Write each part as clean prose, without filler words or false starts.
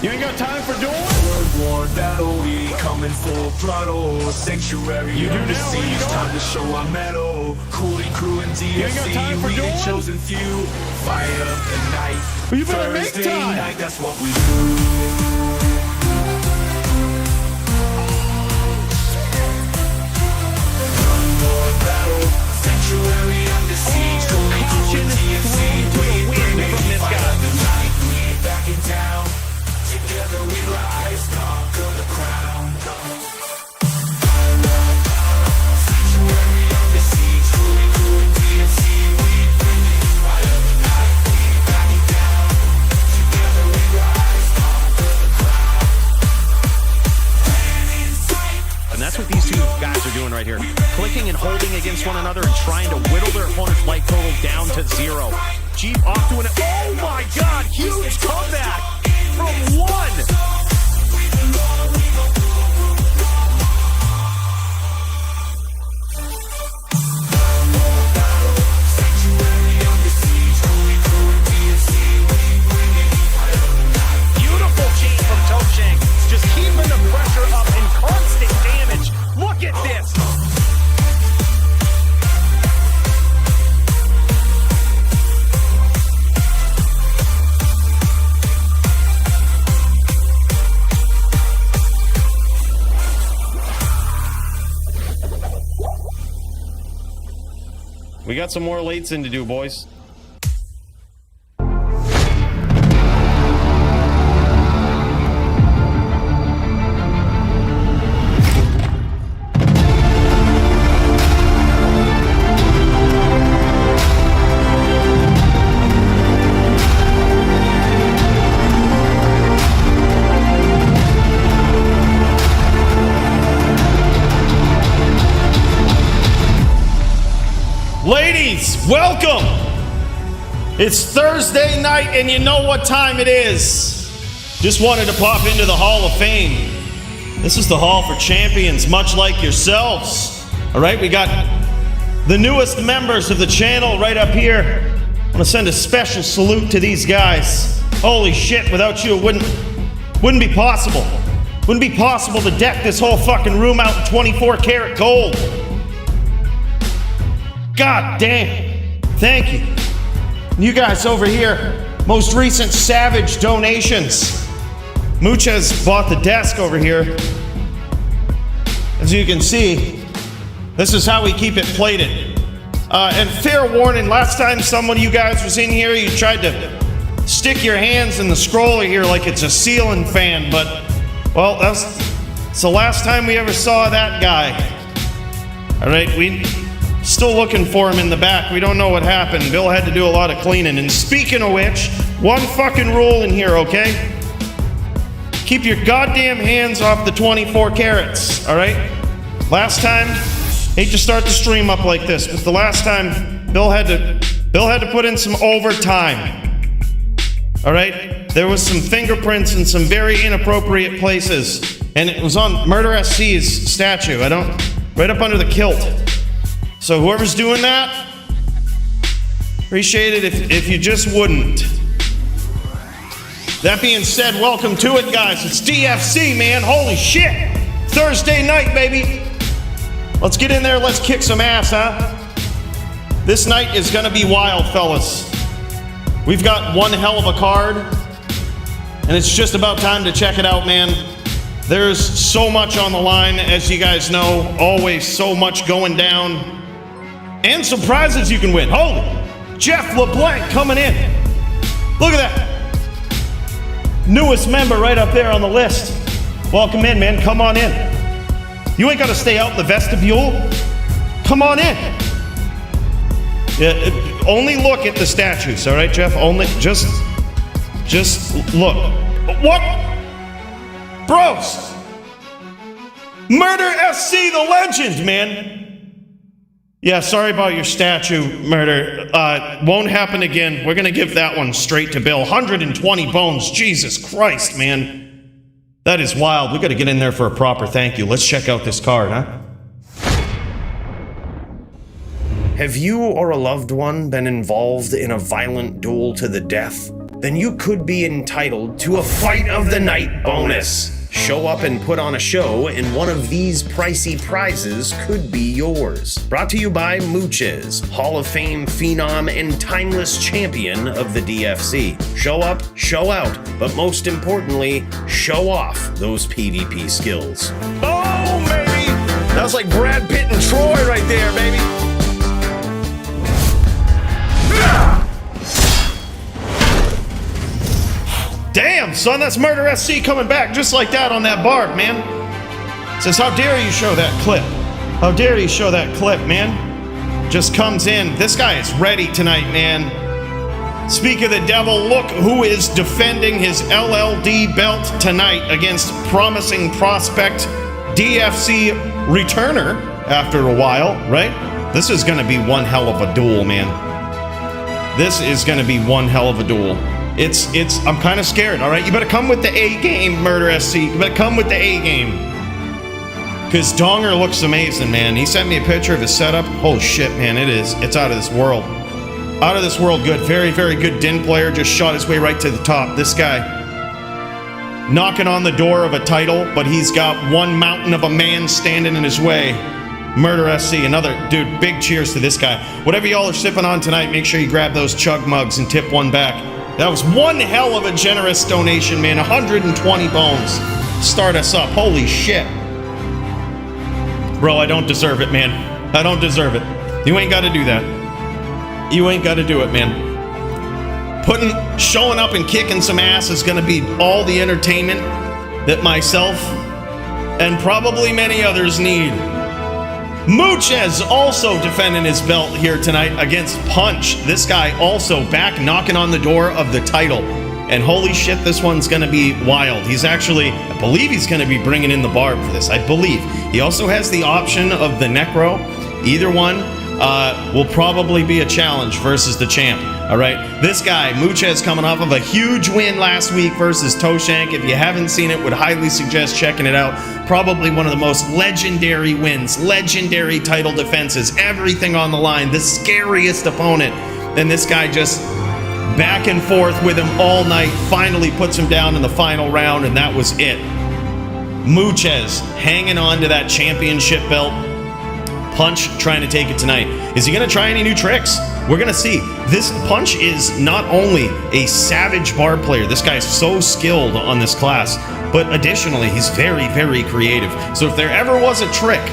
You ain't got time for duels? World war battle, we coming full throttle. Sanctuary You do under now, where you siege, going? time to show our mettle. Coolie crew and ain't got DFC, time for we the dueling? chosen few. Fire up the night. Well, you better make Thursday time. night, that's what we do. Sanctuary under siege, Coolie crew and DFC, we bring it from this guy. We back in town, together we rise, conquer the crown. Sanctuary under siege, Coolie crew and DFC, we bring it fire the night. We back it down, together we rise, conquer the crown. Plan in sight. And that's what these two guys are doing right here. Clicking and holding against one another and trying to whittle their opponent's life total down to 0. Jeep off doing it. Oh my God, huge comeback from 1. Beautiful chain from Toshank. Just keeping the pressure up and constant damage. Look at this. We got some more lates in to do, boys. Ladies, welcome! It's Thursday night and you know what time it is. Just wanted to pop into the Hall of Fame. This is the Hall for Champions, much like yourselves. Alright, we got the newest members of the channel right up here. I want to send a special salute to these guys. Holy shit, without you it wouldn't be possible. Wouldn't be possible to deck this whole fucking room out in 24 karat gold. God damn. Thank you. And you guys over here, most recent Savage donations. Mooch has bought the desk over here. As you can see, this is how we keep it plated. And fair warning, last time someone of you guys was in here, you tried to stick your hands in the scroller here like it's a ceiling fan, but, well, it's the last time we ever saw that guy. All right, we still looking for him in the back. We don't know what happened. Bill had to do a lot of cleaning. And speaking of which, one fucking rule in here, okay? Keep your goddamn hands off the 24 carats, all right? Last time, hate to start the stream up like this, but the last time, Bill had to put in some overtime. All right? There was some fingerprints in some very inappropriate places, and it was on Murder SC's statue. Right up under the kilt. So whoever's doing that, appreciate it if you just wouldn't. That being said, welcome to it, guys. It's DFC, man. Holy shit. Thursday night, baby. Let's get in there. Let's kick some ass, huh? This night is gonna be wild, fellas. We've got one hell of a card, and it's just about time to check it out, man. There's so much on the line, as you guys know. Always so much going down. And some prizes you can win. Holy, Jeff LeBlanc coming in. Look at that. Newest member right up there on the list. Welcome in, man. Come on in. You ain't got to stay out in the vestibule. Come on in. Yeah, only look at the statues, all right, Jeff? Only, just look. What? Bros. Murder SC, the legend, man. Yeah, sorry about your statue, Murder. Won't happen again. We're gonna give that one straight to Bill. 120 bones. Jesus Christ, man. That is wild. We gotta get in there for a proper thank you. Let's check out this card, huh? Have you or a loved one been involved in a violent duel to the death? then you could be entitled to a Fight of the Night bonus. Show up and put on a show, and one of these pricey prizes could be yours. Brought to you by Mooches, Hall of Fame phenom and timeless champion of the DFC. Show up, show out, but most importantly, show off those PvP skills. Oh, baby! That was like Brad Pitt and Troy right there, baby. Damn, son, that's Murder SC coming back just like that on that Barb, man. Says, how dare you show that clip? How dare you show that clip, man? Just comes in. This guy is ready tonight, man. Speak of the devil, look who is defending his LLD belt tonight against promising prospect DFC returner after a while, right? This is going to be one hell of a duel, man. This is going to be one hell of a duel. I'm kind of scared, all right? You better come with the A game, Murder SC. You better come with the A game. Because Donger looks amazing, man. He sent me a picture of his setup. Oh, shit, man, it's out of this world. Out of this world good. Very, very good Din player. Just shot his way right to the top. This guy knocking on the door of a title, but he's got one mountain of a man standing in his way. Murder SC, another, dude, big cheers to this guy. Whatever y'all are sipping on tonight, make sure you grab those chug mugs and tip one back. That was one hell of a generous donation, man. 120 bones. Start us up. Holy shit. Bro, I don't deserve it, man. I don't deserve it. You ain't got to do that. You ain't got to do it, man. Showing up and kicking some ass is going to be all the entertainment that myself and probably many others need. Mooches also defending his belt here tonight against Punch. This guy also back knocking on the door of the title. And holy shit, this one's going to be wild. He's actually, I believe he's going to be bringing in the Barb for this. I believe. He also has the option of the Necro. Either one will probably be a challenge versus the champ. All right, this guy, Mooches, coming off of a huge win last week versus Toshank. If you haven't seen it, would highly suggest checking it out. Probably one of the most legendary wins, legendary title defenses, everything on the line, the scariest opponent. And this guy just back and forth with him all night, finally puts him down in the final round, and that was it. Mooches hanging on to that championship belt. Punch trying to take it tonight. Is he going to try any new tricks? We're going to see. This Punch is not only a savage Barb player, this guy's so skilled on this class, but additionally, he's very, very creative. So if there ever was a trick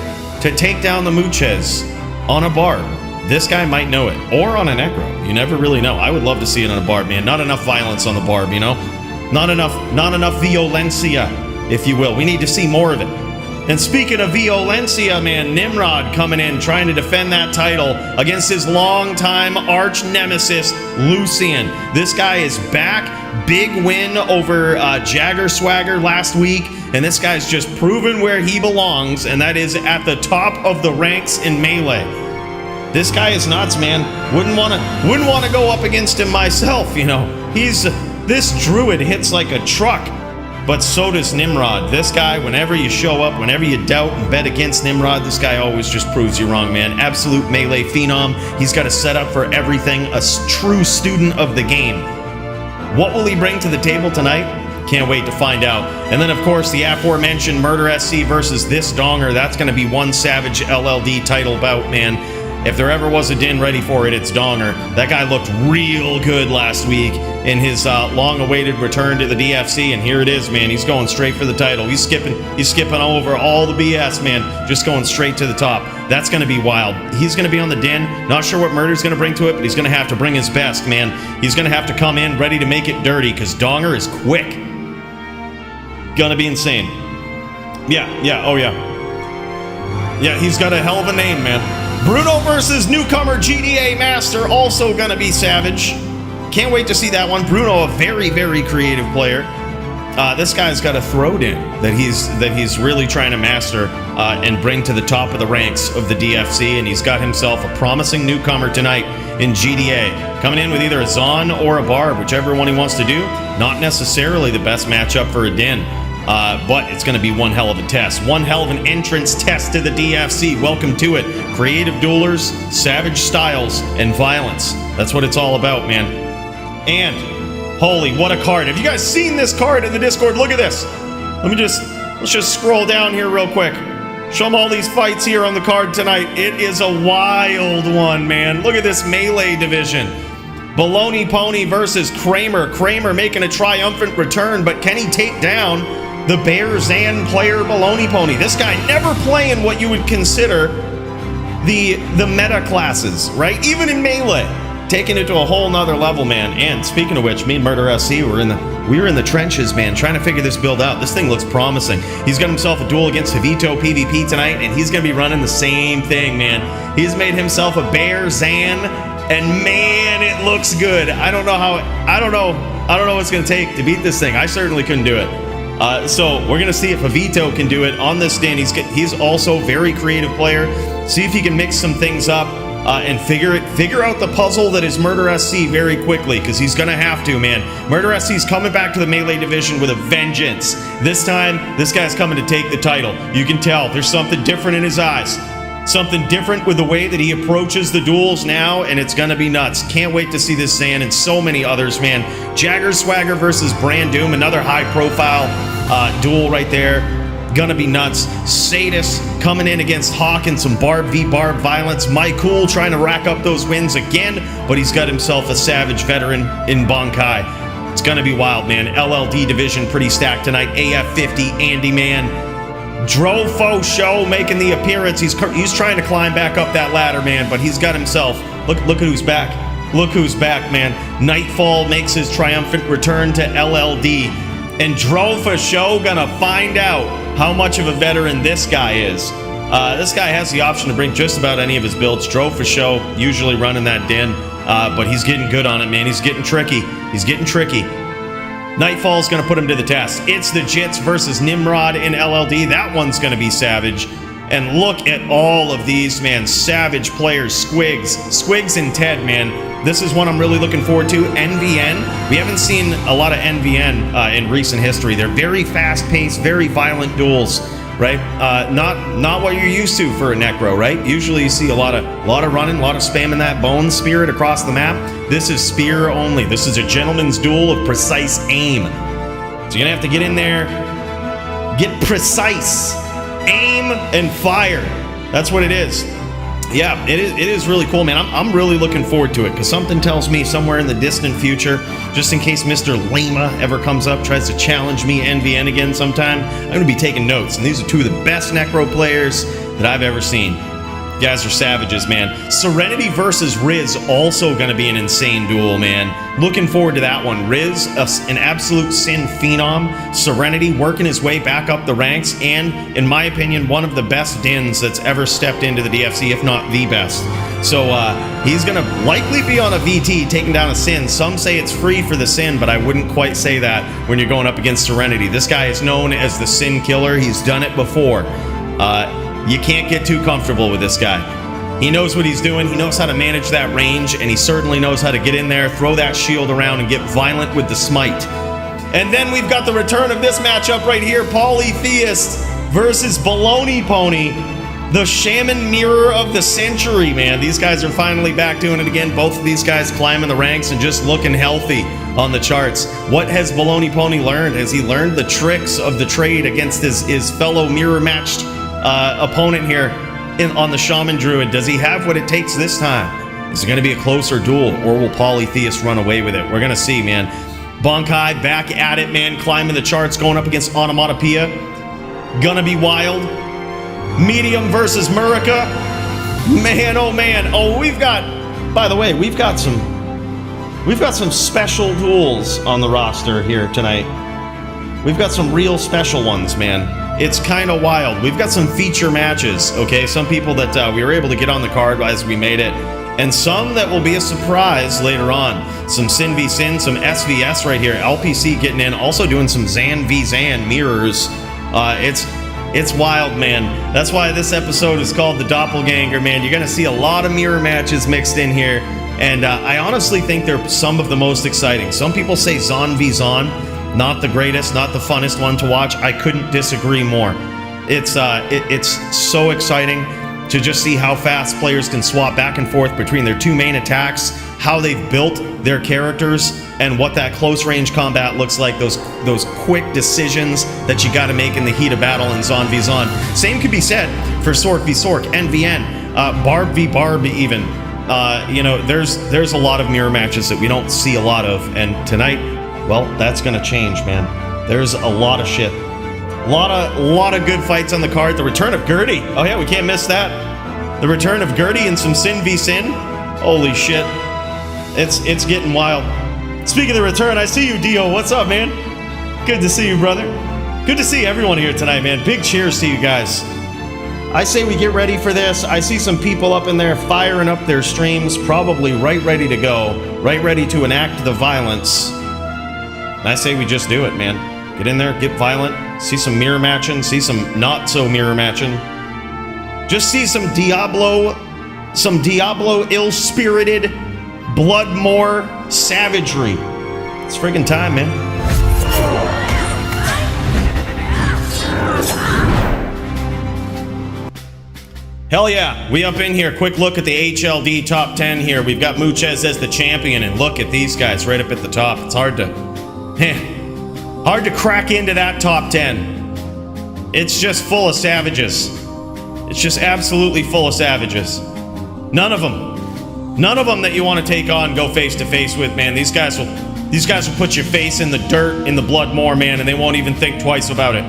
to take down the Mooches on a Barb, this guy might know it. Or on a Necro. You never really know. I would love to see it on a Barb, man. Not enough violence on the Barb, you know? Not enough violencia, if you will. We need to see more of it. And speaking of violencia, man, Nimrod coming in, trying to defend that title against his longtime arch nemesis, Lucian. This guy is back. Big win over Jagger Swagger last week. And this guy's just proven where he belongs, and that is at the top of the ranks in Melee. This guy is nuts, man. Wouldn't want to go up against him myself, you know. This druid hits like a truck. But so does Nimrod. This guy, whenever you show up, whenever you doubt and bet against Nimrod, this guy always just proves you wrong, man. Absolute Melee phenom. He's got a setup for everything. A true student of the game. What will he bring to the table tonight? Can't wait to find out. And then, of course, the aforementioned Murder SC versus this Donger. That's going to be one savage LLD title bout, man. If there ever was a Din ready for it, it's Donger. That guy looked real good last week in his long-awaited return to the DFC, and here it is, man. He's going straight for the title. He's skipping over all the BS, man. Just going straight to the top. That's going to be wild. He's going to be on the Din. Not sure what Murder's going to bring to it, but he's going to have to bring his best, man. He's going to have to come in ready to make it dirty, because Donger is quick. Gonna be insane. Yeah, he's got a hell of a name, man. Bruno versus newcomer GDA Master, also gonna be savage. Can't wait to see that one. Bruno, a very, very creative player. This guy's got a throw-in that he's really trying to master and bring to the top of the ranks of the DFC, and he's got himself a promising newcomer tonight in GDA. Coming in with either a Zon or a Barb, whichever one he wants to do. Not necessarily the best matchup for a Din. But it's going to be one hell of a test. One hell of an entrance test to the DFC. Welcome to it. Creative duelers, savage styles, and violence. That's what it's all about, man. And Holy, what a card. Have you guys seen this card in the Discord? Look at this. Let's just scroll down here real quick. Show them all these fights here on the card tonight. It is a wild one, man. Look at this melee division. Baloney Pony versus Kramer. Kramer making a triumphant return, but can he take down the BearZon player Baloney Pony? This guy never playing what you would consider the meta classes, right? Even in melee, taking it to a whole nother level, man. And speaking of which, me and Murder SC we were in the trenches, man, trying to figure this build out. This thing looks promising. He's got himself a duel against Javito PvP tonight, and he's gonna be running the same thing, man. He's made himself a BearZon, and man, it looks good. I don't know what's gonna take to beat this thing. I certainly couldn't do it. So we're gonna see if Javito can do it on this stand. He's also a very creative player. See if he can mix some things up. And figure out the puzzle that is Murder SC very quickly, because he's gonna have to, man. Murder SC's coming back to the melee division with a vengeance. This time, this guy's coming to take the title. You can tell there's something different in his eyes. Something different with the way that he approaches the duels now, and it's gonna be nuts. Can't wait to see this Zan and so many others, man. Jagger Swagger versus Brand Doom, another high-profile duel right there. Gonna be nuts. Sadist coming in against Hawk and some Barb v Barb violence. Mike Cool trying to rack up those wins again, but he's got himself a savage veteran in Bonkai. It's gonna be wild, man. LLD division pretty stacked tonight. AF50, Andy Man. Drofo Show making the appearance. He's trying to climb back up that ladder, man, but he's got himself. Look who's back. Look who's back, man. Nightfall makes his triumphant return to LLD. And Drofa Show gonna find out how much of a veteran this guy is. This guy has the option to bring just about any of his builds. Drofa Show usually running that din, but he's getting good on it, man. He's getting tricky. He's getting tricky. Nightfall's gonna put him to the test. It's the Jits versus Nimrod in LLD. That one's gonna be savage. And look at all of these, man. Savage players. Squigs and Ted, man. This is one I'm really looking forward to. NVN. We haven't seen a lot of NVN in recent history. They're very fast-paced, very violent duels, right? Not what you're used to for a Necro, right? Usually you see a lot of running, a lot of spamming that bone spirit across the map. This is spear only. This is a gentleman's duel of precise aim. So you're gonna have to get in there, get precise, aim and fire. That's what it is. Yeah, it is really cool, man. I'm really looking forward to it, because something tells me somewhere in the distant future, just in case Mr. Lama ever comes up, tries to challenge me NVN again sometime, I'm going to be taking notes. And these are two of the best Necro players that I've ever seen. You guys are savages, man. Serenity versus Riz, also going to be an insane duel, man. Looking forward to that one. Riz, an absolute sin phenom. Serenity working his way back up the ranks, and, in my opinion, one of the best Dins that's ever stepped into the DFC, if not the best. So he's going to likely be on a VT taking down a Sin. Some say it's free for the Sin, but I wouldn't quite say that when you're going up against Serenity. This guy is known as the Sin Killer. He's done it before. You can't get too comfortable with this guy. He knows what he's doing. He knows how to manage that range, and he certainly knows how to get in there, throw that shield around, and get violent with the smite. And then we've got the return of this matchup right here, Polytheist versus Baloney Pony, the Shaman Mirror of the Century, man. These guys are finally back doing it again. Both of these guys climbing the ranks and just looking healthy on the charts. What has Baloney Pony learned? Has he learned the tricks of the trade against his fellow mirror-matched opponent here on the Shaman Druid? Does he have what it takes this time? Is it going to be a closer duel, or will Polytheist run away with it? We're going to see, man. Bonkai back at it, man, climbing the charts, going up against Onomatopoeia. Gonna be wild. Medium versus Murica. Man, oh man. Oh, by the way, we've got some special duels on the roster here tonight. We've got some real special ones, man. It's kind of wild. We've got some feature matches, okay? Some people that we were able to get on the card as we made it, and some that will be a surprise later on. Some Sin v Sin, some SVS right here. LPC getting in, also doing some Zan v Zan mirrors. It's wild, man. That's why this episode is called the Doppelganger, man. You're gonna see a lot of mirror matches mixed in here, and I honestly think they're some of the most exciting. Some people say Zon v Zon, not the greatest, not the funnest one to watch. I couldn't disagree more. It's so exciting to just see how fast players can swap back and forth between their two main attacks, how they've built their characters and what that close range combat looks like, those quick decisions that you got to make in the heat of battle in Zon v Zon. Same could be said for Sork v Sork, NVN, Barb v Barb even. You know, there's a lot of mirror matches that we don't see a lot of, and tonight, well, that's gonna change, man. There's a lot of shit. A lot of good fights on the card. The return of Gertie. Oh yeah, we can't miss that. The return of Gertie and some Sin v Sin. Holy shit. It's getting wild. Speaking of the return, I see you, Dio. What's up, man? Good to see you, brother. Good to see everyone here tonight, man. Big cheers to you guys. I say we get ready for this. I see some people up in there firing up their streams, probably right ready to go, right ready to enact the violence. And I say we just do it, man. Get in there, get violent, see some mirror matching, see some not so mirror matching. Just see some Diablo ill-spirited, Bloodmore savagery. It's friggin' time, man. Hell yeah, we up in here. Quick look at the HLD top 10 here. We've got Muchez as the champion, and look at these guys right up at the top. It's hard to crack into that top 10. It's just full of savages. It's just absolutely full of savages. None of them that you want to take on, go face to face with, man. These guys will put your face in the dirt, in the Bloodmore, man, and they won't even think twice about it.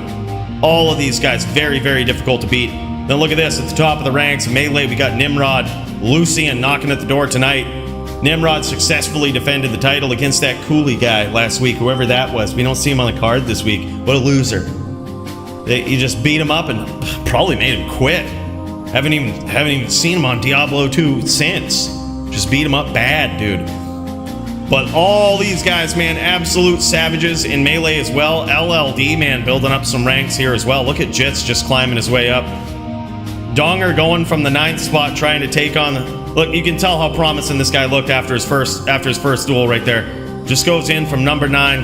All of these guys, very, very difficult to beat. Then look at this, at the top of the ranks, Melee, we got Nimrod, Lucian knocking at the door tonight. Nimrod successfully defended the title against that Cooley guy last week, whoever that was. We don't see him on the card this week. What a loser. You just beat him up and probably made him quit. Haven't even seen him on Diablo 2 since. Just beat him up bad, dude. But all these guys, man, absolute savages in Melee as well. LLD, man, building up some ranks here as well. Look at Jits just climbing his way up. Donger going from the 9th spot, trying to take on. Look, you can tell how promising this guy looked after his first duel right there. Just goes in from number 9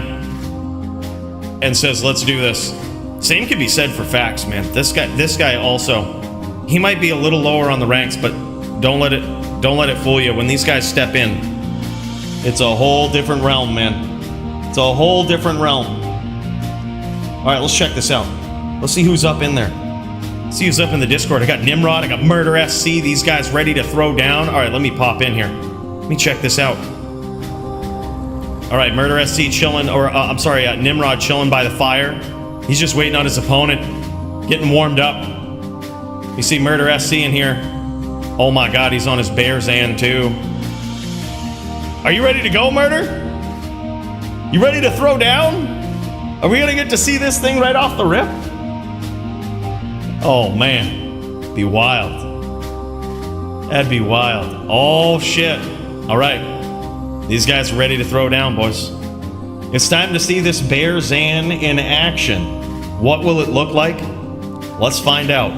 and says, "Let's do this." Same can be said for Fax, man. This guy also, he might be a little lower on the ranks, but don't let it fool you. When these guys step in, it's a whole different realm, man. It's a whole different realm. All right, let's check this out. Let's see who's up in there. See who's up in the Discord. I got Nimrod, I got Murder SC, these guys ready to throw down. All right, let me pop in here. Let me check this out. All right, Murder SC chilling, or I'm sorry, Nimrod chilling by the fire. He's just waiting on his opponent, getting warmed up. You see Murder SC in here. Oh my God, he's on his BearZon too. Are you ready to go, Murder? You ready to throw down? Are we gonna get to see this thing right off the rip? Oh man, be wild. That'd be wild. Oh shit. All right, these guys are ready to throw down, boys. It's time to see this BearZon in action. What will it look like? Let's find out.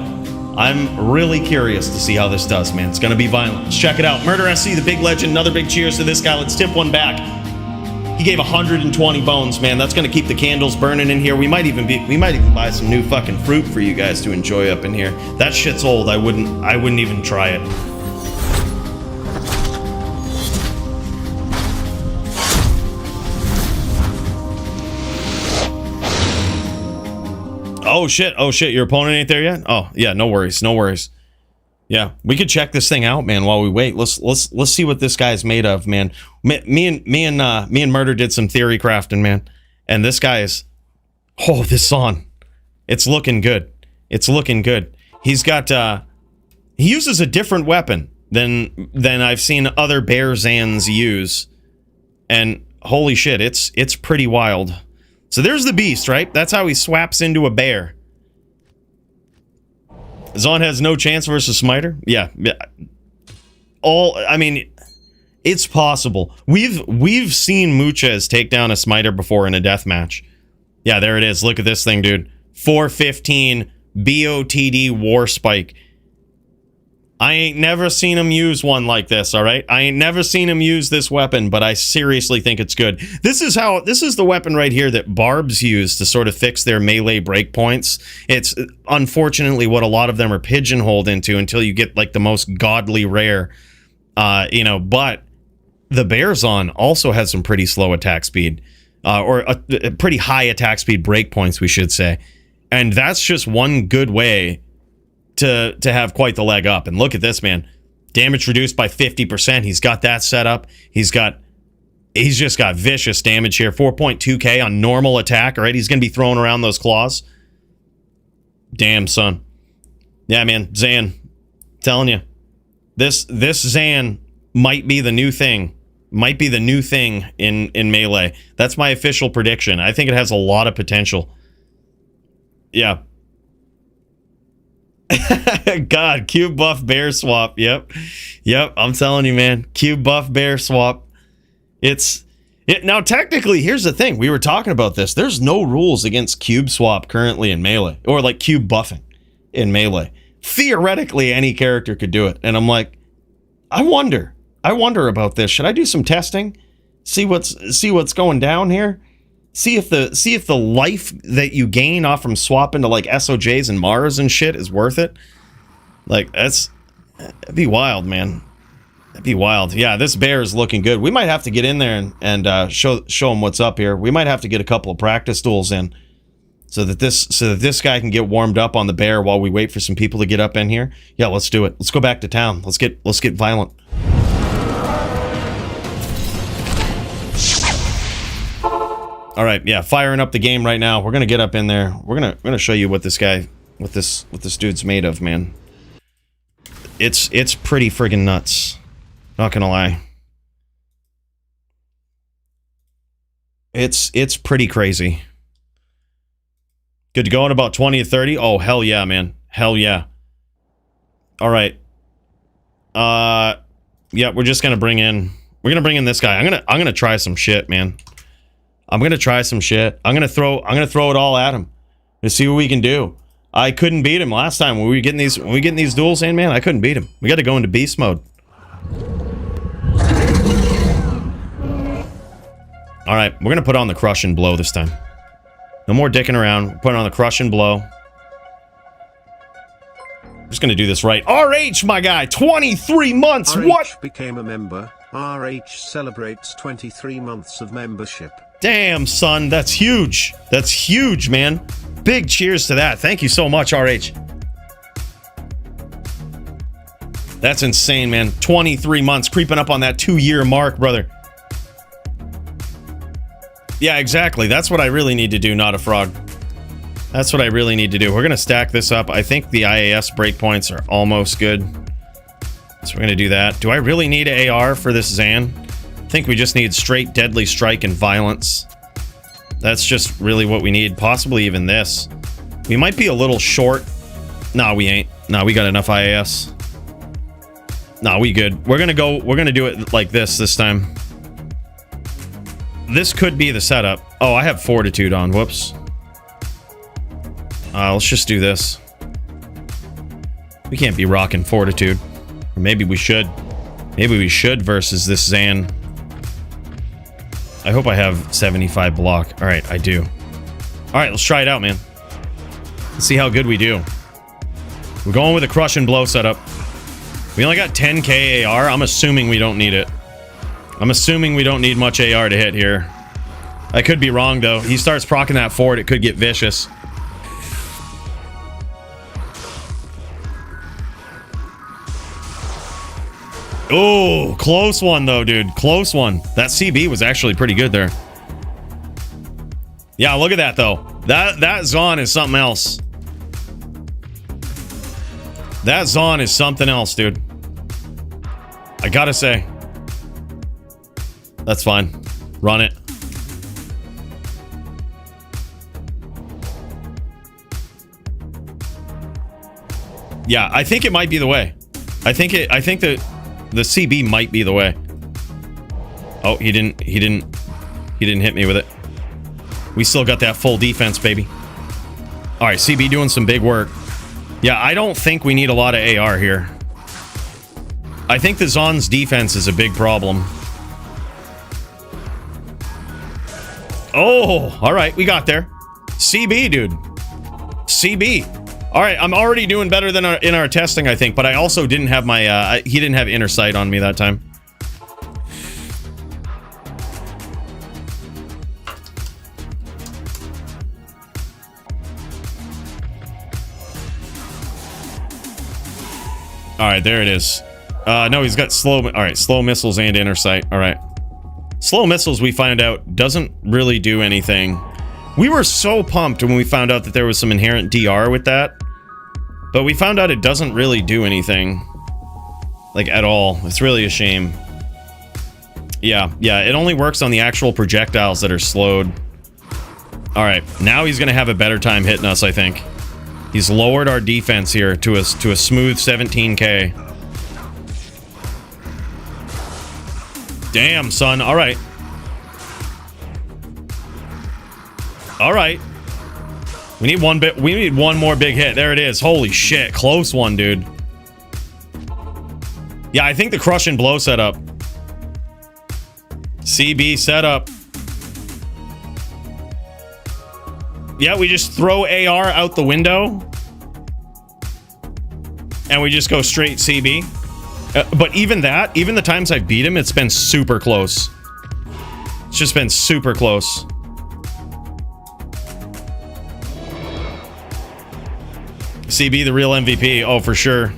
I'm really curious to see how this does, man. It's gonna be violent. Let's check it out. Murder SC, the big legend. Another big cheers to this guy. Let's tip one back. He gave 120 bones, man. That's gonna keep the candles burning in here. We might even buy some new fucking fruit for you guys to enjoy up in here. That shit's old. I wouldn't even try it. Oh shit, your opponent ain't there yet? Oh, yeah, no worries. Yeah, we could check this thing out, man, while we wait. Let's see what this guy's made of, man. Me and Murder did some theory crafting, man. And this guy is, oh, this on. It's looking good. He's got he uses a different weapon than I've seen other BearZons use. And holy shit, it's pretty wild. So there's the beast, right? That's how he swaps into a bear. Zon has no chance versus Smiter? Yeah. I mean, it's possible. We've seen Muchez take down a Smiter before in a death match. Yeah, there it is. Look at this thing, dude. 415 BOTD War Spike. I ain't never seen him use one like this, all right? I ain't never seen him use this weapon, but I seriously think it's good. This is the weapon right here that Barbs use to sort of fix their melee breakpoints. It's unfortunately what a lot of them are pigeonholed into until you get like the most godly rare, but the BearZon also has some pretty slow attack speed, or a pretty high attack speed breakpoints, we should say. And that's just one good way to have quite the leg up. And look at this, man. Damage reduced by 50%. He's got that set up. He's just got vicious damage here. 4.2k on normal attack, all right? He's going to be throwing around those claws. Damn, son. Yeah, man, Zan. Telling you. This Zan might be the new thing. Might be the new thing in Melee. That's my official prediction. I think it has a lot of potential. Yeah. God, cube buff bear swap. Yep. I'm telling you, man. Cube buff bear swap. Now, technically, here's the thing. We were talking about this. There's no rules against cube swap currently in Melee, or like cube buffing in Melee. Theoretically, any character could do it. And I'm like, I wonder about this. Should I do some testing? See what's going down here? See if the life that you gain off from swapping to like SOJs and Mars and shit is worth it. Like, that'd be wild, man. That'd be wild. Yeah, this bear is looking good. We might have to get in there and show him what's up here. We might have to get a couple of practice duels in so that this guy can get warmed up on the bear while we wait for some people to get up in here. Yeah, let's do it. Let's go back to town. Let's get violent. All right, yeah, firing up the game right now. We're gonna get up in there. We're gonna show you what this dude's made of, man. It's pretty friggin' nuts. Not gonna lie. It's pretty crazy. Good to go in about 20 to 30. Oh, hell yeah, man. Hell yeah. All right. Yeah, we're gonna bring in this guy. I'm gonna try some shit, man. I'm gonna try some shit. I'm gonna throw it all at him to see what we can do. I couldn't beat him last time when we getting these duels in, man. I couldn't beat him. We got to go into beast mode. All right, we're gonna put on the crush and blow this time. No more dicking around. We're putting on the crush and blow. I'm just gonna do this right. RH, my guy, 23 months. RH what? Became a member. RH celebrates 23 months of membership. Damn, son, that's huge. That's huge, man. Big cheers to that. Thank you so much, RH. That's insane, man. 23 months, creeping up on that 2-year mark, brother. Yeah, exactly. That's what I really need to do, not a frog. That's what I really need to do. We're going to stack this up. I think the IAS breakpoints are almost good. So we're going to do that. Do I really need AR for this Zan? I think we just need straight deadly strike and violence. That's just really what we need. Possibly even this. We might be a little short. No, we ain't. No, we got enough IAS. No, we good. We're gonna do it like this time. This could be the setup. Oh, I have fortitude on. Whoops. Let's just do this. We can't be rocking fortitude. Or maybe we should. Maybe we should versus this Zan. I hope I have 75 block. All right, I do. All right, let's try it out, man. Let's see how good we do. We're going with a crush and blow setup. We only got 10k AR. I'm assuming we don't need it. I'm assuming we don't need much AR to hit here. I could be wrong, though. He starts proccing that forward. It could get vicious. Oh, close one, though, dude. Close one. That CB was actually pretty good there. Yeah, look at that, though. That Zon is something else. That Zon is something else, dude. I gotta say. That's fine. Run it. Yeah, I think it might be the way. I think that the CB might be the way. Oh, he didn't hit me with it. We still got that full defense, baby. All right, CB doing some big work. Yeah, I don't think we need a lot of AR here. I think the Zon's defense is a big problem. Oh, all right, we got there. CB, dude. CB. All right, I'm already doing better than in our testing, I think, but I also didn't have my, he didn't have inner sight on me that time. All right, there it is. No, he's got slow. All right, slow missiles and inner sight. All right. Slow missiles, we find out, doesn't really do anything. We were so pumped when we found out that there was some inherent DR with that. But we found out it doesn't really do anything. Like, at all. It's really a shame. Yeah, it only works on the actual projectiles that are slowed. Alright, now he's gonna have a better time hitting us, I think. He's lowered our defense here to a smooth 17k. Damn, son. Alright. Alright. We need one more big hit. There it is. Holy shit. Close one, dude. Yeah, I think the crush and blow setup. CB setup. Yeah, we just throw AR out the window. And we just go straight CB. But even the times I've beat him, it's been super close. It's just been super close. CB, the real MVP. Oh, for sure.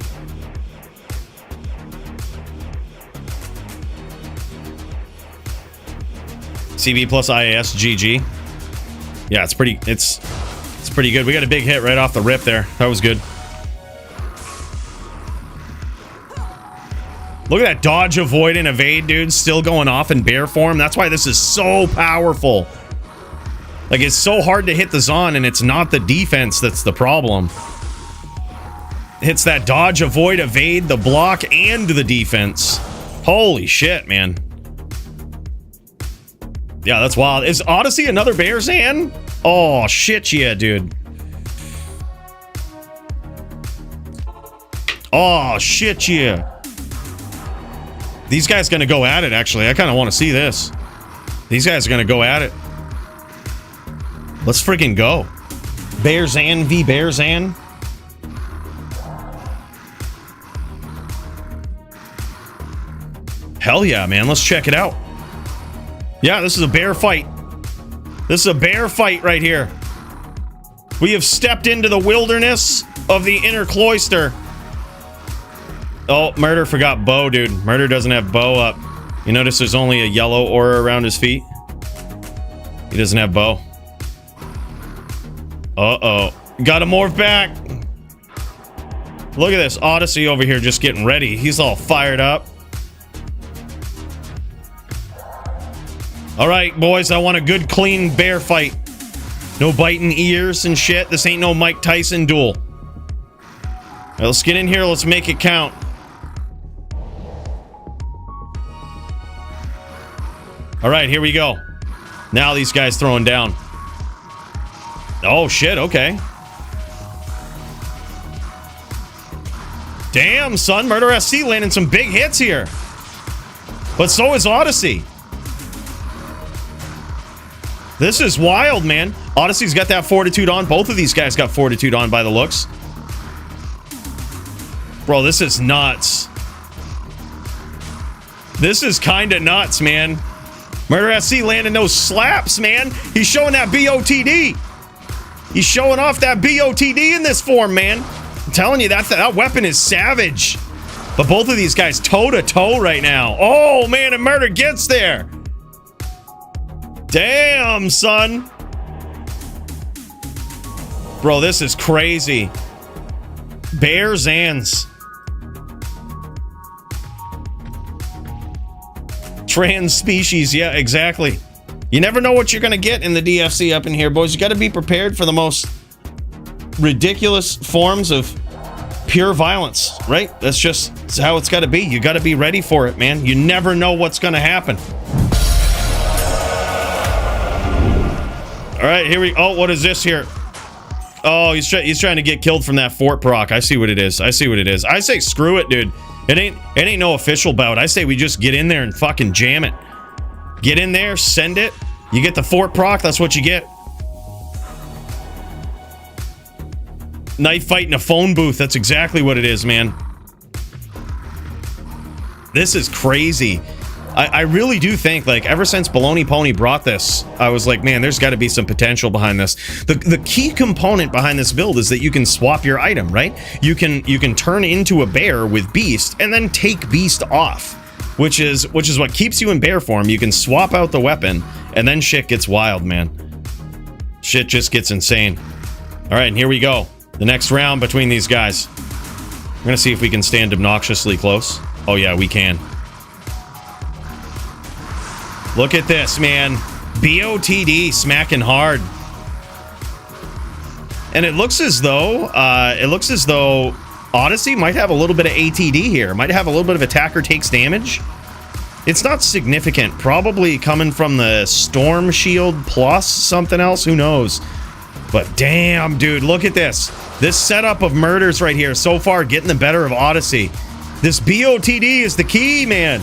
CB plus IAS, GG. Yeah, it's pretty good. We got a big hit right off the rip there. That was good. Look at that dodge, avoid, and evade, dude. Still going off in bear form. That's why this is so powerful. Like, it's so hard to hit the Zon, and it's not the defense that's the problem. It's that dodge, avoid, evade, the block, and the defense. Holy shit, man. Yeah, that's wild. Is Odyssey another BearZon? Oh, shit, yeah, dude. Oh, shit, yeah. These guys gonna go at it, actually. I kind of want to see this. These guys are gonna go at it. Let's freaking go. BearZon v BearZon. Hell yeah, man. Let's check it out. Yeah, this is a bear fight. This is a bear fight right here. We have stepped into the wilderness of the inner cloister. Oh, Murder forgot bow, dude. Murder doesn't have bow up. You notice there's only a yellow aura around his feet? He doesn't have bow. Uh-oh. Gotta morph back. Look at this. Odyssey over here just getting ready. He's all fired up. All right, boys. I want a good, clean bear fight. No biting ears and shit. This ain't no Mike Tyson duel. Right, let's get in here. Let's make it count. All right, here we go. Now these guys throwing down. Oh, shit. Okay. Damn, son. Murder SC landing some big hits here. But so is Odyssey. This is wild, man. Odyssey's got that fortitude on. Both of these guys got fortitude on by the looks. Bro, this is nuts. This is kind of nuts, man. Murder SC landing those slaps, man. He's showing that BOTD. He's showing off that BOTD in this form, man. I'm telling you, that weapon is savage. But both of these guys toe-to-toe right now. Oh, man, and Murder gets there. Damn, son. Bro, this is crazy. BearZons. Trans species, yeah, exactly. You never know what you're gonna get in the DFC up in here, boys. You gotta be prepared for the most ridiculous forms of pure violence, right? That's how it's gotta be. You gotta be ready for it, man. You never know what's gonna happen. All right, here we... Oh, what is this here? Oh, he's trying to get killed from that fort proc. I see what it is. I see what it is. I say screw it, dude. It ain't no official bout. I say we just get in there and fucking jam it. Get in there, send it. You get the fort proc, that's what you get. Knife fight in a phone booth. That's exactly what it is, man. This is crazy. I really do think, like, ever since Baloney Pony brought this, I was like, man, there's got to be some potential behind this. The key component behind this build is that you can swap your item, right? You can turn into a bear with Beast and then take Beast off, which is what keeps you in bear form. You can swap out the weapon and then shit gets wild, man. Shit just gets insane. All right, and here we go. The next round between these guys. We're gonna see if we can stand obnoxiously close. Oh yeah, we can. Look at this, man. BOTD smacking hard. And it looks as though Odyssey might have a little bit of ATD here. Might have a little bit of attacker takes damage. It's not significant. Probably coming from the Storm Shield plus something else. Who knows? But damn, dude, look at this. This setup of murders right here so far getting the better of Odyssey. This BOTD is the key, man.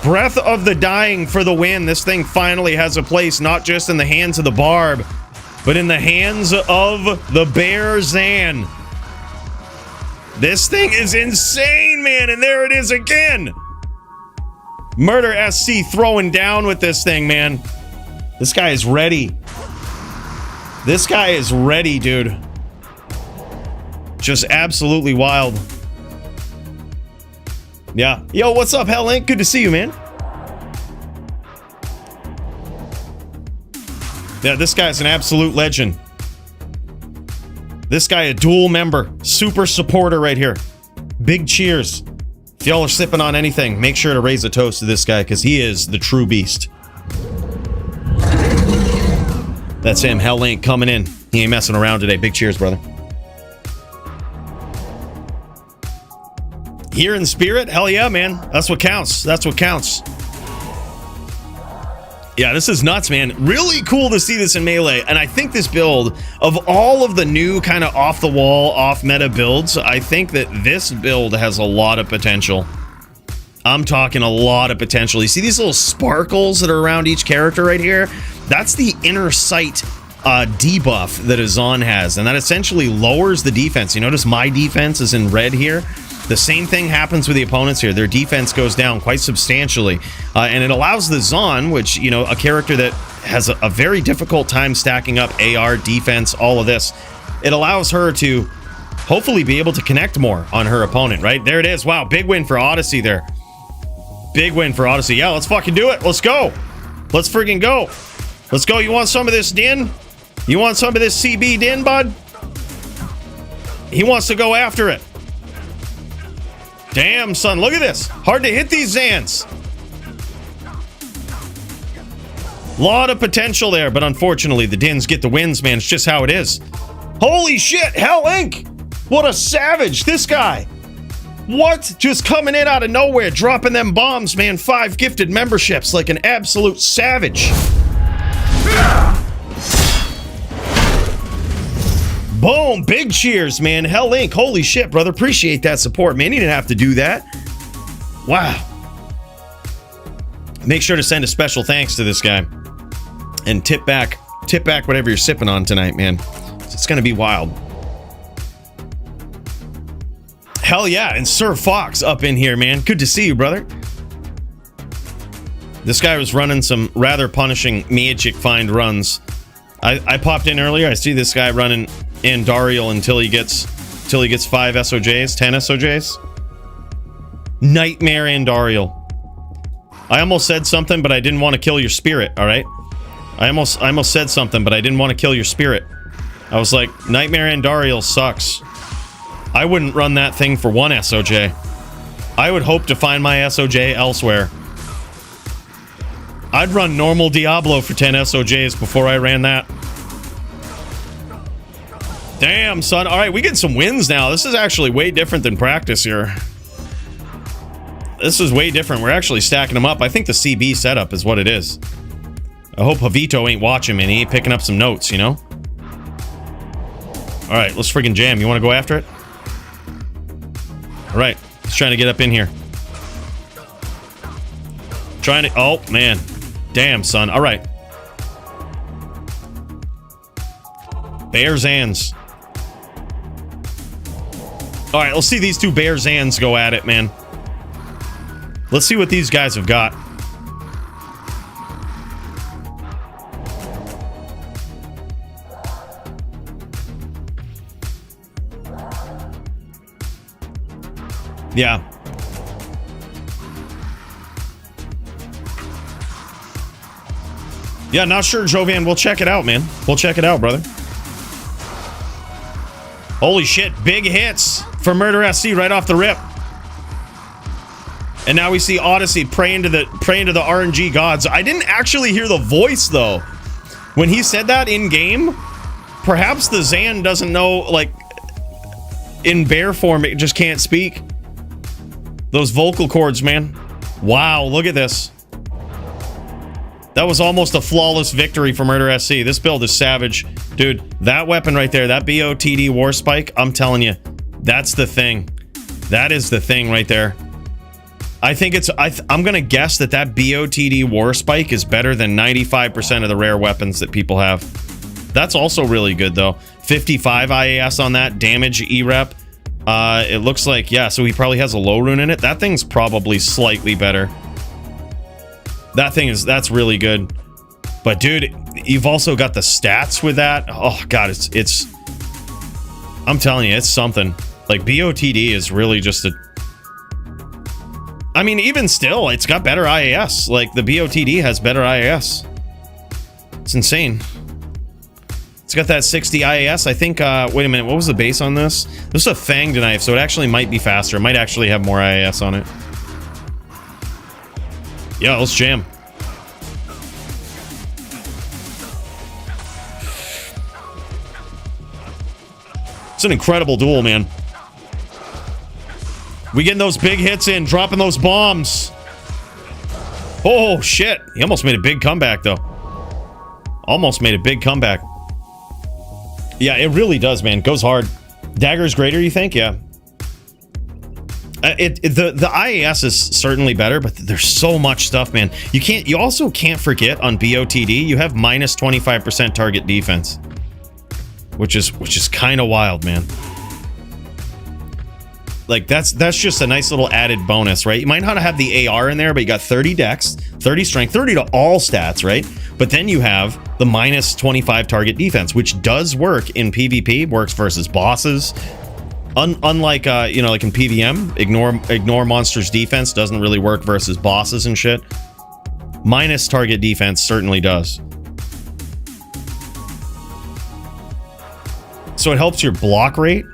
Breath of the Dying for the win. This thing finally has a place not just in the hands of the Barb, but in the hands of the BearZon. This thing is insane, man, and there it is again. Murder SC throwing down with this thing, man. This guy is ready. This guy is ready, dude. Just absolutely wild. Yeah. Yo, what's up, Hell Link? Good to see you, man. Yeah, this guy's an absolute legend. This guy a dual member. Super supporter right here. Big cheers. If y'all are sipping on anything, make sure to raise a toast to this guy because he is the true beast. That's him, Hell Link, coming in. He ain't messing around today. Big cheers, brother. Here in spirit? Hell yeah, man. That's what counts. That's what counts. Yeah, this is nuts, man. Really cool to see this in Melee. And I think this build, of all of the new kind of off-the-wall, off-meta builds, I think that this build has a lot of potential. I'm talking a lot of potential. You see these little sparkles that are around each character right here? That's the inner sight debuff that a Zon has, and that essentially lowers the defense. You notice my defense is in red here? The same thing happens with the opponents here. Their defense goes down quite substantially, and it allows the Zon, which, you know, a character that has a very difficult time stacking up AR, defense, all of this, it allows her to hopefully be able to connect more on her opponent, right? There it is. Wow, big win for Odyssey there. Big win for Odyssey. Yeah, let's fucking do it. Let's go. Let's friggin' go. Let's go. You want some of this Din? You want some of this CB Din, bud? He wants to go after it. Damn, son, look at this. Hard to hit these Zans. Lot of potential there, but unfortunately, the Dins get the wins, man. It's just how it is. Holy shit, Hell Inc. What a savage, this guy. What? Just coming in out of nowhere, dropping them bombs, man. 5 gifted memberships like an absolute savage. Boom, big cheers, man. Hell Inc. Holy shit, brother. Appreciate that support, man. You didn't have to do that. Wow. Make sure to send a special thanks to this guy. And tip back whatever you're sipping on tonight, man. It's gonna be wild. Hell yeah, and Sir Fox up in here, man. Good to see you, brother. This guy was running some rather punishing magic find runs. I popped in earlier. I see this guy running Andariel until he gets 5 SOJs, 10 SOJs. Nightmare Andariel. I almost said something, but I didn't want to kill your spirit, all right? I almost said something, but I didn't want to kill your spirit. I was like, Nightmare Andariel sucks. I wouldn't run that thing for 1 SOJ. I would hope to find my SOJ elsewhere. I'd run normal Diablo for 10 SOJs before I ran that. Damn, son. All right, we get some wins now. This is actually way different than practice here. This is way different. We're actually stacking them up. I think the CB setup is what it is. I hope Javito ain't watching me and he ain't picking up some notes, you know? All right, let's friggin' jam. You want to go after it? All right, let's try to get up in here. Trying to... Oh, man. Damn, son. All right. BearZons. All right, let's see these two BearZons go at it, man. Let's see what these guys have got. Yeah. Yeah, not sure, Jovan. We'll check it out, man. We'll check it out, brother. Holy shit, big hits for Murder SC right off the rip. And now we see Odyssey praying to the RNG gods. I didn't actually hear the voice though. When he said that in game, perhaps the Zan doesn't know, like, in bear form, it just can't speak. Those vocal cords, man. Wow, look at this. That was almost a flawless victory for Murder SC. This build is savage. Dude, that weapon right there, that BOTD War Spike, I'm telling you, that's the thing. That is the thing right there. I think it's... I'm going to guess that BOTD War Spike is better than 95% of the rare weapons that people have. That's also really good, though. 55 IAS on that, damage E-Rep. It looks like, yeah, so he probably has a low rune in it. That thing's probably slightly better. That's really good. But dude, you've also got the stats with that. Oh god, it's I'm telling you, it's something. Like, BOTD is really just a... I mean, even still, it's got better IAS. Like, the BOTD has better IAS. It's insane. It's got that 60 IAS. I think, wait a minute, what was the base on this? This is a fanged knife, so it actually might be faster. It might actually have more IAS on it. Yeah, let's jam. It's an incredible duel, man. We getting those big hits in, dropping those bombs. Oh, shit. He almost made a big comeback, though. Almost made a big comeback. Yeah, it really does, man. Goes hard. Dagger's greater, you think? Yeah. The IAS is certainly better, but there's so much stuff, man. You also can't forget on BOTD, you have minus 25% target defense. Which is kind of wild, man. Like, that's just a nice little added bonus, right? You might not have the AR in there, but you got 30 dex, 30 strength, 30 to all stats, right? But then you have the minus 25 target defense, which does work in PvP, works versus bosses. Unlike, you know, like in PvM, ignore monsters' defense doesn't really work versus bosses and shit. Minus target defense certainly does. So it helps your block rate.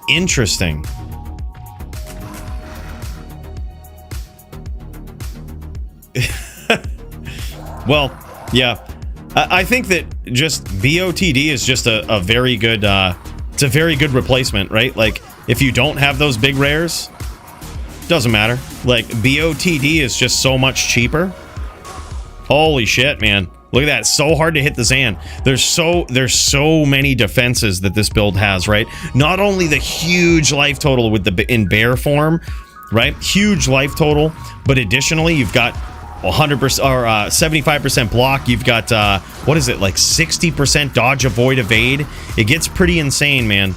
Interesting. Well, yeah. I think that just BOTD is just a very good, it's a very good replacement, right? Like, if you don't have those big rares, doesn't matter. Like, BOTD is just so much cheaper. Holy shit, man. Look at that. So hard to hit the Zan. There's so many defenses that this build has, right? Not only the huge life total with in bear form, right? Huge life total, but additionally, you've got 100% or 75% block. You've got what is it, like 60% dodge, avoid, evade. It gets pretty insane, man.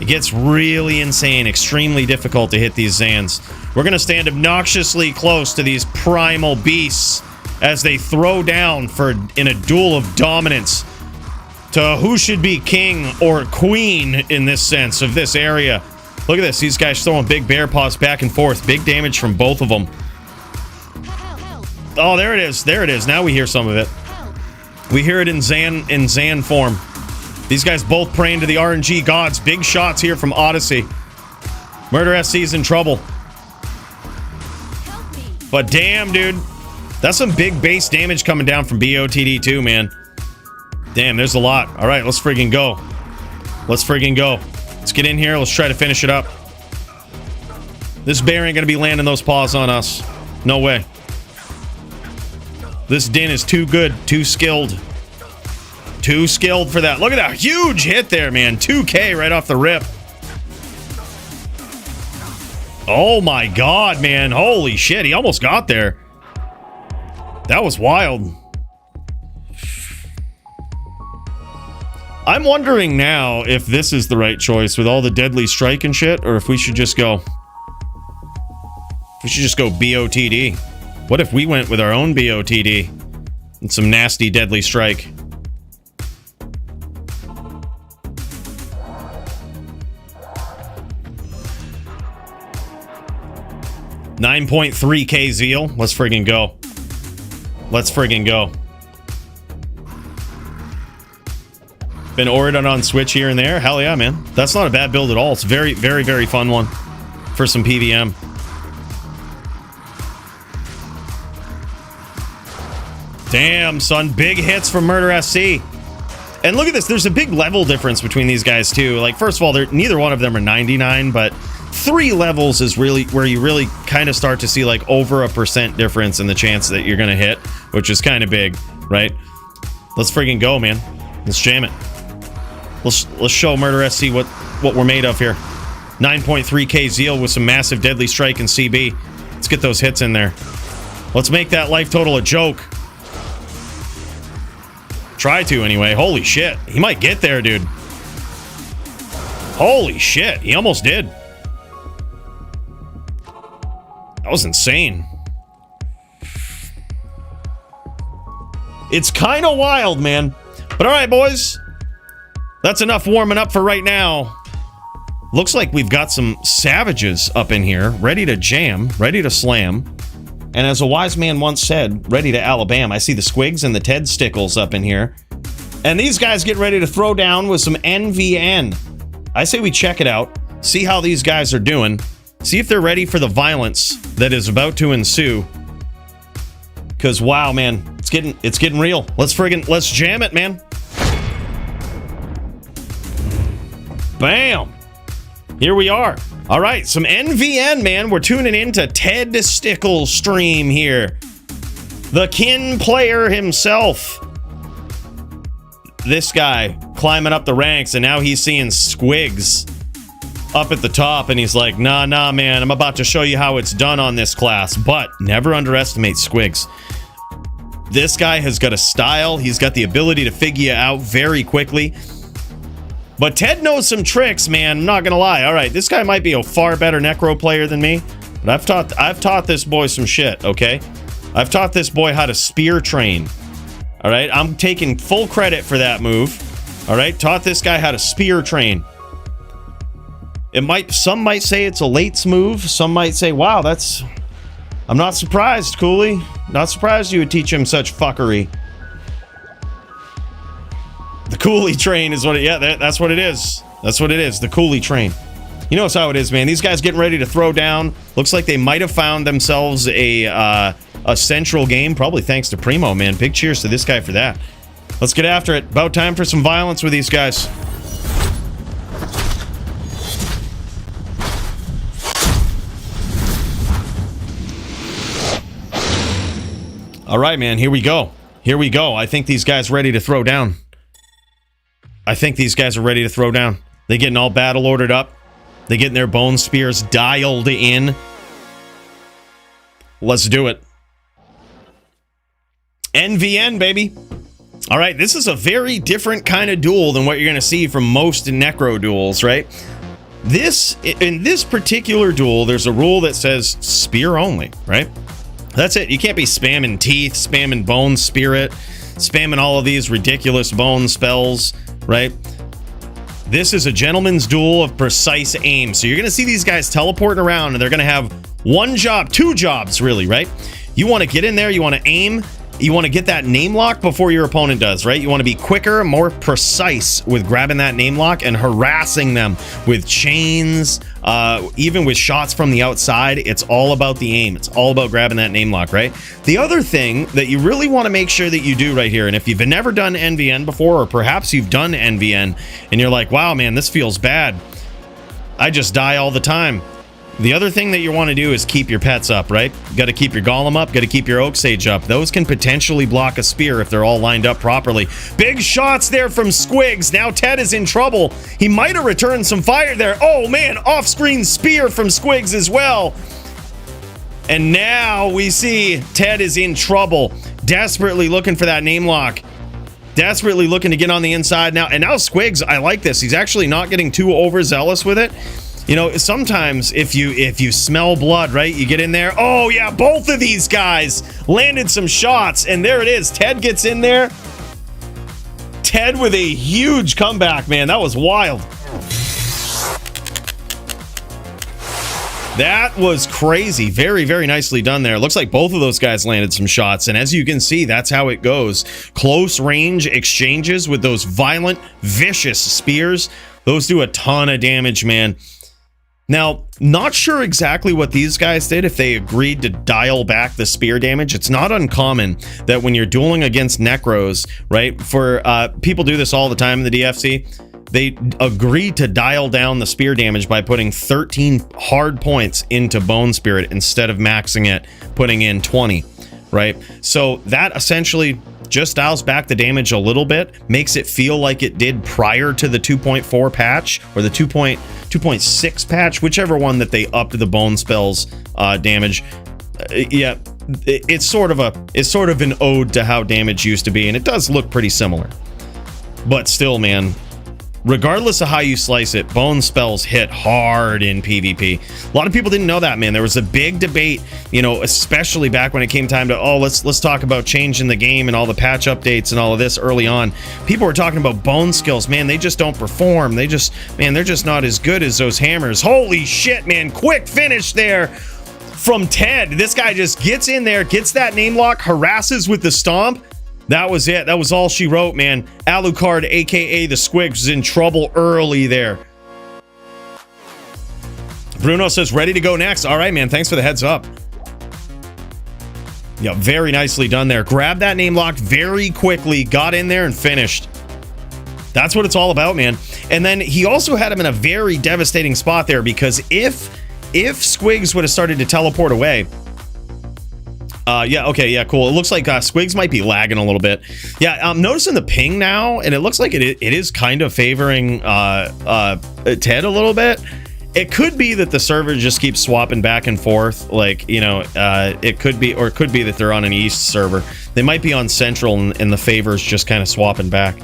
It gets really insane. Extremely difficult to hit these Zans. We're gonna stand obnoxiously close to these primal beasts as they throw down in a duel of dominance to who should be king or queen in this sense of this area. Look at this. These guys throwing big bear paws back and forth. Big damage from both of them. Oh, there it is. There it is. Now we hear some of it. We hear it in Zan form. These guys both praying to the RNG gods. Big shots here from Odyssey. Murder SC's in trouble. But damn, dude. That's some big base damage coming down from BOTD too, man. Damn, there's a lot. All right, let's friggin' go. Let's friggin' go. Let's get in here. Let's try to finish it up. This bear ain't gonna be landing those paws on us. No way. This Din is too good, too skilled. Too skilled for that. Look at that huge hit there, man. 2K right off the rip. Oh my god, man. Holy shit, he almost got there. That was wild. I'm wondering now if this is the right choice with all the deadly strike and shit, or if we should just go. We should just go BOTD. What if we went with our own BOTD and some nasty deadly strike? $9.3K Zeal. Let's friggin' go. Let's friggin' go. Been ordered on Switch here and there. Hell yeah, man. That's not a bad build at all. It's a very, very, very fun one for some PVM. Damn, son. Big hits from Murder SC. And look at this. There's a big level difference between these guys, too. Like, first of all, neither one of them are 99, but 3 levels is really where you really kind of start to see, like, over a % difference in the chance that you're going to hit, which is kind of big, right? Let's friggin' go, man. Let's jam it. Let's show Murder SC what we're made of here. 9.3K Zeal with some massive deadly strike and CB. Let's get those hits in there. Let's make that life total a joke. Try to, anyway. Holy shit. He might get there, dude. Holy shit. He almost did. That was insane. It's kind of wild, man. But all right, boys. That's enough warming up for right now. Looks like we've got some savages up in here, ready to jam, ready to slam. And as a wise man once said, ready to Alabama. I see the Squigs and the Ted Stickles up in here. And these guys get ready to throw down with some NVN. I say we check it out, see how these guys are doing, see if they're ready for the violence that is about to ensue. Because, wow, man, it's getting real. Let's jam it, man. Bam. Here we are. All right, some NVN, man. We're tuning into Ted Stickles' stream here. The kin player himself. This guy climbing up the ranks, and now he's seeing Squigs up at the top, and he's like, nah, man, I'm about to show you how it's done on this class. But never underestimate Squigs. This guy has got a style. He's got the ability to figure you out very quickly. But Ted knows some tricks, man. I'm not gonna lie. All right, this guy might be a far better Necro player than me, but I've taught this boy some shit, okay? I've taught this boy how to spear train. All right, I'm taking full credit for that move. All right, taught this guy how to spear train. Some might say it's a late move. Some might say, wow, I'm not surprised, Cooley. Not surprised you would teach him such fuckery. The Cooley train is what that's what it is. That's what it is, the Cooley train. You know how it is, man. These guys getting ready to throw down. Looks like they might have found themselves a central game, probably thanks to Primo, man. Big cheers to this guy for that. Let's get after it. About time for some violence with these guys. All right, man. Here we go. Here we go. I think these guys ready to throw down. I think these guys are ready to throw down. They getting all battle ordered up. They getting their bone spears dialed in. Let's do it. NVN, baby. All right, this is a very different kind of duel than what you're going to see from most Necro duels, right? In this particular duel, there's a rule that says spear only, right? That's it. You can't be spamming teeth, spamming bone spirit, spamming all of these ridiculous bone spells, right? This is a gentleman's duel of precise aim. So you're going to see these guys teleporting around, and they're going to have one job, 2 jobs, really, right? You want to get in there, you want to aim, you want to get that name lock before your opponent does, right? You want to be quicker, more precise with grabbing that name lock and harassing them with chains, even with shots from the outside. It's all about the aim. It's all about grabbing that name lock, right? The other thing that you really want to make sure that you do right here, and if you've never done NVN before, or perhaps you've done NVN and you're like, wow, man, this feels bad. I just die all the time. The other thing that you want to do is keep your pets up, right? You got to keep your Golem up, got to keep your Oak Sage up. Those can potentially block a spear if they're all lined up properly. Big shots there from Squigs. Now Ted is in trouble. He might have returned some fire there. Oh man, off-screen spear from Squigs as well. And now we see Ted is in trouble, desperately looking for that name lock. Desperately looking to get on the inside now. And now Squigs, I like this. He's actually not getting too overzealous with it. You know, sometimes if you smell blood, right, you get in there. Oh yeah, both of these guys landed some shots, and there it is. Ted gets in there. Ted with a huge comeback, man. That was wild. That was crazy. Very, very nicely done there. Looks like both of those guys landed some shots. And as you can see, that's how it goes. Close range exchanges with those violent, vicious spears. Those do a ton of damage, man. Now, not sure exactly what these guys did, if they agreed to dial back the spear damage. It's not uncommon that when you're dueling against Necros, right? For people do this all the time in the DFC. They agreed to dial down the spear damage by putting 13 hard points into Bone Spirit instead of maxing it, putting in 20, right? So that essentially just dials back the damage a little bit, makes it feel like it did prior to the 2.4 patch or the 2.6 patch, whichever one that they upped the bone spells damage. Yeah, it's sort of an ode to how damage used to be, and it does look pretty similar. But still, man, regardless of how you slice it, bone spells hit hard in PvP. A lot of people didn't know that, man. There was a big debate, you know, especially back when it came time to, oh, let's talk about changing the game and all the patch updates and all of this early on. People were talking about bone skills. Man, they just don't perform. They're just not as good as those hammers. Holy shit, man. Quick finish there from Ted. This guy just gets in there, gets that name lock, harasses with the stomp. That was it. That was all she wrote, man. Alucard, aka the Squigs, was in trouble early there. Bruno says, ready to go next. All right, man. Thanks for the heads up. Yeah, very nicely done there. Grabbed that name lock very quickly, got in there and finished. That's what it's all about, man. And then he also had him in a very devastating spot there, because if Squigs would have started to teleport away, yeah, okay, yeah, cool. It looks like Squigs might be lagging a little bit. Yeah, I'm noticing the ping now, and it looks like it is kind of favoring Ted a little bit. It could be that the server just keeps swapping back and forth, like, you know, it could be that they're on an East server. They might be on Central, and the favors just kind of swapping back.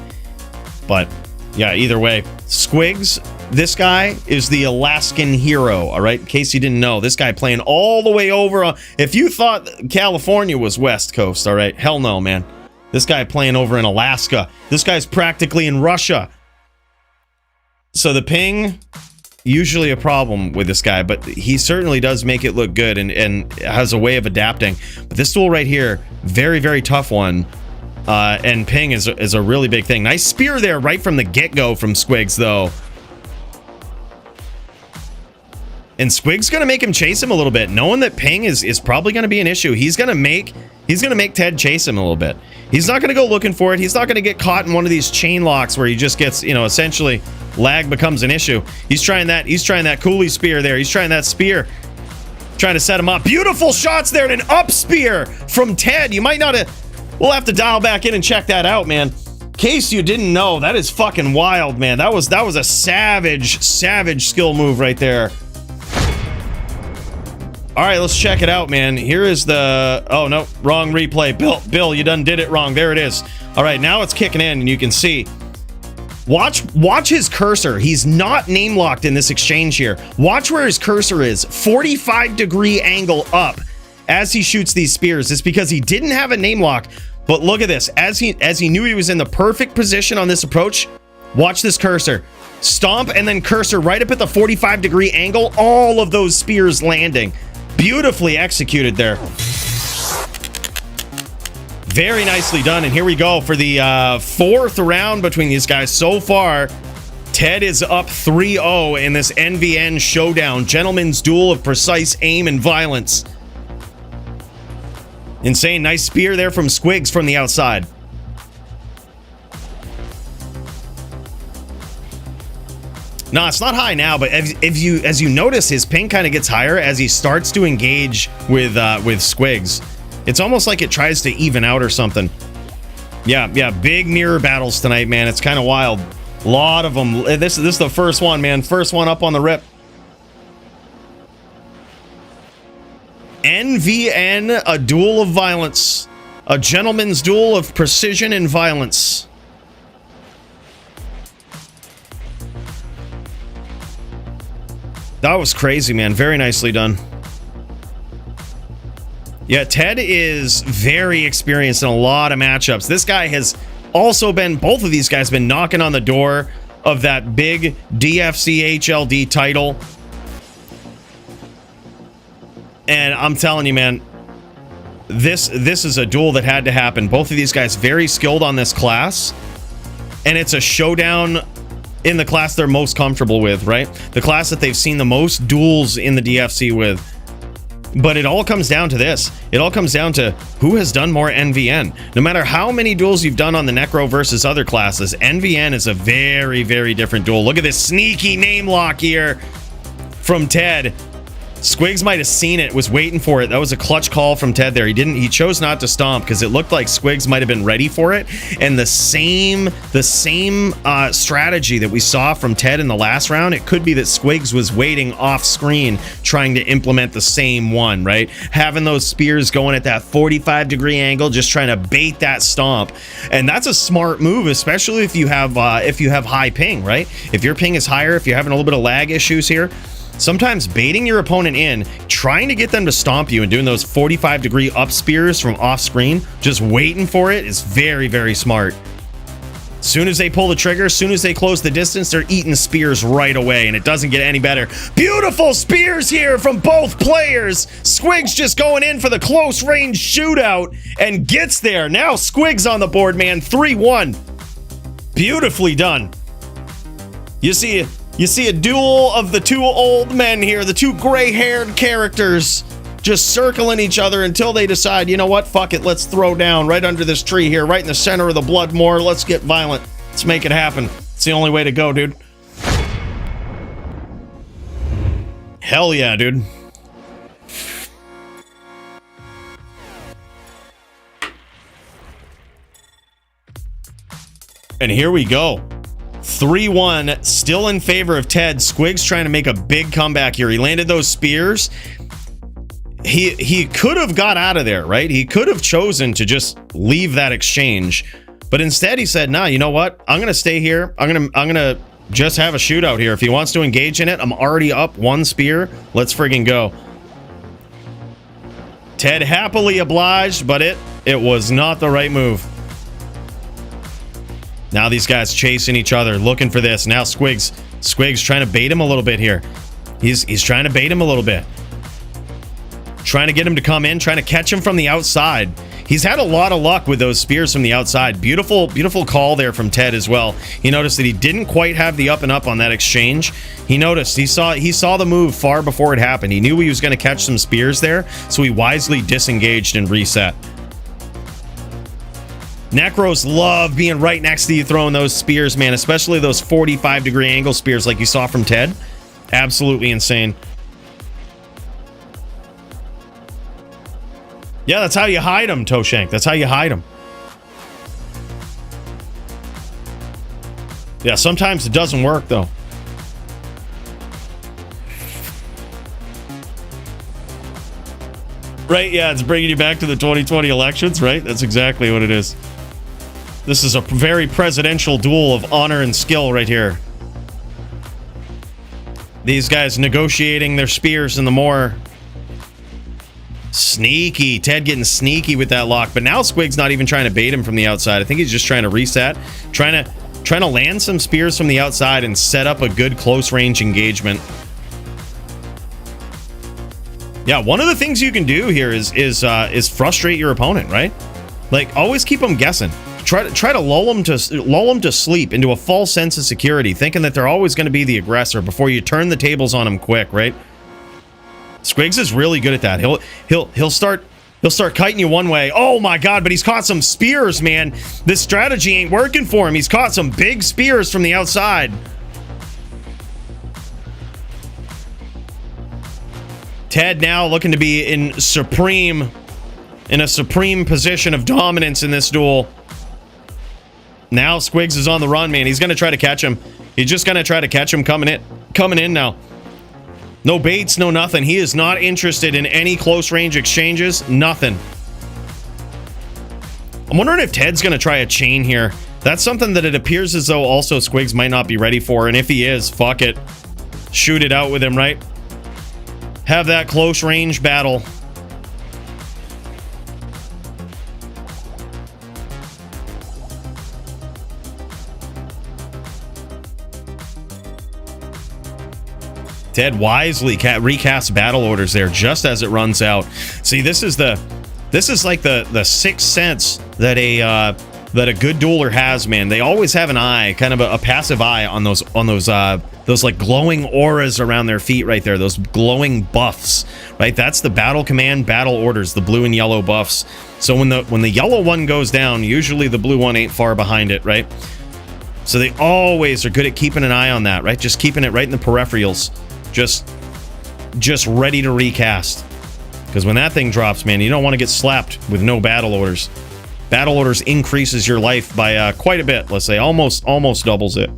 But yeah, either way, Squigs, this guy is the Alaskan hero, all right? In case you didn't know, this guy playing all the way over. If you thought California was West Coast, all right? Hell no, man. This guy playing over in Alaska. This guy's practically in Russia. So the ping, usually a problem with this guy, but he certainly does make it look good and has a way of adapting. But this duel right here, very, very tough one. And ping is a really big thing. Nice spear there right from the get-go from Squigs, though. And Squig's gonna make him chase him a little bit, knowing that ping is probably gonna be an issue. He's gonna make Ted chase him a little bit. He's not gonna go looking for it. He's not gonna get caught in one of these chain locks where he just gets, you know, essentially lag becomes an issue. He's trying that Cooley spear there. He's trying that spear. Trying to set him up. Beautiful shots there and an up spear from Ted. You might not have, we'll have to dial back in and check that out, man. In case you didn't know, that is fucking wild, man. That was a savage skill move right there. All right, let's check it out, man. Here is the... Oh, no, wrong replay. Bill, you done did it wrong. There it is. All right, now it's kicking in, and you can see. Watch his cursor. He's not name locked in this exchange here. Watch where his cursor is. 45-degree angle up as he shoots these spears. It's because he didn't have a name lock. But look at this. As he knew he was in the perfect position on this approach, watch this cursor. Stomp and then cursor right up at the 45-degree angle. All of those spears landing. Beautifully executed there. Very nicely done. And here we go for the fourth round between these guys. So far, Ted is up 3-0 in this NVN showdown. Gentleman's duel of precise aim and violence. Insane. Nice spear there from Squigs from the outside. No, it's not high now, but as you notice, his ping kind of gets higher as he starts to engage with Squigs. It's almost like it tries to even out or something. Yeah, big mirror battles tonight, man. It's kind of wild. A lot of them. This is the first one, man. First one up on the rip. NVN, a duel of violence. A gentleman's duel of precision and violence. That was crazy, man. Very nicely done. Yeah, Ted is very experienced in a lot of matchups. This guy has also been, both of these guys been knocking on the door of that big DFC HLD title. And I'm telling you, man, this is a duel that had to happen. Both of these guys very skilled on this class. And it's a showdown in the class they're most comfortable with, right? The class that they've seen the most duels in the DFC with. But it all comes down to this. It all comes down to who has done more NVN. No matter how many duels you've done on the Necro versus other classes, NVN is a very, very different duel. Look at this sneaky name lock here from Ted. Squigs might have seen it, was waiting for it. That was a clutch call from Ted there. He chose not to stomp because it looked like Squigs might have been ready for it. And the same strategy that we saw from Ted in the last round, it could be that Squigs was waiting off screen trying to implement the same one, right? Having those spears going at that 45-degree angle, just trying to bait that stomp. And that's a smart move, especially if you have high ping, right? If your ping is higher, if you're having a little bit of lag issues here, sometimes baiting your opponent in, trying to get them to stomp you and doing those 45-degree up spears from off screen, just waiting for it is very, very smart. Soon as they pull the trigger, soon as they close the distance, they're eating spears right away, and it doesn't get any better. Beautiful spears here from both players. Squigs just going in for the close range shootout and gets there. Now Squigs on the board, man. 3-1. Beautifully done. You see a duel of the two old men here, the two gray-haired characters just circling each other until they decide, you know what, fuck it, let's throw down right under this tree here, right in the center of the Bloodmoor. Let's get violent. Let's make it happen. It's the only way to go, dude. Hell yeah, dude. And here we go. 3-1, still in favor of Ted. Squigs trying to make a big comeback here. He landed those spears. He could have got out of there, right? He could have chosen to just leave that exchange, but instead he said, nah, you know what? I'm gonna stay here. I'm gonna just have a shootout here. If he wants to engage in it, I'm already up one spear. Let's friggin' go. Ted happily obliged, but it was not the right move. Now these guys chasing each other, looking for this. Now Squigs trying to bait him a little bit here. He's trying to bait him a little bit. Trying to get him to come in, trying to catch him from the outside. He's had a lot of luck with those spears from the outside. Beautiful, beautiful call there from Ted as well. He noticed that he didn't quite have the up and up on that exchange. He noticed, he saw the move far before it happened. He knew he was going to catch some spears there, so he wisely disengaged and reset. Necros love being right next to you throwing those spears, man, especially those 45-degree angle spears like you saw from Ted. Absolutely insane. Yeah, that's how you hide them, Toshank. That's how you hide them. Yeah, sometimes it doesn't work, though. Right, yeah, it's bringing you back to the 2020 elections, right? That's exactly what it is. This is a very presidential duel of honor and skill right here. These guys negotiating their spears in the moor. Sneaky. Ted getting sneaky with that lock. But now Squig's not even trying to bait him from the outside. I think he's just trying to reset. Trying to land some spears from the outside and set up a good close range engagement. Yeah, one of the things you can do here is frustrate your opponent, right? Like, always keep them guessing. Try to lull them to sleep into a false sense of security, thinking that they're always going to be the aggressor before you turn the tables on them quick, right? Squigs is really good at that. He'll start kiting you one way. Oh my god, but he's caught some spears, man. This strategy ain't working for him. He's caught some big spears from the outside. Ted now looking to be in a supreme position of dominance in this duel. Now Squigs is on the run, man. He's going to try to catch him. He's just going to try to catch him coming in now. No baits, no nothing. He is not interested in any close range exchanges. Nothing. I'm wondering if Ted's going to try a chain here. That's something that it appears as though also Squigs might not be ready for. And if he is, fuck it. shoot it out with him, right? Have that close range battle. Ted wisely recast battle orders there just as it runs out. See, this is like the sixth sense that a good dueler has, man. They always have an eye, kind of a passive eye on those like glowing auras around their feet right there, those glowing buffs, right? That's the battle command battle orders, the blue and yellow buffs. So when the yellow one goes down, usually the blue one ain't far behind it, right? So they always are good at keeping an eye on that, right? Just keeping it right in the peripherals. Just ready to recast, because when that thing drops, man, you don't want to get slapped with no battle orders. Battle orders increases your life by quite a bit. Let's say almost doubles it.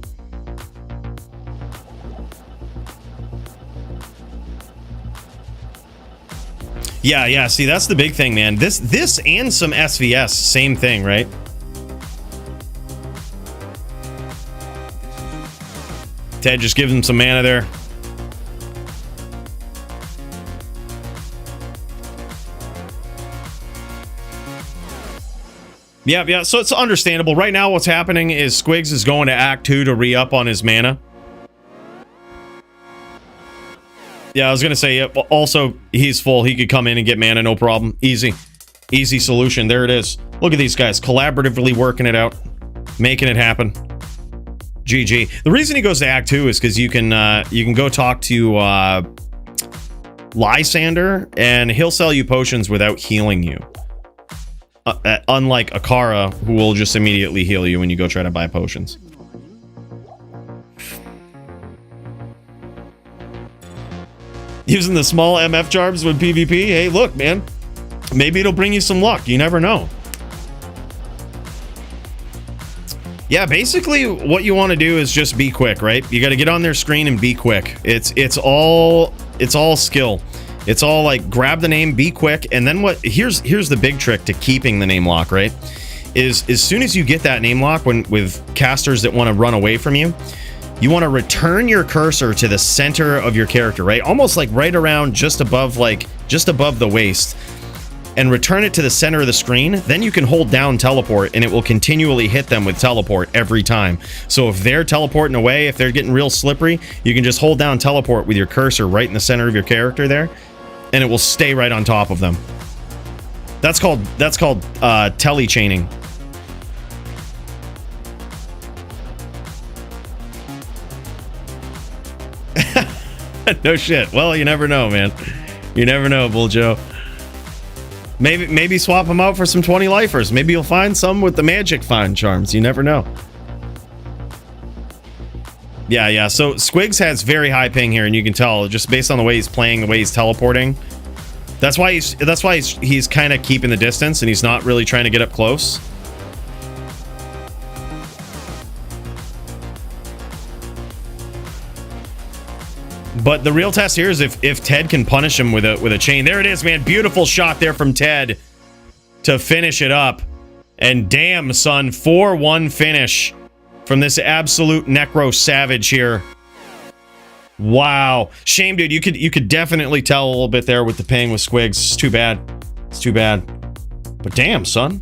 Yeah. See, that's the big thing, man. This and some SVS, same thing, right? Ted just gives him some mana there. Yeah, so it's understandable. Right now what's happening is Squigs is going to Act 2 to re-up on his mana. Yeah, I was going to say, also, he's full. He could come in and get mana, no problem. Easy solution. There it is. Look at these guys, collaboratively working it out, making it happen. GG. The reason he goes to Act 2 is because you can go talk to Lysander, and he'll sell you potions without healing you. Unlike Akara, who will just immediately heal you when you go try to buy potions. Using the small MF charms with PvP? Hey, look, man. Maybe it'll bring you some luck. You never know. Yeah, basically what you want to do is just be quick, right? You got to get on their screen and be quick. It's all skill. It's all like grab the name, be quick, and then here's the big trick to keeping the name lock, right? Is as soon as you get that name lock with casters that want to run away from you, you want to return your cursor to the center of your character, right? Almost like right around just above the waist, and return it to the center of the screen. Then you can hold down teleport and it will continually hit them with teleport every time. So if they're teleporting away, if they're getting real slippery, you can just hold down teleport with your cursor right in the center of your character there, and it will stay right on top of them. That's called tele chaining. No shit. Well, you never know, man. You never know, Bull Joe. Maybe swap them out for some 20 lifers. Maybe you'll find some with the magic find charms. You never know. Yeah. So Squigs has very high ping here, and you can tell just based on the way he's playing, the way he's teleporting. That's why he's kind of keeping the distance, and he's not really trying to get up close. But the real test here is if Ted can punish him with a chain. There it is, man. Beautiful shot there from Ted to finish it up. And damn, son, 4-1 finish from this absolute necro savage here. Wow. Shame, dude. You could definitely tell a little bit there with the ping with Squigs. It's too bad. It's too bad. But damn, son.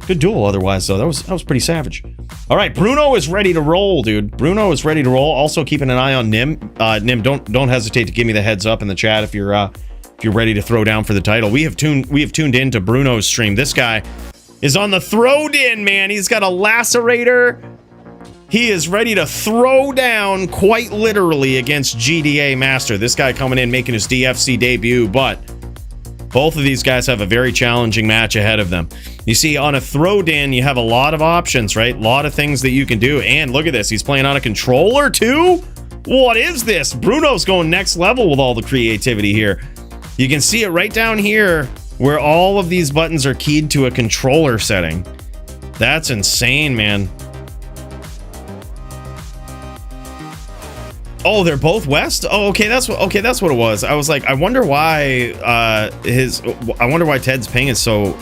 Good duel otherwise, though. That was pretty savage. All right, Bruno is ready to roll, dude. Bruno is ready to roll. Also keeping an eye on Nim. Nim, don't hesitate to give me the heads up in the chat if you're ready to throw down for the title. We have tuned into Bruno's stream. This guy is on the throwed in, man. He's got a lacerator. He is ready to throw down quite literally against GDA Master. This guy coming in making his DFC debut, but both of these guys have a very challenging match ahead of them. You see, on a throwed in, you have a lot of options, right? A lot of things that you can do. And look at this. He's playing on a controller, too? What is this? Bruno's going next level with all the creativity here. You can see it right down here where all of these buttons are keyed to a controller setting. That's insane, man. Oh, they're both west? Oh, okay, that's what it was. I was like, I wonder why Ted's ping is so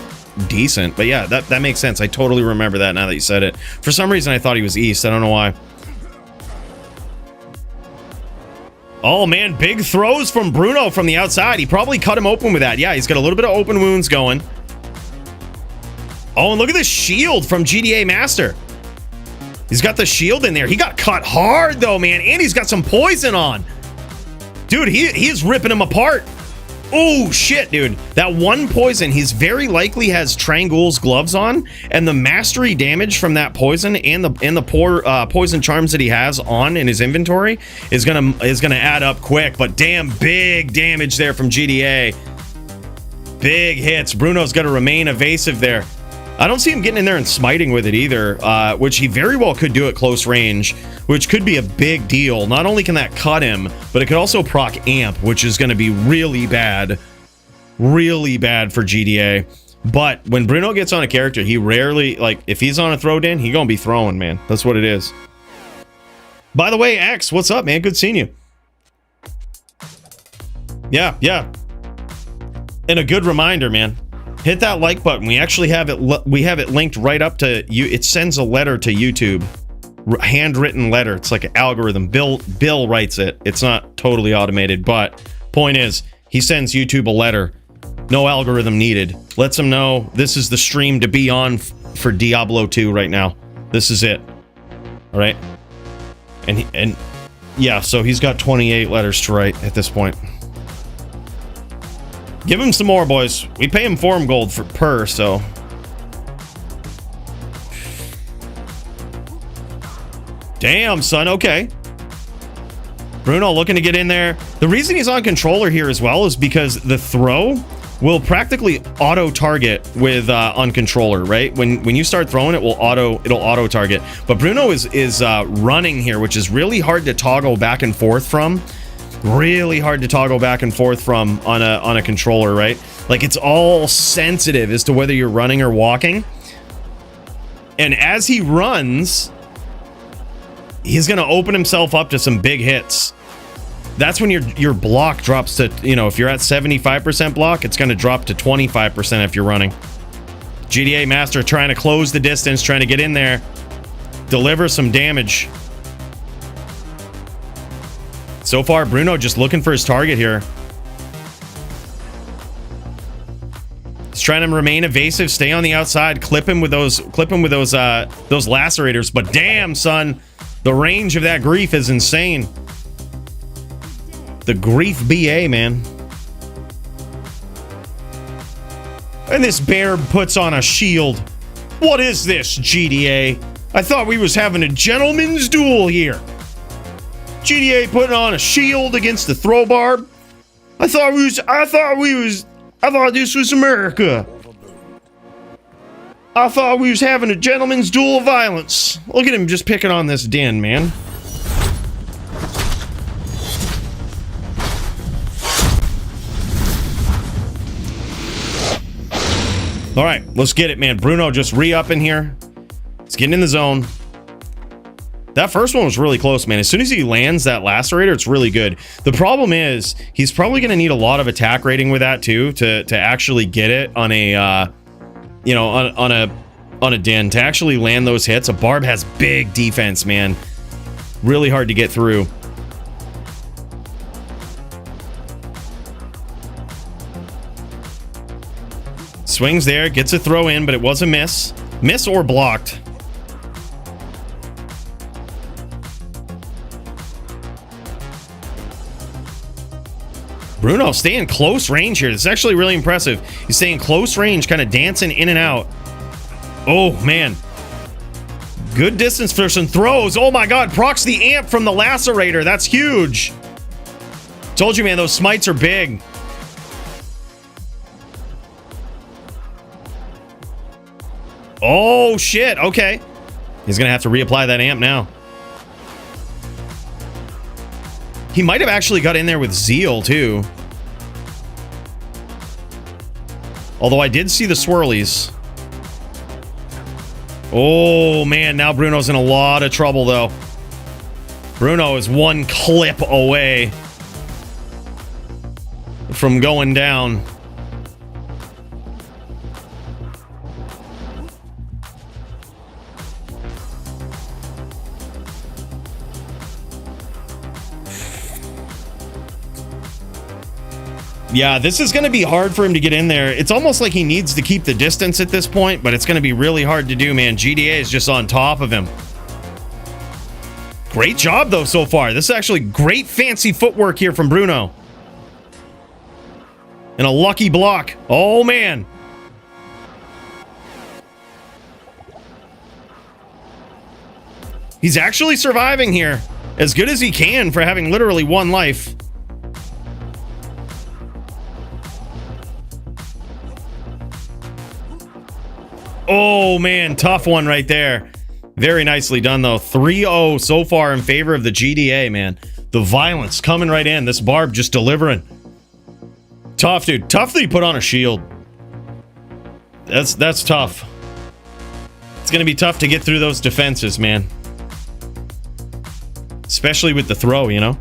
decent. But yeah, that makes sense. I totally remember that now that you said it. For some reason I thought he was east. I don't know why. Oh, man, big throws from Bruno from the outside. He probably cut him open with that. Yeah, he's got a little bit of open wounds going. Oh, and look at this shield from GDA Master. He's got the shield in there. He got cut hard, though, man. And he's got some poison on. Dude, he's ripping him apart. Oh, shit, dude. That one poison, he's very likely has Trangul's gloves on, and the mastery damage from that poison and the poor poison charms that he has on in his inventory is gonna add up quick. But damn, big damage there from GDA. Big hits. Bruno's got to remain evasive there. I don't see him getting in there and smiting with it either, which he very well could do at close range, which could be a big deal. Not only can that cut him, but it could also proc amp, which is going to be really bad for GDA. But when Bruno gets on a character, he rarely, like, if he's on a throwdown, he going to be throwing, man. That's what it is. By the way, X, what's up, man? Good seeing you. Yeah. And a good reminder, man. Hit that like button. We actually have it. We have it linked right up to you. It sends a letter to YouTube, handwritten letter. It's like an algorithm. Bill writes it. It's not totally automated, but point is, he sends YouTube a letter. No algorithm needed. Lets him know this is the stream to be on for Diablo 2 right now. This is it. All right. And yeah, so he's got 28 letters to write at this point. Give him some more, boys. We pay him forum gold per, so. Damn, son. Okay. Bruno looking to get in there. The reason he's on controller here as well is because the throw will practically auto-target with on controller, right? When you start throwing it, it'll auto-target. But Bruno is running here, which is really hard to toggle back and forth from. Really hard to toggle back and forth from on a controller, right? Like, it's all sensitive as to whether you're running or walking. And as he runs, he's going to open himself up to some big hits. That's when your block drops to, you know, if you're at 75% block, it's going to drop to 25% if you're running. GDA Master trying to close the distance, trying to get in there, deliver some damage. So far, Bruno just looking for his target here. He's trying to remain evasive, stay on the outside, clip him with those lacerators. But damn, son, the range of that grief is insane. The grief BA, man. And this bear puts on a shield. What is this, GDA? I thought we was having a gentleman's duel here. GDA putting on a shield against the throw barb. I thought this was America. I thought we was having a gentleman's duel of violence. Look at him just picking on this den, man. All right, let's get it, man. Bruno just re-upping here. He's getting in the zone. That first one was really close, man. As soon as he lands that lacerator, it's really good. The problem is he's probably going to need a lot of attack rating with that too to actually get it on a you know, on a den to actually land those hits. A Barb has big defense, man. Really hard to get through. Swings there, gets a throw in, but it was a miss. Miss or blocked. Bruno staying close range here. This is actually really impressive. He's staying close range, kind of dancing in and out. Oh, man. Good distance for some throws. Oh, my God. Procs the amp from the lacerator. That's huge. Told you, man, those smites are big. Oh, shit. Okay. He's going to have to reapply that amp now. He might have actually got in there with Zeal, too. Although I did see the swirlies. Oh, man. Now Bruno's in a lot of trouble, though. Bruno is one clip away from going down. Yeah, this is going to be hard for him to get in there. It's almost like he needs to keep the distance at this point, but it's going to be really hard to do, man. GDA is just on top of him. Great job, though, so far. This is actually great fancy footwork here from Bruno. And a lucky block. Oh, man. He's actually surviving here. As good as he can for having literally one life. Oh, man. Tough one right there. Very nicely done, though. 3-0 so far in favor of the GDA, man. The violence coming right in. This Barb just delivering. Tough, dude. Tough that he put on a shield. That's tough. It's going to be tough to get through those defenses, man. Especially with the throw, you know?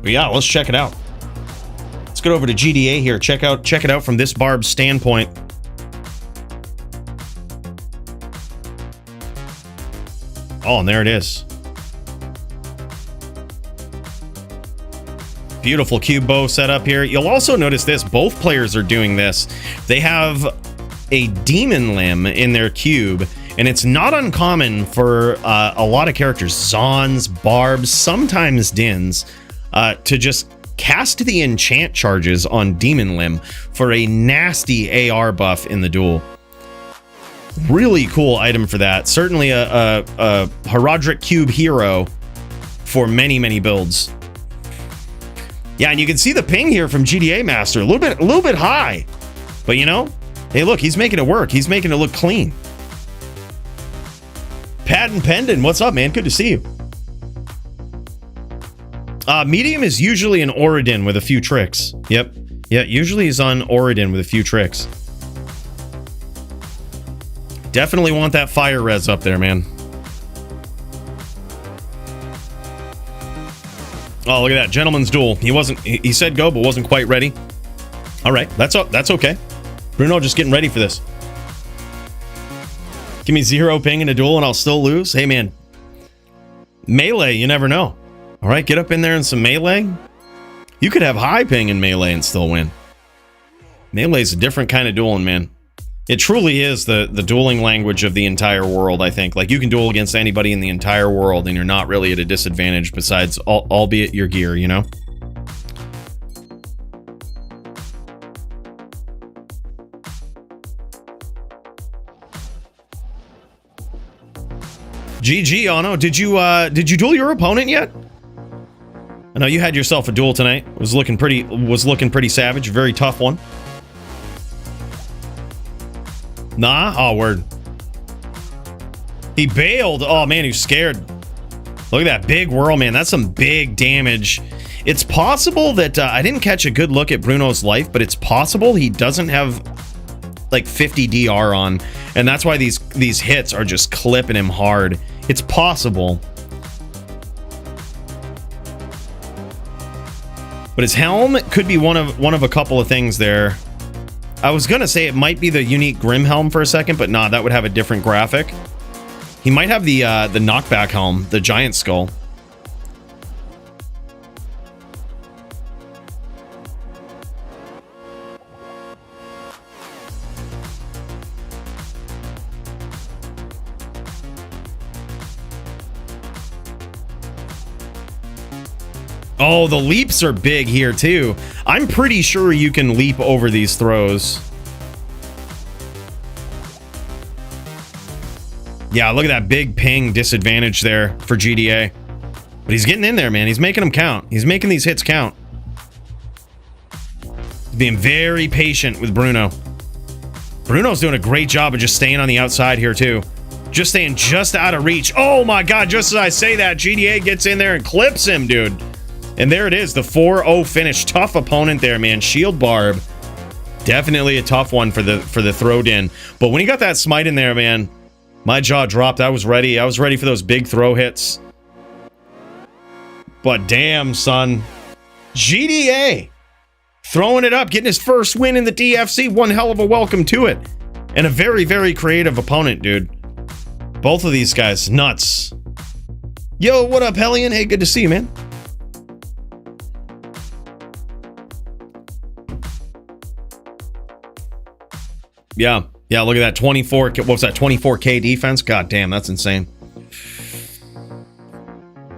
But yeah, let's check it out. Let's get over to GDA here. Check it out from this Barb's standpoint. Oh, and there it is. Beautiful cube bow set up here. You'll also notice this. Both players are doing this. They have a demon limb in their cube, and it's not uncommon for a lot of characters, Zons, Barbs, sometimes Dins, to just cast the enchant charges on demon limb for a nasty AR buff in the duel. Really cool item for that. Certainly a Herodric cube hero for many builds. Yeah, and you can see the ping here from GDA Master, a little bit high, but you know, hey, look, he's making it work. He's making it look clean. Pat and Pendon, what's up, man? Good to see you. Medium is usually an Oridin with a few tricks. Yep. Yeah, usually he's on Oridin with a few tricks. Definitely want that fire res up there, man. Oh, look at that. Gentleman's duel. He said go, but wasn't quite ready. All right. That's okay. Bruno just getting ready for this. Give me 0 ping in a duel and I'll still lose. Hey, man. Melee, you never know. All right. Get up in there in some melee. You could have high ping in melee and still win. Melee is a different kind of dueling, man. It truly is the dueling language of the entire world, I think. Like, you can duel against anybody in the entire world, and you're not really at a disadvantage besides, albeit your gear, you know? GG, Ono. Did you duel your opponent yet? I know you had yourself a duel tonight. It was looking pretty savage. Very tough one. Nah? Oh, word. He bailed. Oh, man, he's scared. Look at that big whirl, man. That's some big damage. It's possible that... I didn't catch a good look at Bruno's life, but it's possible he doesn't have, like, 50 DR on, and that's why these hits are just clipping him hard. It's possible. But his helm could be one of a couple of things there. I was gonna say it might be the unique Grim helm for a second, but nah, that would have a different graphic. He might have the knockback helm, the giant skull. Oh, the leaps are big here too. I'm pretty sure you can leap over these throws. Yeah, look at that big ping disadvantage there for GDA. But he's getting in there, man. He's making them count. He's making these hits count. He's being very patient with Bruno. Bruno's doing a great job of just staying on the outside here too. Just staying just out of reach. Oh my god, just as I say that, GDA gets in there and clips him, dude. And there it is, the 4-0 finish. Tough opponent there, man. Shield Barb. Definitely a tough one for the throw in. But when he got that smite in there, man, my jaw dropped. I was ready. I was ready for those big throw hits. But damn, son. GDA throwing it up, getting his first win in the DFC. One hell of a welcome to it. And a very, very creative opponent, dude. Both of these guys, nuts. Yo, what up, Hellion? Hey, good to see you, man. Yeah. Yeah, look at that. 24, what was that? 24K defense? God damn, that's insane.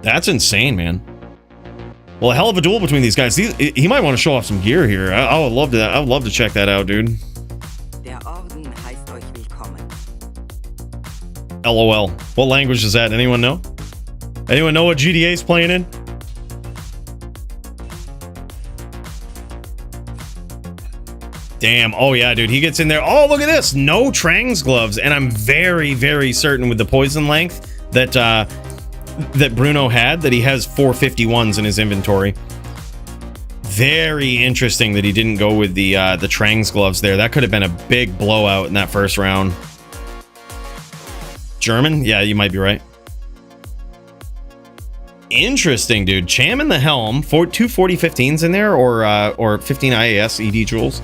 That's insane, man. Well, a hell of a duel between these guys. He might want to show off some gear here. I would love to. I would love to check that out, dude. Der Orden heißt euch willkommen. LOL. What language is that? Anyone know? Anyone know what GDA's playing in? Damn. Oh, yeah, dude. He gets in there. Oh, look at this. No Trang's gloves. And I'm very, very certain with the poison length that that Bruno had, that he has 451s in his inventory. Very interesting that he didn't go with the Trang's gloves there. That could have been a big blowout in that first round. German? Yeah, you might be right. Interesting, dude. Cham in the helm. 240-15s in there, or 15 IAS ED jewels.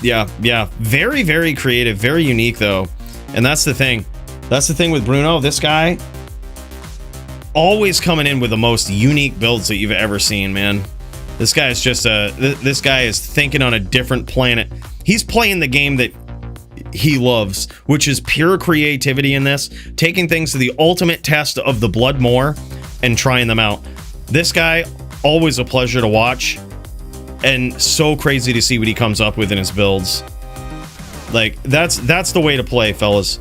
Yeah, yeah. Very, very creative. Very unique, though. And that's the thing. That's the thing with Bruno. This guy always coming in with the most unique builds that you've ever seen, man. This guy is just this guy is thinking on a different planet. He's playing the game that he loves, which is pure creativity in this, taking things to the ultimate test of the Bloodmore and trying them out. This guy, always a pleasure to watch, and so crazy to see what he comes up with in his builds. Like, that's the way to play, fellas.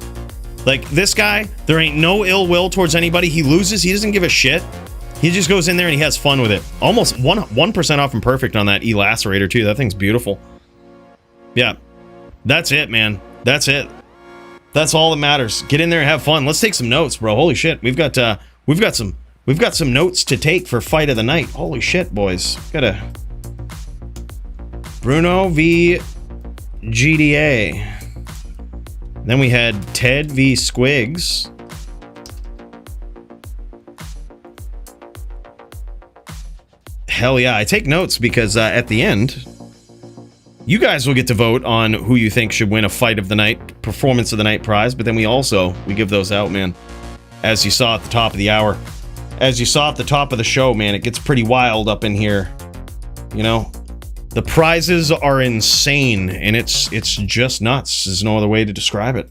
Like, this guy, there ain't no ill will towards anybody. He loses, he doesn't give a shit. He just goes in there and he has fun with it. Almost 1% off from perfect on that Elacerator, too. That thing's beautiful. Yeah. That's it, man. That's it. That's all that matters. Get in there and have fun. Let's take some notes, bro. Holy shit. We've got some notes to take for fight of the night. Holy shit, boys. Got a Bruno v GDA. Then we had Ted v Squigs. Hell yeah, I take notes because at the end, you guys will get to vote on who you think should win a fight of the night, performance of the night prize, but then we give those out, man. As you saw at the top of the hour. As you saw at the top of the show, man, it gets pretty wild up in here. You know? The prizes are insane, and it's just nuts. There's no other way to describe it.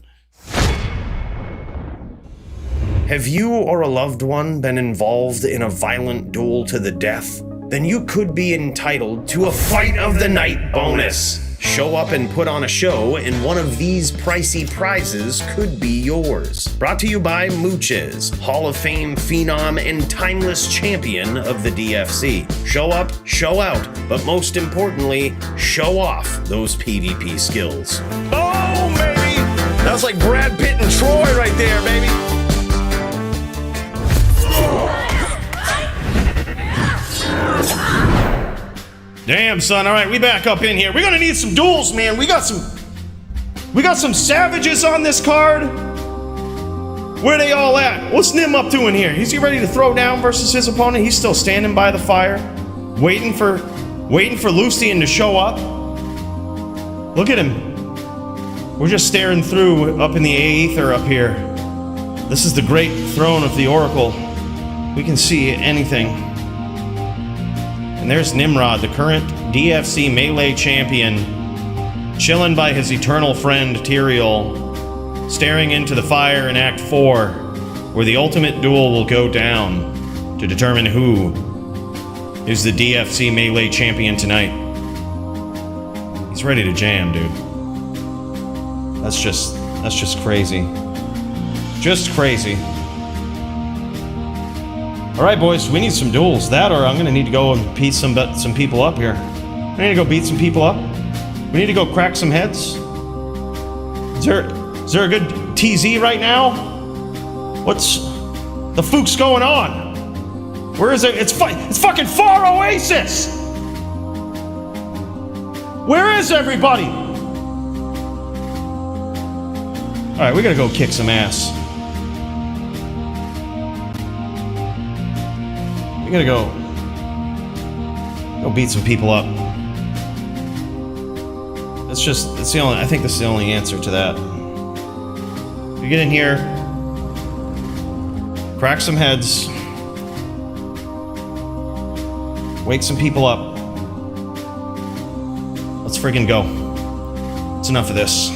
Have you or a loved one been involved in a violent duel to the death? Then you could be entitled to a Fight of the Night bonus. Show up and put on a show, and one of these pricey prizes could be yours. Brought to you by Mooches, Hall of Fame phenom and timeless champion of the DFC. Show up, show out, but most importantly, show off those PvP skills. Oh, baby! That was like Brad Pitt and Troy right there, baby! Damn, son. All right, we back up in here. We're gonna need some duels, man. We got some savages on this card. Where they all at? What's Nim up to in here? Is he ready to throw down versus his opponent? He's still standing by the fire, waiting for Lucian to show up. Look at him. We're just staring through up in the Aether up here. This is the great throne of the Oracle. We can see anything. And there's Nimrod, the current DFC Melee champion, chilling by his eternal friend Tyrael, staring into the fire in Act 4, where the ultimate duel will go down to determine who is the DFC Melee champion tonight. He's ready to jam, dude. That's just crazy. Just crazy. All right, boys, we need some duels. That, or I'm gonna need to go and beat some people up here. I need to go beat some people up. We need to go crack some heads. Is there a good TZ right now? What's the fook's going on? Where is it? It's fucking Far Oasis. Where is everybody? All right, we gotta go kick some ass. We gotta go beat some people up. I think this is the only answer to that. You get in here, crack some heads, wake some people up, Let's friggin' go. It's enough of this.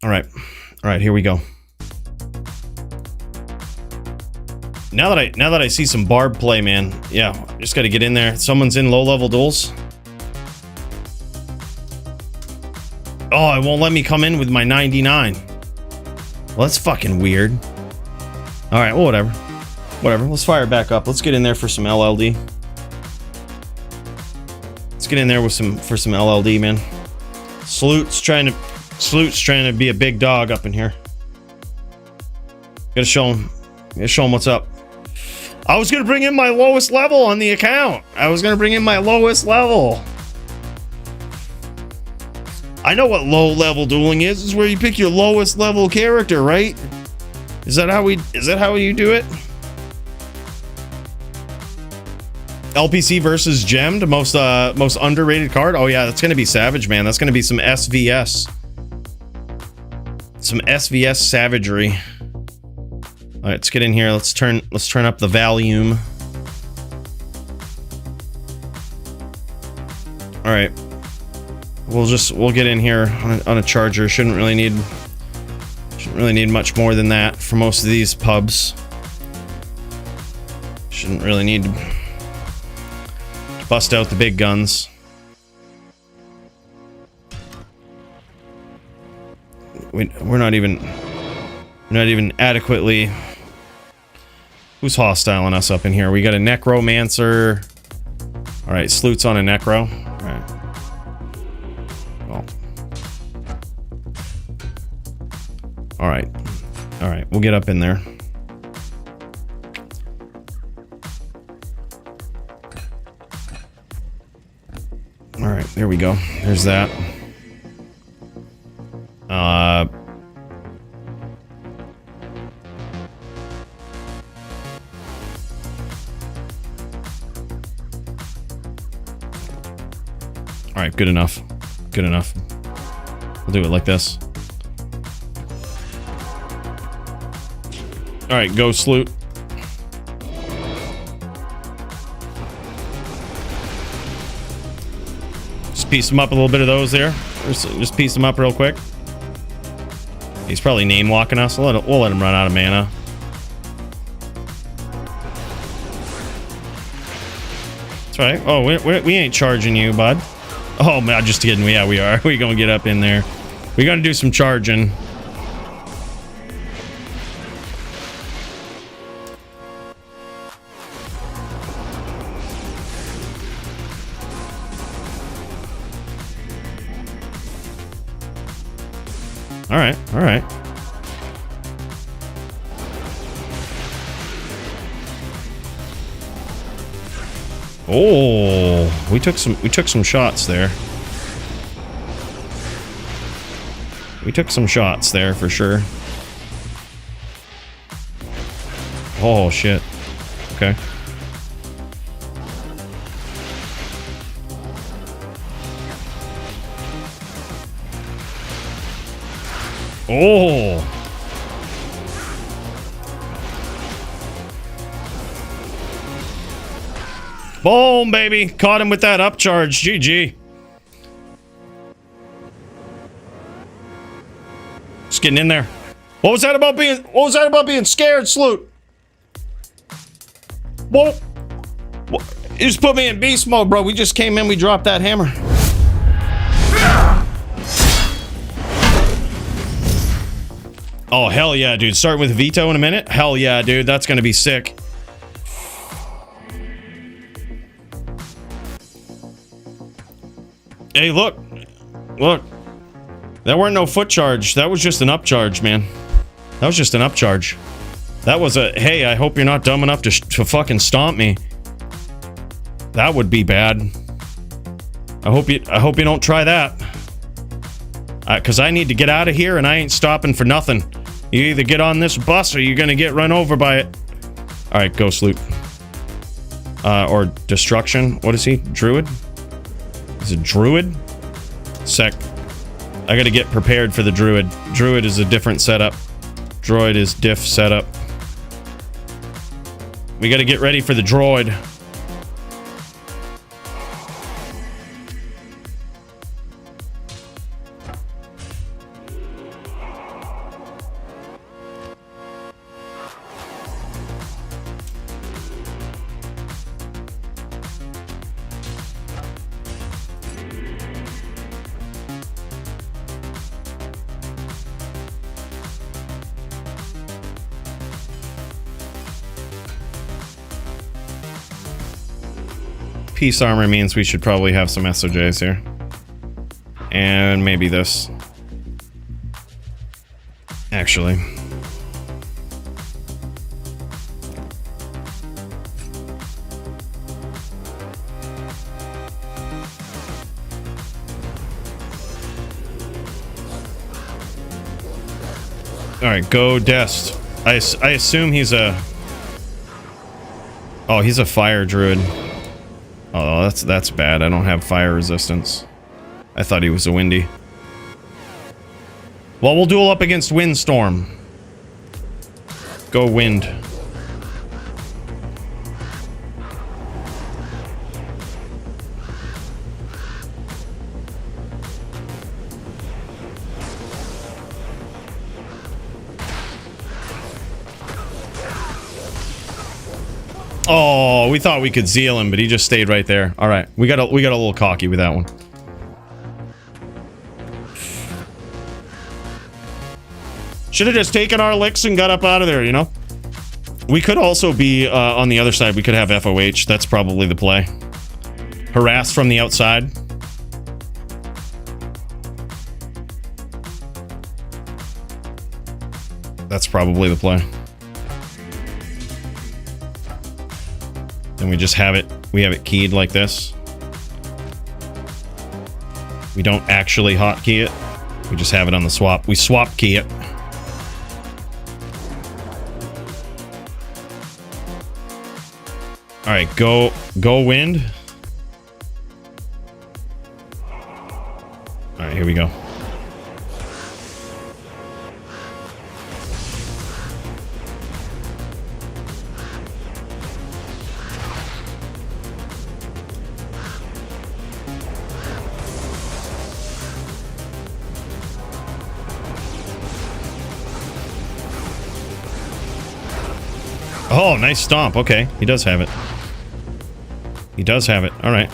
All right, here we go. Now that I see some Barb play, man, yeah, just got to get in there. Someone's in low-level duels. Oh, it won't let me come in with my 99. Well, that's fucking weird. All right, well, whatever. Let's fire it back up. Let's get in there for some LLD. Let's get in there with some LLD, man. Salut's trying to be a big dog up in here. Gotta show him what's up. I was gonna bring in my lowest level on the account. I know what low level dueling is. It's where you pick your lowest level character, right? Is that how you do it? LPC versus Gemmed, most underrated card. Oh yeah, that's gonna be Savage, man. That's gonna be some SVS. Some SVS savagery. All right, let's get in here. Let's turn up the volume. All right, we'll get in here on a charger. Shouldn't really need much more than that for most of these pubs. Shouldn't really need to bust out the big guns. We're not even adequately. Who's hostile on us up in here? We got a necromancer. All right, Sloot's on a necro. All right. All right, we'll get up in there. All right, there we go. There's that. All right, good enough. Good enough. We'll do it like this. All right, go Sloot. Just piece him up a little bit of those there. Just piece him up real quick. He's probably name locking us. We'll let him run out of mana. That's right. Oh, we ain't charging you, bud. Oh man, just kidding. Yeah, we are. We gonna get up in there. We gonna do some charging. All right, all right. Oh, we took some shots there. We took some shots there for sure. Oh shit. Okay. Oh. Boom, baby. Caught him with that upcharge. GG. Just getting in there. What was that about being scared, Sloot? Whoa. You just put me in beast mode, bro. We just came in, we dropped that hammer. Oh, hell yeah, dude. Starting with Veto in a minute? Hell yeah, dude. That's gonna be sick. Hey, look. Look. That weren't no foot charge. That was just an upcharge, man. That was just an upcharge. That was a, hey, I hope you're not dumb enough to fucking stomp me. That would be bad. I hope you don't try that. Because I need to get out of here and I ain't stopping for nothing. You either get on this bus or you're gonna get run over by it. Alright, go Sloot. Or Destruction. What is he? Druid? Is it Druid? Sec. I gotta get prepared for the Druid. Druid is a different setup. Droid is diff setup. We got to get ready for the droid. Peace armor means we should probably have some SOJs here. And maybe this. Actually. Alright, go Dest. I assume he's a... Oh, he's a fire druid. Oh, that's bad. I don't have fire resistance. I thought he was a windy. Well, we'll duel up against Windstorm. Go Wind. Oh, we thought we could zeal him, but he just stayed right there. All right, we got a little cocky with that one. Should have just taken our licks and got up out of there, you know? We could also be on the other side. We could have FOH. That's probably the play. Harass from the outside. That's probably the play. Then we just have it, we have it keyed like this. We don't actually hotkey it. We just have it on the swap. We swap key it. All right, go Wind. All right, here we go. Oh, nice stomp. Okay, he does have it. He does have it. All right.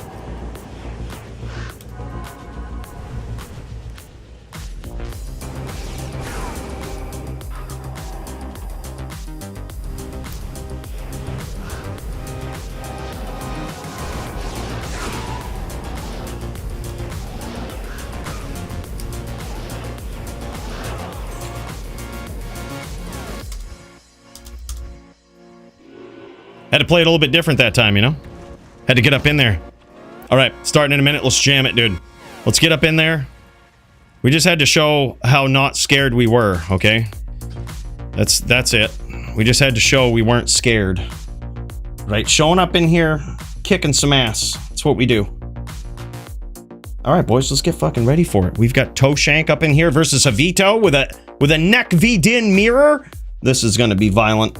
Had to play it a little bit different that time, you know? Had to get up in there. All right, starting in a minute. Let's jam it, dude. Let's get up in there. We just had to show how not scared we were, okay? That's it. We just had to show we weren't scared. Right, showing up in here, kicking some ass. That's what we do. All right, boys, let's get fucking ready for it. We've got Toshank up in here versus Havito with a neck V-Din mirror. This is going to be violent.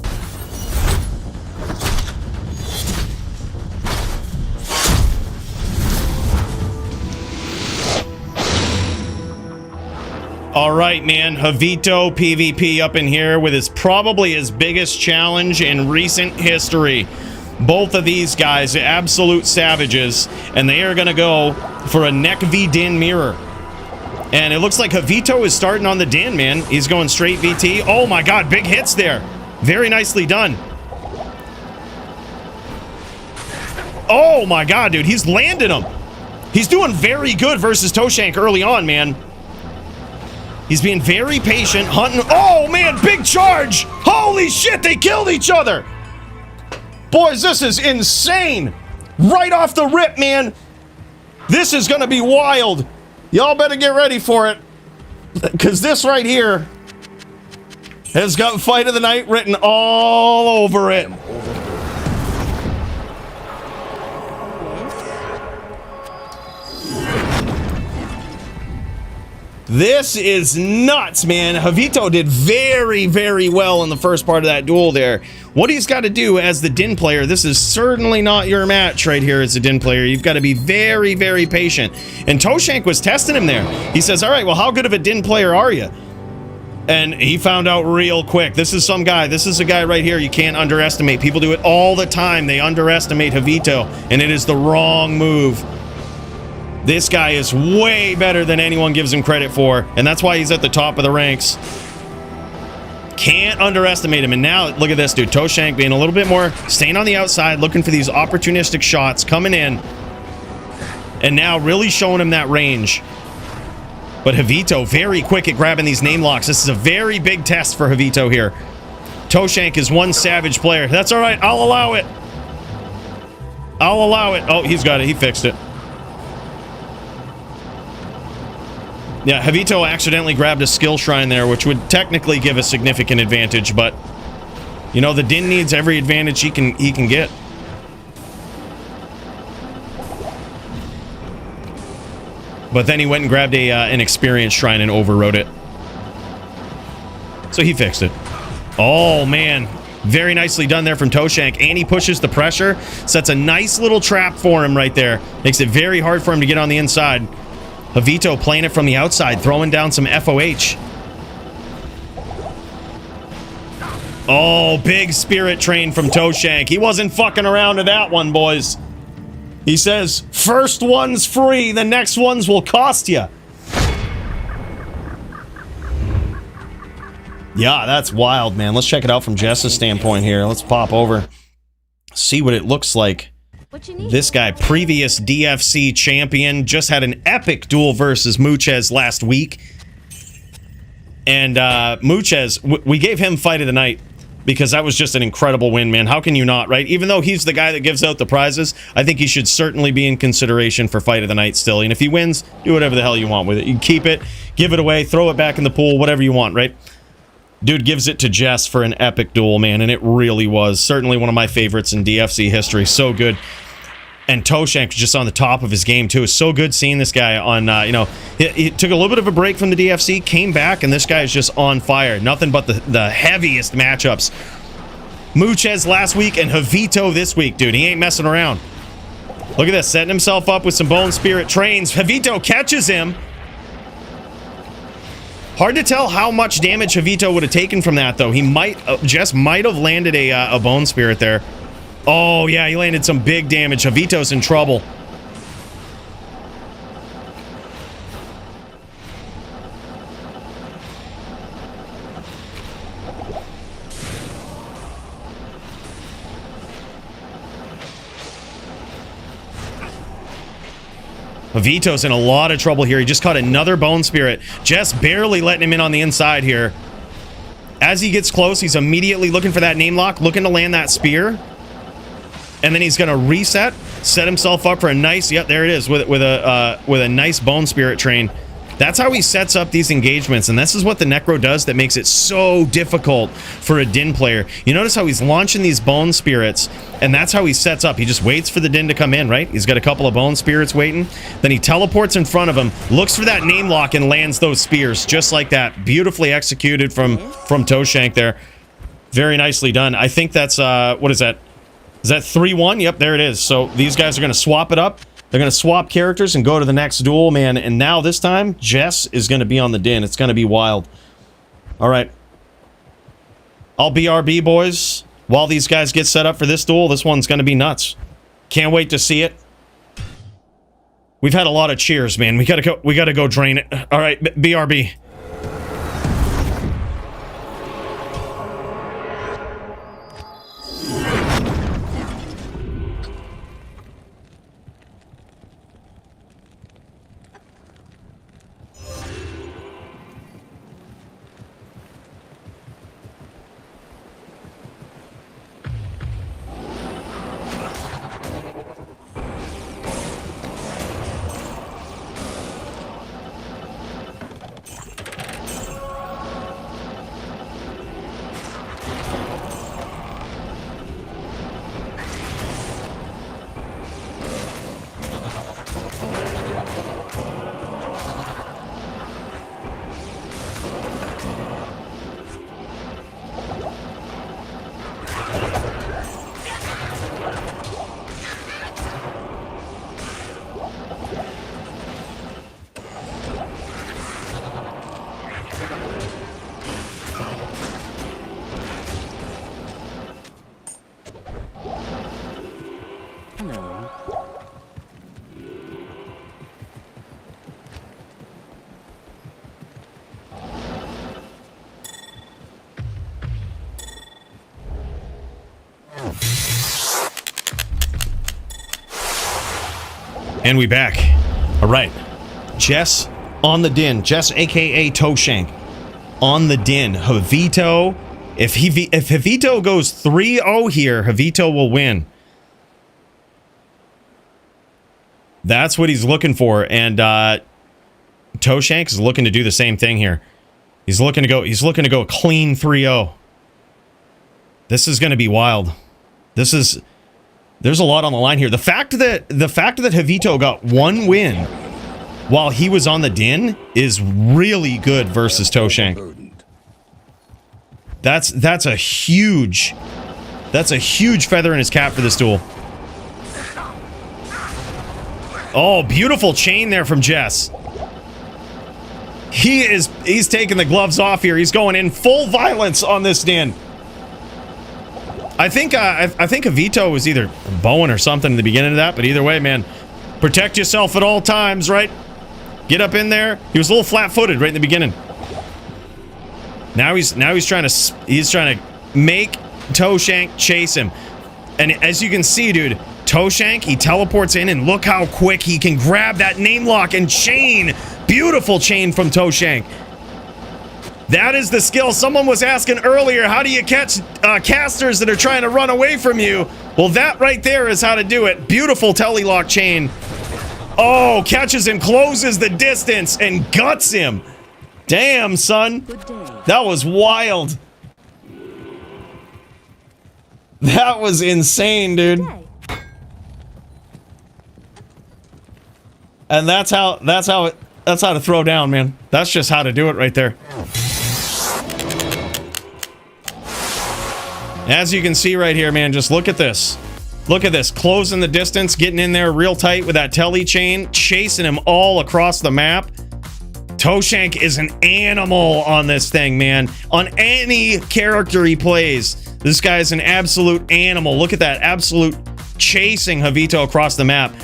All right, man. Havito PvP up in here with probably his biggest challenge in recent history. Both of these guys are absolute savages, and they are going to go for a neck V-Din mirror. And it looks like Havito is starting on the Din, man. He's going straight VT. Oh my god, big hits there. Very nicely done. Oh my god, dude. He's landing them. He's doing very good versus Toshank early on, man. He's being very patient, hunting. Oh, man, big charge. Holy shit, they killed each other. Boys, this is insane. Right off the rip, man. This is going to be wild. Y'all better get ready for it. Because this right here has got Fight of the Night written all over it. This is nuts, man. Javito did very, very well in the first part of that duel there. What he's got to do as the Din player, this is certainly not your match right here as a Din player. You've got to be very, very patient. And Toshank was testing him there. He says, all right, well, how good of a Din player are you? And he found out real quick. This is some guy. This is a guy right here you can't underestimate. People do it all the time. They underestimate Javito, and it is the wrong move. This guy is way better than anyone gives him credit for, and that's why he's at the top of the ranks. Can't underestimate him. And now, look at this dude. Toshank being a little bit more, staying on the outside, looking for these opportunistic shots, coming in, and now really showing him that range. But Javito, very quick at grabbing these name locks. This is a very big test for Javito here. Toshank is one savage player. That's all right. I'll allow it. I'll allow it. Oh, he's got it. He fixed it. Yeah, Javito accidentally grabbed a skill shrine there, which would technically give a significant advantage, but you know, the Din needs every advantage he can get. But then he went and grabbed an experience shrine and overrode it. So he fixed it. Oh, man. Very nicely done there from Toshank. And he pushes the pressure. Sets a nice little trap for him right there. Makes it very hard for him to get on the inside. Javito playing it from the outside, throwing down some FOH. Oh, big spirit train from Toshank. He wasn't fucking around to that one, boys. He says, first one's free, the next ones will cost you. Yeah, that's wild, man. Let's check it out from Jess's standpoint here. Let's pop over. See what it looks like. This guy, previous DFC champion, just had an epic duel versus Muchez last week. And Muchez, we gave him fight of the night because that was just an incredible win, man. How can you not, right? Even though he's the guy that gives out the prizes, I think he should certainly be in consideration for fight of the night still. And if he wins, do whatever the hell you want with it. You can keep it, give it away, throw it back in the pool, whatever you want, right? Dude gives it to Jess for an epic duel, man, and it really was. Certainly one of my favorites in DFC history. So good. And Toshank just on the top of his game, too. It's so good seeing this guy on, you know, he took a little bit of a break from the DFC, came back, and this guy is just on fire. Nothing but the heaviest matchups. Muchez last week and Javito this week, dude. He ain't messing around. Look at this, setting himself up with some Bone Spirit trains. Javito catches him. Hard to tell how much damage Javito would have taken from that, though. He might, Jess might have landed a Bone Spirit there. Oh, yeah, he landed some big damage. Javito's in trouble. Javito's in a lot of trouble here. He just caught another Bone Spirit. Jess barely letting him in on the inside here. As he gets close, he's immediately looking for that name lock, looking to land that spear. And then he's going to reset, set himself up for a nice, yep, there it is, with a nice Bone Spirit train. That's how he sets up these engagements, and this is what the Necro does that makes it so difficult for a Din player. You notice how he's launching these Bone Spirits, and that's how he sets up. He just waits for the Din to come in, right? He's got a couple of Bone Spirits waiting. Then he teleports in front of him, looks for that name lock, and lands those spears, just like that. Beautifully executed from Toshank there. Very nicely done. I think that's, what is that? Is that 3-1? Yep, there it is. So these guys are going to swap it up. They're going to swap characters and go to the next duel, man. And now this time, Jess is going to be on the Din. It's going to be wild. All right. I'll BRB, boys. While these guys get set up for this duel, this one's going to be nuts. Can't wait to see it. We've had a lot of cheers, man. We got to go drain it. All right, BRB. And we back. All right. Jess on the din. Jess, a.k.a. Toshank, on the din. Javito. If Javito goes 3-0 here, Javito will win. That's what he's looking for. And Toshank is looking to do the same thing here. He's looking to go a clean 3-0. This is going to be wild. There's a lot on the line here. The fact that Javito got one win while he was on the din is really good versus Toshank. That's a huge feather in his cap for this duel. Oh, beautiful chain there from Jess. He's taking the gloves off here. He's going in full violence on this din. I think Javito was either bowing or something in the beginning of that, but either way, man, protect yourself at all times, right? Get up in there. He was a little flat-footed right in the beginning. Now he's trying to make Toshank chase him. And as you can see, dude, Toshank, he teleports in, and look how quick he can grab that name lock and chain. Beautiful chain from Toshank. That is the skill. Someone was asking earlier, how do you catch casters that are trying to run away from you? Well, that right there is how to do it. Beautiful telelock chain. Oh, catches him, closes the distance, and guts him. Damn, son. That was wild. That was insane, dude. And that's how to throw down, man. That's just how to do it right there. As you can see right here, man, just look at this. Look at this. Closing the distance, getting in there real tight with that tele chain, chasing him all across the map. Toshank is an animal on this thing, man. On any character he plays, this guy is an absolute animal. Look at that. Absolute chasing Javito across the map.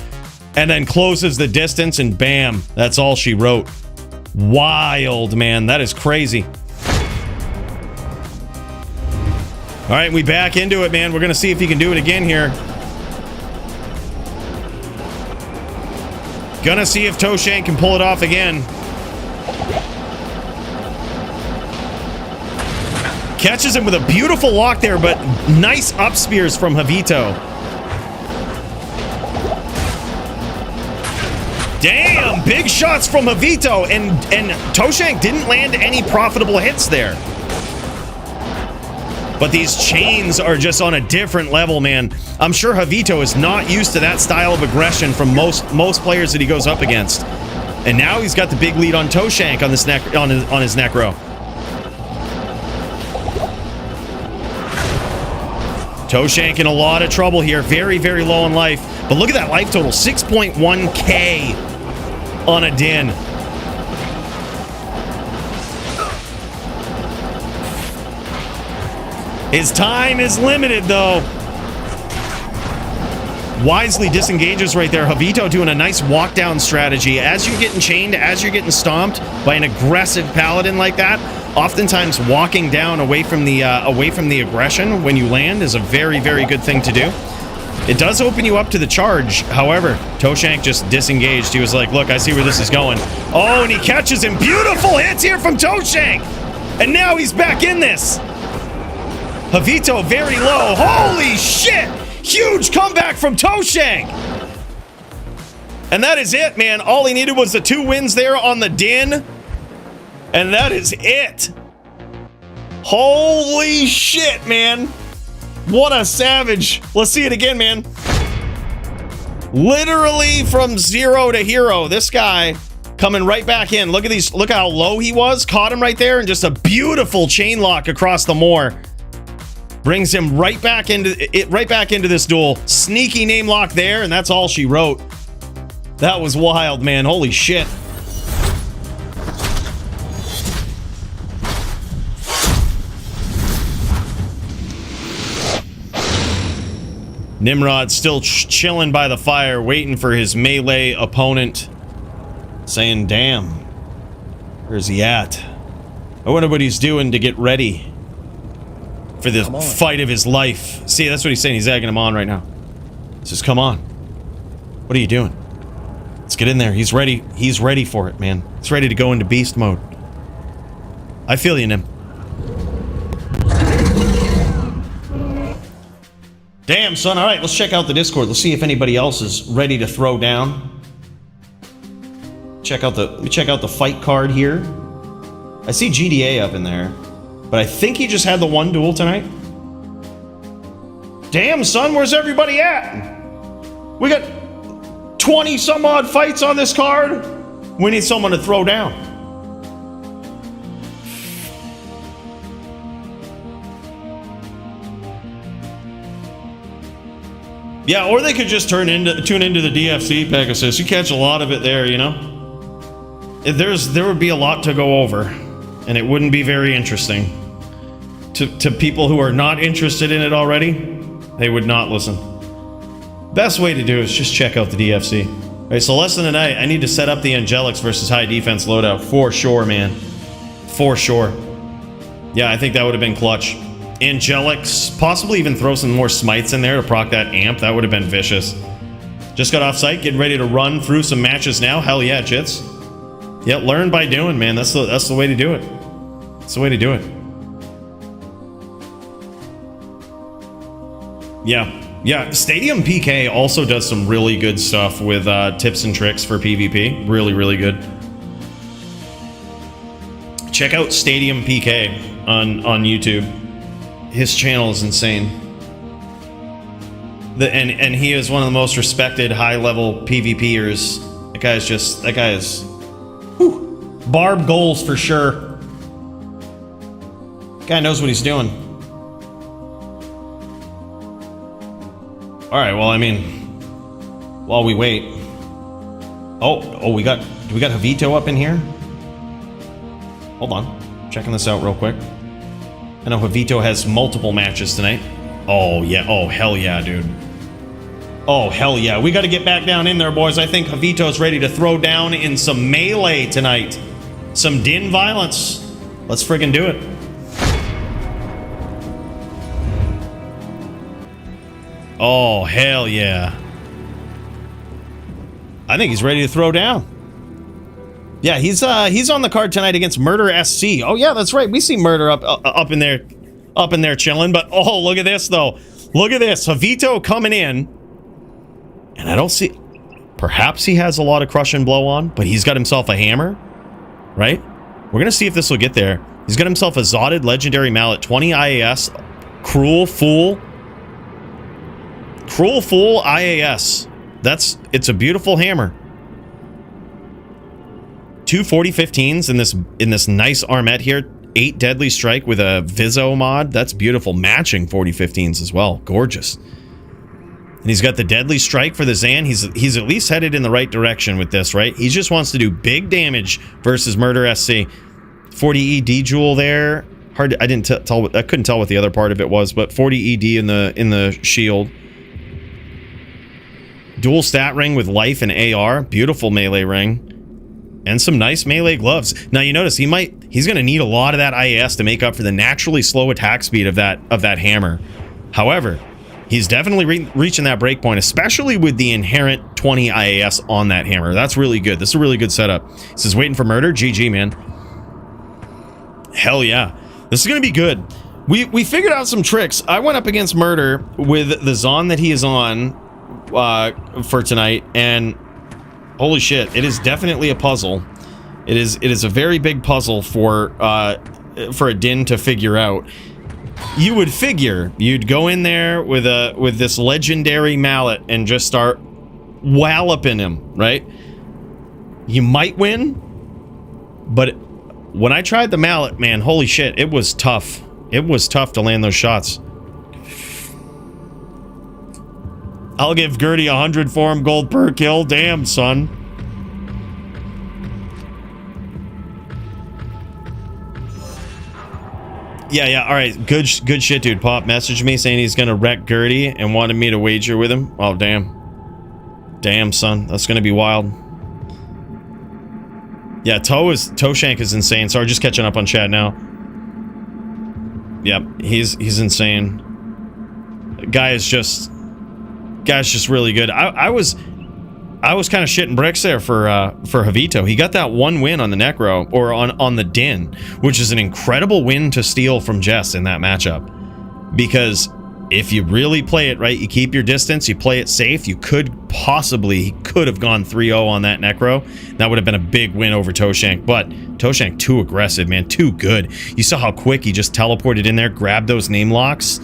And then closes the distance, and bam. That's all she wrote. Wild, man. That is crazy. All right, we back into it, man. We're going to see if he can do it again here. Gonna see if Toshank can pull it off again. Catches him with a beautiful lock there, but nice up spears from Javito. Damn, big shots from Javito, and Toshank didn't land any profitable hits there. But these chains are just on a different level, man. I'm sure Javito is not used to that style of aggression from most players that he goes up against. And now he's got the big lead on Toshank on this on his necro. Toshank in a lot of trouble here. Very, very low on life. But look at that life total. 6.1k on a din. His time is limited, though. Wisely disengages right there. Javito doing a nice walk down strategy. As you're getting chained, as you're getting stomped by an aggressive paladin like that, oftentimes walking down away from the aggression when you land is a very, very good thing to do. It does open you up to the charge. However, Toshank just disengaged. He was like, look, I see where this is going. Oh, and he catches him. Beautiful hits here from Toshank. And now he's back in this. Javito very low. Holy shit! Huge comeback from Toshank. And that is it, man. All he needed was the 2 wins there on the din. And that is it. Holy shit, man. What a savage. Let's see it again, man. Literally from 0 to hero. This guy coming right back in. Look at these. Look how low he was. Caught him right there, and just a beautiful chain lock across the moor. Brings him right back into this duel. Sneaky name lock there, and that's all she wrote. That was wild, man. Holy shit. Nimrod still chilling by the fire, waiting for his melee opponent. Saying, damn, where's he at? I wonder what he's doing to get ready for the fight of his life. See, that's what he's saying. He's egging him on right now. He says, come on. What are you doing? Let's get in there. He's ready. He's ready for it, man. He's ready to go into beast mode. I feel you, Nim. Damn, son. All right, let's check out the Discord. Let's see if anybody else is ready to throw down. Check out the fight card here. I see GDA up in there, but I think he just had the one duel tonight. Damn, son, where's everybody at? We got 20 some odd fights on this card. We need someone to throw down. Yeah, or they could just tune into the DFC, Pegasus. You catch a lot of it there, you know? There would be a lot to go over, and it wouldn't be very interesting. To people who are not interested in it already, they would not listen. Best way to do is just check out the DFC. All right, so less than a night, I need to set up the Angelics versus high defense loadout for sure, man. For sure. Yeah, I think that would have been clutch. Angelics, possibly even throw some more smites in there to proc that amp. That would have been vicious. Just got off site, getting ready to run through some matches now. Hell yeah, Jits. Yeah, learn by doing, man. That's the way to do it. That's the way to do it. Yeah. Stadium PK also does some really good stuff with tips and tricks for PvP. Really, really good. Check out Stadium PK on YouTube. His channel is insane. And he is one of the most respected high-level PvPers. That guy is whew, Barb goals for sure. Guy knows what he's doing. All right, well, I mean, while we wait. Oh, do we got Javito up in here? Hold on, checking this out real quick. I know Javito has multiple matches tonight. Oh, yeah. Oh, hell yeah, dude. Oh, hell yeah. We got to get back down in there, boys. I think Javito's ready to throw down in some melee tonight. Some Din violence. Let's friggin' do it. Oh, hell yeah. I think he's ready to throw down. Yeah, he's on the card tonight against Murder SC. Oh yeah, that's right. We see Murder up in there chilling. But oh, look at this though. Look at this. Javito coming in, and I don't see. Perhaps he has a lot of crush and blow on, but he's got himself a hammer, right? We're gonna see if this will get there. He's got himself a Zotted Legendary Mallet, 20 IAS, Cruel Fool IAS. It's a beautiful hammer. 2 40-15s in this nice armette here. 8 Deadly Strike with a Viso mod. That's beautiful. Matching 40-15s as well. Gorgeous. And he's got the Deadly Strike for the Zan. He's at least headed in the right direction with this, right? He just wants to do big damage versus Murder SC. 40 ED jewel there. Hard. I couldn't tell what the other part of it was, but 40 ED in the shield. Dual stat ring with life and AR. Beautiful melee ring. And some nice melee gloves. Now you notice he's gonna need a lot of that IAS to make up for the naturally slow attack speed of that hammer. However, he's definitely reaching that breakpoint, especially with the inherent 20 IAS on that hammer. That's really good. This is a really good setup. This is waiting for Murder. GG, man. Hell yeah. This is gonna be good. We figured out some tricks. I went up against Murder with the Zon that he is on for tonight, and holy shit, it is definitely a puzzle. It is a very big puzzle for a Din to figure out. You would figure you'd go in there with this legendary mallet and just start walloping him, right? You might win, but when I tried the mallet, man, holy shit, it was tough. It was tough to land those shots. I'll give Gertie 100 forum gold per kill. Damn, son. Yeah, all right. Good shit, dude. Pop messaged me saying he's gonna wreck Gertie and wanted me to wager with him. Oh, damn. Damn, son. That's gonna be wild. Yeah, Toe Shank is insane. Sorry, just catching up on chat now. Yep, he's insane. Guy's just really good. I was I was kind of shitting bricks there for Javito. He got that one win on the Necro, or on the Din, which is an incredible win to steal from Jess in that matchup. Because if you really play it right, you keep your distance, you play it safe, he could have gone 3-0 on that Necro. That would have been a big win over Toshank, but Toshank too aggressive, man, too good. You saw how quick he just teleported in there, grabbed those name locks.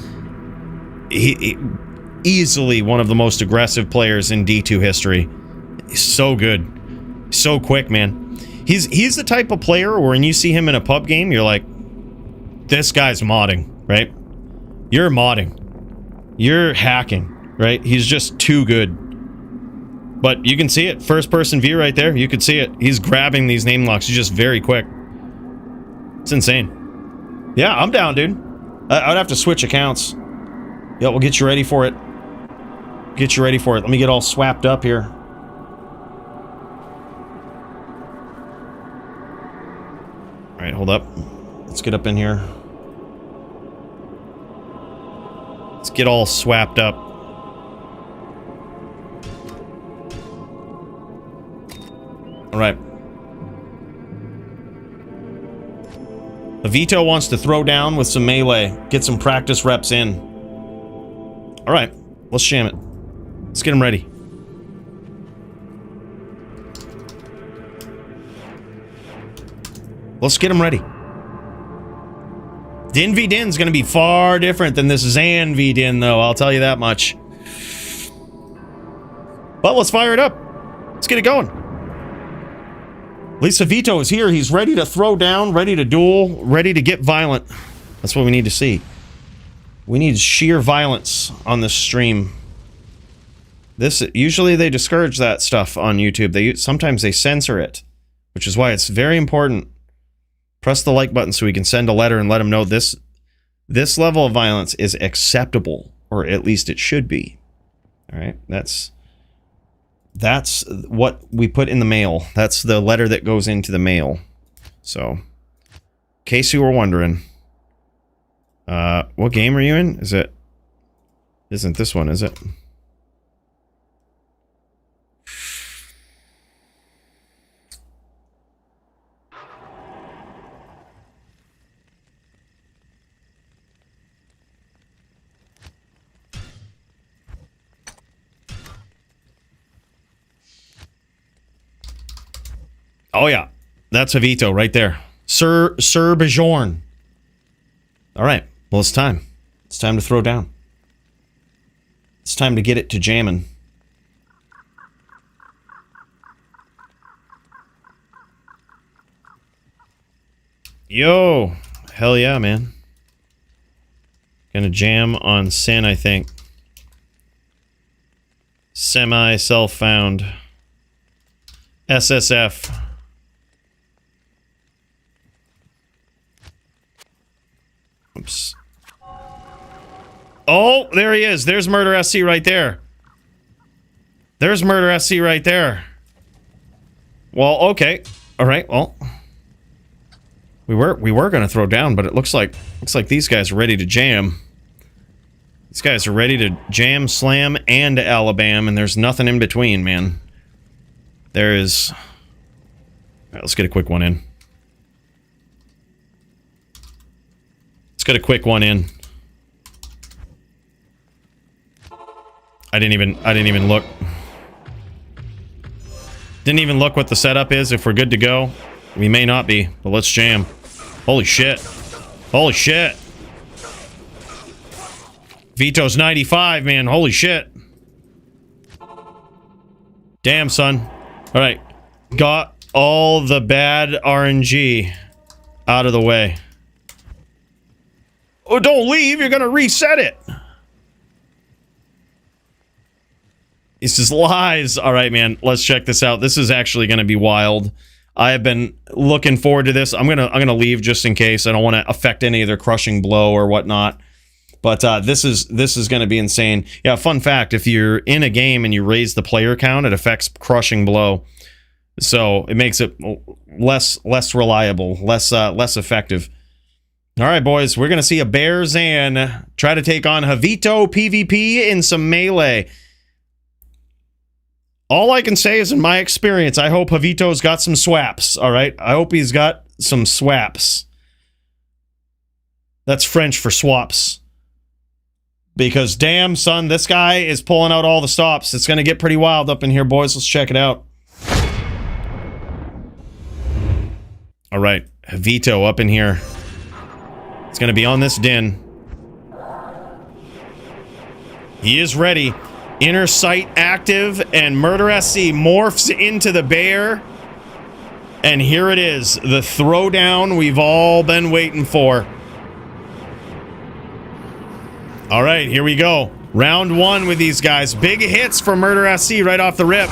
He easily one of the most aggressive players in D2 history. He's so good. So quick, man. He's the type of player where when you see him in a pub game, you're like, this guy's modding, right? You're modding. You're hacking, right? He's just too good. But you can see it. First person view right there. You could see it. He's grabbing these name locks. He's just very quick. It's insane. Yeah, I'm down, dude. I'd have to switch accounts. Yeah, we'll get you ready for it. Get you ready for it. Let me get all swapped up here. Alright, hold up. Let's get up in here. Let's get all swapped up. Alright. Avito wants to throw down with some melee. Get some practice reps in. Alright, let's jam it. Let's get him ready. Let's get him ready. Din v Din's gonna be far different than this Zan v Din, though, I'll tell you that much. But let's fire it up. Let's get it going. At least Avito is here. He's ready to throw down, ready to duel, ready to get violent. That's what we need to see. We need sheer violence on this stream. Usually they discourage that stuff on YouTube. Sometimes they censor it, which is why it's very important. Press the like button so we can send a letter and let them know this level of violence is acceptable, or at least it should be. All right, that's what we put in the mail. That's the letter that goes into the mail. So, in case you were wondering, what game are you in? Isn't this one, is it? Oh yeah, that's Avito right there. Sir Bjorn. All right, well it's time. It's time to throw down. It's time to get it to jamming. Yo, hell yeah, man. Gonna jam on Sin, I think. Semi self-found. SSF. Oops. Oh, there he is. There's Murder SC right there. There's Murder SC right there. Well, okay. All right. Well, we were going to throw down, but it looks like these guys are ready to jam. These guys are ready to jam, slam, and Alabama, and there's nothing in between, man. There is... All right, let's get a quick one in. Let's get a quick one in. I didn't even look. Didn't even look what the setup is. If we're good to go, we may not be, but let's jam. Holy shit! Holy shit! Vito's 95, man. Holy shit! Damn, son. All right, got all the bad RNG out of the way. Oh, don't leave. You're gonna reset it. This is lies. All right, man. Let's check this out. This is actually gonna be wild. I have been looking forward to this. I'm gonna leave just in case. I don't want to affect any of their crushing blow or whatnot. But this is going to be insane. Yeah, fun fact, if you're in a game and you raise the player count, it affects crushing blow. So it makes it less reliable, less effective. All right, boys, we're going to see a BearZon try to take on Javito PvP in some melee. All I can say is, in my experience, I hope Javito's got some swaps, all right? I hope he's got some swaps. That's French for swaps. Because, damn, son, this guy is pulling out all the stops. It's going to get pretty wild up in here, boys. Let's check it out. All right, Javito up in here. It's going to be on this din. He is ready. Inner sight active, and Murder SC morphs into the bear. And here it is, the throwdown we've all been waiting for. All right, here we go. Round one with these guys. Big hits for Murder SC right off the rip.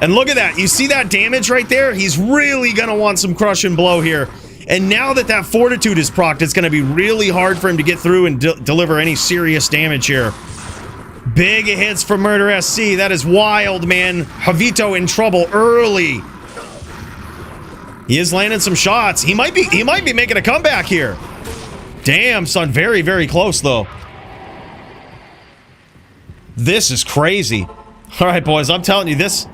And look at that. You see that damage right there? He's really going to want some crush and blow here. And now that that fortitude is procced, it's going to be really hard for him to get through and deliver any serious damage here. Big hits for Murder SC. That is wild, man. Javito in trouble early. He is landing some shots. He might be making a comeback here. Damn, son. Very, very close, though. This is crazy. All right, boys. I'm telling you, this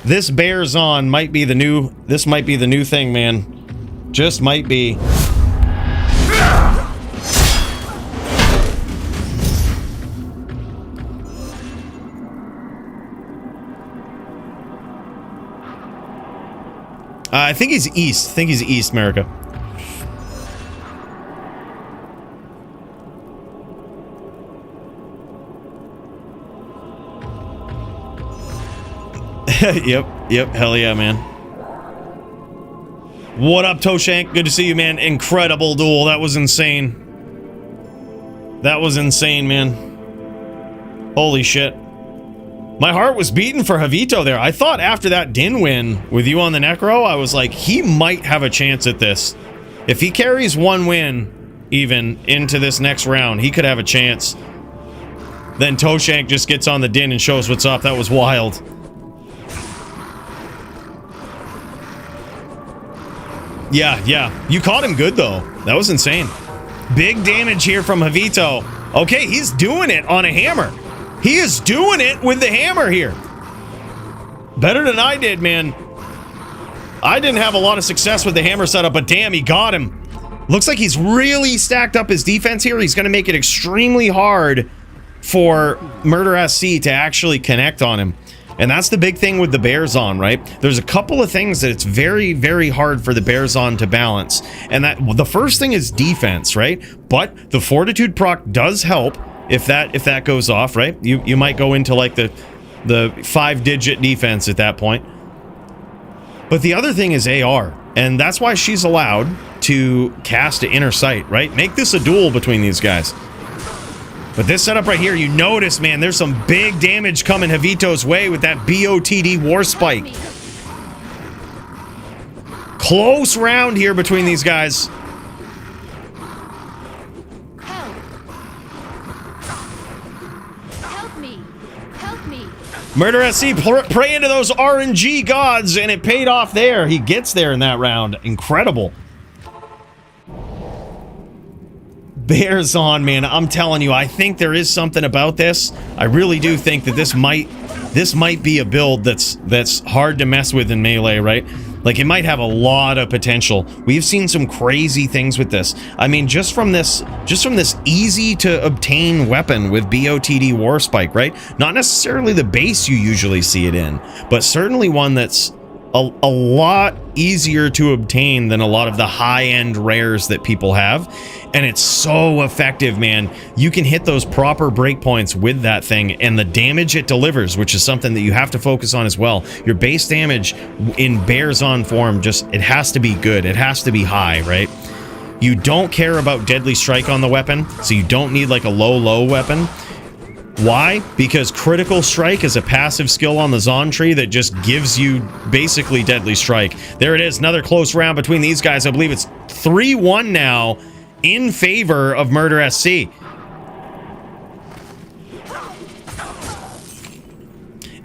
BearZon might be the new. This might be the new thing, man. Just might be. I think he's east. I think he's East America. Yep, hell yeah, man. What up, Toshank? Good to see you, man. Incredible duel. That was insane. That was insane, man. Holy shit. My heart was beating for Javito there. I thought after that Din win with you on the Necro, I was like, he might have a chance at this. If he carries one win, even, into this next round, he could have a chance. Then Toshank just gets on the Din and shows what's up. That was wild. Yeah. You caught him good, though. That was insane. Big damage here from Javito. Okay, he's doing it on a hammer. He is doing it with the hammer here. Better than I did, man. I didn't have a lot of success with the hammer setup, but damn, he got him. Looks like he's really stacked up his defense here. He's going to make it extremely hard for Murder SC to actually connect on him. And that's the big thing with the BearZon, right? There's a couple of things that it's very, very hard for the BearZon to balance. And that the first thing is defense, right? But the Fortitude proc does help if that goes off, right? You might go into like the 5-digit defense at that point. But the other thing is AR. And that's why she's allowed to cast an inner sight, right? Make this a duel between these guys. But this setup right here, you notice, man, there's some big damage coming Javito's way with that BOTD War Spike. Close round here between these guys. Help me. Help me. Murder SC pray into those RNG gods, and it paid off there. He gets there in that round. Incredible. BearZon, man, I'm telling you, I think there is something about this. I really do think that this might be a build that's hard to mess with in Melee, right? Like, it might have a lot of potential. We've seen some crazy things with this. I mean, just from this easy to obtain weapon with BOTD War Spike, right? Not necessarily the base you usually see it in, but certainly one that's a lot easier to obtain than a lot of the high-end rares that people have. And it's so effective, man. You can hit those proper breakpoints with that thing, and the damage it delivers, which is something that you have to focus on as well. Your base damage in BearZon form, it has to be good. It has to be high, right? You don't care about Deadly Strike on the weapon, so you don't need like a low weapon. Why? Because Critical Strike is a passive skill on the Zon tree that just gives you basically Deadly Strike. There it is, another close round between these guys. I believe it's 3-1 now in favor of Murder SC.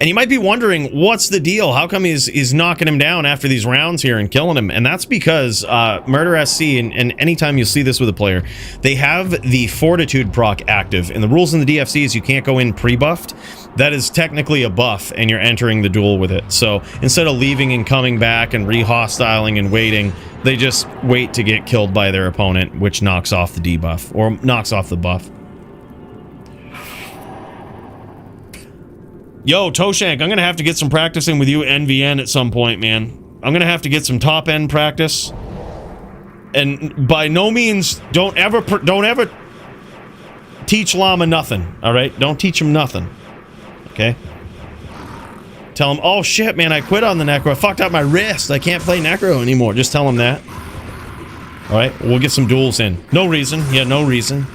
And you might be wondering, what's the deal? How come he's knocking him down after these rounds here and killing him? And that's because Murder SC, and anytime you see this with a player, they have the Fortitude proc active. And the rules in the DFC is you can't go in pre-buffed. That is technically a buff, and you're entering the duel with it. So instead of leaving and coming back and re-hostiling and waiting, they just wait to get killed by their opponent, which knocks off the debuff, or knocks off the buff. Yo, Toshank, I'm gonna have to get some practicing with you NVN at some point, man. I'm gonna have to get some top end practice. And by no means, don't ever teach Llama nothing, all right? Don't teach him nothing, okay? Tell him, oh shit, man, I quit on the Necro. I fucked up my wrist. I can't play Necro anymore. Just tell him that. All right, we'll get some duels in. No reason, yeah, no reason.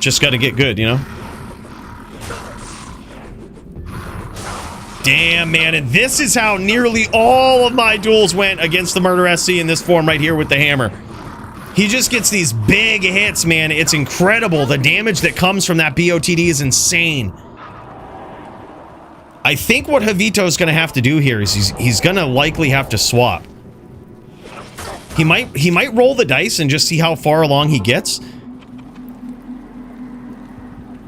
Just gotta get good, you know? Damn, man, and this is how nearly all of my duels went against the Murder SC in this form right here with the hammer. He just gets these big hits, man. It's incredible. The damage that comes from that BOTD is insane. I think what Javito's going to have to do here is he's going to likely have to swap. He might roll the dice and just see how far along he gets.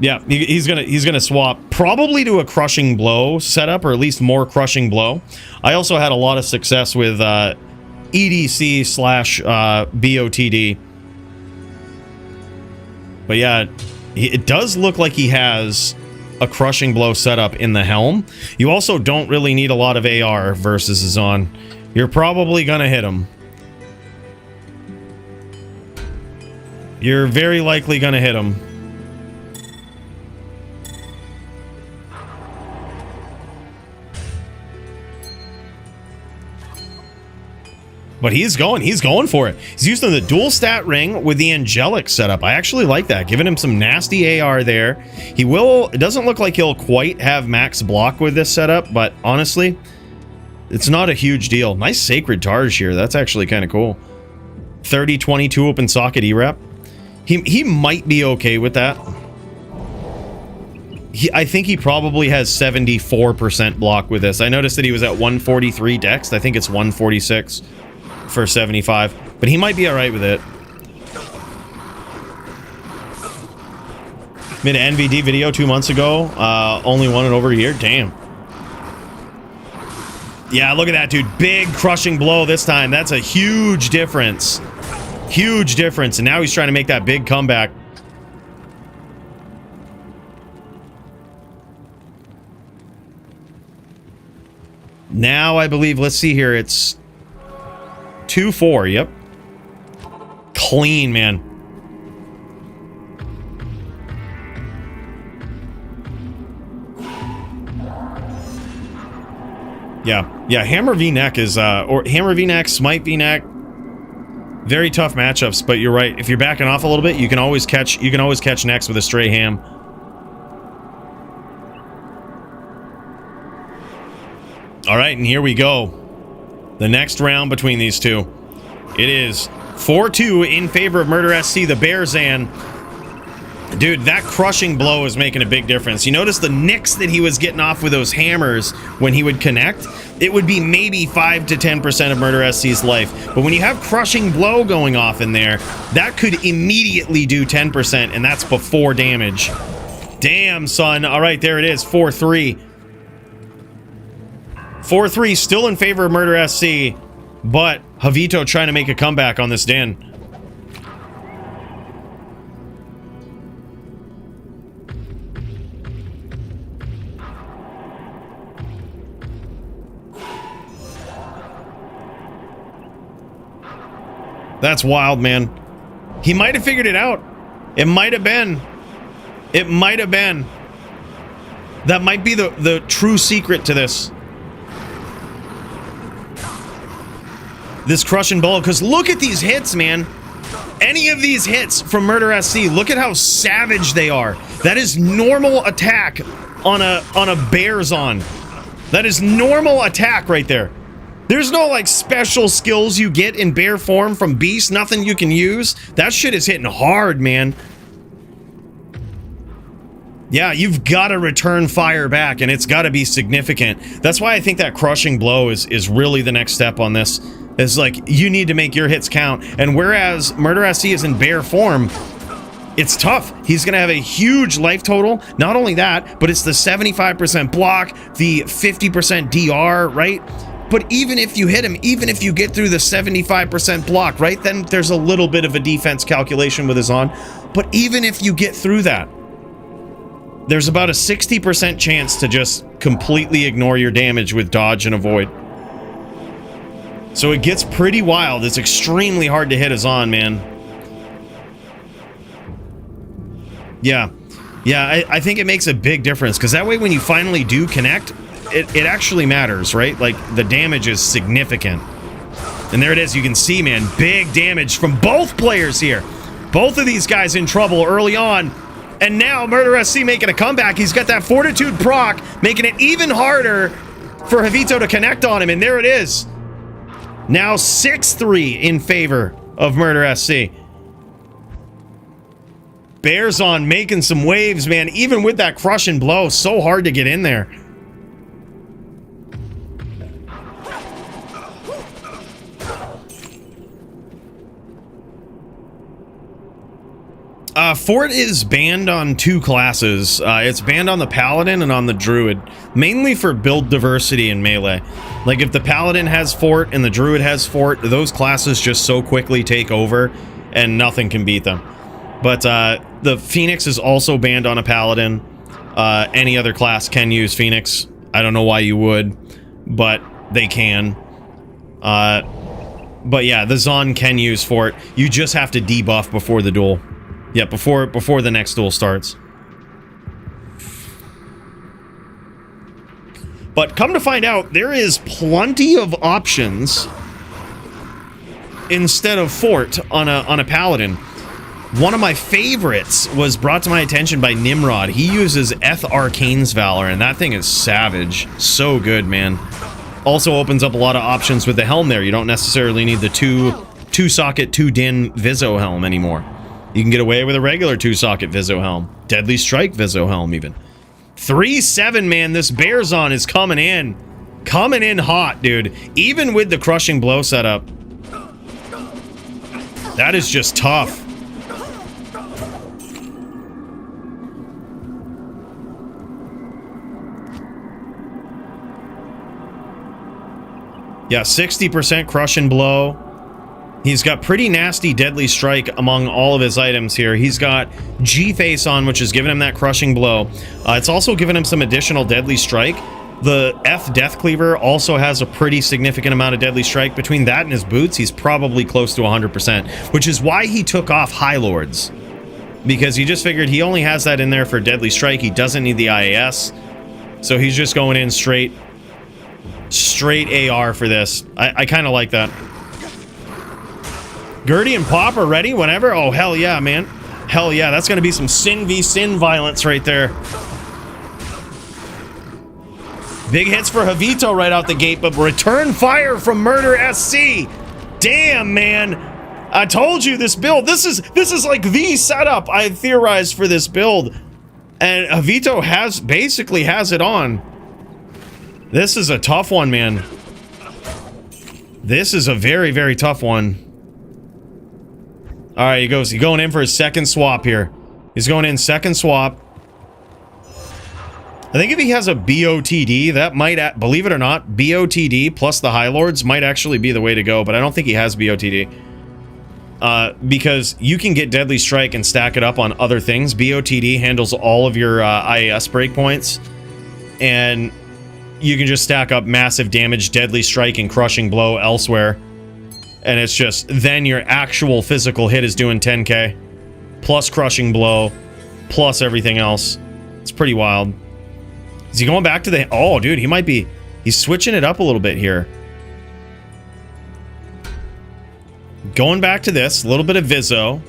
Yeah, he's gonna swap probably to a crushing blow setup, or at least more crushing blow. I also had a lot of success with EDC slash BOTD. But yeah, it does look like he has a crushing blow setup in the helm. You also don't really need a lot of AR versus Zon. You're probably gonna hit him. You're very likely gonna hit him. But he's going for it. He's using the dual stat ring with the angelic setup. I actually like that, giving him some nasty AR there. It doesn't look like he'll quite have max block with this setup, but honestly, it's not a huge deal. Nice sacred charge here. That's actually kind of cool. 30-22 open socket E-rep. He might be okay with that. I think he probably has 74% block with this. I noticed that he was at 143 dex. I think it's 146. For 75, but he might be all right with it. Made an NVD video 2 months ago. Only won it over a year. Damn. Yeah, look at that, dude. Big crushing blow this time. That's a huge difference. Huge difference. And now he's trying to make that big comeback. Now I believe, let's see here, it's 2-4, yep. Clean, man. Yeah, Hammer V-Neck is, or Hammer V-Neck, Smite V-Neck, very tough matchups, but you're right. If you're backing off a little bit, you can always catch necks with a stray ham. All right, and here we go. The next round between these two. It is 4-2 in favor of Murder SC, the BearZon. Dude, that crushing blow is making a big difference. You notice the nicks that he was getting off with those hammers when he would connect? It would be maybe 5 to 10% of Murder SC's life. But when you have crushing blow going off in there, that could immediately do 10%, and that's before damage. Damn, son. All right, there it is, 4-3. 4-3, still in favor of Murder SC, but Javito trying to make a comeback on this den. That's wild, man. He might have figured it out. It might have been. It might have been. That might be the true secret to this. This crushing blow, because look at these hits, man. Any of these hits from Murder SC, look at how savage they are. That is normal attack on a BearZon. That is normal attack right there. There's no like special skills you get in bear form from Beast, nothing you can use. That shit is hitting hard, man. Yeah, you've got to return fire back, and it's got to be significant. That's why I think that crushing blow is really the next step on this. It's like, you need to make your hits count. And whereas Murder SC is in bear form, it's tough. He's going to have a huge life total. Not only that, but it's the 75% block, the 50% DR, right? But even if you hit him, even if you get through the 75% block, right? Then there's a little bit of a defense calculation with his on. But even if you get through that, there's about a 60% chance to just completely ignore your damage with dodge and avoid. So it gets pretty wild. It's extremely hard to hit his on, man. Yeah. Yeah, I think it makes a big difference, because that way when you finally do connect, it actually matters, right? Like, the damage is significant. And there it is. You can see, man, big damage from both players here. Both of these guys in trouble early on. And now Murder SC making a comeback. He's got that Fortitude proc, making it even harder for Javito to connect on him. And there it is. Now 6-3 in favor of Murder SC. BearZon making some waves, man. Even with that crushing blow, so hard to get in there. Fort is banned on 2 classes. It's banned on the Paladin and on the Druid, mainly for build diversity in Melee. Like, if the Paladin has Fort and the Druid has Fort, those classes just so quickly take over and nothing can beat them. But the Phoenix is also banned on a Paladin. Any other class can use Phoenix. I don't know why you would, but they can. But yeah, the Zon can use Fort. You just have to debuff before the duel. Yeah, before the next duel starts. But come to find out, there is plenty of options instead of Fort on a Paladin. One of my favorites was brought to my attention by Nimrod. He uses Eth Arcane's Valor, and that thing is savage. So good, man. Also opens up a lot of options with the helm there. You don't necessarily need the two socket, 2-din Vizzo helm anymore. You can get away with a regular 2-socket Vizzo helm. Deadly Strike Vizzo helm, even. 3-7, man. This BearZon is coming in. Coming in hot, dude. Even with the crushing blow setup. That is just tough. Yeah, 60% crush and blow. He's got pretty nasty Deadly Strike among all of his items here. He's got G-Face on, which is giving him that crushing blow. It's also giving him some additional Deadly Strike. The F Death Cleaver also has a pretty significant amount of Deadly Strike. Between that and his boots, he's probably close to 100%, which is why he took off High Lords. Because he just figured he only has that in there for Deadly Strike. He doesn't need the IAS. So he's just going in straight AR for this. I kind of like that. Gertie and Pop are ready whenever? Oh, hell yeah, man. Hell yeah, that's going to be some Sin v Sin violence right there. Big hits for Javito right out the gate, but return fire from Murder SC. Damn, man. I told you this build. This is like the setup I theorized for this build. And Javito basically has it on. This is a tough one, man. This is a very, very tough one. All right, he's going in for his second swap here. He's going in second swap. I think if he has a BOTD, that might, believe it or not, BOTD plus the High Lords might actually be the way to go, but I don't think he has BOTD. Because you can get Deadly Strike and stack it up on other things. BOTD handles all of your IAS breakpoints, and you can just stack up massive damage, Deadly Strike, and Crushing Blow elsewhere. And it's just, then your actual physical hit is doing 10k. Plus Crushing Blow. Plus everything else. It's pretty wild. Is he going back to the... Oh, dude, he might be... He's switching it up a little bit here. Going back to this. A little bit of Vizzo.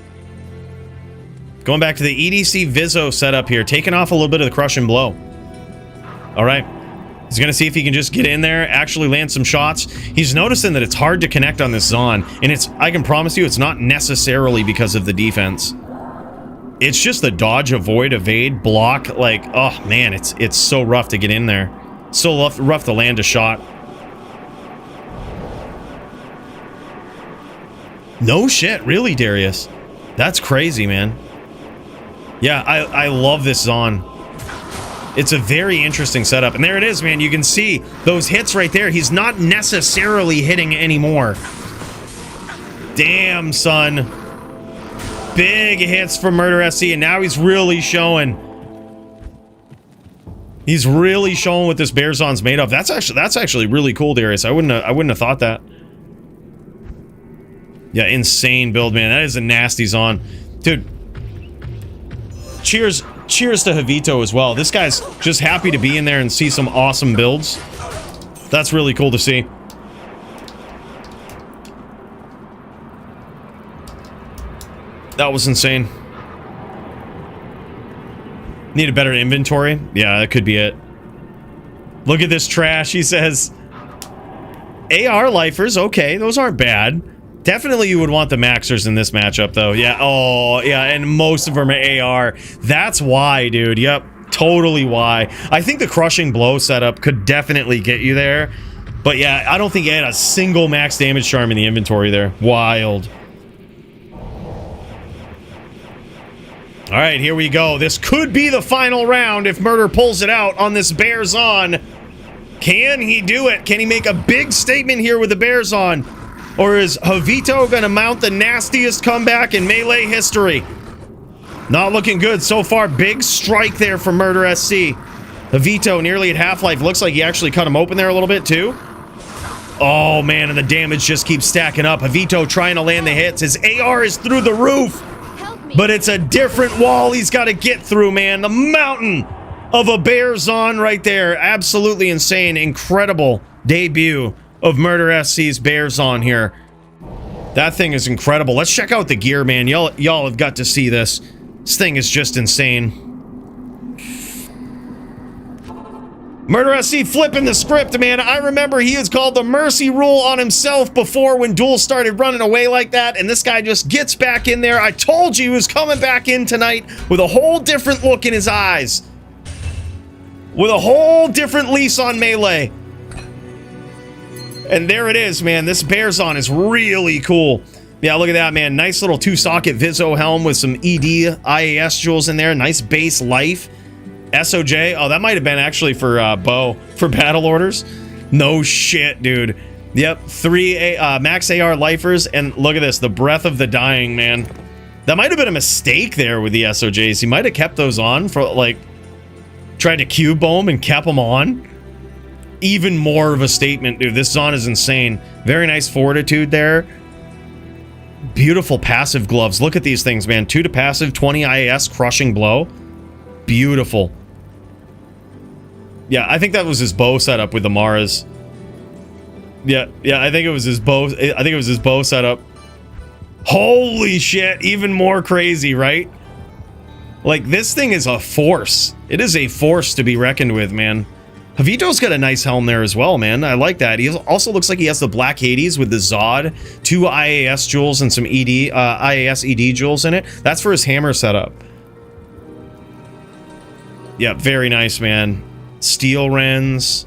Going back to the EDC Vizzo setup here. Taking off a little bit of the Crushing Blow. Alright. He's going to see if he can just get in there, actually land some shots. He's noticing that it's hard to connect on this Zon. And I can promise you, it's not necessarily because of the defense. It's just the dodge, avoid, evade, block. Like, oh man, it's so rough to get in there. So rough to land a shot. No shit, really, Darius? That's crazy, man. Yeah, I love this Zon. It's a very interesting setup. And there it is, man. You can see those hits right there. He's not necessarily hitting anymore. Damn, son. Big hits from Murder SC, and now he's really showing. He's really showing what this BearZon's made of. That's actually really cool, Darius. I wouldn't have thought that. Yeah, insane build, man. That is a nasty Zon. Dude. Cheers to Javito as well. This guy's just happy to be in there and see some awesome builds. That's really cool to see. That was insane. Need a better inventory? Yeah, that could be it. Look at this trash, he says. AR lifers, okay, those aren't bad. Definitely you would want the maxers in this matchup, though. Yeah, oh, yeah, and most of them are AR. That's why, dude. Yep, totally why. I think the crushing blow setup could definitely get you there. But yeah, I don't think he had a single max damage charm in the inventory there. Wild. All right, here we go. This could be the final round if Murder pulls it out on this BearZon. Can he do it? Can he make a big statement here with the BearZon? Or is Javito going to mount the nastiest comeback in Melee history? Not looking good so far. Big strike there from Murder SC. Javito nearly at half-life. Looks like he actually cut him open there a little bit too. Oh man, and the damage just keeps stacking up. Javito trying to land the hits. His AR is through the roof. But it's a different wall he's got to get through, man. The mountain of a BearZon right there. Absolutely insane. Incredible debut of Murder SC's BearZon here. That thing is incredible. Let's check out the gear, man. Y'all have got to see this. This thing is just insane. Murder SC flipping the script, man. I remember he was called the mercy rule on himself before when duels started running away like that, and this guy just gets back in there. I told you he was coming back in tonight with a whole different look in his eyes. With a whole different lease on Melee. And there it is, man. This BearZon is really cool. Yeah, look at that, man. Nice little two-socket Vizzo helm with some ED IAS jewels in there. Nice base life. SOJ. Oh, that might have been actually for Bo for battle orders. No shit, dude. Yep, 3 max AR lifers, and look at this, the breath of the dying, man. That might have been a mistake there with the SOJs. He might have kept those on for, like, tried to cube bomb and kept them on. Even more of a statement, dude. This Zon is insane. Very nice fortitude there. Beautiful passive gloves. Look at these things, man. 2 to passive, 20 IAS, crushing blow. Beautiful. Yeah, I think that was his bow setup with the Maras. Yeah, I think it was his bow. I think it was his bow setup. Holy shit, even more crazy, right? Like, this thing is a force. It is a force to be reckoned with, man. Javito's got a nice helm there as well, man. I like that. He also looks like he has the Black Hades with the Zod, 2 IAS jewels and some IAS ED jewels in it. That's for his hammer setup. Yeah, very nice, man. Steel Wrens.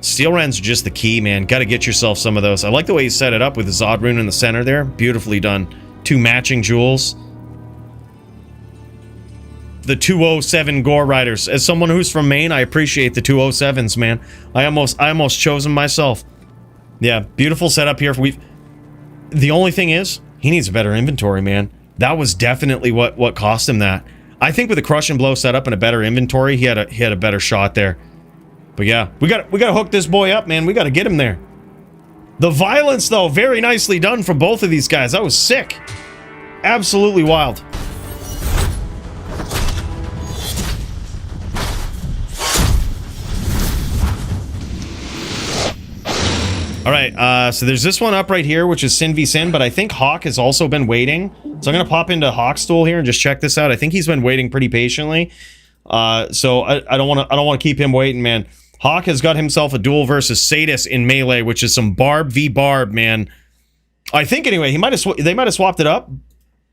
Steel Wrens are just the key, man. Got to get yourself some of those. I like the way he set it up with the Zod rune in the center there. Beautifully done. 2 matching jewels. The 207 Gore Riders. As someone who's from Maine, I appreciate the 207s, man. I almost chose them myself. Yeah, beautiful setup here. The only thing is, he needs a better inventory, man. That was definitely what cost him that. I think with a crush and blow setup and a better inventory, he had a better shot there. But yeah, we got to hook this boy up, man. We got to get him there. The violence, though, very nicely done from both of these guys. That was sick. Absolutely wild. All right, so there's this one up right here, which is Sin v Sin, but I think Hawk has also been waiting. So I'm gonna pop into Hawk's stool here and just check this out. I think he's been waiting pretty patiently. So I don't want to keep him waiting, man. Hawk has got himself a duel versus Sadis in Melee, which is some Barb v Barb, man. I think anyway, they might have swapped it up.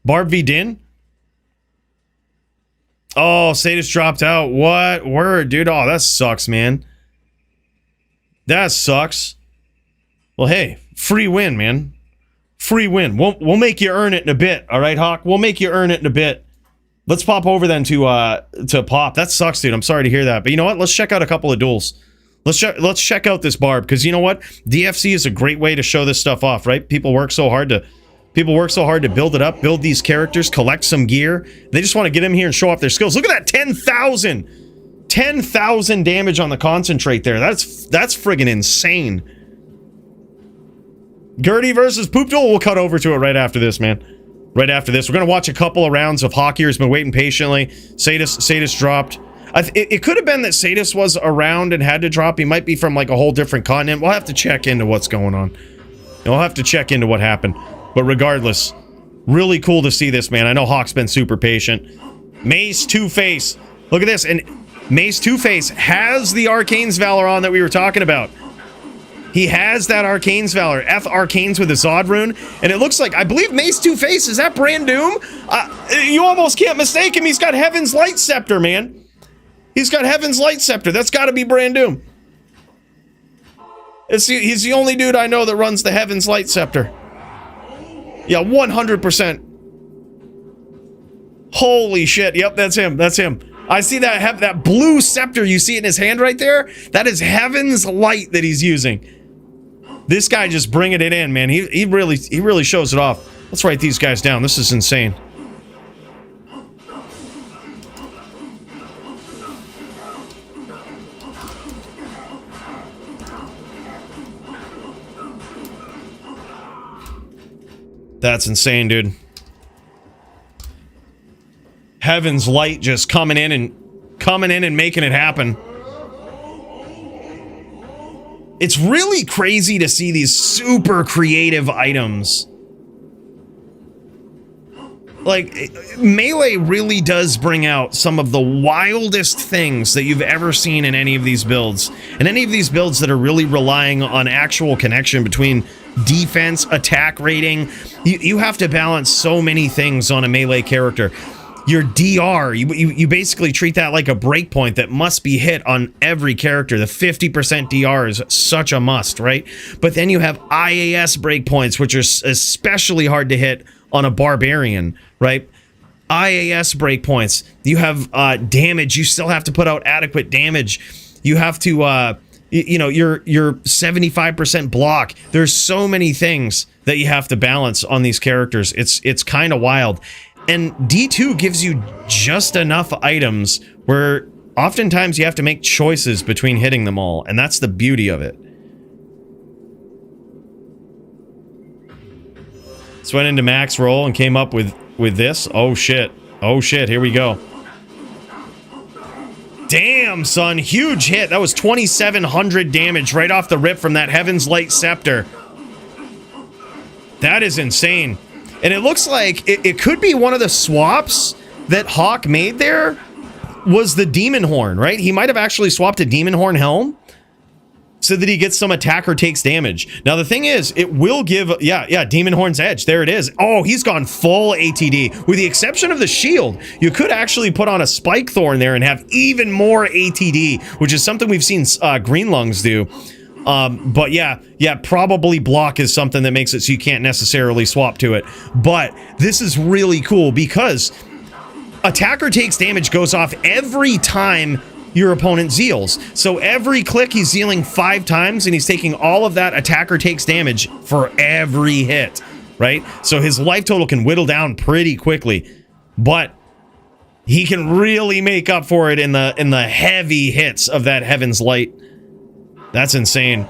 Barb v Din. Oh, Sadist dropped out. What? Word, dude. Oh, that sucks, man. That sucks. Well, hey, free win, man. Free win. We'll make you earn it in a bit. All right, Hawk? We'll make you earn it in a bit. Let's pop over then to Pop. That sucks, dude. I'm sorry to hear that. But you know what? Let's check out a couple of duels. Let's check out this Barb, because you know what? DFC is a great way to show this stuff off, right? People work so hard to build it up, build these characters, collect some gear. They just want to get in here and show off their skills. Look at that, 10,000! 10,000 damage on the concentrate there. That's friggin' insane. Gertie versus Poop Duel. We'll cut over to it right after this, man. Right after this. We're going to watch a couple of rounds of Hockey, who's been waiting patiently. Sadist dropped. It could have been that Sadist was around and had to drop. He might be from like a whole different continent. We'll have to check into what's going on. We'll have to check into what happened. But regardless, really cool to see this, man. I know Hawk's been super patient. Mace Two-Face. Look at this. And Mace Two-Face has the Arcane's Valor on that we were talking about. He has that Arcane's Valor. F Arcanes with a Zod rune. And it looks like, I believe Mace Two-Face, is that Brand Doom? You almost can't mistake him. He's got Heaven's Light Scepter, man. He's got Heaven's Light Scepter. That's got to be Brand Doom. He's the only dude I know that runs the Heaven's Light Scepter. Yeah, 100%. Holy shit. Yep, that's him. That's him. I see that blue scepter you see in his hand right there. That is Heaven's Light that he's using. This guy just bringing it in, man. He really shows it off. Let's write these guys down. This is insane. That's insane, dude. Heaven's Light just coming in and making it happen. It's really crazy to see these super creative items. Like, Melee really does bring out some of the wildest things that you've ever seen in any of these builds. And any of these builds that are really relying on actual connection between defense, attack rating. You have to balance so many things on a Melee character. Your DR, you basically treat that like a breakpoint that must be hit on every character. The 50% DR is such a must, right? But then you have IAS breakpoints, which are especially hard to hit on a Barbarian, right? IAS breakpoints. You have damage. You still have to put out adequate damage. You have to, you know, your 75% block. There's so many things that you have to balance on these characters. It's kind of wild. And D2 gives you just enough items where oftentimes you have to make choices between hitting them all, and that's the beauty of it. So went into max roll and came up with this. Oh shit. Oh shit, here we go. Damn, son, huge hit. That was 2,700 damage right off the rip from that Heaven's Light Scepter. That is insane. And it looks like it could be one of the swaps that Hawk made there was the Demon Horn, right? He might have actually swapped a Demon Horn helm so that he gets some attack or takes damage. Now, the thing is, it will give... Yeah, Demon Horn's Edge. There it is. Oh, he's gone full ATD. With the exception of the shield, you could actually put on a Spike Thorn there and have even more ATD, which is something we've seen Green Lungs do. But yeah, probably block is something that makes it so you can't necessarily swap to it. But this is really cool because attacker takes damage goes off every time your opponent zeals. So every click he's zealing 5 times and he's taking all of that attacker takes damage for every hit, right? So his life total can whittle down pretty quickly, but he can really make up for it in the heavy hits of that Heaven's Light. That's insane.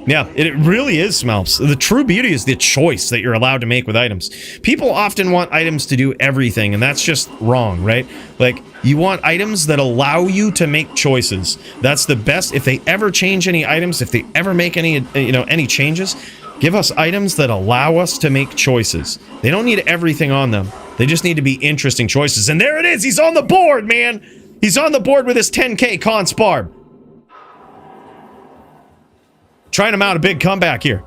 Yeah, it really is, Smelps. The true beauty is the choice that you're allowed to make with items. People often want items to do everything, and that's just wrong, right? Like, you want items that allow you to make choices. That's the best. If they ever change any items, if they ever make any, any changes, give us items that allow us to make choices. They don't need everything on them. They just need to be interesting choices. And there it is. He's on the board, man. He's on the board with his 10K Const Barb. Trying to mount a big comeback here.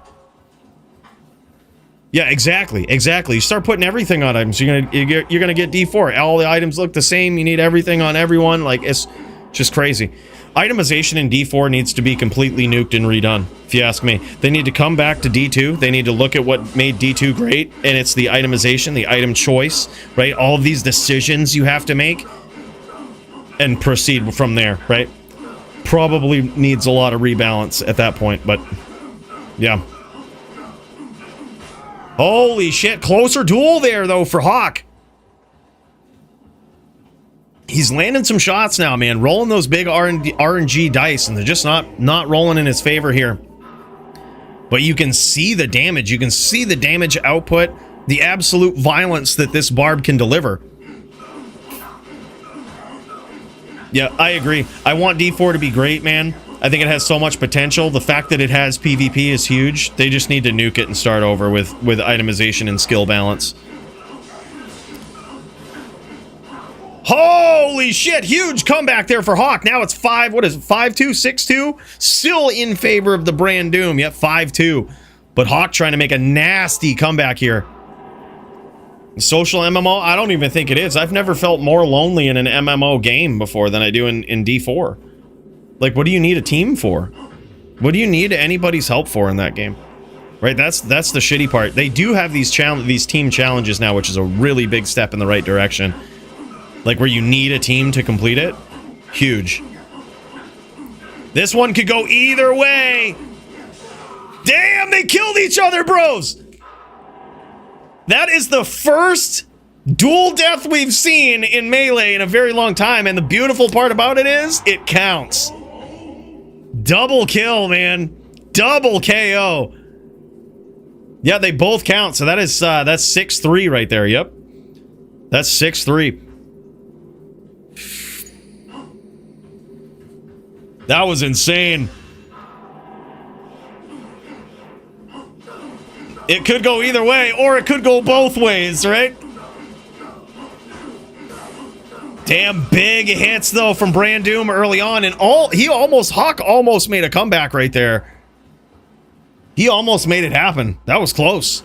Yeah, exactly. You start putting everything on items, you're gonna get D4. All the items look the same. You need everything on everyone. Like, it's just crazy. Itemization in D4 needs to be completely nuked and redone, if you ask me. They need to come back to D2. They need to look at what made D2 great, and it's the itemization, the item choice, right? All of these decisions you have to make, and proceed from there, right? Probably needs a lot of rebalance at that point, but yeah. Holy shit, closer duel there, though, for Hawk. He's landing some shots now, man. Rolling those big RNG dice, and they're just not rolling in his favor here. But you can see the damage. You can see the damage output, the absolute violence that this Barb can deliver. Yeah, I agree. I want D4 to be great, man. I think it has so much potential. The fact that it has PvP is huge. They just need to nuke it and start over with itemization and skill balance. Holy shit, huge comeback there for Hawk. Now it's 5-2, 6-2? Still in favor of the Brand Doom. Yep, 5-2. But Hawk trying to make a nasty comeback here. Social MMO? I don't even think it is. I've never felt more lonely in an MMO game before than I do in D4. Like, what do you need a team for? What do you need anybody's help for in that game? Right, that's the shitty part. They do have these team challenges now, which is a really big step in the right direction. Like, where you need a team to complete it. Huge. This one could go either way. Damn, they killed each other, bros. That is the first dual death we've seen in Melee in a very long time. And the beautiful part about it is, it counts. Double kill, man. Double KO. Yeah, they both count. So that's 6-3 right there. Yep. That's 6-3. That was insane. It could go either way, or it could go both ways, right? Damn big hits, though, from Brand Doom early on. And Hawk almost made a comeback right there. He almost made it happen. That was close.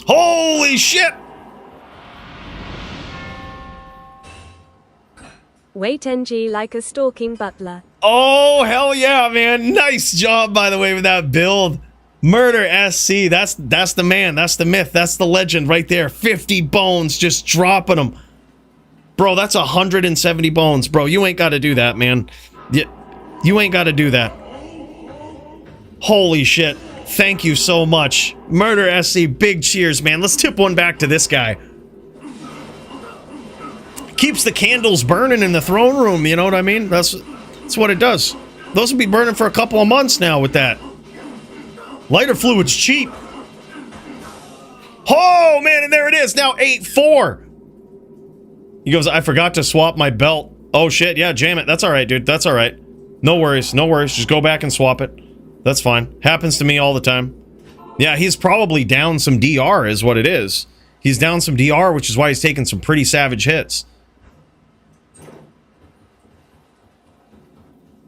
Holy shit! Wait NG like a stalking butler. Oh, hell yeah, man. Nice job, by the way, with that build. Murder SC. That's the man. That's the myth. That's the legend right there. 50 bones, just dropping them. Bro, that's 170 bones. Bro, you ain't got to do that, man. You ain't got to do that. Holy shit. Thank you so much. Murder SC, big cheers, man. Let's tip one back to this guy. Keeps the candles burning in the throne room, you know what I mean? That's what it does. Those will be burning for a couple of months now with that. Lighter fluid's cheap. Oh, man, and there it is. Now 8-4. He goes, I forgot to swap my belt. Oh, shit. Yeah, jam it. That's all right, dude. That's all right. No worries. No worries. Just go back and swap it. That's fine. Happens to me all the time. Yeah, he's probably down some DR is what it is. He's down some DR, which is why he's taking some pretty savage hits.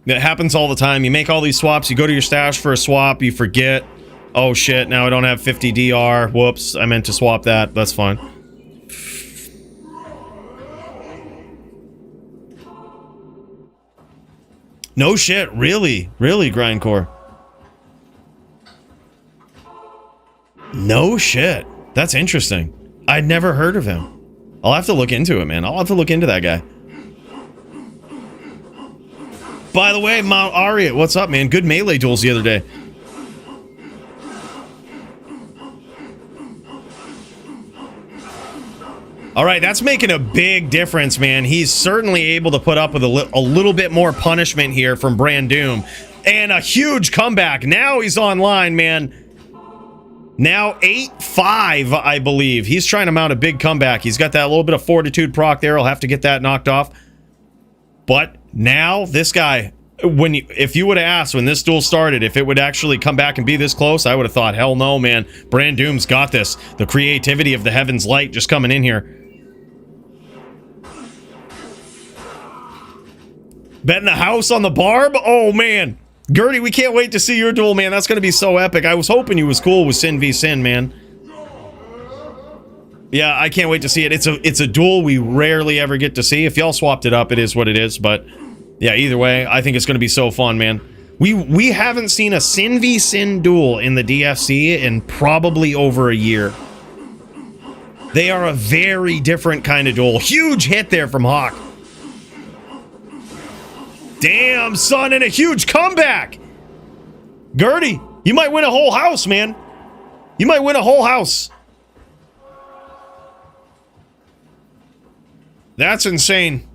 It happens all the time. You make all these swaps. You go to your stash for a swap. You forget. Oh, shit. Now I don't have 50 DR. Whoops. I meant to swap that. That's fine. No shit. Really? Really, Grindcore? No shit. That's interesting. I'd never heard of him. I'll have to look into it, man. I'll have to look into that guy. By the way, Mount Ariat, what's up, man? Good melee duels the other day. All right, that's making a big difference, man. He's certainly able to put up with a little bit more punishment here from Brand Doom. And a huge comeback. Now he's online, man. Now 8-5, I believe. He's trying to mount a big comeback. He's got that little bit of fortitude proc there. He'll have to get that knocked off. But now this guy, if you would have asked when this duel started if it would actually come back and be this close, I would have thought, hell no, man. Brand Doom's got this. The creativity of the Heaven's Light just coming in here. Betting the house on the Barb? Oh, man. Gertie, we can't wait to see your duel, man. That's going to be so epic. I was hoping you was cool with Sin v Sin, man. Yeah, I can't wait to see it. It's a duel we rarely ever get to see. If y'all swapped it up, it is what it is. But yeah, either way, I think it's going to be so fun, man. We haven't seen a Sin v Sin duel in the DFC in probably over a year. They are a very different kind of duel. Huge hit there from Hawk. Damn, son, and a huge comeback. Gertie, you might win a whole house, man. You might win a whole house. That's insane.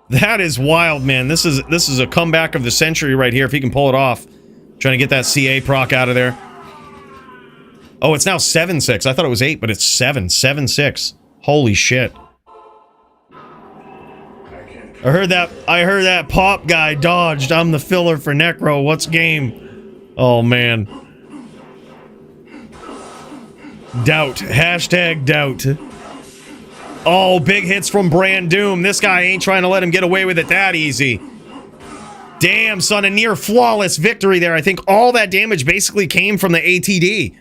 That is wild, man. This is a comeback of the century right here if he can pull it off. Trying to get that CA proc out of there. Oh, it's now 7-6. I thought it was 8, but it's 7. 7-6. Holy shit. I heard that pop guy dodged. I'm the filler for Necro. What's game? Oh, man. Doubt. Hashtag doubt. Oh, big hits from Brand Doom. This guy ain't trying to let him get away with it that easy. Damn, son, a near flawless victory there. I think all that damage basically came from the ATD.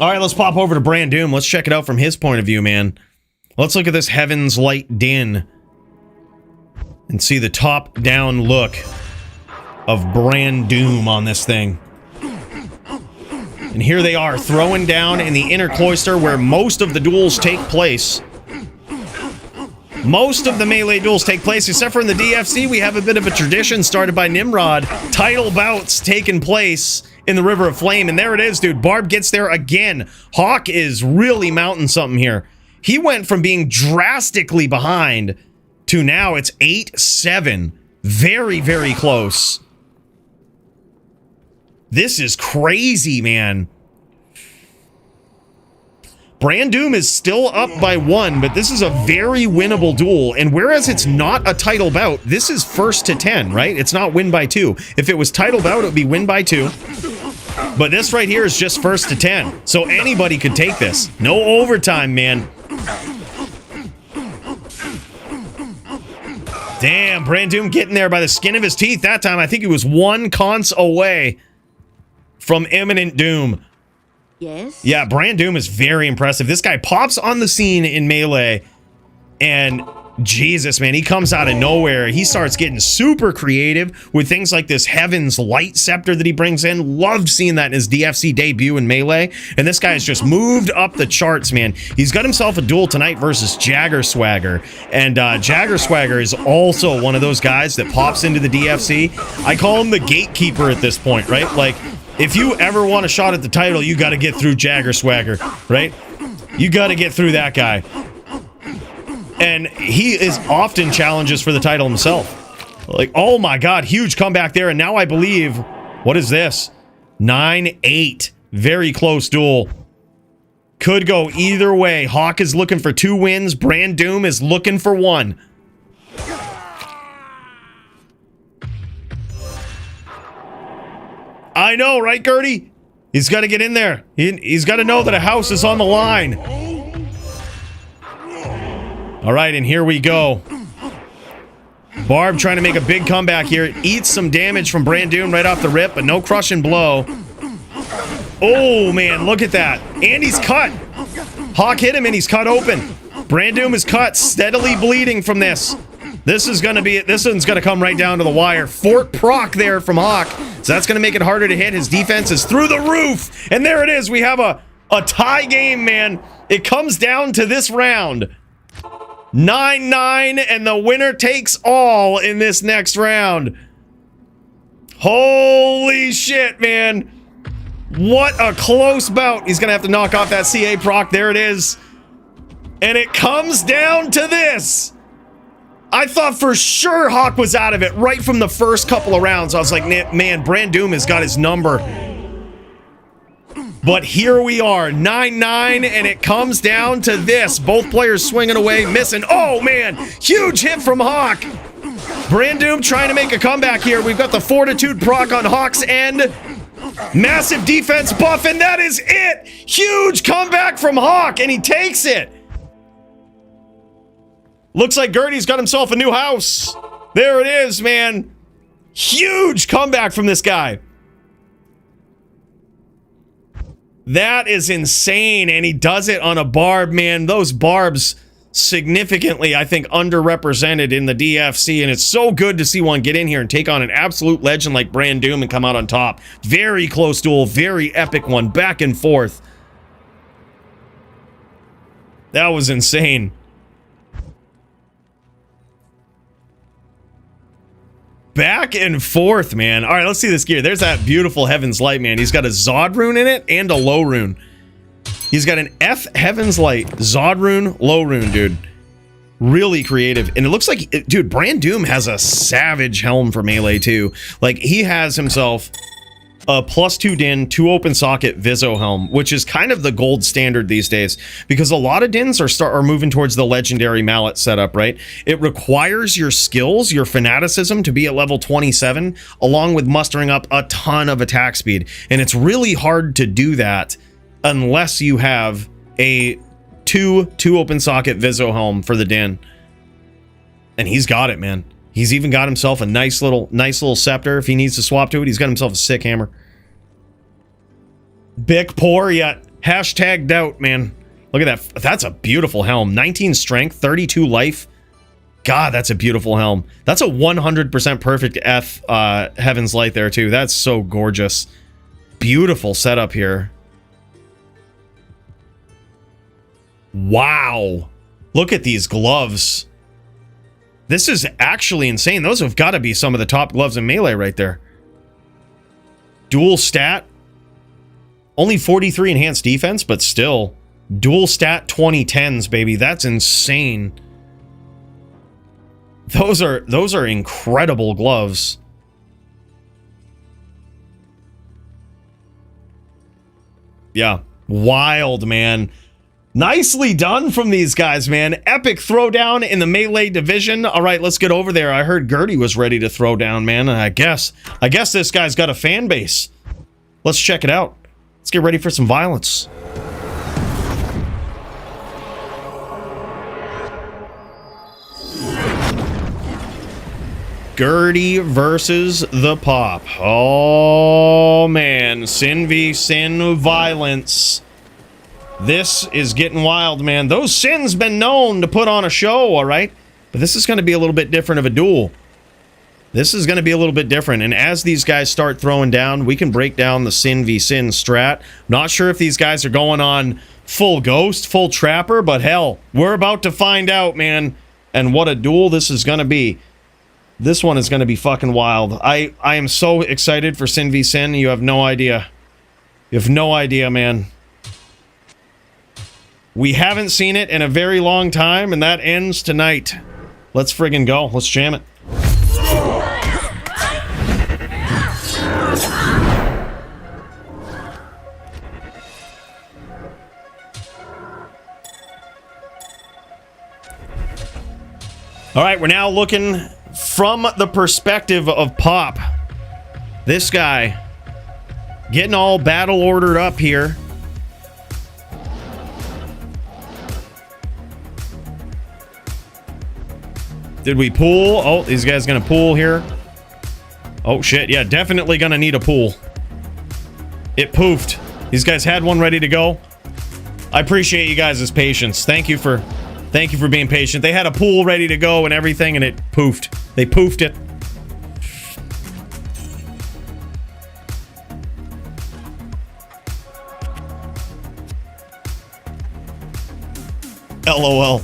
All right, let's pop over to Brand Doom. Let's check it out from his point of view, man. Let's look at this Heaven's Light Din and see the top-down look of Brand Doom on this thing. And here they are, throwing down in the inner cloister where most of the duels take place. Most of the melee duels take place, except for in the DFC, we have a bit of a tradition started by Nimrod. Title bouts taking place in the River of Flame, and there it is, dude. Barb gets there again. Hawk is really mounting something here. He went from being drastically behind to now it's 8-7. Very, very close. This is crazy, man. Brand Doom is still up by 1, but this is a very winnable duel. And whereas it's not a title bout, this is first to 10, right? It's not win by 2. If it was title bout, it would be win by 2. But this right here is just first to 10. So anybody could take this. No overtime, man. Damn, Brand Doom getting there by the skin of his teeth that time. I think he was 1 cons away from imminent doom. Yes? Yeah, Brand Doom is very impressive. This guy pops on the scene in Melee, and Jesus, man, he comes out of nowhere. He starts getting super creative with things like this Heaven's Light Scepter that he brings in. Loved seeing that in his DFC debut in Melee. And this guy has just moved up the charts, man. He's got himself a duel tonight versus Jagger Swagger. And Jagger Swagger is also one of those guys that pops into the DFC. I call him the gatekeeper at this point, right? Like, if you ever want a shot at the title, you got to get through Jagger Swagger, right? You got to get through that guy. And he is often challenges for the title himself. Like, oh my God, huge comeback there. And now I believe, what is this? 9-8. Very close duel. Could go either way. Hawk is looking for 2 wins. Brand Doom is looking for 1. I know, right, Gertie? He's got to get in there. He's got to know that a house is on the line. All right, and here we go. Barb trying to make a big comeback here. Eats some damage from Brand Doom right off the rip, but no crushing blow. Oh, man, look at that. And he's cut. Hawk hit him, and he's cut open. Brand Doom is cut, steadily bleeding from this. This one's going to come right down to the wire. Fort proc there from Hawk. So that's going to make it harder to hit. His defense is through the roof. And there it is. We have a tie game, man. It comes down to this round. 9-9, and the winner takes all in this next round. Holy shit, man. What a close bout. He's going to have to knock off that CA proc. There it is. And it comes down to this. I thought for sure Hawk was out of it right from the first couple of rounds. I was like, man, Brand Doom has got his number. But here we are, 9-9, and it comes down to this. Both players swinging away, missing. Oh, man, huge hit from Hawk. Brand Doom trying to make a comeback here. We've got the Fortitude proc on Hawk's end. Massive defense buff, and that is it! Huge comeback from Hawk, and he takes it! Looks like Gertie's got himself a new house. There it is, man. Huge comeback from this guy. That is insane, and he does it on a Barb, man. Those Barbs significantly, I think, underrepresented in the DFC, and it's so good to see one get in here and take on an absolute legend like Brand Doom and come out on top. Very close duel, very epic one, back and forth. That was insane. Back and forth, man. All right, let's see this gear. There's that beautiful Heaven's Light, man. He's got a Zod rune in it and a low rune. He's got an F Heaven's Light, Zod rune, low rune, dude. Really creative. And it looks like, dude, Brand Doom has a savage helm for melee, too. Like, he has himself a +2 din, 2 open socket Viso helm, which is kind of the gold standard these days, because a lot of dins are moving towards the legendary mallet setup, right? It requires your skills, your fanaticism to be at level 27, along with mustering up a ton of attack speed. And it's really hard to do that unless you have a two open socket Viso helm for the din. And he's got it, man. He's even got himself a nice little scepter if he needs to swap to it. He's got himself a sick hammer. Big poor yet hashtag doubt, man. Look at that. That's a beautiful helm. 19 strength, 32 life. God, that's a beautiful helm. That's a 100% perfect F Heaven's Light there too. That's so gorgeous. Beautiful setup here. Wow. Look at these gloves. This is actually insane. Those have got to be some of the top gloves in melee right there. Dual stat. Only 43 enhanced defense, but still. Dual stat 2010s, baby. That's insane. Those are incredible gloves. Yeah. Wild, man. Nicely done from these guys, man. Epic throwdown in the melee division. All right, let's get over there. I heard Gertie was ready to throw down, man. I guess this guy's got a fan base. Let's check it out. Let's get ready for some violence. Gertie versus the Pop. Oh, man. Sin v Sin violence. This is getting wild, man. Those Sin's been known to put on a show, all right? But this is going to be a little bit different of a duel. This is going to be a little bit different. And as these guys start throwing down, we can break down the Sin v Sin strat. Not sure if these guys are going on full Ghost, full Trapper, but hell, we're about to find out, man. And what a duel this is going to be. This one is going to be fucking wild. I am so excited for Sin v Sin. You have no idea. You have no idea, man. We haven't seen it in a very long time, and that ends tonight. Let's friggin' go. Let's jam it. All right, we're now looking from the perspective of Pop. This guy getting all battle ordered up here. Did we pool? Oh, these guys gonna pool here. Oh shit, yeah, definitely gonna need a pool. It poofed. These guys had one ready to go. I appreciate you guys' patience. Thank you for being patient. They had a pool ready to go and everything, and it poofed. They poofed it. LOL.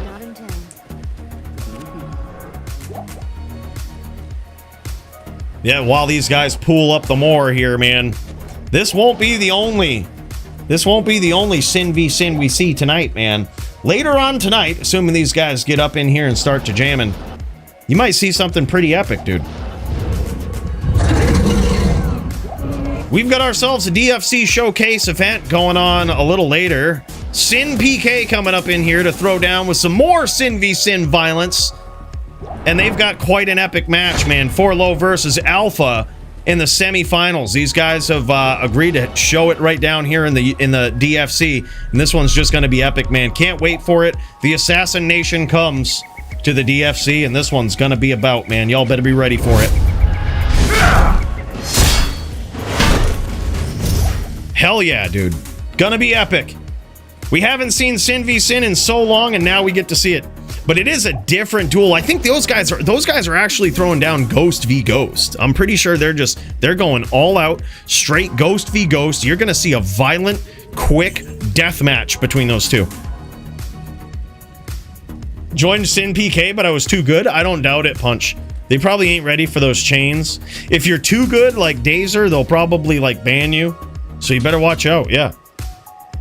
Not in 10. Yeah, while these guys pool up the more here, man. This won't be the only Sin v Sin we see tonight, man. Later on tonight, assuming these guys get up in here and start to jamming, you might see something pretty epic, dude. We've got ourselves a DFC showcase event going on a little later. Sin PK coming up in here to throw down with some more Sin v Sin violence. And they've got quite an epic match, man. 4 Low versus Alpha in the semifinals. These guys have agreed to show it right down here in the DFC. And this one's just going to be epic, man. Can't wait for it. The Assassin Nation comes to the DFC, and this one's going to be a bout, man. Y'all better be ready for it. Hell yeah, dude. Gonna be epic. We haven't seen Sin v Sin in so long, and now we get to see it. But it is a different duel. I think those guys are actually throwing down Ghost v Ghost. I'm pretty sure they're going all out, straight Ghost v Ghost. You're gonna see a violent, quick death match between those two. Joined Sin PK, but I was too good. I don't doubt it, Punch. They probably ain't ready for those chains. If you're too good, like Dazer, they'll probably like ban you. So you better watch out, yeah.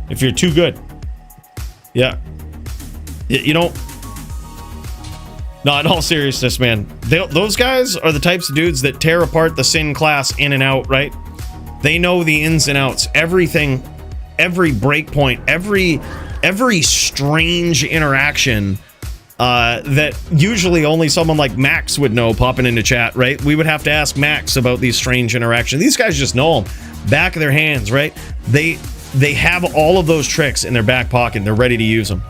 If you're too good. Yeah. You don't... No, in all seriousness, man. Those guys are the types of dudes that tear apart the Sin class in and out, right? They know the ins and outs. Everything, every breakpoint, every strange interaction that usually only someone like Max would know popping into chat, right? We would have to ask Max about these strange interactions. These guys just know them. Back of their hands, right? They have all of those tricks in their back pocket. They're ready to use them.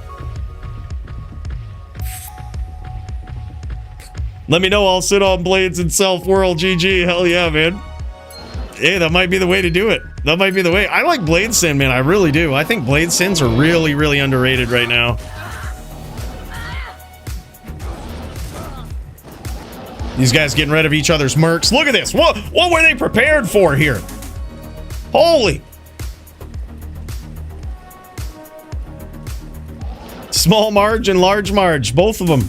Let me know. I'll sit on blades and Self World. GG. Hell yeah, man. Hey, that might be the way to do it. That might be the way. I like Blade Sin, man. I really do. I think Blade Sins are really, really underrated right now. These guys getting rid of each other's mercs. Look at this. What were they prepared for here? Holy. Small Marge and Large Marge. Both of them.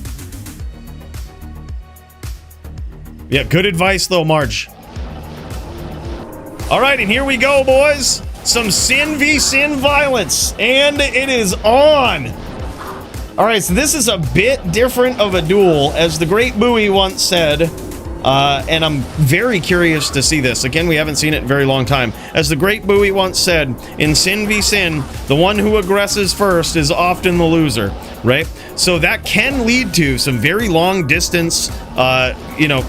Yeah, good advice though, Marge. All right, and here we go, boys. Some Sin v Sin violence. And it is on. All right, so this is a bit different of a duel, as the great Bowie once said. And I'm very curious to see this. Again, we haven't seen it in a very long time. As the great Bowie once said, in Sin v Sin, the one who aggresses first is often the loser, right? So that can lead to some very long distance, you know,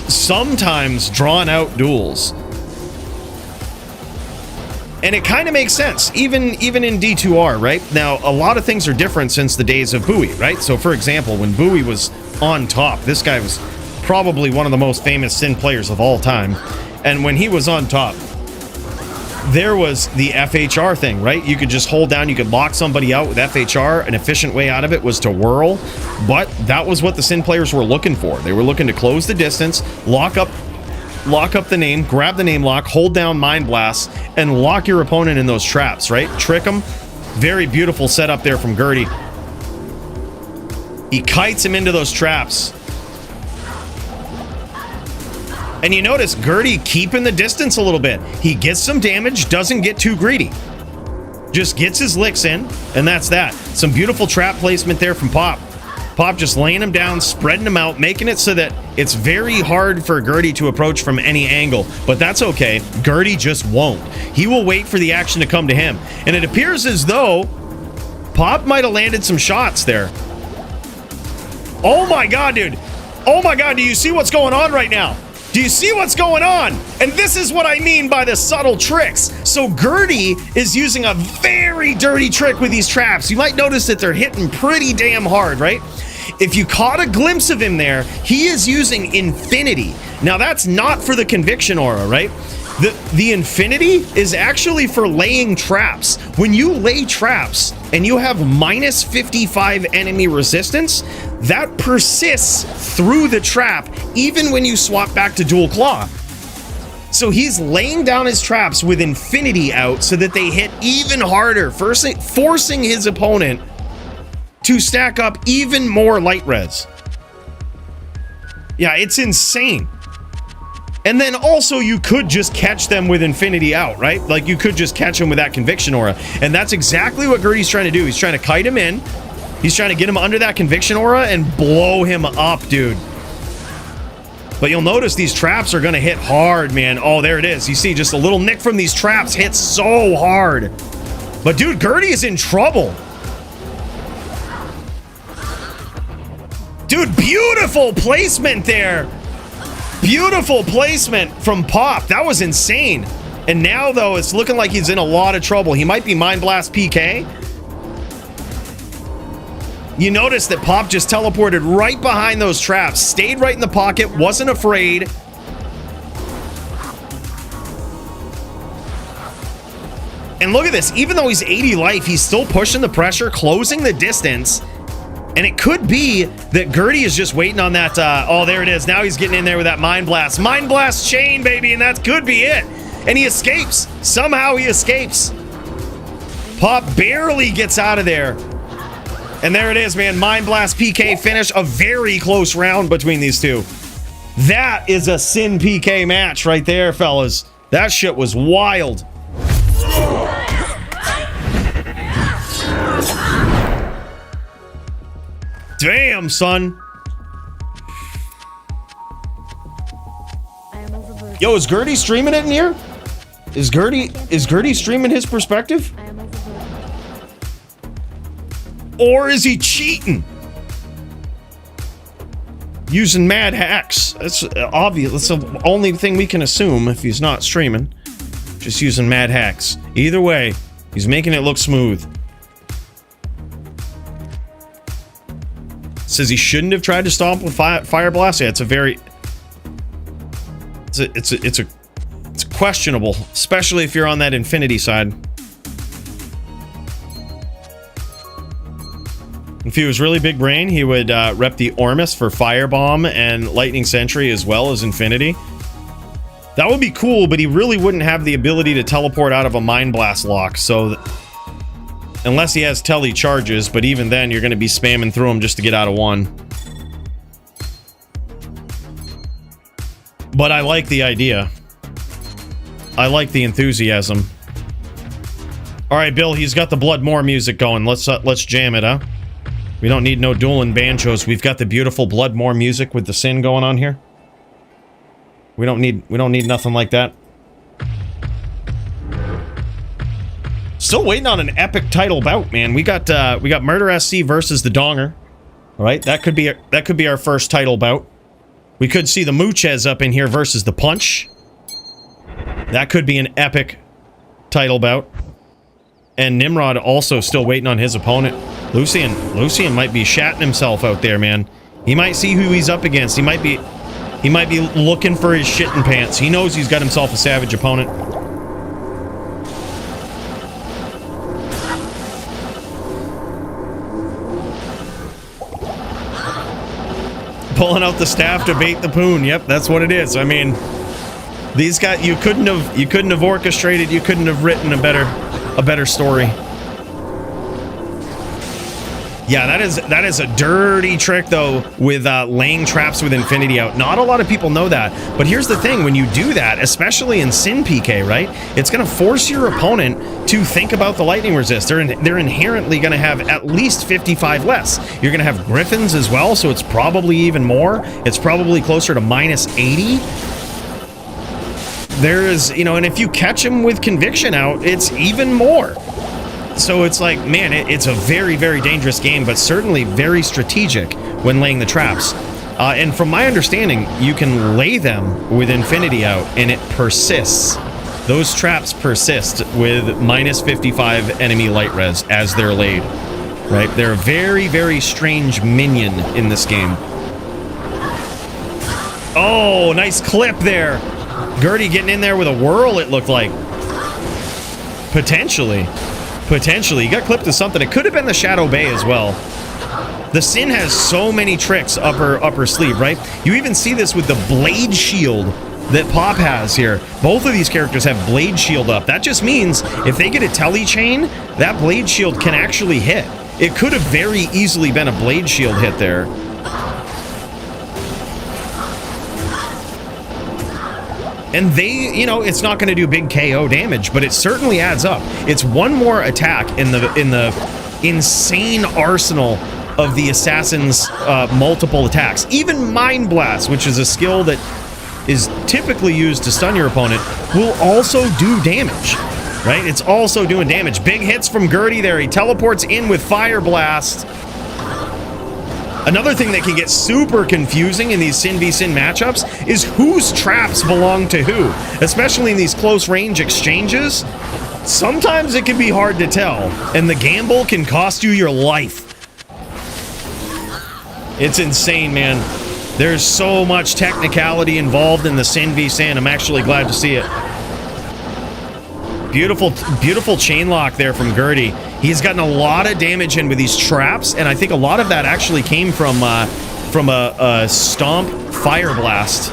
sometimes drawn out duels. And it kind of makes sense, even in D2R, right? Now, a lot of things are different since the days of Bowie, right? So, for example, when Bowie was on top, this guy was probably one of the most famous Sin players of all time. And when he was on top, there was the FHR thing, right? You could just hold down, you could lock somebody out with FHR. An efficient way out of it was to whirl. But that was what the Sin players were looking for. They were looking to close the distance, lock up the name, grab the name lock, hold down Mind Blast, and lock your opponent in those traps, right? Trick them. Very beautiful setup there from Gertie. He kites him into those traps. And you notice Gertie keeping the distance a little bit. He gets some damage, doesn't get too greedy. Just gets his licks in, and that's that. Some beautiful trap placement there from Pop. Pop just laying him down, spreading him out, making it so that it's very hard for Gertie to approach from any angle. But that's okay. Gertie just won't. He will wait for the action to come to him. And it appears as though Pop might have landed some shots there. Oh my god, dude. Oh my god, do you see what's going on right now? Do you see what's going on? And this is what I mean by the subtle tricks. So Gertie is using a very dirty trick with these traps. You might notice that they're hitting pretty damn hard, right? If you caught a glimpse of him there, he is using Infinity. Now that's not for the Conviction Aura, right? The Infinity is actually for laying traps. When you lay traps and you have minus 55 enemy resistance, that persists through the trap even when you swap back to Dual Claw. So he's laying down his traps with Infinity out so that they hit even harder, forcing his opponent to stack up even more light res. Yeah, it's insane. And then also you could just catch them with Infinity out, right? Like you could just catch them with that Conviction Aura. And that's exactly what Gertie's trying to do. He's trying to kite him in. He's trying to get him under that Conviction Aura and blow him up, dude. But you'll notice these traps are going to hit hard, man. Oh, there it is. You see just a little nick from these traps hits so hard. But dude, Gertie is in trouble. Dude, beautiful placement there. Beautiful placement from Pop. That was insane. And now, though, it's looking like he's in a lot of trouble. He might be Mind Blast PK. You notice that Pop just teleported right behind those traps, stayed right in the pocket, wasn't afraid. And look at this. Even though he's 80 life, he's still pushing the pressure, closing the distance. And it could be that Gertie is just waiting on that. Oh, there it is. Now he's getting in there with that Mind Blast. Mind Blast chain, baby, and that could be it. And he escapes. Somehow he escapes. Pop barely gets out of there. And there it is, man. Mind Blast PK finish. A very close round between these two. That is a Sin PK match right there, fellas. That shit was wild. Damn, son. I am overburdened. Yo, is Gertie streaming it in here? Is Gertie streaming his perspective? I am overburdened. Or is he cheating? Using mad hacks. That's obvious. That's the only thing we can assume if he's not streaming. Just using mad hacks. Either way, he's making it look smooth. Says he shouldn't have tried to stomp with fire blast. Yeah, it's a very... It's questionable, especially if you're on that infinity side. If he was really big brain, he would rep the Ormus for Firebomb and Lightning Sentry as well as Infinity. That would be cool, but he really wouldn't have the ability to teleport out of a Mind Blast lock, so... Unless he has tele charges, but even then, you're going to be spamming through them just to get out of one. But I like the idea. I like the enthusiasm. All right, Bill, he's got the Blood More music going. Let's jam it, huh? We don't need no dueling banjos. We've got the beautiful Blood More music with the Sin going on here. We don't need nothing like that. Still waiting on an epic title bout, man. We got Murder SC versus the Donger. All right, that could be our first title bout. We could see the Mooches up in here versus the Punch. That could be an epic title bout. And Nimrod also still waiting on his opponent. Lucian might be shatting himself out there, man. He might see who he's up against. He might be looking for his shitting pants. He knows he's got himself a savage opponent. Pulling out the staff to bait the poon. Yep, that's what it is. I mean, these guys, you couldn't have orchestrated, you couldn't have written a better story. Yeah, that is a dirty trick though, with laying traps with Infinity out. Not a lot of people know that, but here's the thing: when you do that, especially in Sin PK, right, it's going to force your opponent to think about the lightning resist. They're inherently going to have at least 55 less. You're going to have Griffins as well, so it's probably even more. It's probably closer to -80. There is, and if you catch him with Conviction out, it's even more. So it's like, man, it's a very, very dangerous game, but certainly very strategic when laying the traps. And from my understanding, you can lay them with Infinity out, and it persists. Those traps persist with -55 enemy light res as they're laid. Right? They're a very, very strange minion in this game. Oh, nice clip there. Gertie getting in there with a whirl, it looked like. Potentially. He got clipped to something. It could have been the Shadow Bay as well. The Sin has so many tricks up her upper sleeve, right? You even see this with the Blade Shield that Pop has here. Both of these characters have Blade Shield up. That just means if they get a tele chain, that Blade Shield can actually hit. It could have very easily been a Blade Shield hit there. And they, it's not going to do big KO damage, but it certainly adds up. It's one more attack in the insane arsenal of the assassin's multiple attacks. Even Mind Blast, which is a skill that is typically used to stun your opponent, will also do damage, right? It's also doing damage. Big hits from Gertie there. He teleports in with Fire Blast. Another thing that can get super confusing in these Sin v Sin matchups is whose traps belong to who, especially in these close range exchanges. Sometimes it can be hard to tell, and the gamble can cost you your life. It's insane, man. There's so much technicality involved in the Sin v Sin. I'm actually glad to see it. Beautiful, beautiful chain lock there from Gertie. He's gotten a lot of damage in with these traps, and I think a lot of that actually came from a stomp fire blast.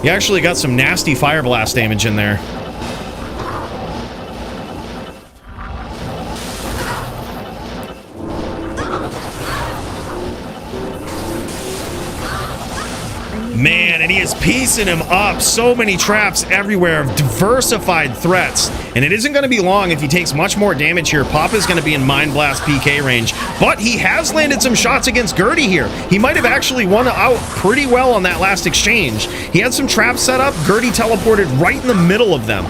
He actually got some nasty fire blast damage in there. Man, and he is piecing him up. So many traps everywhere, diversified threats. And it isn't going to be long if he takes much more damage here. Pop is going to be in Mind Blast PK range. But he has landed some shots against Gertie here. He might have actually won out pretty well on that last exchange. He had some traps set up. Gertie teleported right in the middle of them.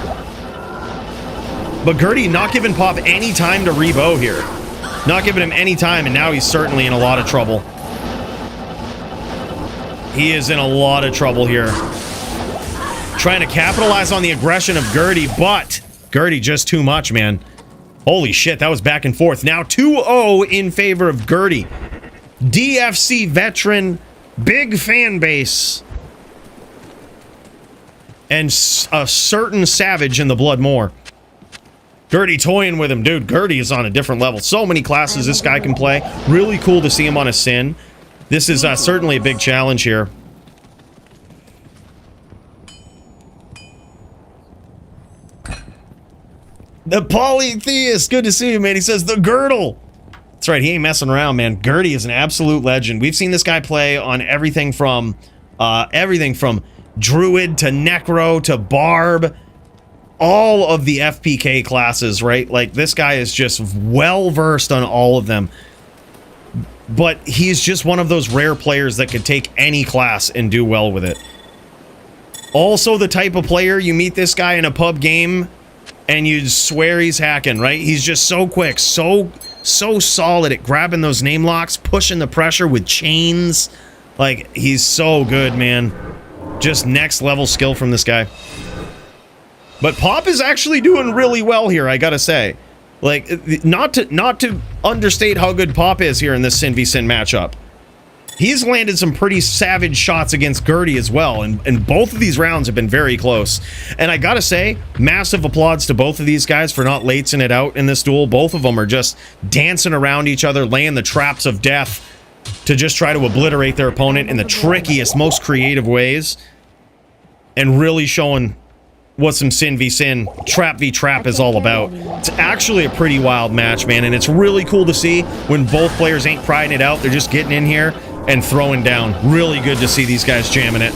But Gertie not giving Pop any time to rebow here. Not giving him any time, and now he's certainly in a lot of trouble. He is in a lot of trouble here. Trying to capitalize on the aggression of Gertie, but Gertie just too much, man. Holy shit, that was back and forth. Now 2-0 in favor of Gertie. DFC veteran, big fan base, and a certain savage in the blood more. Gertie toying with him. Dude, Gertie is on a different level. So many classes this guy can play. Really cool to see him on a Sin. This is certainly a big challenge here. The polytheist, good to see you, man. He says the girdle. That's right, he ain't messing around, man. Gertie is an absolute legend. We've seen this guy play on everything from Druid to Necro to Barb. All of the FPK classes, right? Like, this guy is just well-versed on all of them. But he's just one of those rare players that could take any class and do well with it. Also the type of player, you meet this guy in a pub game and you swear he's hacking, right? He's just so quick, so solid at grabbing those name locks, pushing the pressure with chains. Like, he's so good, man. Just next level skill from this guy. But Pop is actually doing really well here, I gotta say. Like, not to understate how good Pop is here in this Sin v Sin matchup. He's landed some pretty savage shots against Gertie as well, and both of these rounds have been very close. And I gotta say, massive applause to both of these guys for not latesing it out in this duel. Both of them are just dancing around each other, laying the traps of death to just try to obliterate their opponent in the trickiest, most creative ways, and really showing what some Sin v Sin, Trap v Trap is all about. It's actually a pretty wild match, man, and it's really cool to see when both players ain't prying it out. They're just getting in here and throwing down. Really good to see these guys jamming it.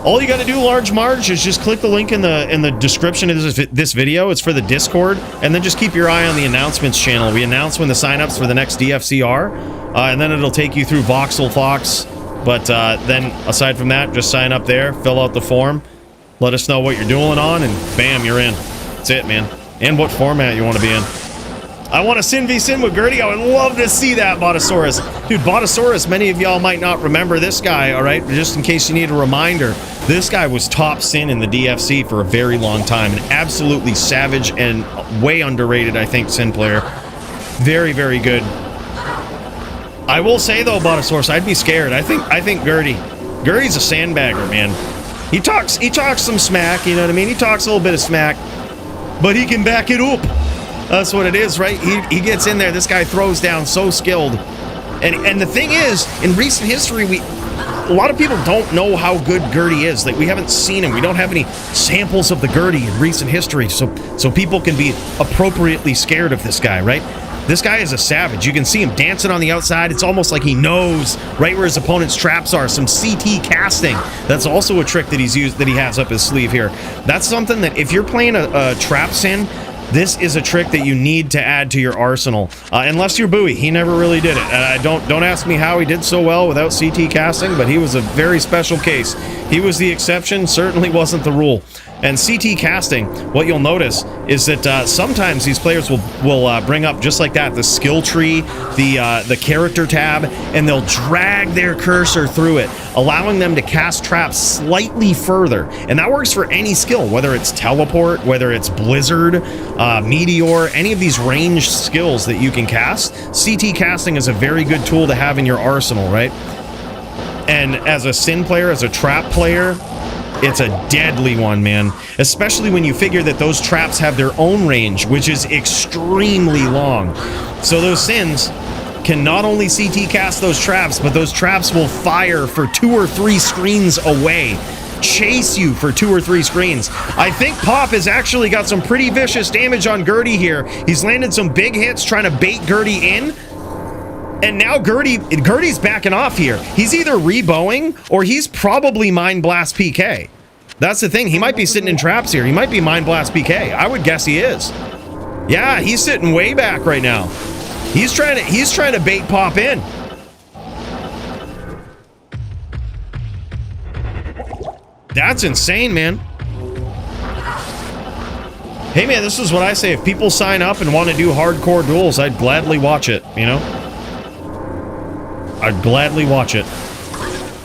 All you got to do, Large Marge, is just click the link in the description of this video. It's for the Discord, and then just keep your eye on the announcements channel. We announce when the signups for the next DFC are, and then it'll take you through Voxel Fox. But then, aside from that, just sign up there, fill out the form, let us know what you're dueling on, and bam, you're in. That's it, man. And what format you want to be in. I want to Sin v Sin with Gertie. I would love to see that, Botosaurus. Dude, Botosaurus, many of y'all might not remember this guy, all right? Just in case you need a reminder, this guy was top Sin in the DFC for a very long time. An absolutely savage and way underrated, I think, Sin player. Very, very good. I will say though, Botosaurus, I'd be scared. I think Gertie's a sandbagger, man. He talks some smack, you know what I mean? He talks a little bit of smack, but he can back it up. That's what it is, right? He gets in there. This guy throws down, so skilled. And the thing is, in recent history, a lot of people don't know how good Gertie is. Like, we haven't seen him. We don't have any samples of the Gertie in recent history, so people can be appropriately scared of this guy, right? This guy is a savage. You can see him dancing on the outside. It's almost like he knows right where his opponent's traps are. Some CT casting. That's also a trick that he has up his sleeve here. That's something that if you're playing a trap Sin, this is a trick that you need to add to your arsenal. Unless you're Bowie. He never really did it. Don't ask me how he did so well without CT casting, but he was a very special case. He was the exception, certainly wasn't the rule. And CT casting, what you'll notice is that sometimes these players will bring up just like that the skill tree, the character tab, and they'll drag their cursor through it, allowing them to cast traps slightly further. And that works for any skill, whether it's teleport, whether it's blizzard, meteor, any of these ranged skills that you can cast. CT casting is a very good tool to have in your arsenal, right? And as a Sin player, as a trap player, it's a deadly one, man. Especially when you figure that those traps have their own range, which is extremely long. So those Sins can not only CT cast those traps, but those traps will fire for 2 or 3 screens away. Chase you for 2 or 3 screens. I think Pop has actually got some pretty vicious damage on Gertie here. He's landed some big hits trying to bait Gertie in. And now Gertie's backing off here. He's either rebowing or he's probably Mind Blast PK. That's the thing. He might be sitting in traps here. He might be Mind Blast PK. I would guess he is. Yeah, he's sitting way back right now. He's trying to bait Pop in. That's insane, man. Hey, man, this is what I say. If people sign up and want to do hardcore duels, I'd gladly watch it, you know? I'd gladly watch it.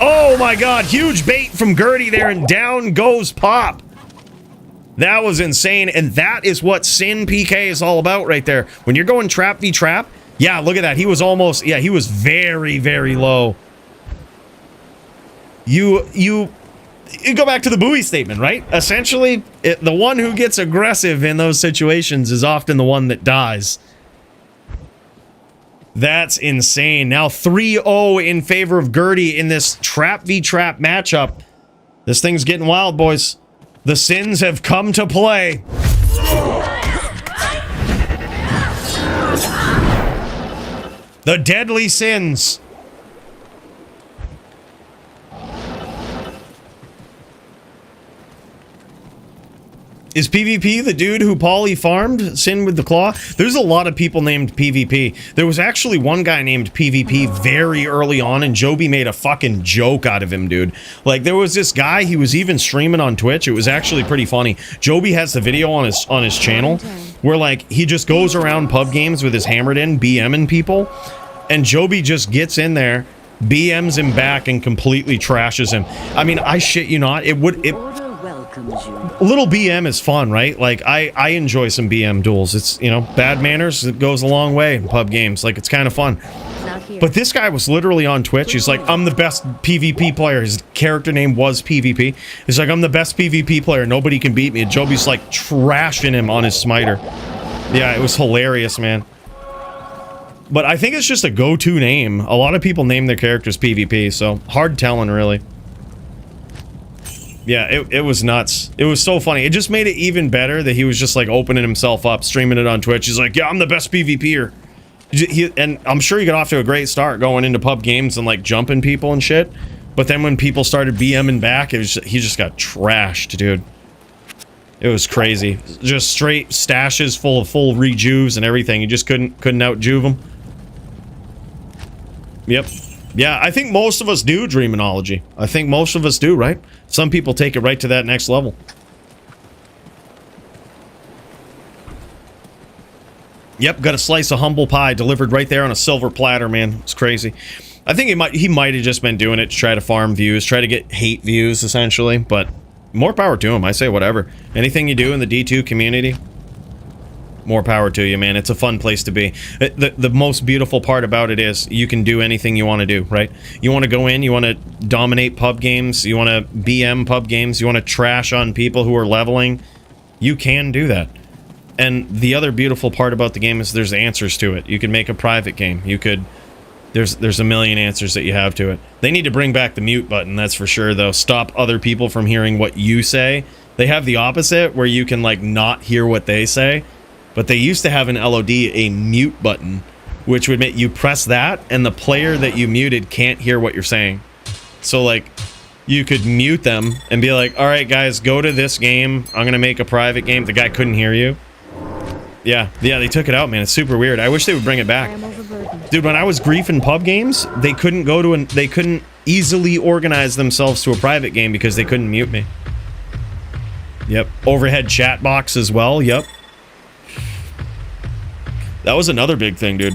Oh my god, huge bait from Gertie there, and down goes Pop. That was insane, and that is what Sin PK is all about right there. When you're going trap v trap, yeah, look at that. He was almost, yeah, he was very, very low. You go back to the buoy statement, right? Essentially, the one who gets aggressive in those situations is often the one that dies. That's insane. Now 3-0 in favor of Gertie in this trap v trap matchup. This thing's getting wild, boys. The Sins have come to play. The deadly Sins. Is PvP the dude who Pauly farmed Sin with the claw? There's a lot of people named PvP. There was actually one guy named PvP very early on, and Joby made a fucking joke out of him, dude. Like, there was this guy, he was even streaming on Twitch. It was actually pretty funny. Joby has the video on his channel where, like, he just goes around pub games with his hammered in, BMing people, and Joby just gets in there, BMs him back, and completely trashes him. I mean, I shit you not, little BM is fun, right? Like, I enjoy some BM duels. It's, you know, bad manners, it goes a long way in pub games. Like, it's kind of fun. But this guy was literally on Twitch. He's like, I'm the best PvP player. His character name was PvP. He's like, I'm the best PvP player. Nobody can beat me. And Joby's like trashing him on his smiter. Yeah, it was hilarious, man. But I think it's just a go-to name. A lot of people name their characters PvP, so hard telling, really. Yeah, it was nuts. It was so funny. It just made it even better that he was just like opening himself up, streaming it on Twitch. He's like, yeah, I'm the best PvPer. And I'm sure he got off to a great start going into pub games and like jumping people and shit. But then when people started BMing back, he just got trashed, dude. It was crazy. Just straight stashes full of full rejuves and everything. You just couldn't out-juve them. Yep. Yeah, I think most of us do Dreamology. I think most of us do, right? Some people take it right to that next level. Yep, got a slice of humble pie delivered right there on a silver platter, man. It's crazy. I think he might have just been doing it to try to farm views, try to get hate views, essentially. But more power to him. I say whatever. Anything you do in the D2 community, more power to you, man. It's a fun place to be. The most beautiful part about it is you can do anything you want to do, right? You want to go in, you want to dominate pub games, you want to BM pub games, you want to trash on people who are leveling. You can do that. And the other beautiful part about the game is there's answers to it. You can make a private game. You could... There's a million answers that you have to it. They need to bring back the mute button, that's for sure, though. Stop other people from hearing what you say. They have the opposite, where you can, like, not hear what they say. But they used to have an LOD, a mute button, which would make you press that, and the player that you muted can't hear what you're saying. So, like, you could mute them and be like, alright, guys, go to this game. I'm gonna make a private game. The guy couldn't hear you. Yeah, they took it out, man. It's super weird. I wish they would bring it back. Dude, when I was griefing pub games, they couldn't go to they couldn't easily organize themselves to a private game because they couldn't mute me. Yep. Overhead chat box as well. Yep. That was another big thing, dude.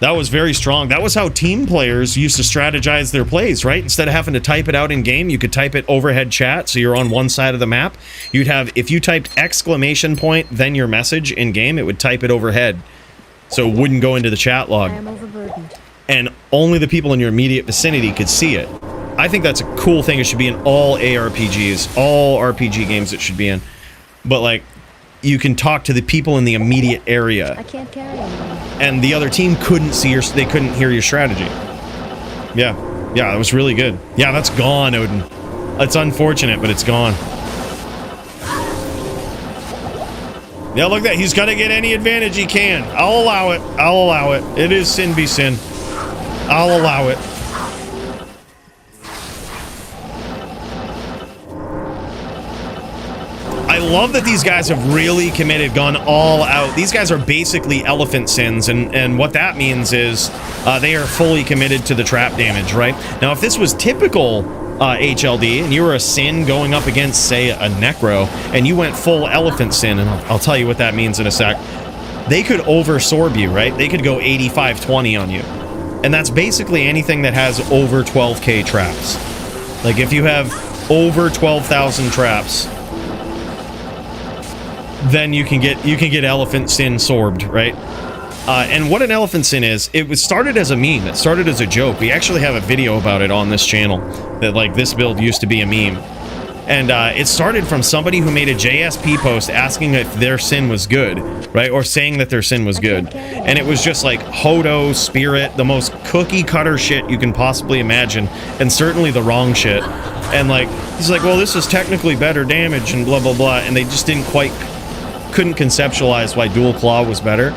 That was very strong. That was how team players used to strategize their plays, right? Instead of having to type it out in game, you could type it overhead chat, so you're on one side of the map. You'd have, if you typed exclamation point, then your message in game, it would type it overhead. So it wouldn't go into the chat log. I am overburdened. And only the people in your immediate vicinity could see it. I think that's a cool thing. It should be in all ARPGs, all RPG games it should be in. But like, you can talk to the people in the immediate area. I can't carry anyone. And the other team couldn't see your, they couldn't hear your strategy. Yeah, that was really good. Yeah, that's gone, Odin. It's unfortunate, but it's gone. Yeah, look at that. He's gonna get any advantage he can. I'll allow it. I'll allow it. It is sin be sin. I'll allow it. I love that these guys have really committed, gone all out. These guys are basically elephant sins, and what that means is they are fully committed to the trap damage, right? Now, if this was typical HLD, and you were a sin going up against, say, a Necro, and you went full elephant sin, and I'll tell you what that means in a sec, they could over-sorb you, right? They could go 85-20 on you. And that's basically anything that has over 12k traps. Like, if you have over 12,000 traps, then you can get elephant sin sorbed, right? And what an elephant sin is, it was started as a meme. It started as a joke. We actually have a video about it on this channel, that like this build used to be a meme. And it started from somebody who made a JSP post asking if their sin was good, right? Or saying that their sin was good. And it was just like Hodo, Spirit, the most cookie cutter shit you can possibly imagine, and certainly the wrong shit. And like, he's like, well, this is technically better damage and blah, blah, blah. And they just couldn't conceptualize why Dual Claw was better.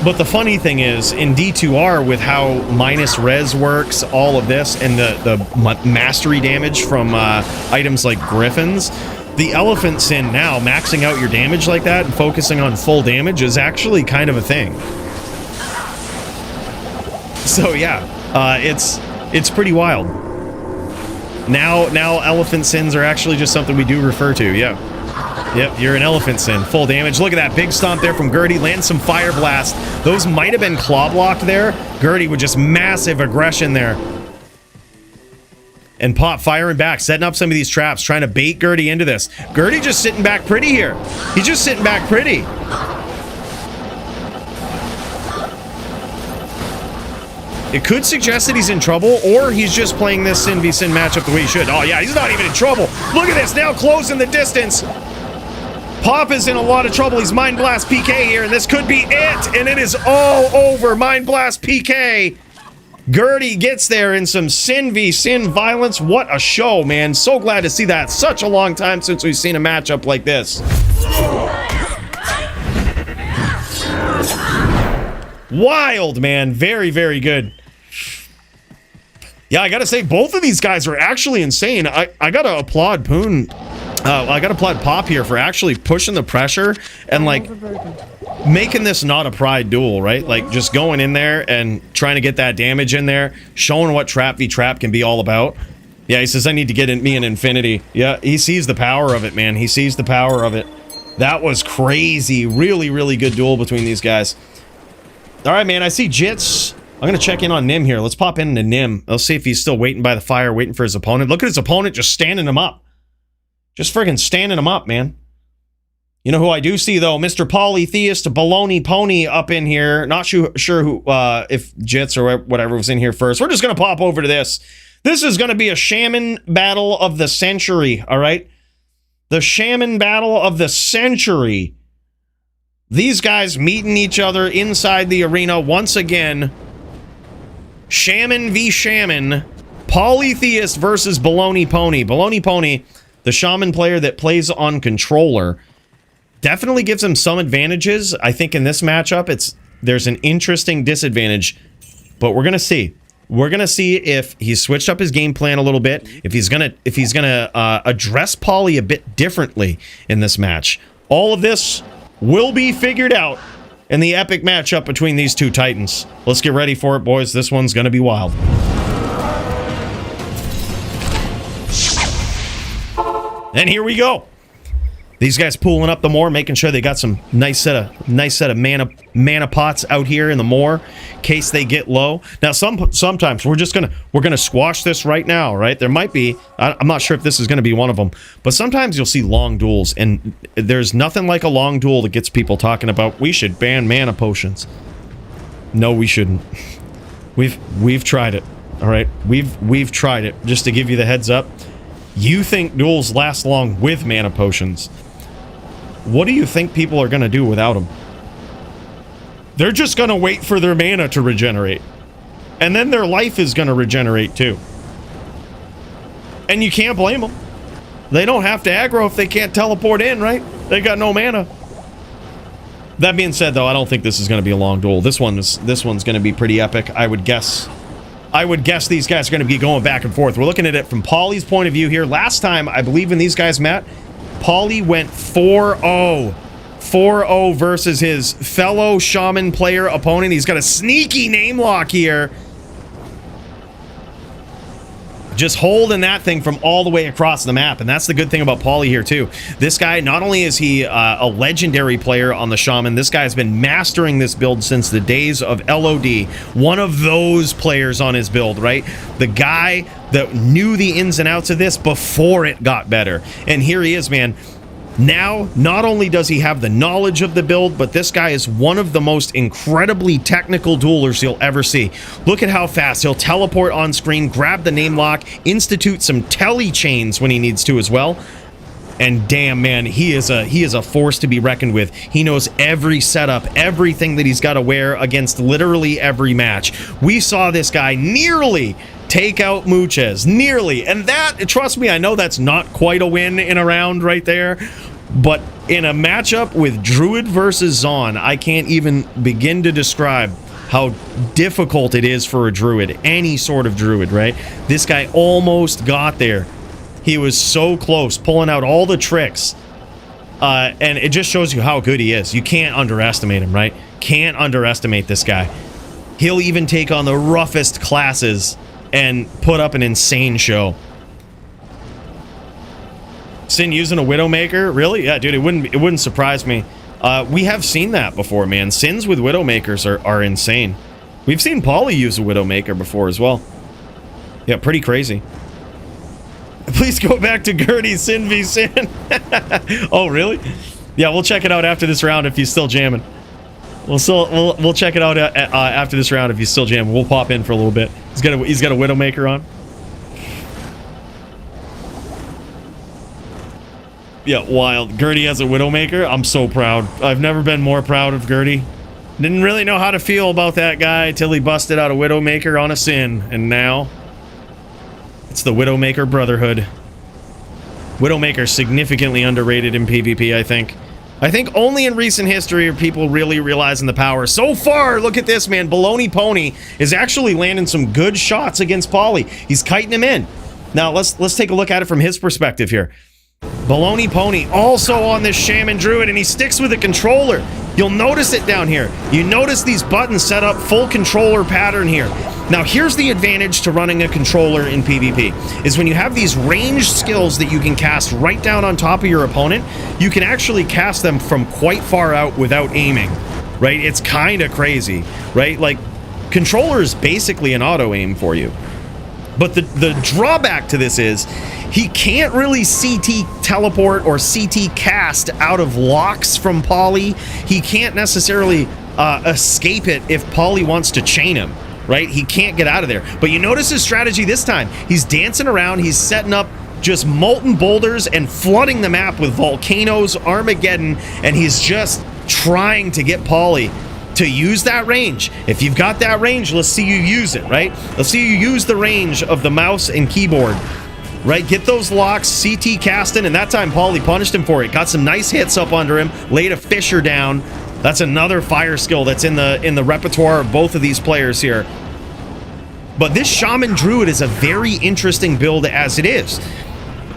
But the funny thing is, in D2R, with how minus res works, all of this, and the mastery damage from items like Griffins, the Elephant Sin now, maxing out your damage like that and focusing on full damage is actually kind of a thing. So yeah, it's pretty wild. Now Elephant Sins are actually just something we do refer to, yeah. Yep, you're an elephant sin. Full damage. Look at that big stomp there from Gertie. Lands some fire blast. Those might have been claw blocked there. Gertie with just massive aggression there. And Pop firing back, setting up some of these traps, trying to bait Gertie into this. Gertie just sitting back pretty here. He's just sitting back pretty. It could suggest that he's in trouble, or he's just playing this Sin v Sin matchup the way he should. Oh yeah, he's not even in trouble. Look at this, now closing the distance. Pop is in a lot of trouble. He's Mind Blast PK here, and this could be it, and it is all over. Mind Blast PK. Gertie gets there in some Sin v Sin violence. What a show, man. So glad to see that. Such a long time since we've seen a matchup like this. Wild, man. Very, very good. Yeah, I gotta say, both of these guys are actually insane. I gotta applaud Poon. I gotta applaud Pop here for actually pushing the pressure and like making this not a pride duel, right? Like just going in there and trying to get that damage in there, showing what trap v trap can be all about. Yeah, he says, I need to get me an infinity. Yeah, he sees the power of it, man. He sees the power of it. That was crazy. Really, really good duel between these guys. All right, man, I see Jits. I'm gonna check in on Nim here. Let's pop into Nim. Let's see if he's still waiting by the fire, waiting for his opponent. Look at his opponent just standing him up. Just friggin' standing him up, man. You know who I do see, though? Mr. Polytheist Baloney Pony up in here. Not sure who, if Jits or whatever was in here first. We're just gonna pop over to this. This is gonna be a Shaman battle of the century, all right? The Shaman battle of the century. These guys meeting each other inside the arena once again. Shaman v Shaman. Polytheist versus Baloney Pony. Baloney Pony, the Shaman player that plays on controller, definitely gives him some advantages. I think in this matchup, there's an interesting disadvantage, but we're gonna see. We're gonna see if he's switched up his game plan a little bit, if he's gonna address Poly a bit differently in this match. All of this will be figured out in the epic matchup between these two titans. Let's get ready for it, boys. This one's gonna be wild. And here we go. These guys pooling up the moor, making sure they got some nice set of mana pots out here in the moor, in case they get low. Now, sometimes we're gonna squash this right now, right? There might be, I'm not sure if this is gonna be one of them, but sometimes you'll see long duels, and there's nothing like a long duel that gets people talking about we should ban mana potions. No, we shouldn't. We've tried it. All right, we've tried it. Just to give you the heads up, you think duels last long with mana potions? What do you think people are going to do without them? They're just going to wait for their mana to regenerate. And then their life is going to regenerate too. And you can't blame them. They don't have to aggro if they can't teleport in, right? They got no mana. That being said, though, I don't think this is going to be a long duel. This one's going to be pretty epic, I would guess. I would guess these guys are going to be going back and forth. We're looking at it from Paulie's point of view here. Last time, I believe when these guys met, Paulie went 4-0. 4-0 versus his fellow Shaman player opponent. He's got a sneaky name lock here. Just holding that thing from all the way across the map. And that's the good thing about Paulie here, too. This guy, not only is he a legendary player on the Shaman, this guy has been mastering this build since the days of LOD. One of those players on his build, right? The guy that knew the ins and outs of this before it got better. And here he is, man. Now, not only does he have the knowledge of the build, but this guy is one of the most incredibly technical duelers you'll ever see. Look at how fast he'll teleport on screen, grab the name lock, institute some tele chains when he needs to as well. And damn, man, he is a force to be reckoned with. He knows every setup, everything that he's got to wear against literally every match. We saw this guy nearly take out Muchez, nearly. And that, trust me, I know that's not quite a win in a round right there, but in a matchup with Druid versus Zon, I can't even begin to describe how difficult it is for a Druid, any sort of Druid, right? This guy almost got there. He was so close, pulling out all the tricks. And it just shows you how good he is. You can't underestimate him, right? Can't underestimate this guy. He'll even take on the roughest classes and put up an insane show. Sin using a Widowmaker? Really? Yeah, dude, it wouldn't surprise me. We have seen that before, man. Sins with Widowmakers are insane. We've seen Paulie use a Widowmaker before as well. Yeah, pretty crazy. Please go back to Gertie, Sin v Sin. Oh, really? Yeah, we'll check it out after this round if he's still jamming. We'll check it out after this round if he's still jamming. We'll pop in for a little bit. He's got a Widowmaker on. Yeah, wild. Gertie has a Widowmaker. I'm so proud. I've never been more proud of Gertie. Didn't really know how to feel about that guy till he busted out a Widowmaker on a Sin, and now it's the Widowmaker Brotherhood. Widowmaker significantly underrated in PvP, I think. I think only in recent history are people really realizing the power. So far, look at this, man. Baloney Pony is actually landing some good shots against Paulie. He's kiting him in. Now, let's take a look at it from his perspective here. Baloney Pony also on this Shaman Druid, and he sticks with a controller. You'll notice it down here. You notice these buttons set up full controller pattern here. Now, here's the advantage to running a controller in PvP, is when you have these ranged skills that you can cast right down on top of your opponent, you can actually cast them from quite far out without aiming, right? It's kind of crazy, right? Like, controller is basically an auto-aim for you. But the drawback to this is he can't really CT teleport or CT cast out of locks from Paulie. He can't necessarily escape it if Paulie wants to chain him, right? He can't get out of there. But you notice his strategy this time. He's dancing around. He's setting up just molten boulders and flooding the map with volcanoes, Armageddon, and he's just trying to get Paulie to use that range. If you've got that range, let's see you use it, right? Let's see you use the range of the mouse and keyboard, right? Get those locks, CT casting, and that time Paulie punished him for it. Got some nice hits up under him, laid a Fisher down. That's another fire skill that's in the repertoire of both of these players here. But this Shaman Druid is a very interesting build as it is,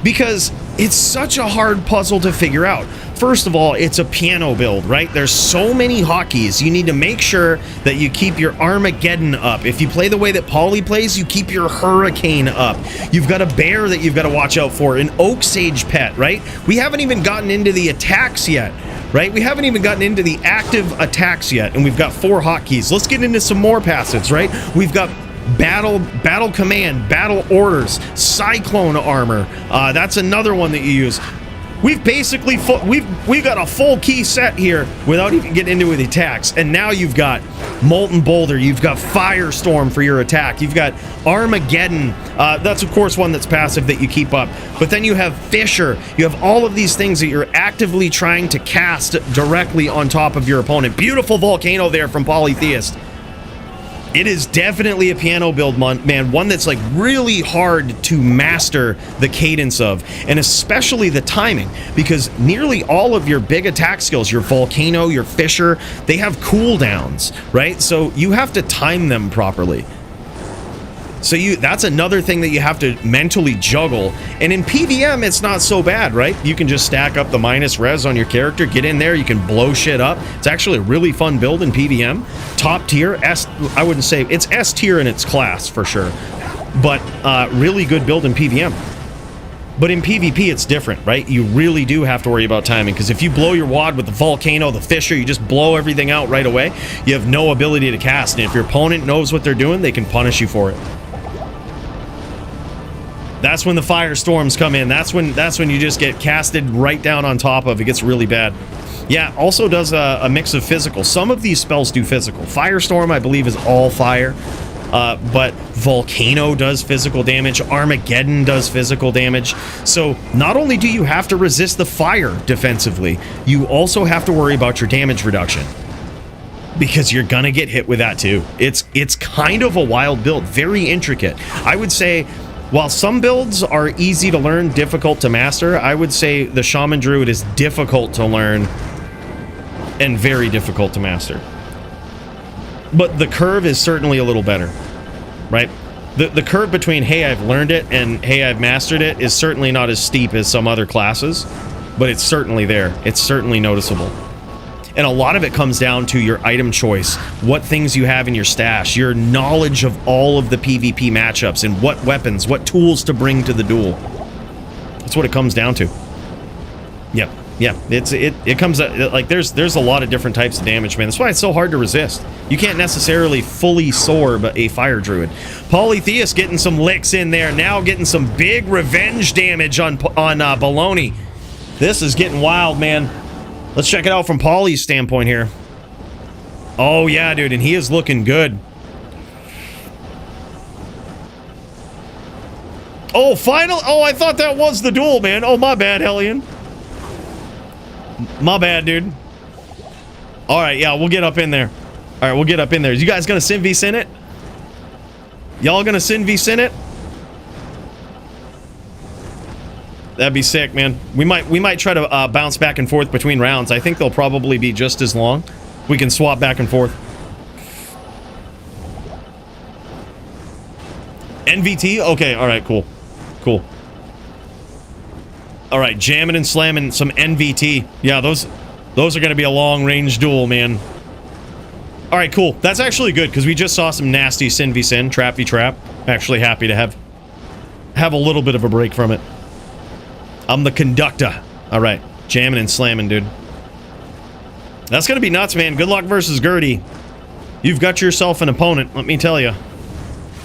because it's such a hard puzzle to figure out. first of all, it's a piano build, right? There's so many hotkeys. You need to make sure that you keep your Armageddon up. If you play the way that Polly plays, you keep your Hurricane up. You've got a bear that you've got to watch out for, an Oak Sage pet, right? We haven't even gotten into the attacks yet, right? We haven't even gotten into the active attacks yet, and we've got 4 hotkeys. Let's get into some more passives, right? We've got battle command, battle orders, cyclone armor. That's another one that you use. We've basically we've got a full key set here without even getting into the attacks. And now you've got Molten Boulder, you've got Firestorm for your attack, you've got Armageddon. That's of course one that's passive that you keep up. But then you have Fissure. You have all of these things that you're actively trying to cast directly on top of your opponent. Beautiful Volcano there from Polytheist. It is definitely a piano build, man, one that's like really hard to master the cadence of, and especially the timing, because nearly all of your big attack skills, your Volcano, your Fissure, they have cooldowns, right? So you have to time them properly. So that's another thing that you have to mentally juggle. And in PVM, it's not so bad, right? You can just stack up the minus res on your character, get in there, you can blow shit up. It's actually a really fun build in PVM. Top tier, I wouldn't say, it's S tier in its class for sure. But really good build in PVM. But in PvP, it's different, right? You really do have to worry about timing, because if you blow your wad with the Volcano, the Fissure, you just blow everything out right away, you have no ability to cast. And if your opponent knows what they're doing, they can punish you for it. That's when the Firestorms come in. That's when you just get casted right down on top of. It gets really bad. Yeah, also does a mix of physical. Some of these spells do physical. Firestorm, I believe, is all fire. But Volcano does physical damage. Armageddon does physical damage. So not only do you have to resist the fire defensively, you also have to worry about your damage reduction, because you're gonna get hit with that too. It's kind of a wild build, very intricate. I would say, while some builds are easy to learn, difficult to master, I would say the Shaman Druid is difficult to learn and very difficult to master. But the curve is certainly a little better, right? The curve between, hey, I've learned it, and hey, I've mastered it, is certainly not as steep as some other classes, but it's certainly there. It's certainly noticeable. And a lot of it comes down to your item choice, what things you have in your stash, your knowledge of all of the PvP matchups, and what weapons, what tools to bring to the duel. That's what it comes down to. Yep. Yeah, it comes like there's a lot of different types of damage, man. That's why it's so hard to resist. You can't necessarily fully sorb a fire druid. Polytheist getting some licks in there now, getting some big revenge damage on Baloney. This is getting wild, man. Let's check it out from Poly's standpoint here. Oh yeah, dude, and he is looking good. Oh, final. Oh, I thought that was the duel, man. Oh, my bad, Hellion. My bad, dude. All right, yeah, we'll get up in there. All right, we'll get up in there. You guys gonna Sin v Sin it? Y'all gonna Sin v Sin it? That'd be sick, man. We might try to bounce back and forth between rounds. I think they'll probably be just as long. We can swap back and forth. NVT? Okay, all right, cool. Cool. All right, jamming and slamming some NVT. Yeah, those are going to be a long-range duel, man. All right, cool. That's actually good, because we just saw some nasty Sin v Sin, Trap v Trap. Actually happy to have a little bit of a break from it. I'm the conductor. All right, jamming and slamming, dude. That's going to be nuts, man. Good luck versus Gertie. You've got yourself an opponent, let me tell you.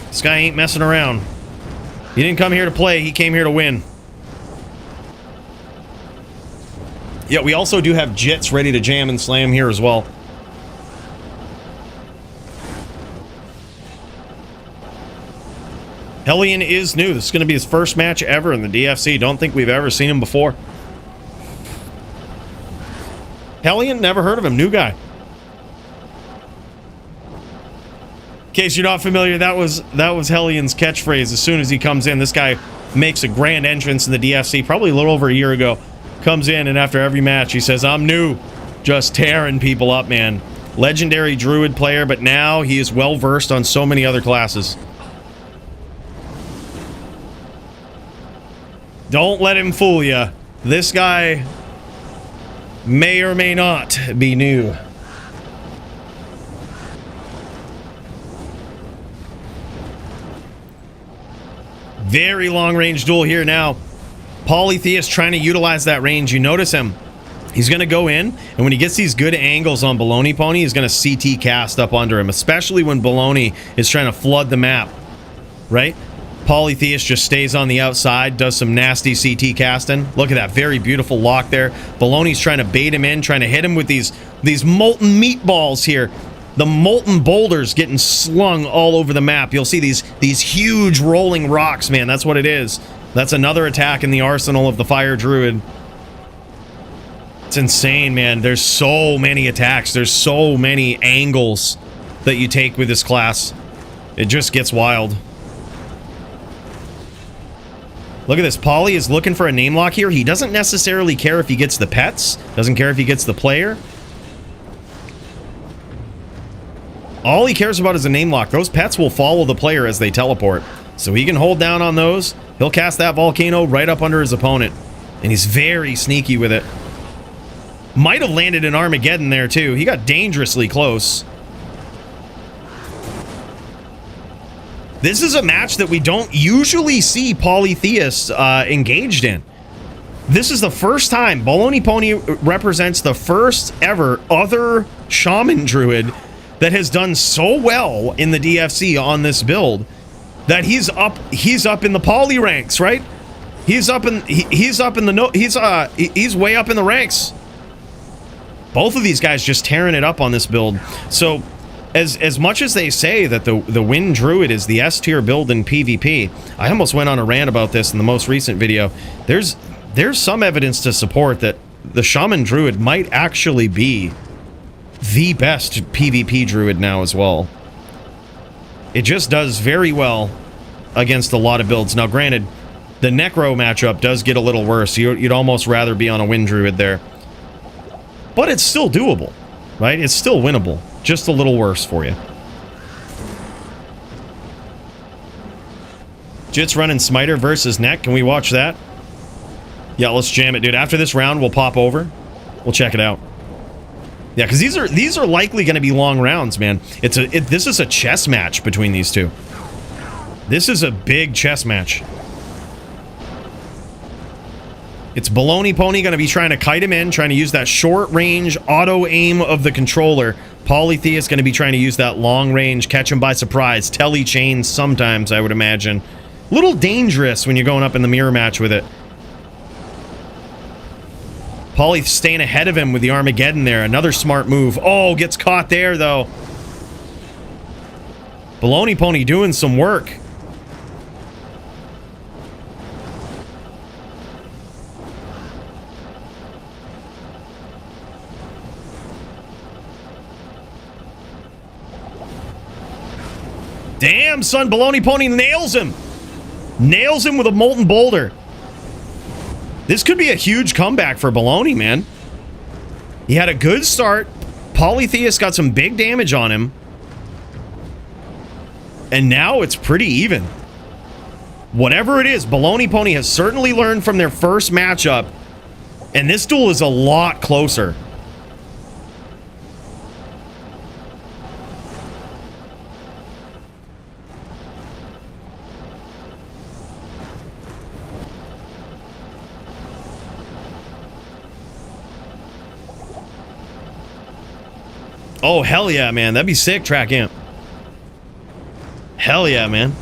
This guy ain't messing around. He didn't come here to play, he came here to win. Yeah, we also do have Jits ready to jam and slam here as well. Hellion is new. This is going to be his first match ever in the DFC. Don't think we've ever seen him before. Hellion, never heard of him. New guy. In case you're not familiar, that was Hellion's catchphrase. As soon as he comes in, this guy makes a grand entrance in the DFC, probably a little over a year ago. Comes in, and after every match, he says, I'm new. Just tearing people up, man. Legendary Druid player, but now he is well-versed on so many other classes. Don't let him fool you. This guy may or may not be new. Very long range duel here now. Polytheist trying to utilize that range. You notice him. He's going to go in, and when he gets these good angles on Baloney Pony, he's going to CT cast up under him, especially when Baloney is trying to flood the map, right? Polytheist just stays on the outside, does some nasty CT casting. Look at that, very beautiful lock there. Baloney's trying to bait him in, trying to hit him with these molten meatballs here. The molten boulders getting slung all over the map. You'll see these huge rolling rocks, man. That's what it is. That's another attack in the arsenal of the Fire Druid. It's insane, man. There's so many attacks. There's so many angles that you take with this class. It just gets wild. Look at this. Poly is looking for a name lock here. He doesn't necessarily care if he gets the pets. Doesn't care if he gets the player. All he cares about is a name lock. Those pets will follow the player as they teleport. So he can hold down on those. He'll cast that volcano right up under his opponent. And he's very sneaky with it. Might have landed an Armageddon there too. He got dangerously close. This is a match that we don't usually see Polytheists engaged in. This is the first time Baloney Pony represents the first ever other Shaman Druid that has done so well in the DFC on this build that he's up in the poly ranks, right? He's way up in the ranks. Both of these guys just tearing it up on this build. So as much as they say that the Wind Druid is the S tier build in PvP, I almost went on a rant about this in the most recent video. There's some evidence to support that the Shaman Druid might actually be the best PvP Druid now as well. It just does very well against a lot of builds. Now, granted, the Necro matchup does get a little worse. You'd almost rather be on a Wind Druid there. But it's still doable, right? It's still winnable. Just a little worse for you. Jit's running Smiter versus Neck. Can we watch that? Yeah, let's jam it, dude. After this round, we'll pop over. We'll check it out. Yeah, because these are likely going to be long rounds, man. This is a chess match between these two. This is a big chess match. It's Baloney Pony going to be trying to kite him in, trying to use that short range auto aim of the controller. Polytheist going to be trying to use that long range, catch him by surprise, telly chain sometimes, I would imagine. A little dangerous when you're going up in the mirror match with it. Poly staying ahead of him with the Armageddon there. Another smart move. Oh, gets caught there, though. Baloney Pony doing some work. Damn, son. Baloney Pony nails him. Nails him with a molten boulder. This could be a huge comeback for Baloney, man. He had a good start. Polytheist got some big damage on him. And now it's pretty even. Whatever it is, Baloney Pony has certainly learned from their first matchup. And this duel is a lot closer. Oh, hell yeah, man. That'd be sick, Track Amp. Hell yeah, man.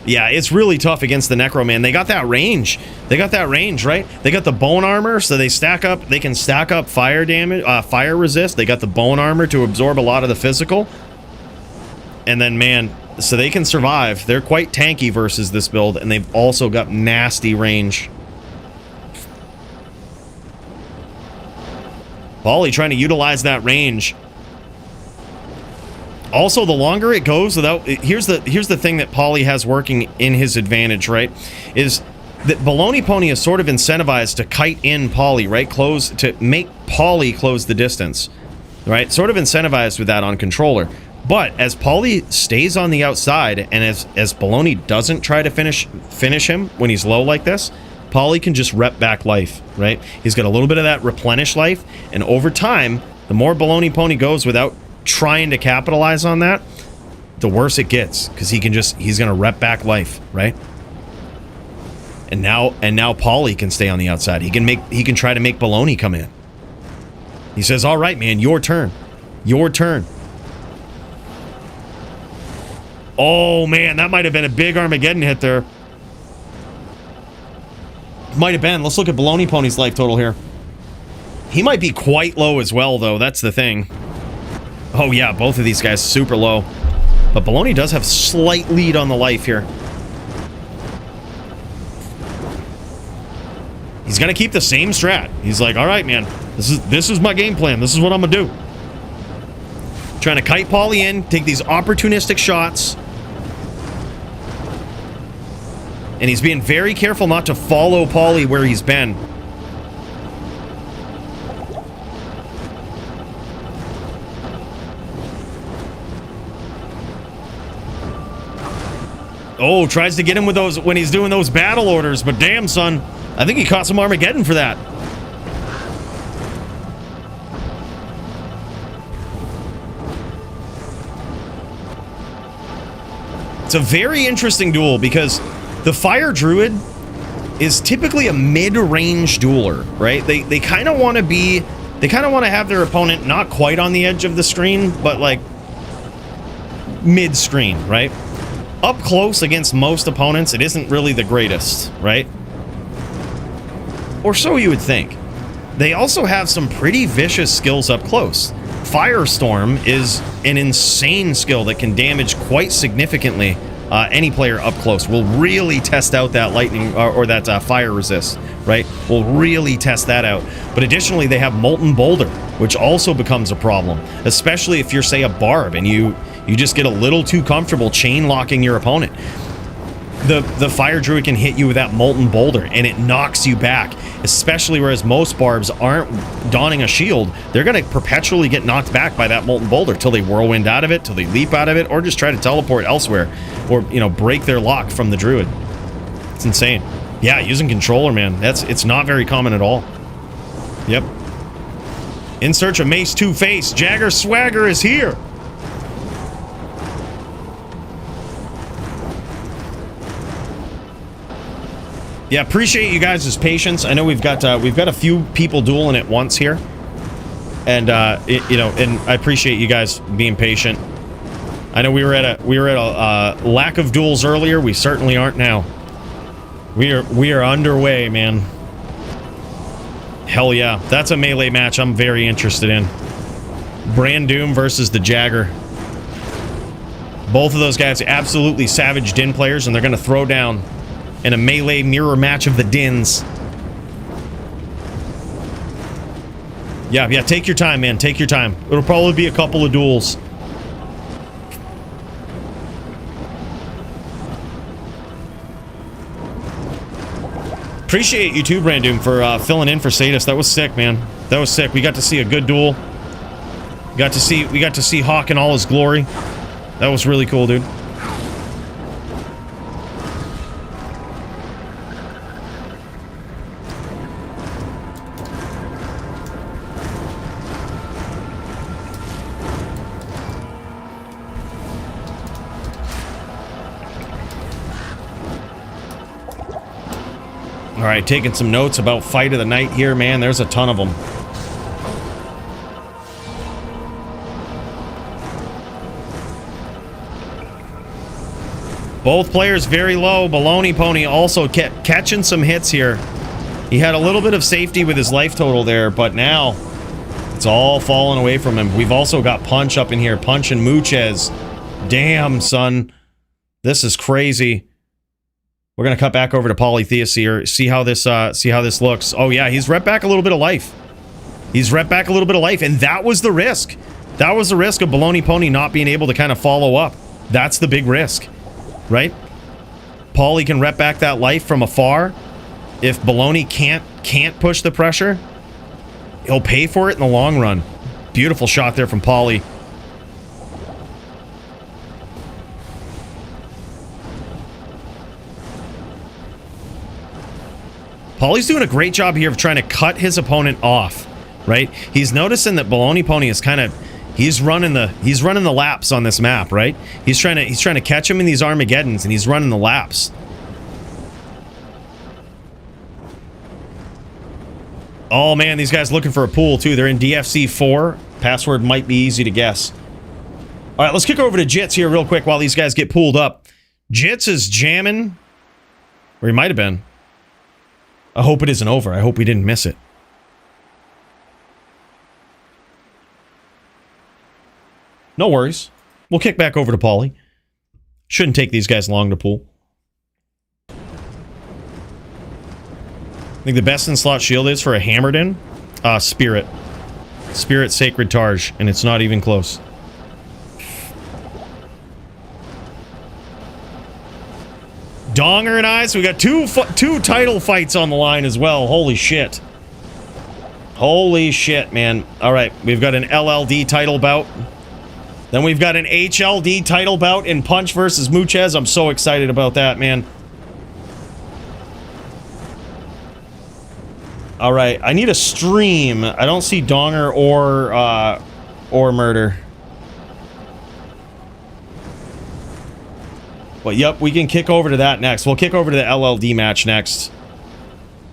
Yeah, it's really tough against the Necro, man. They got that range. They got that range, right? They got the bone armor, so they can stack up fire damage, fire resist. They got the bone armor to absorb a lot of the physical. And then, man, so they can survive. They're quite tanky versus this build, and they've also got nasty range. Poly trying to utilize that range. Also, the longer it goes without... Here's the thing that Poly has working in his advantage, right? Is that Baloney Pony is sort of incentivized to kite in Poly, right? To make Poly close the distance, right? Sort of incentivized with that on controller. But as Poly stays on the outside, and as Baloney doesn't try to finish him when he's low like this, Paulie can just rep back life, right? He's got a little bit of that replenish life, and over time, the more Baloney Pony goes without trying to capitalize on that, the worse it gets, because he's gonna rep back life, right? And now Paulie can stay on the outside. He can try to make Baloney come in. He says, all right, man, your turn. Your turn. Oh, man, that might have been a big Armageddon hit there. Might have been. Let's look at Baloney Pony's life total here. He might be quite low as well, though. That's the thing. Oh, yeah, both of these guys super low. But Baloney does have slight lead on the life here. He's going to keep the same strat. He's like, all right, man, this is my game plan. This is what I'm going to do. Trying to kite Paulie in, take these opportunistic shots. And he's being very careful not to follow Paulie where he's been. Oh, tries to get him with those when he's doing those battle orders, but damn, son, I think he caught some Armageddon for that. It's a very interesting duel because the Fire Druid is typically a mid-range dueler, right? They kind of want to be, they kind of want to have their opponent not quite on the edge of the screen, but like mid-screen, right? Up close against most opponents, it isn't really the greatest, right? Or so you would think. They also have some pretty vicious skills up close. Firestorm is an insane skill that can damage quite significantly any player up close. Will really test out that lightning or that fire resist, right? Will really test that out. But additionally, they have Molten Boulder, which also becomes a problem, especially if you're, say, a Barb and you just get a little too comfortable chain locking your opponent. The Fire Druid can hit you with that Molten Boulder, and it knocks you back, especially whereas most Barbs aren't donning a shield. They're going to perpetually get knocked back by that Molten Boulder till they whirlwind out of it, till they leap out of it, or just try to teleport elsewhere, or, you know, break their lock from the Druid. It's insane. Yeah, using Controller, man, it's not very common at all. Yep. In search of Mace Two-Face, Jagger Swagger is here. Yeah, appreciate you guys' patience. I know we've got a few people dueling at once here, and you know, and I appreciate you guys being patient. I know we were at a lack of duels earlier. We certainly aren't now. We are underway, man. Hell yeah, that's a melee match I'm very interested in. Brandoom versus the Jagger. Both of those guys absolutely savage Din players, and they're gonna throw down in a melee mirror match of the Dins. Yeah, take your time, man. Take your time. It'll probably be a couple of duels. Appreciate you too, Brandoom, for filling in for Sadis. That was sick, man. That was sick. We got to see a good duel. We got to see Hawk in all his glory. That was really cool, dude. All right, taking some notes about fight of the night here, man. There's a ton of them. Both players very low. Baloney Pony also kept catching some hits here. He had a little bit of safety with his life total there, but now it's all falling away from him. We've also got Punch up in here. Punch and Muchez. Damn, son. This is crazy. We're gonna cut back over to Polytheus here, see how this looks. Oh yeah, he's rep back a little bit of life. He's rep back a little bit of life, and that was the risk. That was the risk of Baloney Pony not being able to kind of follow up. That's the big risk, right? Paulie can rep back that life from afar. If Baloney can't push the pressure, he'll pay for it in the long run. Beautiful shot there from Paulie. Paulie's doing a great job here of trying to cut his opponent off, right? He's noticing that Baloney Pony is kind of, he's running the laps on this map, right? He's trying to catch him in these Armageddons, and he's running the laps. Oh man, these guys looking for a pool too. They're in DFC 4. Password might be easy to guess. All right, let's kick over to Jits here real quick while these guys get pooled up. Jits is jamming, or he might have been. I hope it isn't over. I hope we didn't miss it. No worries. We'll kick back over to Paulie. Shouldn't take these guys long to pool. I think the best in slot shield is for a hammered in. Spirit. Spirit Sacred Targe, and it's not even close. Donger and I, so we got two title fights on the line as well. Holy shit. Holy shit, man. All right, we've got an LLD title bout. Then we've got an HLD title bout in Punch versus Muchez. I'm so excited about that, man. All right, I need a stream. I don't see Donger or Murder. But yep, we can kick over to that next. We'll kick over to the LLD match next.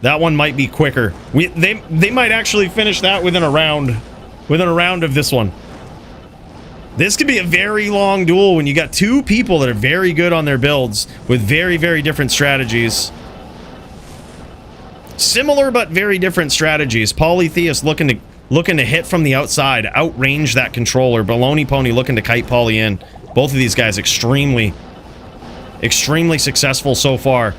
That one might be quicker. They might actually finish that within a round of this one. This could be a very long duel when you got two people that are very good on their builds with very, very different strategies. Similar but very different strategies. Polytheist looking to hit from the outside, outrange that controller. Baloney Pony looking to kite Paulie in. Both of these guys extremely successful so far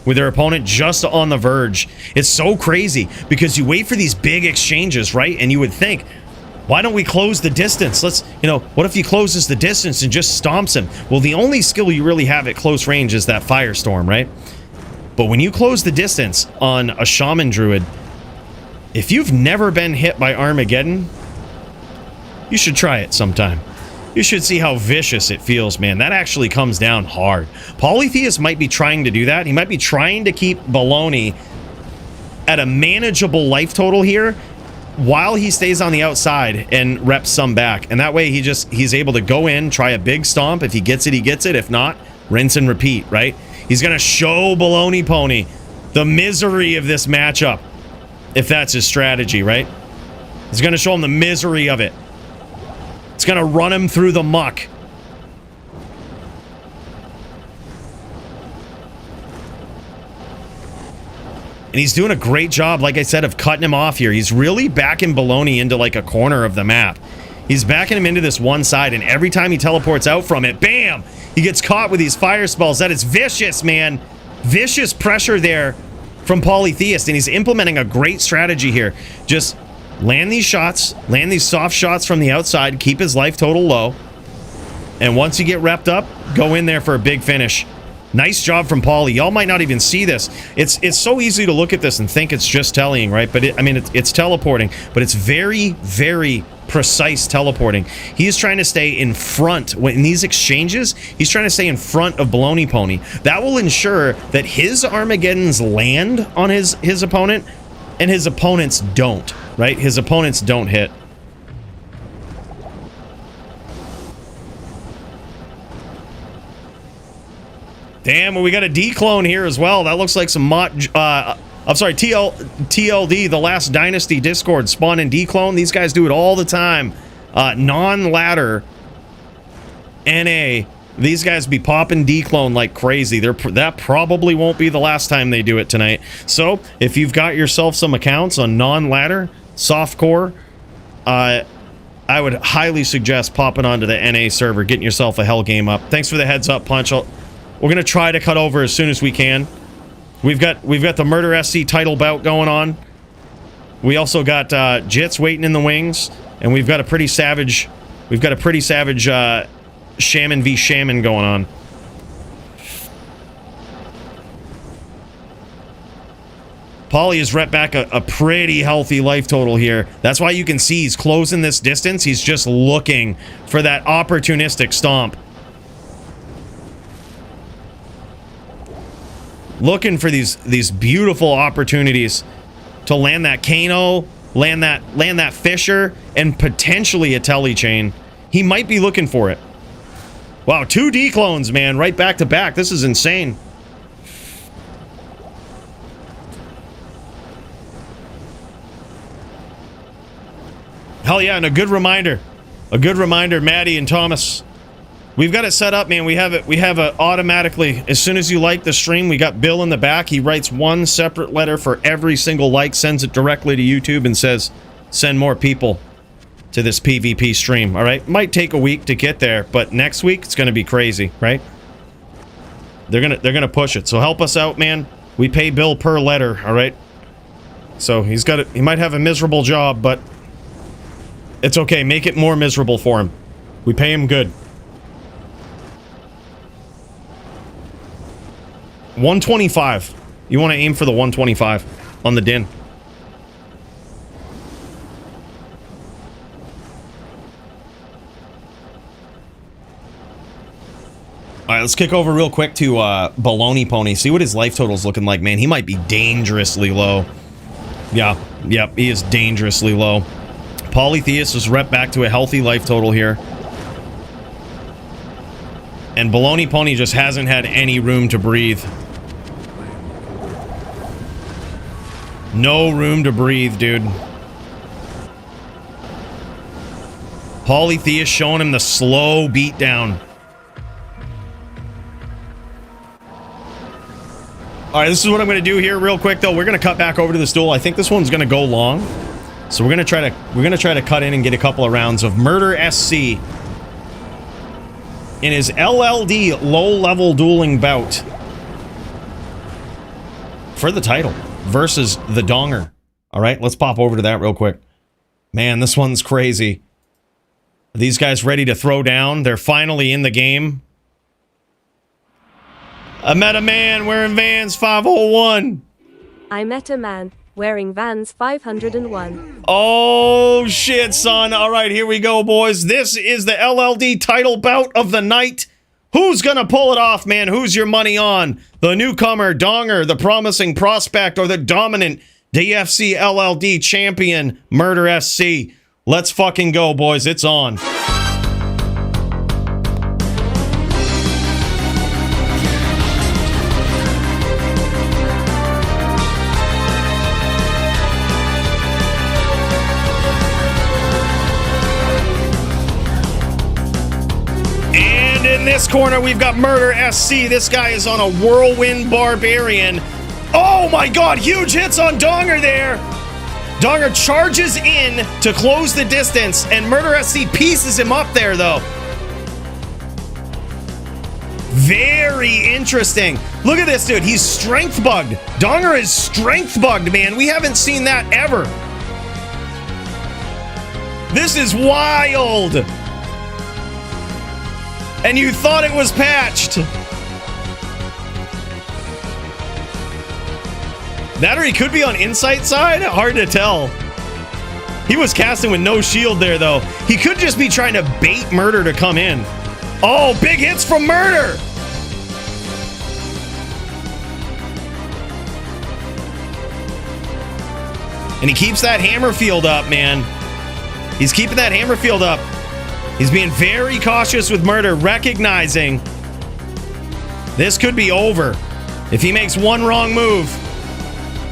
with their opponent just on the verge. It's so crazy because you wait for these big exchanges, right? And you would think, why don't we close the distance? What if he closes the distance and just stomps him? Well, the only skill you really have at close range is that Firestorm, right? But when you close the distance on a Shaman Druid, if you've never been hit by Armageddon, you should try it sometime. You should see how vicious it feels, man. That actually comes down hard. Polytheist might be trying to do that. He might be trying to keep Baloney at a manageable life total here while he stays on the outside and reps some back. And that way he's able to go in, try a big stomp. If he gets it, he gets it. If not, rinse and repeat, right? He's going to show Baloney Pony the misery of this matchup, if that's his strategy, right? He's going to show him the misery of it. It's going to run him through the muck. And he's doing a great job, like I said, of cutting him off here. He's really backing Baloney into like a corner of the map. He's backing him into this one side, and every time he teleports out from it, bam! He gets caught with these fire spells. That is vicious, man. Vicious pressure there from Polytheist, and he's implementing a great strategy here. Just land these shots, land these soft shots from the outside, keep his life total low, and once you get repped up, go in there for a big finish. Nice job from Paulie. Y'all might not even see this. It's so easy to look at this and think it's just tellying, right? But it's teleporting, but it's very, very precise teleporting. He's trying to stay in front. In these exchanges, he's trying to stay in front of Baloney Pony. That will ensure that his Armageddons land on his opponent, and his opponents don't, right? His opponents don't hit. Damn, well, we got a D-clone here as well. That looks like some TLD, the Last Dynasty Discord, spawn and D-clone. These guys do it all the time. Non-ladder NA. These guys be popping D-clone like crazy. That probably won't be the last time they do it tonight. So, if you've got yourself some accounts on non-ladder, softcore, I would highly suggest popping onto the NA server, getting yourself a hell game up. Thanks for the heads up, Punch. We're going to try to cut over as soon as we can. We've got the Murder SC title bout going on. We also got Jits waiting in the wings, and we've got a pretty savage Shaman v Shaman going on. Paulie has rep back a pretty healthy life total here. That's why you can see he's closing this distance. He's just looking for that opportunistic stomp. looking for these beautiful opportunities to land that Kano, land that Fisher, and potentially a Telly chain. He might be looking for it. Wow, 2 D clones, man, right back to back. This is insane. Hell yeah, and a good reminder, Maddie and Thomas. We've got it set up, man. We have it automatically. As soon as you like the stream, we got Bill in the back. He writes one separate letter for every single like, sends it directly to YouTube and says, send more people to this PvP stream. All right, might take a week to get there, but next week it's gonna be crazy, right? They're gonna push it. So help us out, man. We pay Bill per letter, all right? So he might have a miserable job, but it's okay. Make it more miserable for him. We pay him good. 125. You want to aim for the 125 on the din. Alright, let's kick over real quick to Baloney Pony. See what his life total's looking like, man. He might be dangerously low. Yeah, yep, he is dangerously low. Polytheist is rep back to a healthy life total here. And Baloney Pony just hasn't had any room to breathe. No room to breathe, dude. Polytheist showing him the slow beatdown. Alright, this is what I'm going to do here real quick, though. We're going to cut back over to this duel. I think this one's going to go long. So we're going to try to cut in and get a couple of rounds of Murder SC in his LLD low-level dueling bout for the title versus the Donger. Alright, let's pop over to that real quick. Man, this one's crazy. Are these guys ready to throw down? They're finally in the game. I met a man wearing Vans 501. I met a man wearing Vans 501. Oh, shit, son. All right, here we go, boys. This is the LLD title bout of the night. Who's going to pull it off, man? Who's your money on? The newcomer, Donger, the promising prospect, or the dominant DFC LLD champion, Murder SC? Let's fucking go, boys. It's on. In this corner, we've got Murder SC. This guy is on a whirlwind barbarian. Oh my god, huge hits on Donger there. Donger charges in to close the distance, and Murder SC pieces him up there, though. Very interesting. Look at this dude. He's strength bugged. Donger is strength bugged, man. We haven't seen that ever. This is wild. And you thought it was patched. That or he could be on insight side? Hard to tell. He was casting with no shield there, though. He could just be trying to bait Murder to come in. Oh, big hits from Murder! And he keeps that hammer field up, man. He's keeping that hammer field up. He's being very cautious with Murder, recognizing this could be over if he makes one wrong move.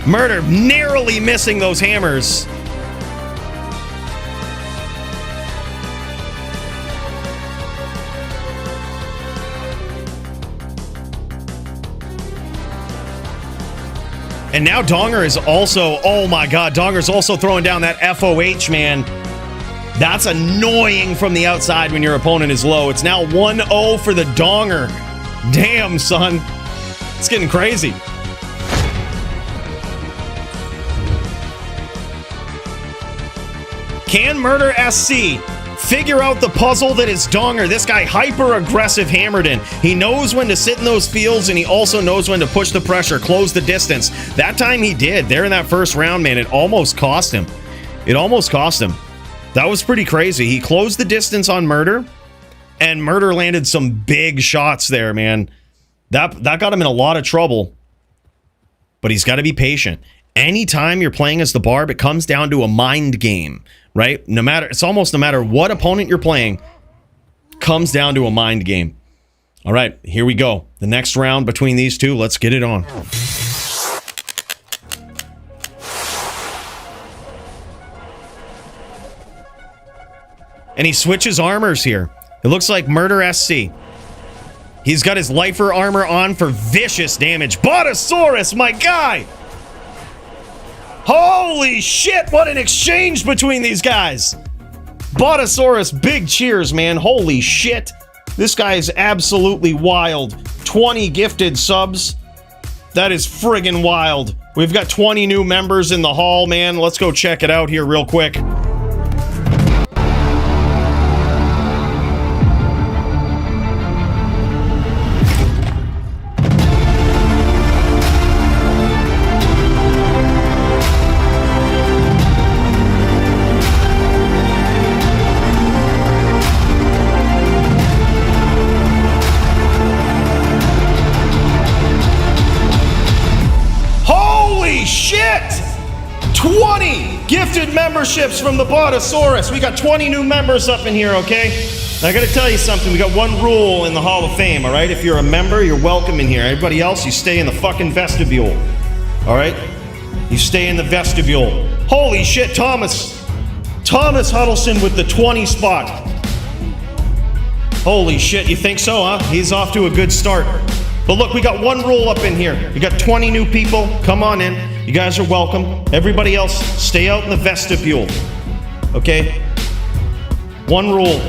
Murder narrowly missing those hammers. And now Donger is also, oh my god, Donger's also throwing down that FOH, man. That's annoying from the outside when your opponent is low. It's now 1-0 for the Donger. Damn, son. It's getting crazy. Can Murder SC figure out the puzzle that is Donger? This guy hyper-aggressive hammered in. He knows when to sit in those fields, and he also knows when to push the pressure, close the distance. That time he did. There in that first round, man, it almost cost him. It almost cost him. That was pretty crazy. He closed the distance on Murder, and Murder landed some big shots there, man. That got him in a lot of trouble. but he's got to be patient. Anytime you're playing as the Barb, it comes down to a mind game, right? It's almost no matter what opponent you're playing, comes down to a mind game. All right, here we go. The next round between these two, let's get it on. And he switches armors here. It looks like Murder SC. He's got his lifer armor on for vicious damage. Botosaurus, my guy! Holy shit, what an exchange between these guys! Botosaurus, big cheers, man. Holy shit. This guy is absolutely wild. 20 gifted subs. That is friggin' wild. We've got 20 new members in the hall, man. Let's go check it out here real quick. Shit! 20 gifted memberships from the Botosaurus. We got 20 new members up in here, okay? I gotta tell you something. We got one rule in the Hall of Fame, all right? If you're a member, you're welcome in here. Everybody else, you stay in the fucking vestibule. All right? You stay in the vestibule. Holy shit, Thomas Huddleston with the 20 spot. Holy shit, you think so, huh? He's off to a good start. But look, we got one rule up in here. We got 20 new people. Come on in. You guys are welcome. Everybody else, stay out in the vestibule. Okay? One rule.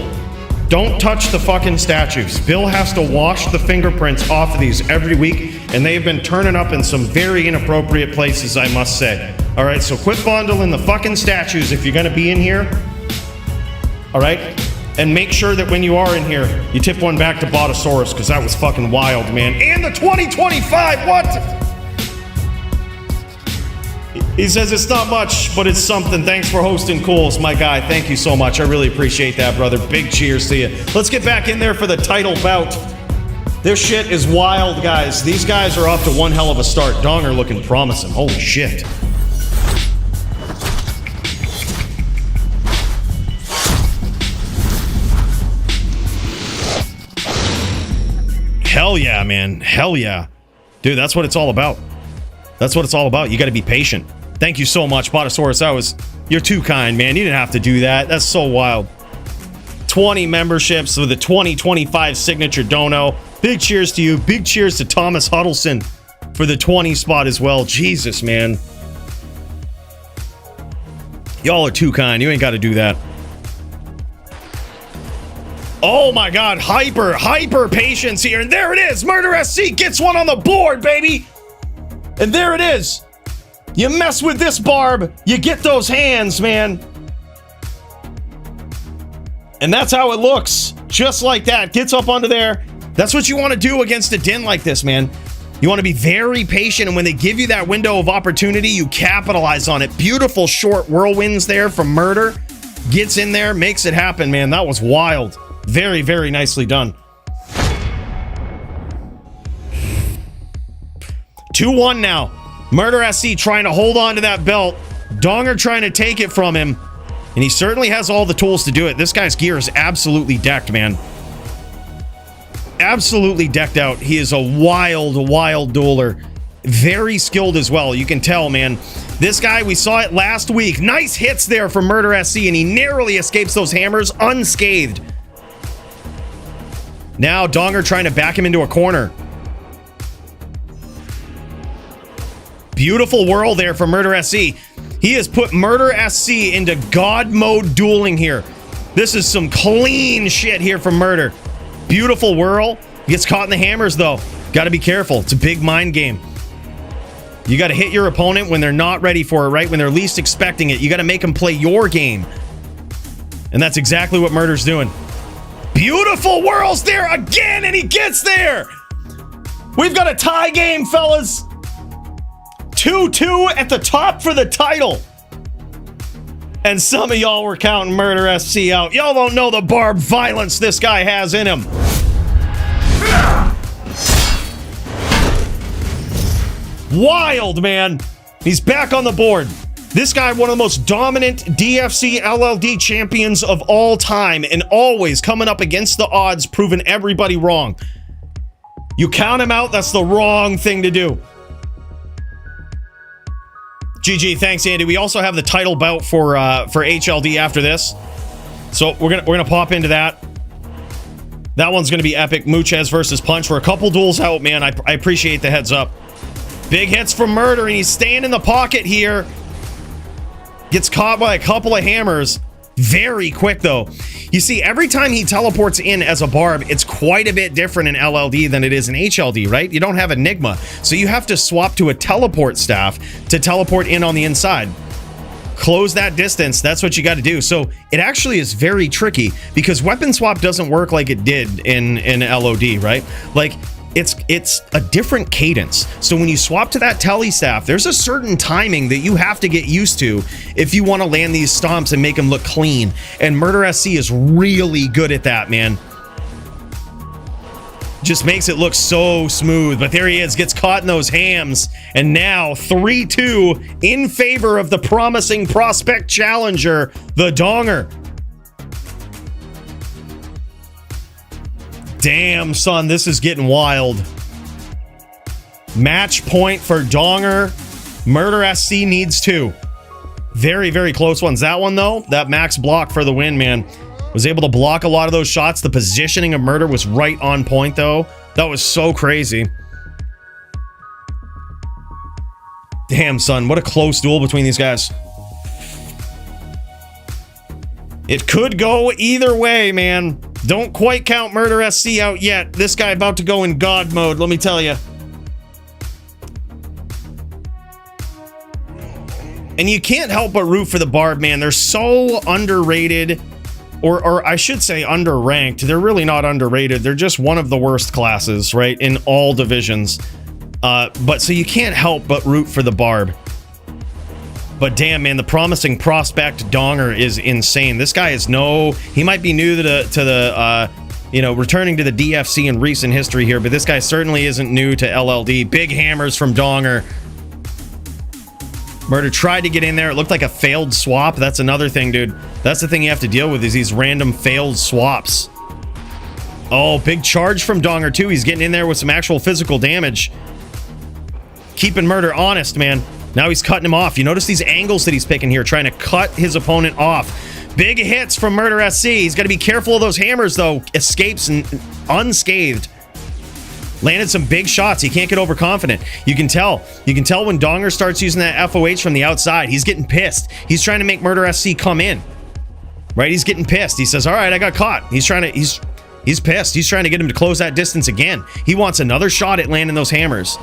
Don't touch the fucking statues. Bill has to wash the fingerprints off of these every week, and they've been turning up in some very inappropriate places, I must say. All right, so quit fondling the fucking statues if you're gonna be in here. All right? And make sure that when you are in here, you tip one back to Botosaurus, because that was fucking wild, man. And the 2025, what? He says it's not much, but it's something. Thanks for hosting Cools, my guy. Thank you so much. I really appreciate that, brother. Big cheers to you. Let's get back in there for the title bout. This shit is wild, guys. These guys are off to one hell of a start. Donger looking promising. Holy shit. Hell yeah, man. Hell yeah. Dude, that's what it's all about. That's what it's all about. You got to be patient. Thank you so much, Botosaurus. You're too kind, man. You didn't have to do that. That's so wild. 20 memberships with the 2025 signature dono. Big cheers to you. Big cheers to Thomas Huddleston for the 20 spot as well. Jesus, man. Y'all are too kind. You ain't got to do that. Oh my god, hyper patience here. And there it is. Murder SC gets one on the board, baby. And there it is. You mess with this Barb, you get those hands, man. And that's how it looks. Just like that. Gets up onto there. That's what you want to do against a din like this, man. You want to be very patient, and when they give you that window of opportunity, you capitalize on it. Beautiful short whirlwinds there from Murder. Gets in there, makes it happen, man. That was wild. Very, very nicely done. 2-1 now. Murder SC trying to hold on to that belt. Donger trying to take it from him. And he certainly has all the tools to do it. This guy's gear is absolutely decked, man. Absolutely decked out. He is a wild dueler. Very skilled as well. You can tell, man. This guy, we saw it last week. Nice hits there from Murder SC, and he narrowly escapes those hammers unscathed. Now Donger trying to back him into a corner. Beautiful whirl there from Murder SC. He has put Murder SC into God mode dueling here. This is some clean shit here from Murder. Beautiful whirl. Gets caught in the hammers though. Got to be careful. It's a big mind game. You got to hit your opponent when they're not ready for it, right? When they're least expecting it. You got to make them play your game. And that's exactly what Murder's doing. Beautiful whirls there again, and he gets there. We've got a tie game, fellas. 2-2 at the top for the title. And some of y'all were counting Murder SC out. Y'all don't know the Barb violence this guy has in him. Wild, man. He's back on the board. This guy, one of the most dominant DFC LLD champions of all time, and always coming up against the odds, proving everybody wrong. You count him out, that's the wrong thing to do. GG, thanks, Andy. We also have the title bout for HLD after this, so we're gonna pop into that. That one's gonna be epic. Muchez versus Punch. We're a couple duels out, man. I appreciate the heads up. Big hits from Murder, and he's staying in the pocket here. Gets caught by a couple of hammers. Very quick, though. You see, every time he teleports in as a Barb, it's quite a bit different in LLD than it is in HLD, right? You don't have Enigma, so you have to swap to a teleport staff to teleport in on the inside. Close that distance, that's what you got to do. So it actually is very tricky because weapon swap doesn't work like it did in LOD, right? Like, it's a different cadence. So when you swap to that tele staff, there's a certain timing that you have to get used to if you want to land these stomps and make them look clean. And Murder SC is really good at that, man. Just makes it look so smooth. But there he is, gets caught in those hams. And now 3-2 in favor of the promising prospect challenger, the Donger. Damn, son, this is getting wild. Match point for Donger. Murder SC needs 2. Very, very close ones. That one, though, that max block for the win, man. Was able to block a lot of those shots. The positioning of Murder was right on point, though. That was so crazy. Damn, son, what a close duel between these guys. It could go either way, man. Don't quite count Murder SC out yet. This guy about to go in God mode, let me tell you. And you can't help but root for the Barb, man. They're so underrated, or I should say underranked. They're really not underrated. They're just one of the worst classes, right, in all divisions. But so you can't help but root for the Barb. But damn, man, the promising prospect Donger is insane. This guy is he might be new to the you know, returning to the DFC in recent history here, but this guy certainly isn't new to LLD. Big hammers from Donger. Murder tried to get in there. It looked like a failed swap. That's another thing, dude. That's the thing you have to deal with, is these random failed swaps. Oh, big charge from Donger, too. He's getting in there with some actual physical damage. Keeping Murder honest, man. Now he's cutting him off. You notice these angles that he's picking here, trying to cut his opponent off. Big hits from Murder SC. He's got to be careful of those hammers, though. Escapes unscathed. Landed some big shots. He can't get overconfident. You can tell. You can tell when Donger starts using that FOH from the outside. He's getting pissed. He's trying to make Murder SC come in. Right? He's getting pissed. He says, all right, I got caught. He's pissed. He's trying to get him to close that distance again. He wants another shot at landing those hammers.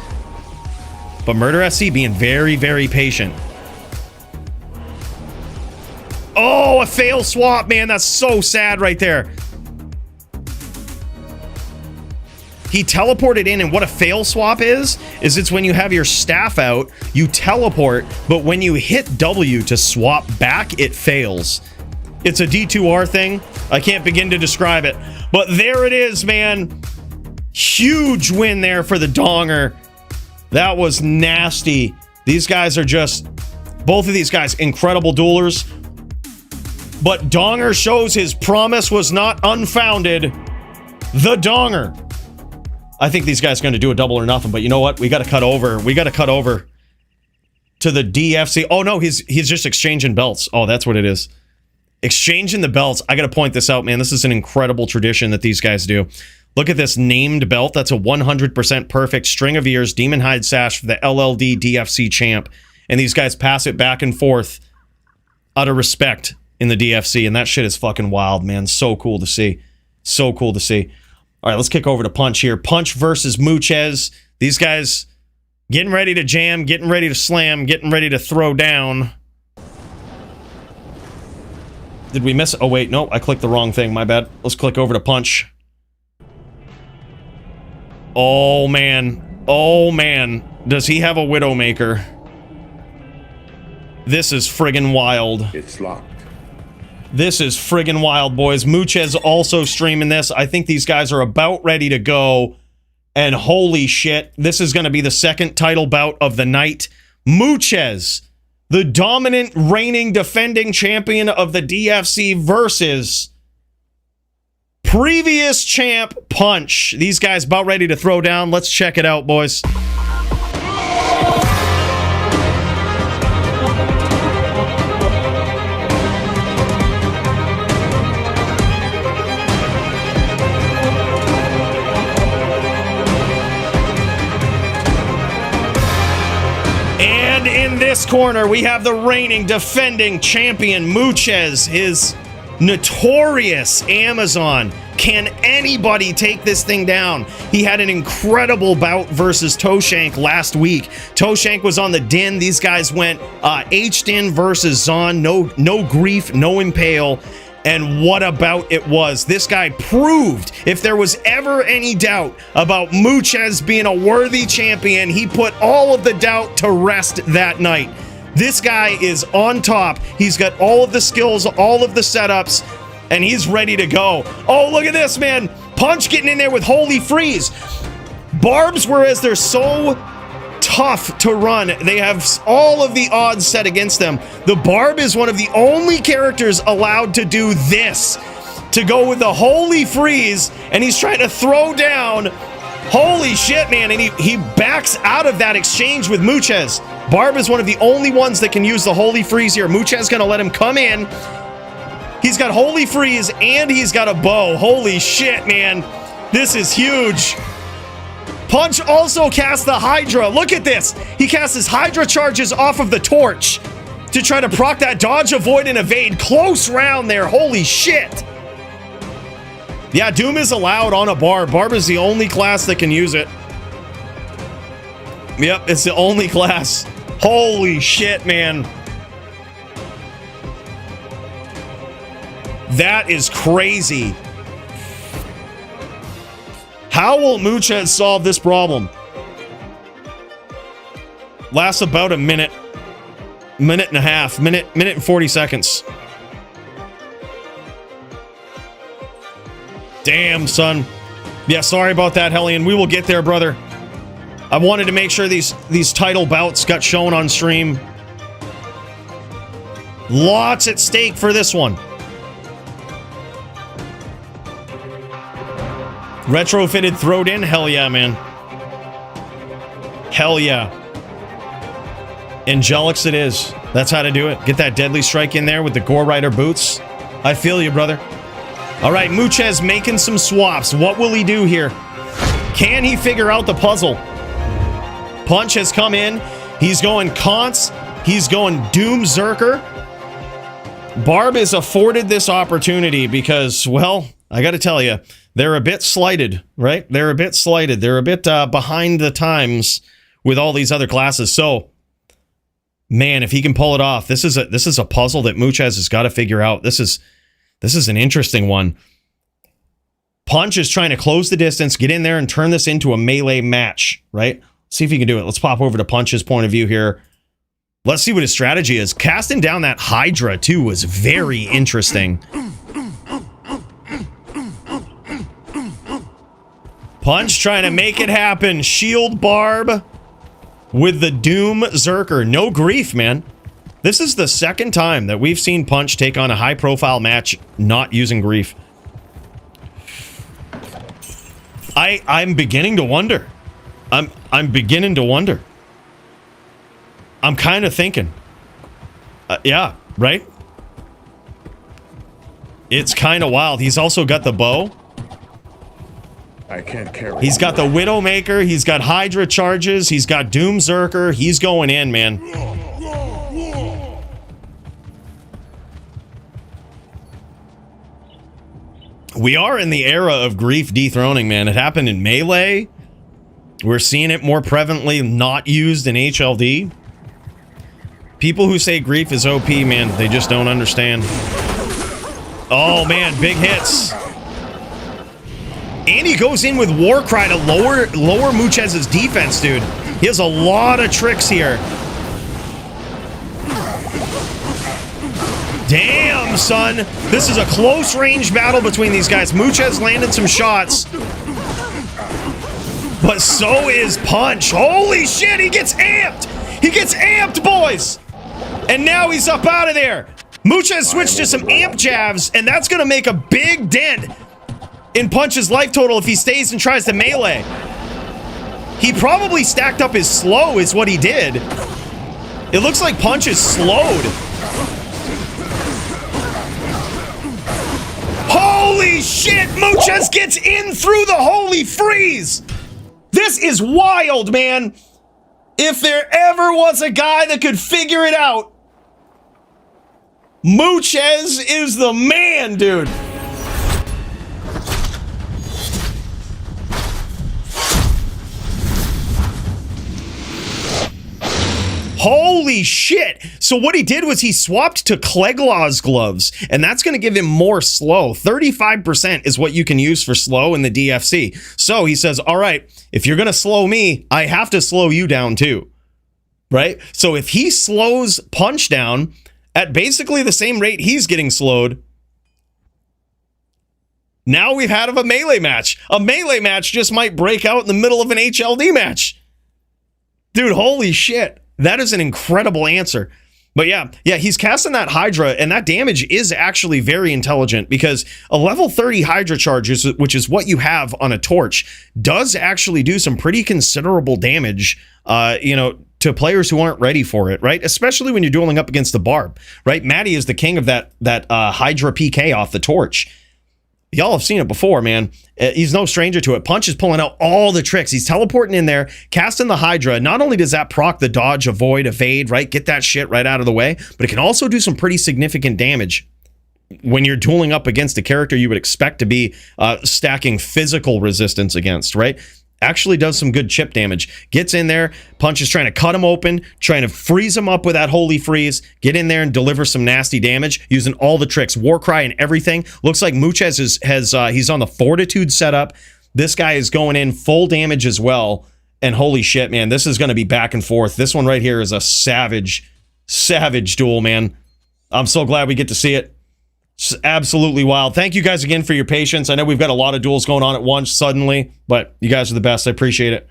But Murder SC being very, very patient. Oh, a fail swap, man. That's so sad right there. He teleported in, and what a fail swap is it's when you have your staff out, you teleport, but when you hit W to swap back, it fails. It's a D2R thing. I can't begin to describe it. But there it is, man. Huge win there for the Donger. That was nasty. These guys are just, both of these guys, incredible duelers. But Donger shows his promise was not unfounded. The Donger. I think these guys are going to do a double or nothing, but you know what? We got to cut over. We got to cut over to the DFC. Oh, no, he's just exchanging belts. Oh, that's what it is. Exchanging the belts. I got to point this out, man. This is an incredible tradition that these guys do. Look at this named belt. That's a 100% perfect string of ears demon hide sash for the LLD DFC champ. And these guys pass it back and forth out of respect in the DFC. And that shit is fucking wild, man. So cool to see. So cool to see. All right, let's kick over to Punch here. Punch versus Muchez. These guys getting ready to jam, getting ready to slam, getting ready to throw down. Did we miss? Oh, wait. No, I clicked the wrong thing. My bad. Let's click over to Punch. Oh, man. Oh, man. Does he have a Widowmaker? This is friggin' wild. It's locked. This is friggin' wild, boys. Muchez also streaming this. I think these guys are about ready to go. And holy shit, this is going to be the second title bout of the night. Muchez, the dominant, reigning, defending champion of the DFC versus previous champ Punch. These guys about ready to throw down. Let's check it out, boys. And in this corner, we have the reigning, defending champion, Muchez, his notorious Amazon. Can anybody take this thing down? He had an incredible bout versus Toshank last week. Toshank was on the Din. These guys went H-Din versus Zon. No grief, no impale. And what a bout it was. This guy proved, if there was ever any doubt about Muchez being a worthy champion, he put all of the doubt to rest that night. This guy is on top. He's got all of the skills, all of the setups, and he's ready to go. Oh, look at this, man. Punch getting in there with Holy Freeze. Barbs, whereas they're so tough to run, they have all of the odds set against them. The Barb is one of the only characters allowed to do this, to go with the Holy Freeze, and he's trying to throw down. Holy shit, man, and he backs out of that exchange with Muchez. Barb is one of the only ones that can use the Holy Freeze here. Muchez gonna let him come in. He's got Holy Freeze and he's got a bow. Holy shit, man. This is huge. Punch also casts the Hydra. Look at this. He casts his Hydra charges off of the torch to try to proc that dodge, avoid, and evade. Close round there. Holy shit. Yeah, Doom is allowed on a Barb. Barb is the only class that can use it. Yep, it's the only class. Holy shit, man. That is crazy. How will Muchez solve this problem? Lasts about a minute. Minute and a half. Minute and 40 seconds. Damn, son. Yeah, sorry about that, Hellion. We will get there, brother. I wanted to make sure these title bouts got shown on stream. Lots at stake for this one. Retrofitted throwed in? Hell yeah, man. Hell yeah. Angelics it is. That's how to do it. Get that deadly strike in there with the Gore Rider boots. I feel you, brother. All right, Muchez making some swaps. What will he do here? Can he figure out the puzzle? Punch has come in. He's going Conts. He's going Doom Zerker. Barb is afforded this opportunity because, well, I got to tell you, they're a bit slighted, right? They're a bit slighted. They're a bit behind the times with all these other classes. So, man, if he can pull it off, this is a puzzle that Muchez has got to figure out. This is an interesting one. Punch is trying to close the distance, get in there, and turn this into a melee match, right? See if he can do it. Let's pop over to Punch's point of view here. Let's see what his strategy is. Casting down that Hydra, too, was very interesting. Punch trying to make it happen. Shield Barb with the Doom Zerker. No grief, man. This is the second time that we've seen Punch take on a high-profile match not using grief. I'm beginning to wonder. I'm beginning to wonder. I'm kind of thinking. Yeah, right? It's kind of wild. He's also got the bow. I can't carry. He's got the Widowmaker. He's got Hydra charges. He's got Doom Zerker. He's going in, man. We are in the era of grief dethroning, man. It happened in Melee. We're seeing it more prevalently not used in HLD. People who say grief is OP, man, they just don't understand. Oh, man, big hits. And he goes in with Warcry to lower Muchez's defense, dude. He has a lot of tricks here. Damn, son. This is a close range battle between these guys. Muchez landed some shots. But so is Punch. Holy shit, he gets amped. He gets amped, boys. And now he's up out of there. Mucha has switched to some amp jabs, and that's going to make a big dent in Punch's life total if he stays and tries to melee. He probably stacked up his slow is what he did. It looks like Punch is slowed. Holy shit, Muchas gets in through the holy freeze. This is wild, man. If there ever was a guy that could figure it out, Muchez is the man, dude. Holy shit. So what he did was he swapped to Kleglaw's gloves, and that's going to give him more slow. 35% is what you can use for slow in the DFC. So he says, all right, if you're going to slow me, I have to slow you down too. Right? So if he slows Punch down at basically the same rate he's getting slowed, now we've had a melee match. A melee match just might break out in the middle of an HLD match. Dude, holy shit. That is an incredible answer. But yeah, he's casting that Hydra, and that damage is actually very intelligent because a level 30 Hydra charge, which is what you have on a torch, does actually do some pretty considerable damage, to players who aren't ready for it, right? Especially when you're dueling up against the Barb, right? Maddie is the king of that Hydra PK off the torch. Y'all have seen it before, man. He's no stranger to it. Punch is pulling out all the tricks. He's teleporting in there, casting the Hydra. Not only does that proc the dodge, avoid, evade, right? Get that shit right out of the way, but it can also do some pretty significant damage when you're dueling up against a character you would expect to be stacking physical resistance against, right? Actually does some good chip damage. Gets in there. Punch is trying to cut him open, trying to freeze him up with that holy freeze. Get in there and deliver some nasty damage using all the tricks, Warcry and everything. Looks like Muchez he's on the Fortitude setup. This guy is going in full damage as well. And holy shit, man, this is going to be back and forth. This one right here is a savage duel, man. I'm so glad we get to see it. It's absolutely wild. Thank you guys again for your patience. I know we've got a lot of duels going on at once suddenly, but you guys are the best. I appreciate it.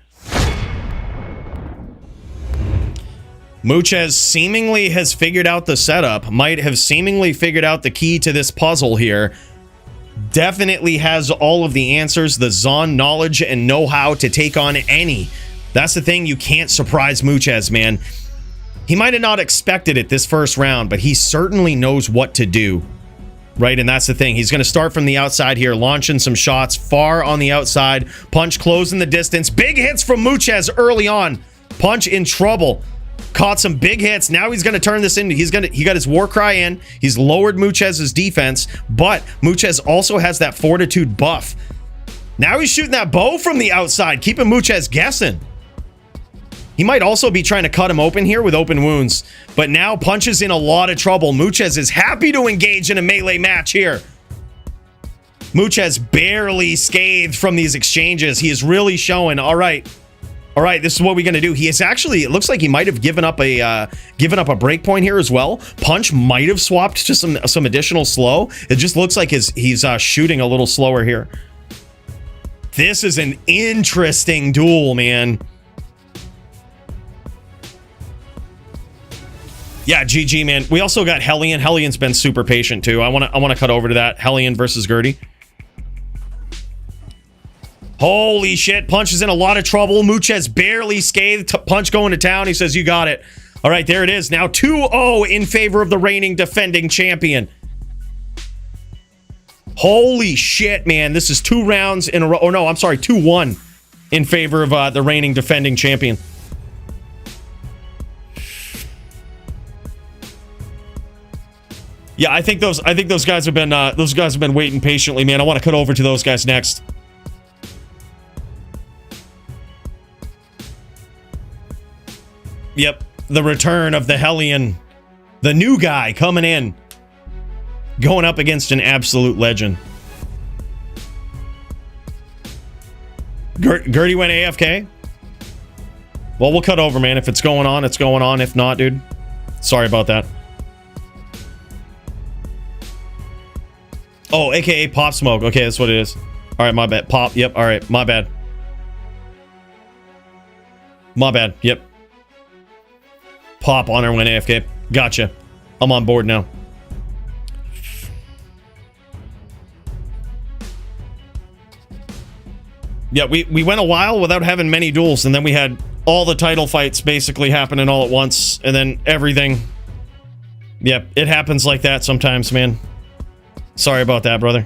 Muchez seemingly has figured out the setup, might have seemingly figured out the key to this puzzle here. Definitely has all of the answers, the Zon knowledge and know-how to take on any. That's the thing, you can't surprise Muchez, man. He might have not expected it this first round, but he certainly knows what to do. Right, and that's the thing. He's going to start from the outside here, launching some shots far on the outside. Punch closing the distance. Big hits from Muchez early on. Punch in trouble. Caught some big hits. Now he's going to turn this into, he got his Warcry in. He's lowered Muchez's defense, but Muchez also has that Fortitude buff. Now he's shooting that bow from the outside, keeping Muchez guessing. He might also be trying to cut him open here with open wounds, but now Punch is in a lot of trouble. Muchez is happy to engage in a melee match here. Muchez barely scathed from these exchanges. He is really showing, all right, this is what we're going to do. He is actually, it looks like he might have given up a break point here as well. Punch might have swapped to some additional slow. It just looks like he's shooting a little slower here. This is an interesting duel, man. Yeah, GG, man. We also got Hellion. Hellion's been super patient too. I want to cut over to that. Hellion versus Gertie. Holy shit, Punch is in a lot of trouble. Muchez barely scathed. Punch going to town. He says, you got it. All right, there it is. Now 2-0 in favor of the reigning defending champion. Holy shit, man. This is 2 rounds in a row. Oh, no, I'm sorry. 2-1 in favor of the reigning defending champion. Yeah, I think those guys have been waiting patiently, man. I want to cut over to those guys next. Yep, the return of the Hellion, the new guy coming in, going up against an absolute legend. Gertie went AFK. Well, we'll cut over, man. If it's going on, it's going on. If not, dude, sorry about that. Oh, aka Pop Smoke. Okay, that's what it is. All right, my bad. Pop. Yep. All right, my bad. My bad. Yep. Pop on her when AFK. Gotcha. I'm on board now. Yeah, we went a while without having many duels, and then we had all the title fights basically happening all at once, and then everything. Yep, it happens like that sometimes, man. Sorry about that, brother.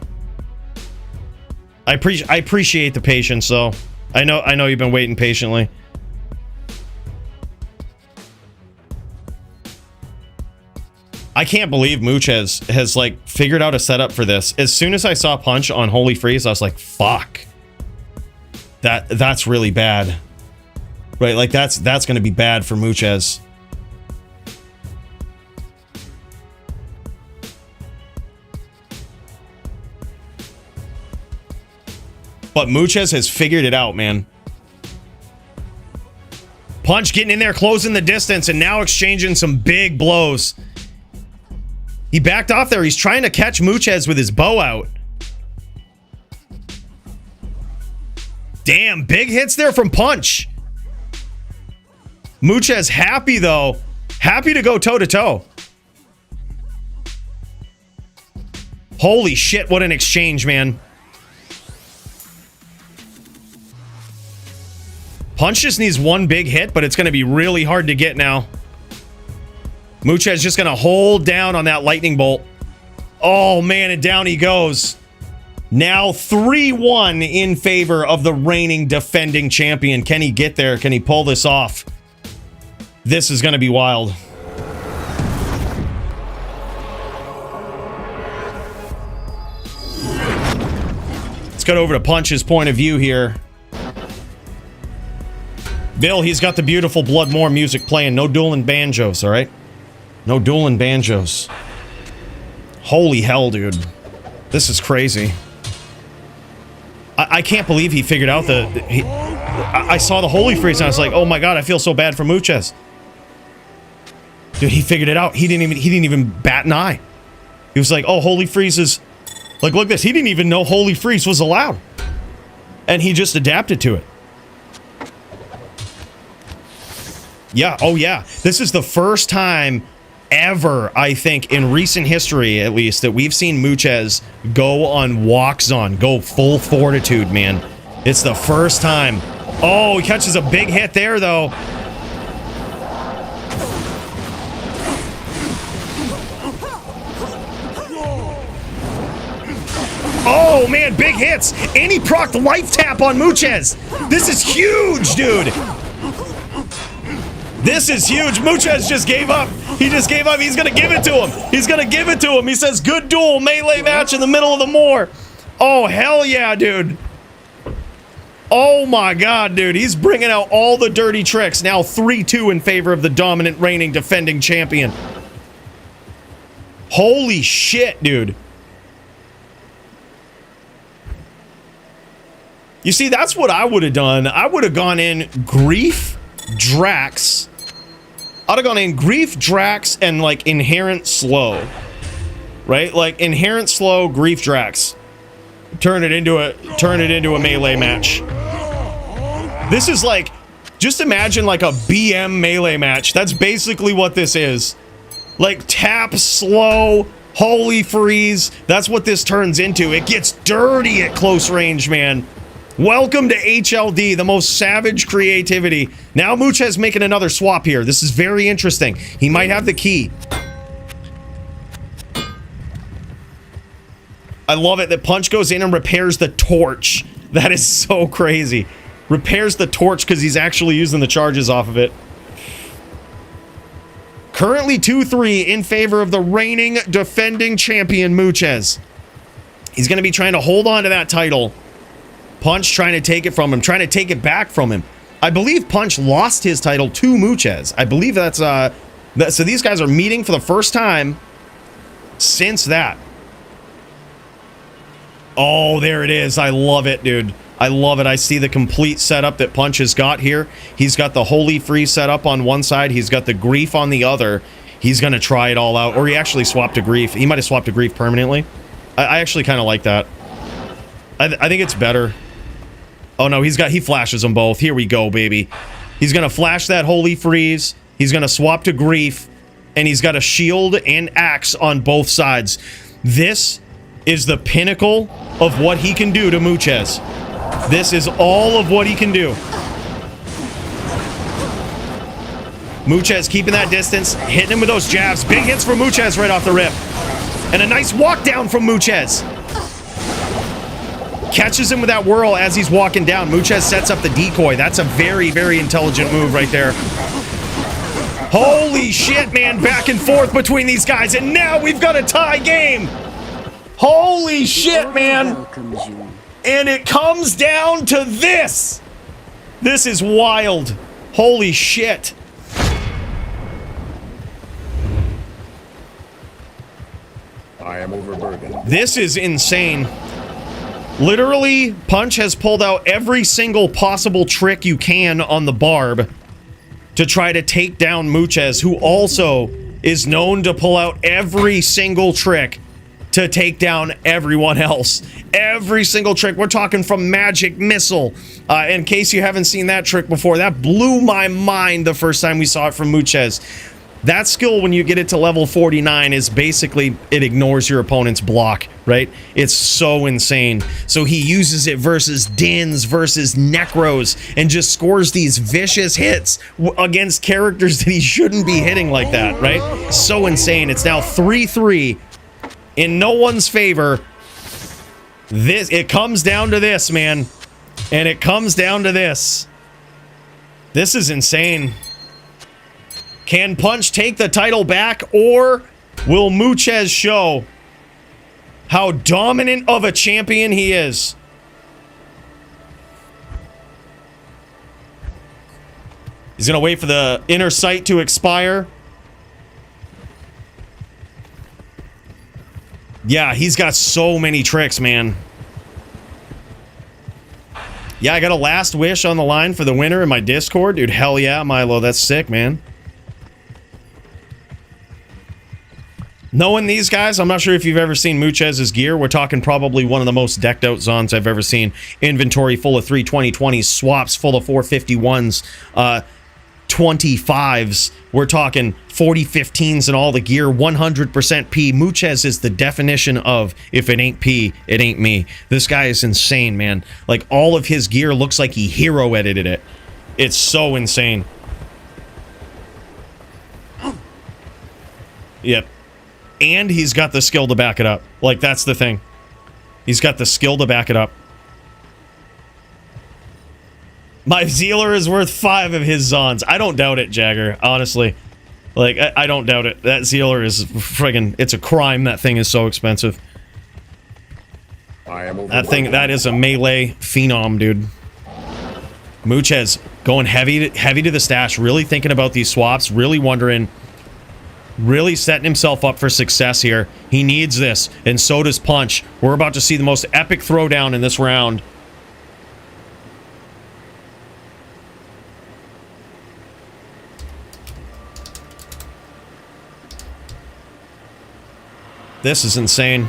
I appreciate the patience, though. I know you've been waiting patiently. I can't believe Mooch has like figured out a setup for this. As soon as I saw Punch on Holy Freeze, I was like, fuck. That's really bad. Right, like that's gonna be bad for Mooches. But Mooches has figured it out, man. Punch getting in there, closing the distance, and now exchanging some big blows. He backed off there. He's trying to catch Mooches with his bow out. Damn, big hits there from Punch. Mooches happy, though. Happy to go toe-to-toe. Holy shit, what an exchange, man. Punch just needs one big hit, but it's going to be really hard to get now. Mooches just going to hold down on that lightning bolt. Oh, man, and down he goes. Now 3-1 in favor of the reigning defending champion. Can he get there? Can he pull this off? This is going to be wild. Let's go over to Punch's point of view here. Bill, he's got the beautiful Bloodmore music playing. No dueling banjos, all right? No dueling banjos. Holy hell, dude. This is crazy. I can't believe he figured out I saw the Holy Freeze and I was like, oh my god, I feel so bad for Mooches. Dude, he figured it out. He didn't even bat an eye. He was like, oh, Holy Freeze is... Like, look at this. He didn't even know Holy Freeze was allowed. And he just adapted to it. Yeah, oh yeah. This is the first time ever, I think, in recent history, at least, that we've seen Mooches go on walks on, go full fortitude, man. It's the first time. Oh, he catches a big hit there, though. Oh, man, big hits. And he procced life tap on Mooches. This is huge, dude. This is huge. Mooches just gave up. He just gave up. He's going to give it to him. He's going to give it to him. He says, good duel, melee match in the middle of the moor. Oh, hell yeah, dude. Oh, my God, dude. He's bringing out all the dirty tricks. Now 3-2 in favor of the dominant, reigning, defending champion. Holy shit, dude. You see, that's what I would have done. I would have gone in Grief, Drax. I'd have gone in Grief, Drax, and like Inherent Slow. Right? Like Inherent Slow, Grief, Drax. Turn it into a melee match. This is like, just imagine like a BM melee match. That's basically what this is. Like tap, slow, Holy Freeze. That's what this turns into. It gets dirty at close range, man. Welcome to HLD, the most savage creativity. Now Mooches making another swap here. This is very interesting. He might have the key. I love it that Punch goes in and repairs the torch. That is so crazy. Repairs the torch because he's actually using the charges off of it. Currently 2-3 in favor of the reigning defending champion Mooches. He's going to be trying to hold on to that title. Punch trying to take it from him, trying to take it back from him. I believe Punch lost his title to Mooches. I believe that's, so these guys are meeting for the first time since that. Oh, there it is. I love it, dude. I love it. I see the complete setup that Punch has got here. He's got the Holy Freeze set up on one side. He's got the Grief on the other. He's going to try it all out. Or he actually swapped to Grief. He might have swapped to Grief permanently. I actually kind of like that. I think it's better. Oh no, he flashes them both. Here we go, baby. He's going to flash that Holy Freeze. He's going to swap to Grief. And he's got a shield and axe on both sides. This is the pinnacle of what he can do to Muchez. This is all of what he can do. Muchez keeping that distance, hitting him with those jabs. Big hits from Muchez right off the rip. And a nice walk down from Muchez. Catches him with that whirl as he's walking down. Muchez sets up the decoy. That's a very, very intelligent move right there. Holy shit, man. Back and forth between these guys. And now we've got a tie game. Holy shit, man. And it comes down to this. This is wild. Holy shit. I am overburdened. This is insane. Literally, Punch has pulled out every single possible trick you can on the Barb to try to take down Muchez, who also is known to pull out every single trick to take down everyone else. Every single trick. We're talking from Magic Missile. In case you haven't seen that trick before, that blew my mind the first time we saw it from Muchez. That skill, when you get it to level 49, is basically, it ignores your opponent's block, right? It's so insane. So he uses it versus Dins, versus Necros, and just scores these vicious hits against characters that he shouldn't be hitting like that, right? So insane. It's now 3-3 in no one's favor. It comes down to this, man. And it comes down to this. This is insane. Can Punch take the title back, or will Muchez show how dominant of a champion he is? He's going to wait for the inner sight to expire. Yeah, he's got so many tricks, man. Yeah, I got a last wish on the line for the winner in my Discord. Dude, hell yeah, Milo. That's sick, man. Knowing these guys, I'm not sure if you've ever seen Muchez's gear. We're talking probably one of the most decked out Zons I've ever seen. Inventory full of 320/20s, swaps full of 451s, 25s. We're talking 40/15s and all the gear, 100% P. Muchez is the definition of, if it ain't P, it ain't me. This guy is insane, man. Like, all of his gear looks like he hero edited it. It's so insane. Yep. And he's got the skill to back it up. Like, that's the thing. He's got the skill to back it up. My Zealer is worth 5 of his Zons. I don't doubt it, Jagger, honestly. Like, I don't doubt it. That Zealer is friggin'... It's a crime that thing is so expensive. That thing, that is a melee phenom, dude. Muchez going heavy to the stash. Really thinking about these swaps. Really wondering... Really setting himself up for success here. He needs this, and so does Punch. We're about to see the most epic throwdown in this round. This is insane.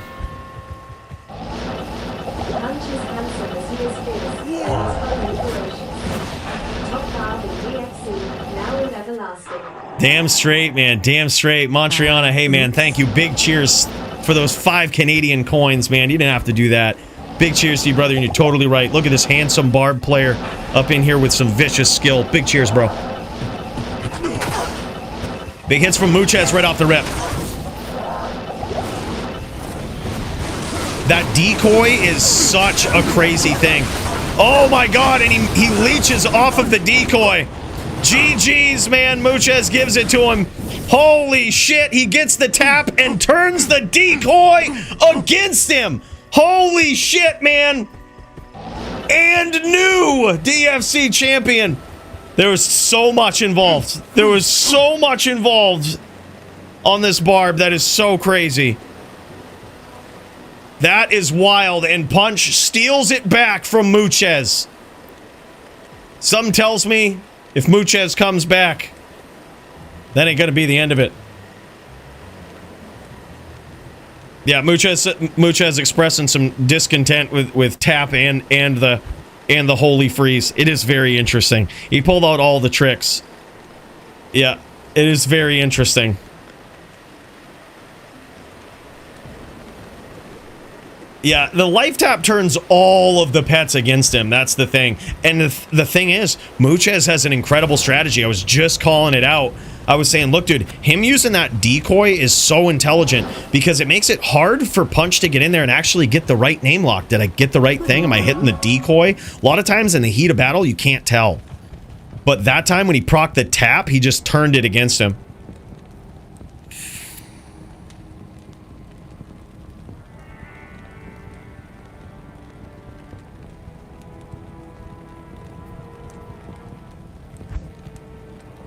Punch is handsome as he is fierce. Top Barb in DFC, now and everlasting. Damn straight, man. Damn straight. Montriana, hey, man, thank you. Big cheers for those 5 Canadian coins, man. You didn't have to do that. Big cheers to you, brother, and you're totally right. Look at this handsome Barb player up in here with some vicious skill. Big cheers, bro. Big hits from Muchez right off the rip. That decoy is such a crazy thing. Oh, my God, and he leeches off of the decoy. GG's, man. Muchez gives it to him. Holy shit. He gets the tap and turns the decoy against him. Holy shit, man. And new DFC champion. There was so much involved. There was so much involved on this Barb. That is so crazy. That is wild. And Punch steals it back from Muchez. Something tells me... if Muchez comes back, that ain't gonna be the end of it. Yeah, Muchez expressing some discontent with Tap and the and the holy freeze. It is very interesting. He pulled out all the tricks. Yeah, it is very interesting. Yeah, the life tap turns all of the pets against him. That's the thing. And the thing is, Muchez has an incredible strategy. I was just calling it out. I was saying, look, dude, him using that decoy is so intelligent because it makes it hard for Punch to get in there and actually get the right name lock. Did I get the right thing? Am I hitting the decoy? A lot of times in the heat of battle, you can't tell. But that time when he procced the tap, he just turned it against him.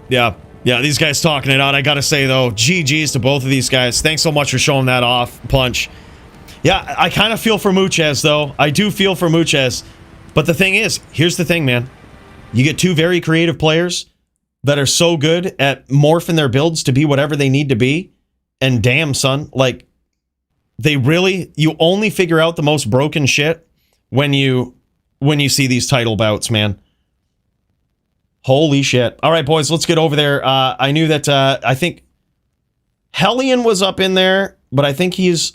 Yeah, these guys talking it out. I gotta say, though, GG's to both of these guys. Thanks so much for showing that off, Punch. Yeah, I kind of feel for Muchez, though. I do feel for Muchez. But the thing is, here's the thing, man. You get two very creative players that are so good at morphing their builds to be whatever they need to be. And damn, son, like, you only figure out the most broken shit when you see these title bouts, man. Holy shit. All right, boys, let's get over there. I knew that, I think Hellion was up in there, but I think he's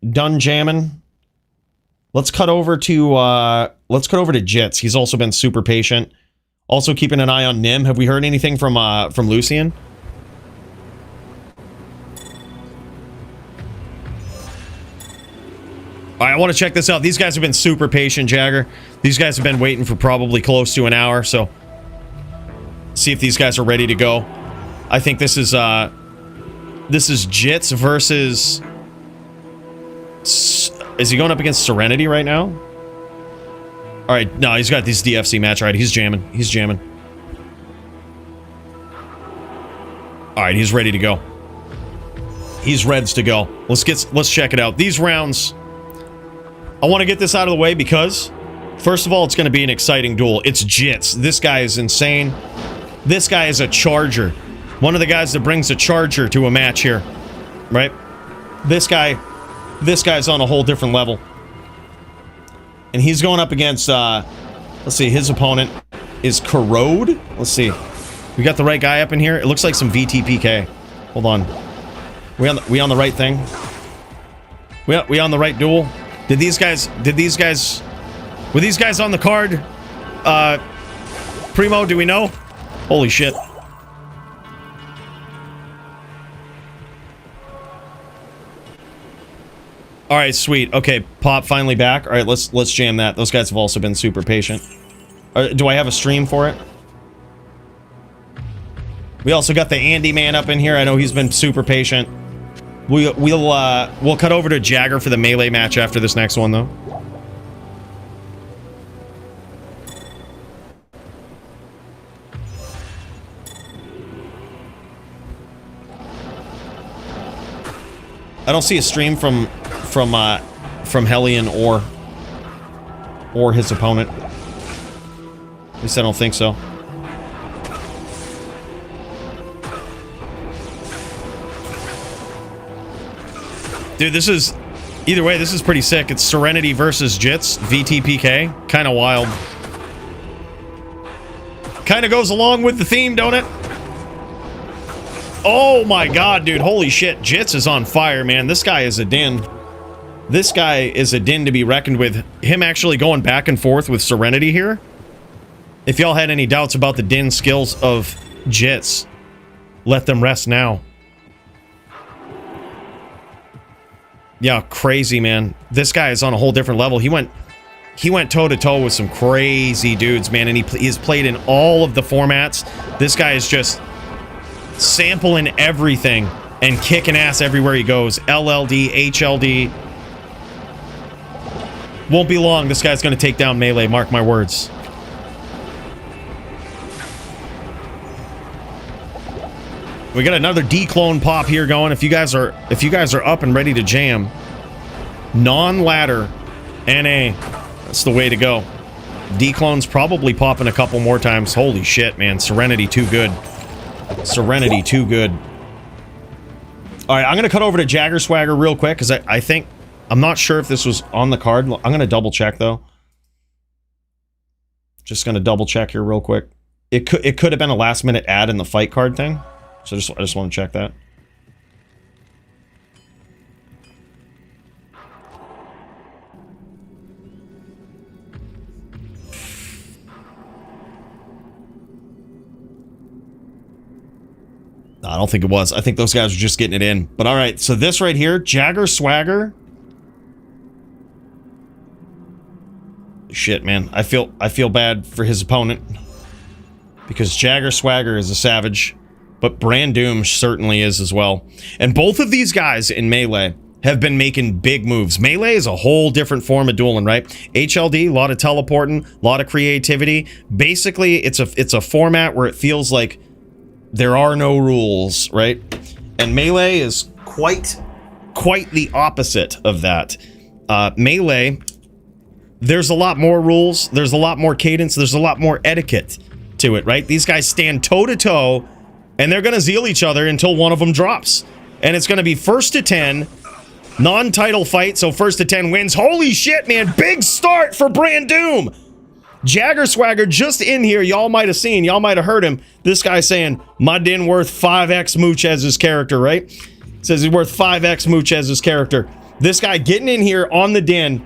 done jamming. Let's cut over to Jits. He's also been super patient. Also keeping an eye on Nim. Have we heard anything from Lucian? All right, I want to check this out. These guys have been super patient, Jagger. These guys have been waiting for probably close to an hour, so see if these guys are ready to go. I think this is Jits versus... Is he going up against Serenity right now? All right, no, he's got this DFC match. All right, he's jamming. All right, he's ready to go. He's reds to go. Let's check it out. These rounds, I want to get this out of the way because, first of all, it's going to be an exciting duel. It's Jits. This guy is insane. This guy is a charger. One of the guys that brings a charger to a match here, right? This guy's on a whole different level. And he's going up against, let's see, his opponent is Corrode. Let's see. We got the right guy up in here. It looks like some VTPK. Hold on. We on the right thing? We on the right duel? Were these guys on the card? Primo, do we know? Holy shit. All right, sweet. Okay, Pop finally back. All right, let's jam that. Those guys have also been super patient. Do I have a stream for it? We also got the Andy man up in here. I know he's been super patient. We'll cut over to Jagger for the melee match after this next one, though. I don't see a stream from Hellion or his opponent. At least I don't think so. Dude, this is... Either way, this is pretty sick. It's Serenity versus Jits, VTPK. Kind of wild. Kind of goes along with the theme, don't it? Oh my god, dude. Holy shit. Jits is on fire, man. This guy is a din. This guy is a din to be reckoned with. Him actually going back and forth with Serenity here. If y'all had any doubts about the din skills of Jits, let them rest now. Yeah, crazy, man. This guy is on a whole different level. He went toe-to-toe with some crazy dudes, man, and he's played in all of the formats. This guy is just sampling everything and kicking ass everywhere he goes. LLD, HLD. Won't be long. This guy's going to take down Melee. Mark my words. We got another D-clone pop here going. If you guys are up and ready to jam, non-ladder NA, that's the way to go. D-clone's probably popping a couple more times. Holy shit, man. Serenity too good. Serenity too good. All right, I'm going to cut over to Jagger Swagger real quick because I think... I'm not sure if this was on the card. I'm going to double check, though. Just gonna double check here real quick. It could have been a last minute ad in the fight card thing. So I just want to check that. No, I don't think it was. I think those guys were just getting it in. But all right, so this right here, Jagger Swagger. Shit, man. I feel bad for his opponent. Because Jagger Swagger is a savage. But Brandoom certainly is as well. And both of these guys in Melee have been making big moves. Melee is a whole different form of dueling, right? HLD, a lot of teleporting, a lot of creativity. Basically, it's a format where it feels like there are no rules, right? And Melee is quite the opposite of that. Melee, there's a lot more rules, there's a lot more cadence, there's a lot more etiquette to it, right? These guys stand toe-to-toe, and they're gonna zeal each other until one of them drops. And it's gonna be first to 10, non-title fight, so first to 10 wins. Holy shit, man, big start for Brandoom! Jagger Swagger just in here, y'all might have seen, y'all might have heard him. This guy saying, my din worth 5x Moochez's character, right? Says he's worth 5x Moochez's character. This guy getting in here on the din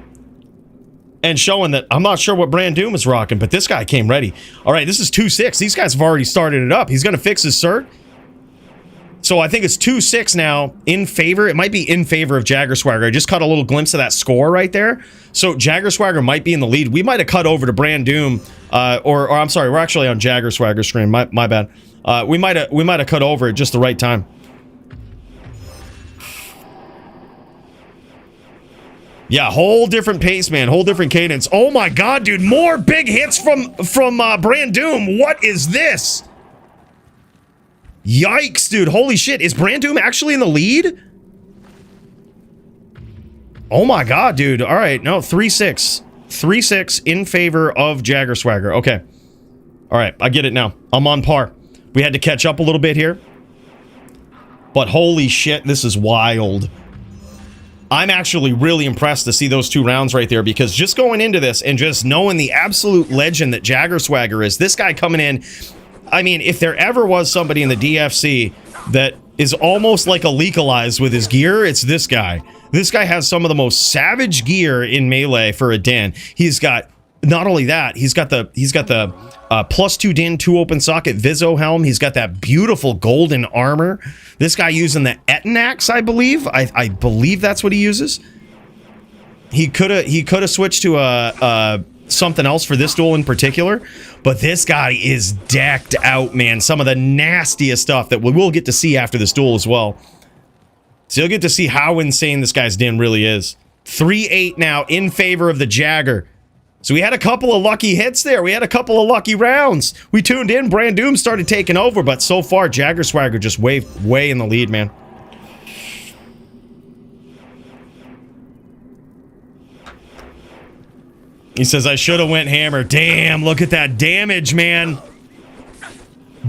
and showing that I'm not sure what Brandoom is rocking, but this guy came ready. All right, this is 2-6. These guys have already started it up. He's going to fix his cert. So I think it's 2-6 now in favor. It might be in favor of Jagger Swagger. I just caught a little glimpse of that score right there. So Jagger Swagger might be in the lead. We might have cut over to Brandoom, or I'm sorry, we're actually on Jagger Swagger's screen. My bad. We might have cut over at just the right time. Yeah, whole different pace, man. Whole different cadence. Oh my god, dude. More big hits from Brandoom. What is this? Yikes, dude. Holy shit. Is Brandoom actually in the lead? Oh my god, dude. All right. No, 3-6. 3-6 in favor of Jagger Swagger. Okay. All right. I get it now. I'm on par. We had to catch up a little bit here. But holy shit, this is wild. I'm actually really impressed to see those 2 rounds right there, because just going into this and just knowing the absolute legend that Jagger Swagger is, this guy coming in, I mean, if there ever was somebody in the DFC that is almost like a Legalized with his gear, it's this guy. This guy has some of the most savage gear in Melee for a din. He's got, not only that, he's got the +2 din, 2 open socket Vizzo helm. He's got that beautiful golden armor. This guy using the Etanax, I believe. I believe that's what he uses. He could have switched to something else for this duel in particular, but this guy is decked out, man. Some of the nastiest stuff that we will get to see after this duel as well. So you'll get to see how insane this guy's din really is. 3-8 now in favor of the Jagger. So we had a couple of lucky hits there. We had a couple of lucky rounds. We tuned in. Brandoom started taking over, but so far, Jagger Swagger just way in the lead, man. He says, I should have went hammer. Damn, look at that damage, man.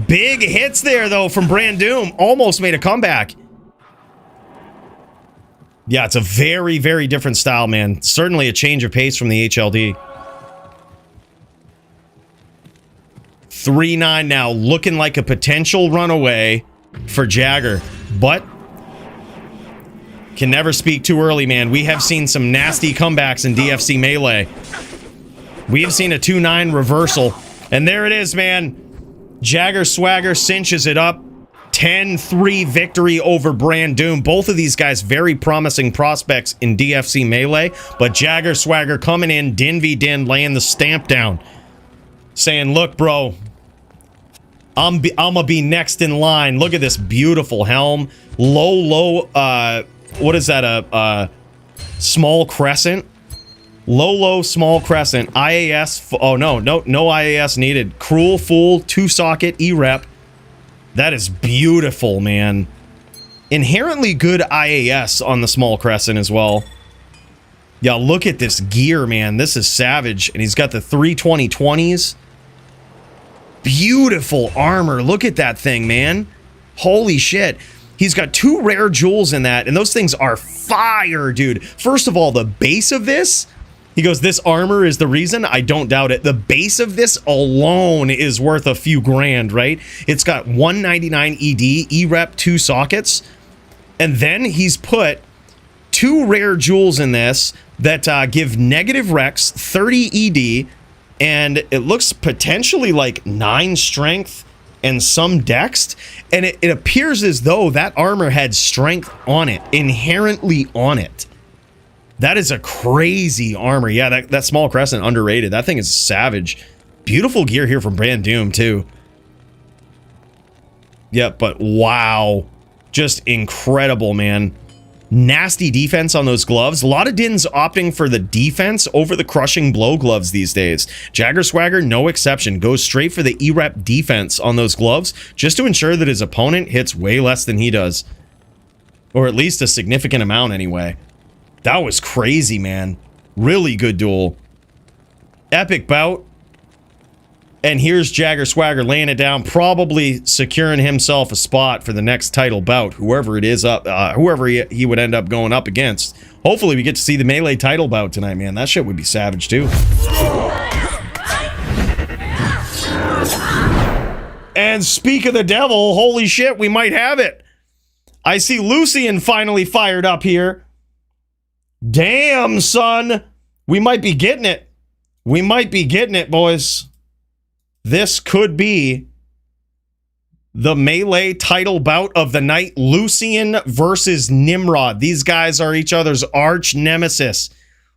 Big hits there, though, from Brandoom. Almost made a comeback. Yeah, it's a very, very different style, man. Certainly a change of pace from the HLD. 3-9 now, looking like a potential runaway for Jagger, but can never speak too early, man. We have seen some nasty comebacks in DFC Melee. We have seen a 2-9 reversal, and there it is, man. Jagger Swagger cinches it up. 10-3 victory over Brandoom. Both of these guys very promising prospects in DFC Melee, but Jagger Swagger coming in, din v din, laying the stamp down. Saying, look, bro, I'm gonna be next in line. Look at this beautiful helm. Low, what is that, a small crescent? Low, small crescent. IAS, oh no IAS needed. Cruel Fool, 2-socket, E-rep. That is beautiful, man. Inherently good IAS on the small crescent as well. Yeah, look at this gear, man. This is savage. And he's got the 320/20s. Beautiful armor. Look at that thing, man. Holy shit. He's got 2 rare jewels in that, and those things are fire, dude. First of all, the base of this He goes, this armor is the reason? I don't doubt it. The base of this alone is worth a few grand, right? It's got 199 ED, E-Rep 2 sockets, and then he's put 2 rare jewels in this that give negative Rex, 30 ED, and it looks potentially like 9 strength and some dex, and it appears as though that armor had strength on it, inherently on it. That is a crazy armor. Yeah, that small crescent, underrated. That thing is savage. Beautiful gear here from Brand Doom, too. Yep, but wow. Just incredible, man. Nasty defense on those gloves. A lot of Dins opting for the defense over the crushing blow gloves these days. Jagger Swagger, no exception. Goes straight for the E-Rep defense on those gloves just to ensure that his opponent hits way less than he does. Or at least a significant amount anyway. That was crazy, man. Really good duel. Epic bout. And here's Jagger Swagger laying it down, probably securing himself a spot for the next title bout, whoever it is, whoever he would end up going up against. Hopefully we get to see the Melee title bout tonight, man. That shit would be savage, too. And speak of the devil, holy shit, we might have it. I see Lucian finally fired up here. Damn, son. We might be getting it. We might be getting it, boys. This could be the Melee title bout of the night. Lucian versus Nimrod. These guys are each other's arch nemesis.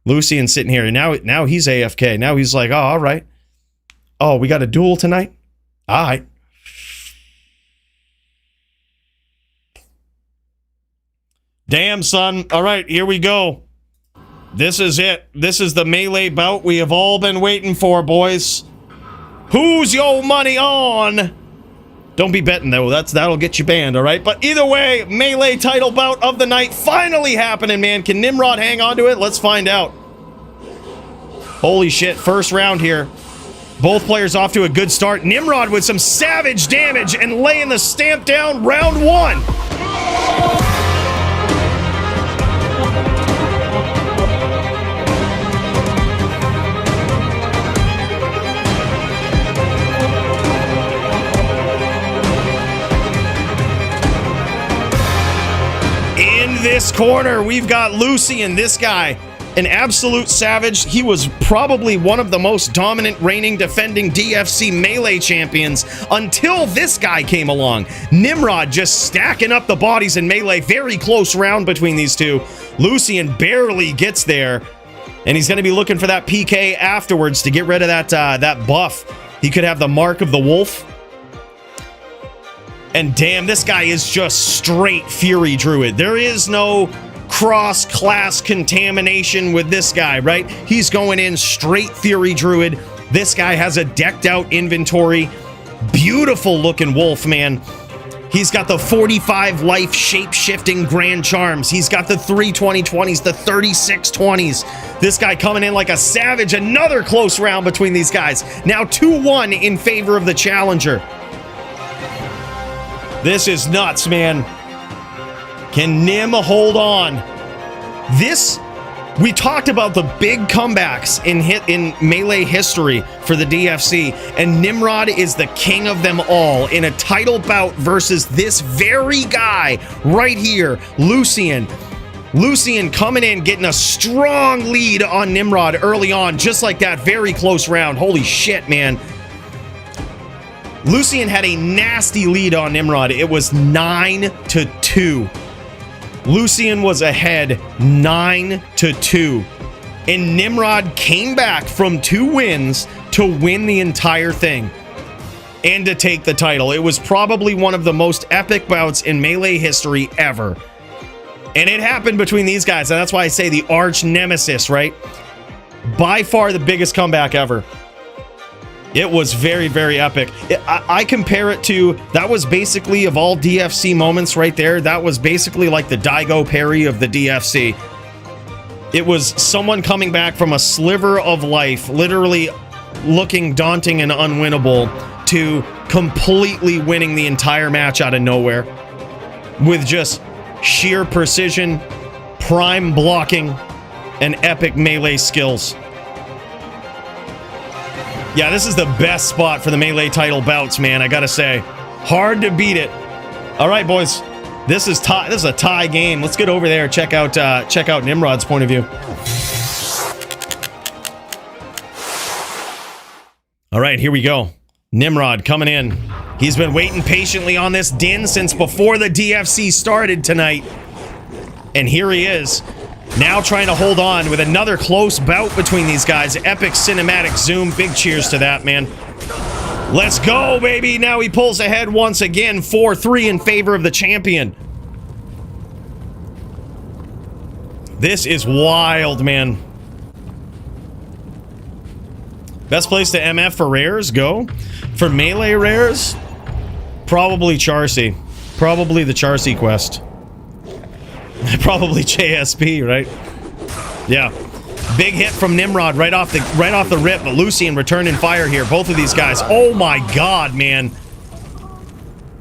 Lucian sitting here. And now he's AFK. Now he's like, oh, all right. Oh, we got a duel tonight? All right. Damn, son. All right, here we go. This is it. This is the Melee bout we have all been waiting for, boys. Who's your money on? Don't be betting, though. That'll get you banned, all right? But either way, Melee title bout of the night finally happening, man. Can Nimrod hang on to it? Let's find out. Holy shit, first round here. Both players off to a good start. Nimrod with some savage damage and laying the stamp down round 1. This corner, we've got Lucian, this guy, an absolute savage. He was probably one of the most dominant reigning defending DFC Melee champions until this guy came along. Nimrod just stacking up the bodies in Melee. Very close round between these two. Lucian barely gets there, and he's going to be looking for that PK afterwards to get rid of that buff. He could have the mark of the wolf. And damn, this guy is just straight Fury Druid. There is no cross-class contamination with this guy, right? He's going in straight Fury Druid. This guy has a decked-out inventory. Beautiful looking wolf, man. He's got the 45 life shape-shifting Grand Charms. He's got the 320-20s, the 36-20s. This guy coming in like a savage. Another close round between these guys. Now 2-1 in favor of the challenger. This is nuts, man. Can Nim hold on? We talked about the big comebacks in Melee history for the DFC, and Nimrod is the king of them all in a title bout versus this very guy right here, Lucian. Lucian coming in, getting a strong lead on Nimrod early on, just like that. Very close round. Holy shit, man. Lucian had a nasty lead on Nimrod. It was 9-2. Lucian was ahead 9-2. And Nimrod came back from 2 wins to win the entire thing and to take the title. It was probably one of the most epic bouts in Melee history ever. And it happened between these guys. And that's why I say the arch nemesis, right? By far the biggest comeback ever. It was very, very epic. I compare it to, that was basically, of all DFC moments right there, that was basically like the Daigo parry of the DFC. It was someone coming back from a sliver of life, literally looking daunting and unwinnable, to completely winning the entire match out of nowhere with just sheer precision, prime blocking, and epic Melee skills. Yeah, this is the best spot for the Melee title bouts, man. I gotta say, hard to beat it. All right, boys, this is a tie game. Let's get over there. Check out Nimrod's point of view. All right, here we go. Nimrod coming in. He's been waiting patiently on this din since before the DFC started tonight. And here he is, now trying to hold on with another close bout between these guys. Epic cinematic zoom. Big cheers to that, man. Let's go, baby. Now he pulls ahead once again, 4-3 in favor of the champion. This is wild, man. Best place to MF for rares, go. For melee rares, probably Charcy. Probably the Charcy quest. Probably JSP, right? Yeah. Big hit from Nimrod right off the rip, but Lucian returning fire here. Both of these guys. Oh my god, man.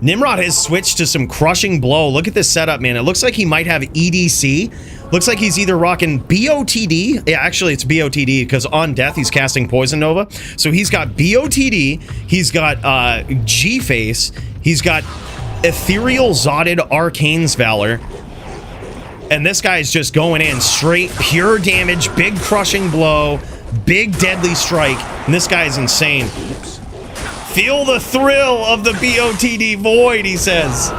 Nimrod has switched to some crushing blow. Look at this setup, man. It looks like he might have EDC. Looks like he's either rocking BOTD. Yeah, actually, it's BOTD because on death, he's casting Poison Nova. So he's got BOTD. He's got G-Face. He's got Ethereal Zotted Arcane's Valor. And this guy's just going in straight pure damage, big crushing blow, big deadly strike. And this guy's insane. Feel the thrill of the BOTD void, he says.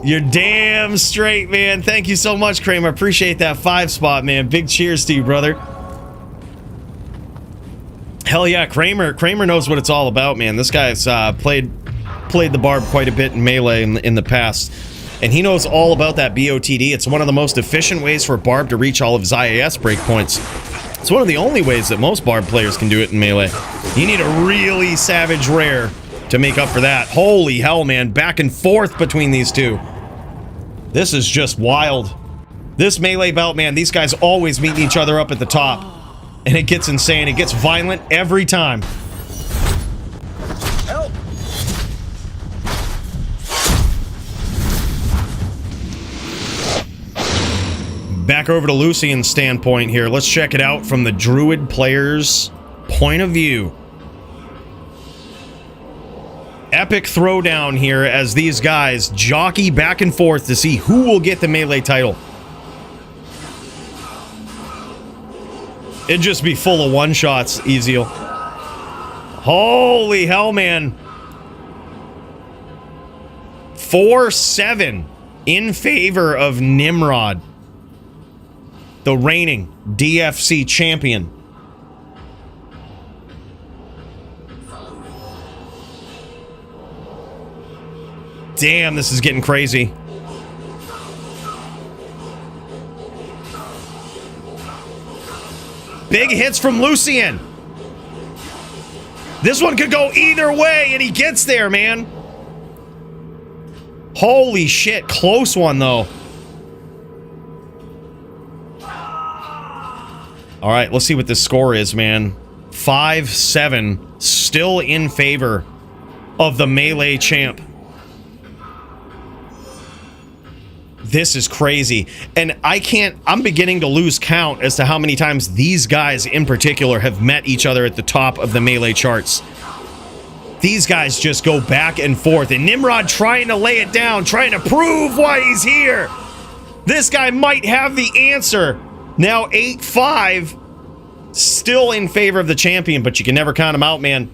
You're damn straight, man. Thank you so much, Kramer. Appreciate that 5 spot, man. Big cheers to you, brother. Hell yeah, Kramer knows what it's all about, man. This guy's played the Barb quite a bit in Melee in the past. And he knows all about that BOTD. It's one of the most efficient ways for Barb to reach all of his IAS breakpoints. It's one of the only ways that most Barb players can do it in Melee. You need a really savage rare to make up for that. Holy hell, man. Back and forth between these two. This is just wild. This Melee bout, man, these guys always meet each other up at the top. And it gets insane. It gets violent every time. Help! Back over to Lucian's standpoint here. Let's check it out from the Druid player's point of view. Epic throwdown here as these guys jockey back and forth to see who will get the Melee title. It'd just be full of one-shots, Ezeal. Holy hell, man. 4-7 in favor of Nimrod, the reigning DFC champion. Damn, this is getting crazy. Big hits from Lucian. This one could go either way, and he gets there, man. Holy shit, close one, though. All right, let's see what this score is, man. 5-7, still in favor of the Melee champ. This is crazy. And I'm beginning to lose count as to how many times these guys in particular have met each other at the top of the Melee charts. These guys just go back and forth. And Nimrod trying to lay it down, trying to prove why he's here. This guy might have the answer. Now 8-5, still in favor of the champion, but you can never count him out, man.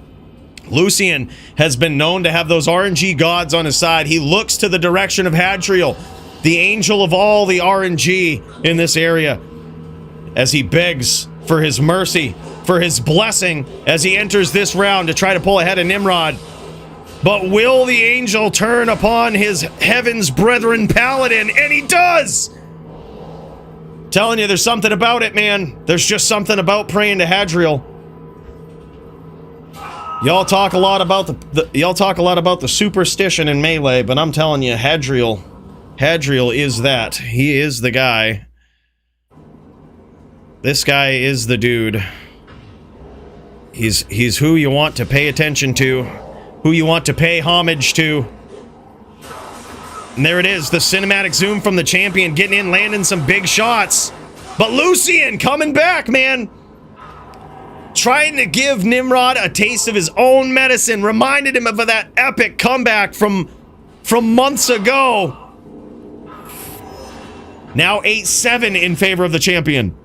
Lucian has been known to have those RNG gods on his side. He looks to the direction of Hadriel, the angel of all the RNG in this area, as he begs for his mercy, for his blessing, as he enters this round to try to pull ahead of Nimrod. But will the angel turn upon his heaven's brethren paladin? And he does! Telling you, there's something about it, man. There's just something about praying to Hadriel. Y'all talk a lot about the superstition in Melee, but I'm telling you, Hadriel is that. He is the guy. This guy is the dude. He's who you want to pay attention to, who you want to pay homage to. And there it is, the cinematic zoom from the champion, getting in, landing some big shots. But Lucian coming back, man. trying to give Nimrod a taste of his own medicine, reminded him of that epic comeback from months ago. Now 8-7 in favor of the champion.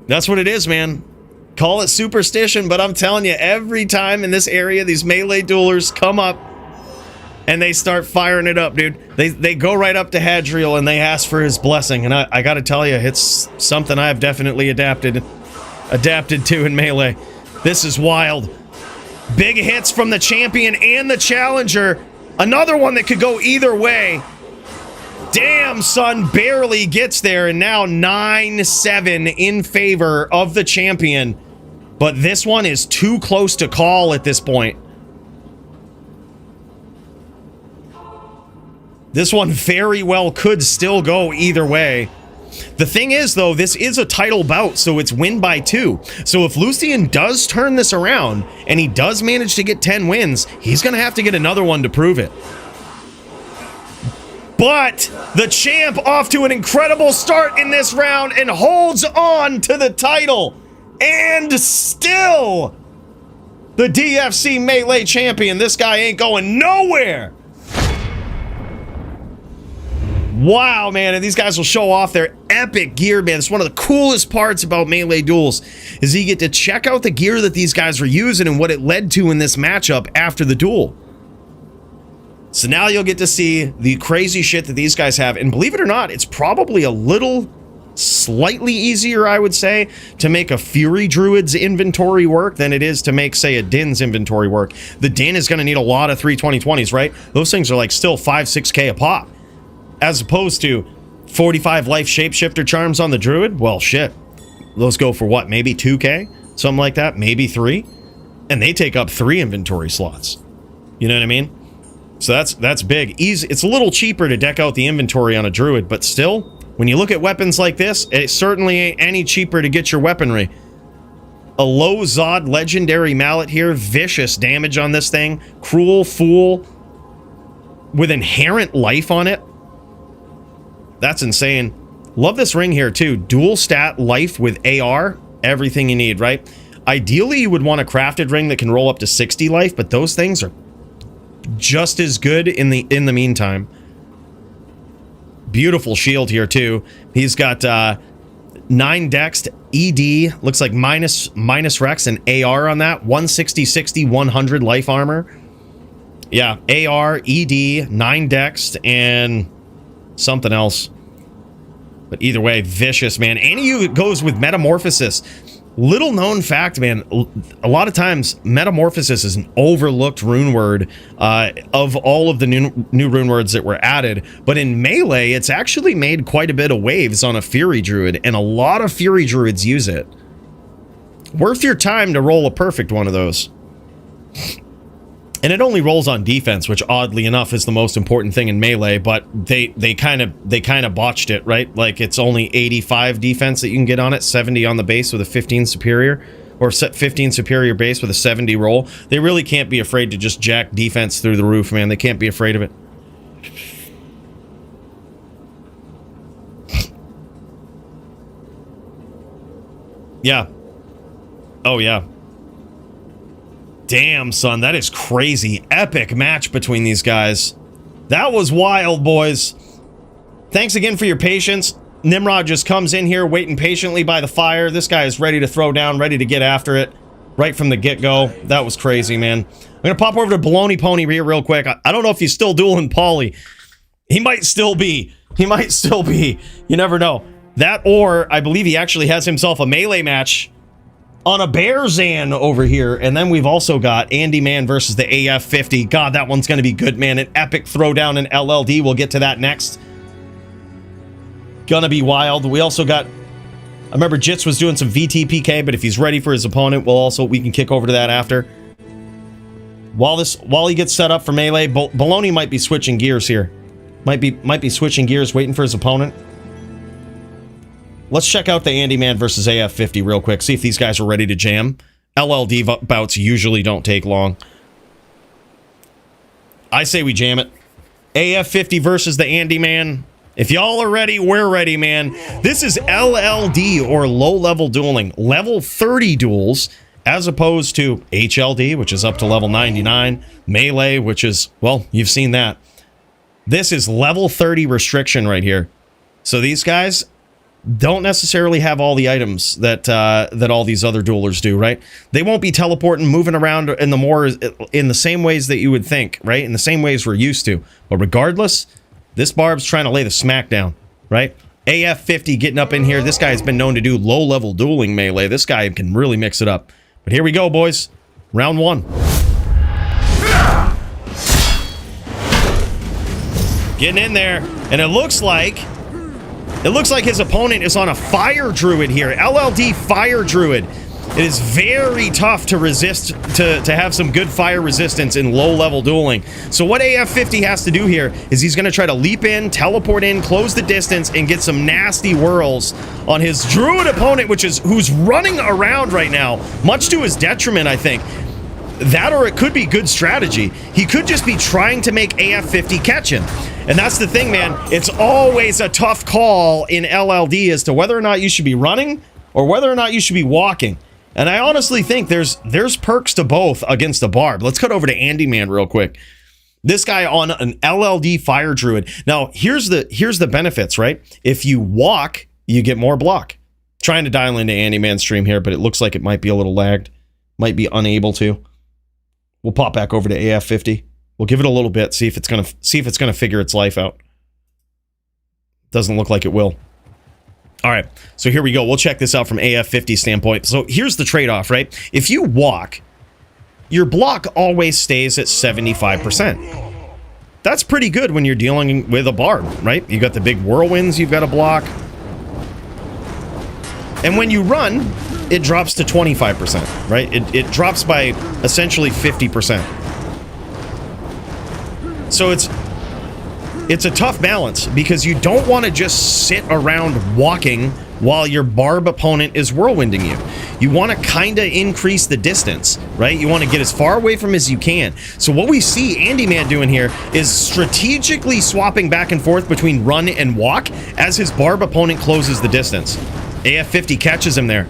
That's what it is, man. Call it superstition, but I'm telling you, every time in this area, these melee duelers come up and they start firing it up, dude. They go right up to Hadriel and they ask for his blessing. And I gotta tell you, it's something I've definitely adapted to in melee. This is wild. Big hits from the champion and the challenger. Another one that could go either way. Damn, son, barely gets there, and now 9-7 in favor of the champion. But this one is too close to call at this point. This one very well could still go either way. The thing is, though, this is a title bout, so it's win by 2. So if Lucian does turn this around, and he does manage to get 10 wins, he's going to have to get another one to prove it. But the champ off to an incredible start in this round and holds on to the title. And still, the DFC Melee champion. This guy ain't going nowhere. Wow, man, and these guys will show off their epic gear, man. It's one of the coolest parts about Melee duels is you get to check out the gear that these guys were using and what it led to in this matchup after the duel. So now you'll get to see the crazy shit that these guys have. And believe it or not, it's probably a little slightly easier, I would say, to make a Fury Druid's inventory work than it is to make, say, a Din's inventory work. The Din is going to need a lot of 320/20s, right? Those things are like still 5-6K a pop. As opposed to 45 life shapeshifter charms on the Druid. Well, shit. Those go for what? Maybe 2K? Something like that? Maybe 3? And they take up 3 inventory slots. You know what I mean? So that's big. Easy. It's a little cheaper to deck out the inventory on a Druid, but still, when you look at weapons like this, it certainly ain't any cheaper to get your weaponry. A low Zod legendary mallet here. Vicious damage on this thing. Cruel Fool with inherent life on it. That's insane. Love this ring here too. Dual stat life with AR. Everything you need, right? Ideally, you would want a crafted ring that can roll up to 60 life, but those things are just as good in the meantime. Beautiful shield here too. He's got 9 dex ED, looks like minus Rex and AR on that. 160, 60, 100 life armor. Yeah, AR, ED, 9 dex, and something else. But either way, vicious, man. And he goes with Metamorphosis. Little known fact, man, a lot of times Metamorphosis is an overlooked rune word of all of the new rune words that were added. But in Melee, it's actually made quite a bit of waves on a Fury Druid, and a lot of Fury Druids use it. Worth your time to roll a perfect one of those. And it only rolls on defense, which oddly enough is the most important thing in Melee, but they kind of botched it, right? Like it's only 85 defense that you can get on it, 70 on the base with a 15 superior, or 15 superior base with a 70 roll. They really can't be afraid to just jack defense through the roof, man. They can't be afraid of it. Yeah. Oh, yeah. Damn, son, that is crazy. Epic match between these guys. That was wild, boys. Thanks again for your patience. Nimrod just comes in here waiting patiently by the fire. This guy is ready to throw down, ready to get after it right from the get-go. That was crazy, man. I'm going to pop over to Baloney Pony here real quick. I don't know if he's still dueling Pauly. He might still be. He might still be. You never know. That, or I believe he actually has himself a melee match on a BearZon over here. And then we've also got Andy Man versus the AF50. God, that one's going to be good, man. An epic throwdown in LLD. We'll get to that next. Gonna be wild. We also got... I remember Jits was doing some VTPK, but if he's ready for his opponent, we can kick over to that after. While he gets set up for Melee, Baloney might be switching gears here. Might be switching gears, waiting for his opponent. Let's check out the Andy Man versus AF50 real quick. See if these guys are ready to jam. LLD bouts usually don't take long. I say we jam it. AF50 versus the Andy Man. If y'all are ready, we're ready, man. This is LLD, or low-level dueling. Level 30 duels, as opposed to HLD, which is up to level 99. Melee, which is, well, you've seen that. This is level 30 restriction right here. So these guys don't necessarily have all the items that that all these other duelers do, right? They won't be teleporting, moving around in the same ways that you would think, right? In the same ways we're used to. But regardless, this Barb's trying to lay the smackdown, right? AF50 getting up in here. This guy has been known to do low-level dueling melee. This guy can really mix it up. But here we go, boys. Round one. Getting in there, and it looks like his opponent is on a fire druid here. LLD fire druid. It is very tough to resist, to have some good fire resistance in low-level dueling. So what AF50 has to do here is he's going to try to leap in, teleport in, close the distance, and get some nasty whirls on his druid opponent, who's running around right now, much to his detriment, I think. That, or it could be good strategy. He could just be trying to make AF50 catch him. And that's the thing, man. It's always a tough call in LLD as to whether or not you should be running or whether or not you should be walking. And I honestly think there's perks to both against the Barb. Let's cut over to Andy Man real quick. This guy on an LLD fire druid. Now, here's the benefits, right? If you walk, you get more block. Trying to dial into Andy Man's stream here, but it looks like it might be a little lagged. Might be unable to. We'll pop back over to AF50. We'll give it a little bit, see if it's gonna figure its life out. Doesn't look like it will. All right, so here we go. We'll check this out from AF50 standpoint. So here's the trade-off, right? If you walk, your block always stays at 75%. That's pretty good when you're dealing with a Barb, right? You got the big whirlwinds you've got to block. And when you run, it drops to 25%, right? It drops by essentially 50%. So it's a tough balance because you don't want to just sit around walking while your Barb opponent is whirlwinding you. You want to kind of increase the distance, right? You want to get as far away from as you can. So what we see Andy Man doing here is strategically swapping back and forth between run and walk as his Barb opponent closes the distance. AF50 catches him there.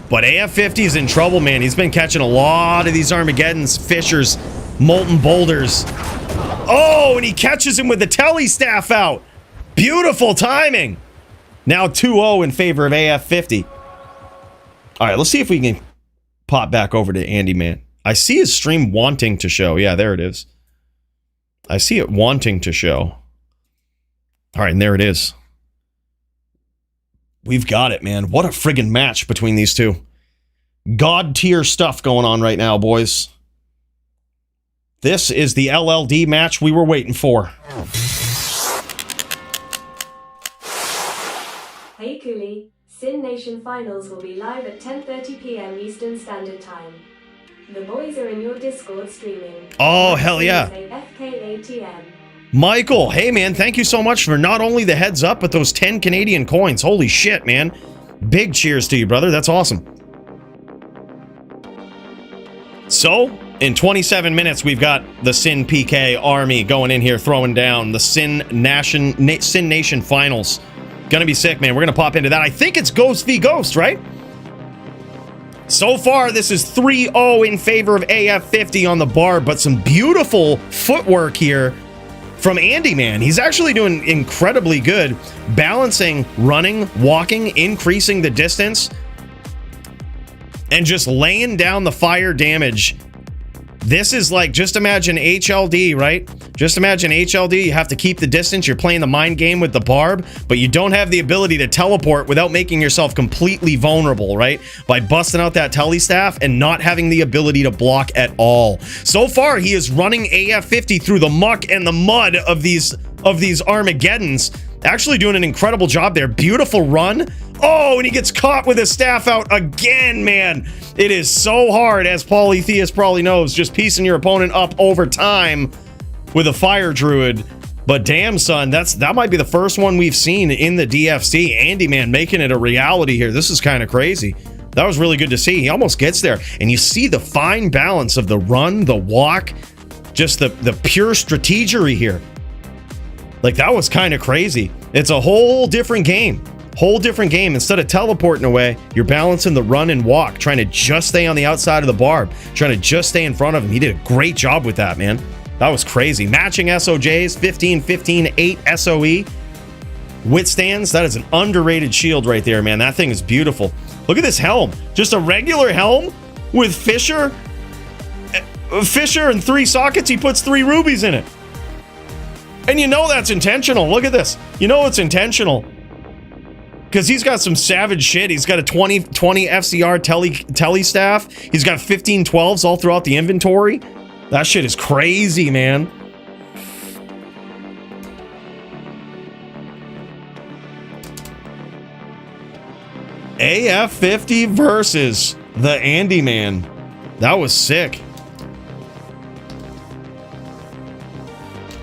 But AF50 is in trouble, man. He's been catching a lot of these Armageddons, Fishers, Molten Boulders. Oh, and he catches him with the telly staff out. Beautiful timing. Now 2-0 in favor of AF50. All right, let's see if we can pop back over to Andy Man. I see his stream wanting to show. Yeah, there it is. I see it wanting to show. All right, and there it is. We've got it, man. What a friggin' match between these two. God tier stuff going on right now, boys. This is the LLD match we were waiting for. Hey Cooley, Sin Nation Finals will be live at 10:30 p.m. Eastern Standard Time. The boys are in your Discord streaming. Oh, hell yeah. FKATM. Michael, hey man, thank you so much for not only the heads up, but those 10 Canadian coins. Holy shit, man. Big cheers to you, brother. That's awesome. So, in 27 minutes, we've got the Sin PK army going in here, throwing down the Sin Nation Finals. Gonna be sick, man. We're gonna pop into that. I think it's Ghost v Ghost, right? So far, this is 3-0 in favor of AF50 on the Barb, but some beautiful footwork here from Andy Man. He's actually doing incredibly good, balancing, running, walking, increasing the distance, and just laying down the fire damage. This is like, just imagine HLD, right? Just imagine HLD, you have to keep the distance, you're playing the mind game with the Barb, but you don't have the ability to teleport without making yourself completely vulnerable, right? By busting out that telly staff and not having the ability to block at all. So far, he is running AF50 through the muck and the mud of these Armageddons. Actually doing an incredible job there. Beautiful run. Oh, and he gets caught with his staff out again, man. It is so hard, as Polytheus probably knows, just piecing your opponent up over time with a fire druid. But damn, son, that might be the first one we've seen in the DFC. Andy Man making it a reality here. This is kind of crazy. That was really good to see. He almost gets there. And you see the fine balance of the run, the walk, just the pure strategery here. Like, that was kind of crazy. It's a whole different game. Whole different game. Instead of teleporting away, you're balancing the run and walk, trying to just stay on the outside of the Barb, trying to just stay in front of him. He did a great job with that, man. That was crazy. Matching SOJs, 15, 15, 8 SOE. Withstands, that is an underrated shield right there, man. That thing is beautiful. Look at this helm. Just a regular helm with Fisher. Fisher and 3 sockets. He puts 3 rubies in it. And you know that's intentional. Look at this. You know it's intentional. Because he's got some savage shit. He's got a 20 FCR tele staff. He's got 15 12s all throughout the inventory. That shit is crazy, man. AF50 versus the Andy Man. That was sick.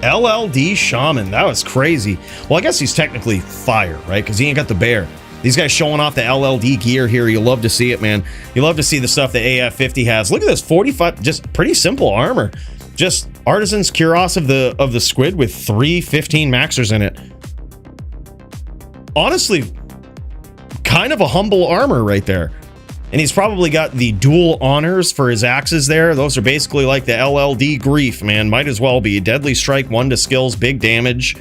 LLD Shaman. That was crazy. Well, I guess he's technically fire, right? Because he ain't got the bear. These guys showing off the LLD gear here. You love to see it, man. You love to see the stuff that AF50 has. Look at this 45, just pretty simple armor. Just Artisan's Cuirass of the Squid with 3 15 maxers in it. Honestly, kind of a humble armor right there. And he's probably got the dual honors for his axes there. Those are basically like the LLD Grief, man. Might as well be. Deadly Strike, 1 to skills, big damage.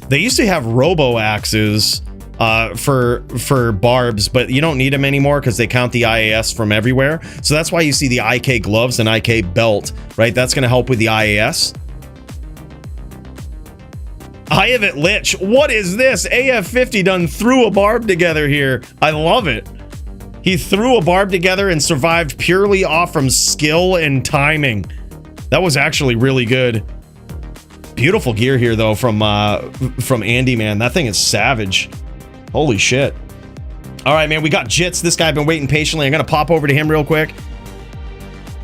They used to have robo axes for Barbs, but you don't need them anymore because they count the IAS from everywhere. So that's why you see the IK gloves and IK belt, right? That's going to help with the IAS. I have it Lich. What is this? AF50 done threw a Barb together here. I love it. He threw a Barb together and survived purely off from skill and timing. That was actually really good. Beautiful gear here though from Andy, man. That thing is savage. Holy shit. All right, man, we got Jits. This guy been waiting patiently. I'm gonna pop over to him real quick.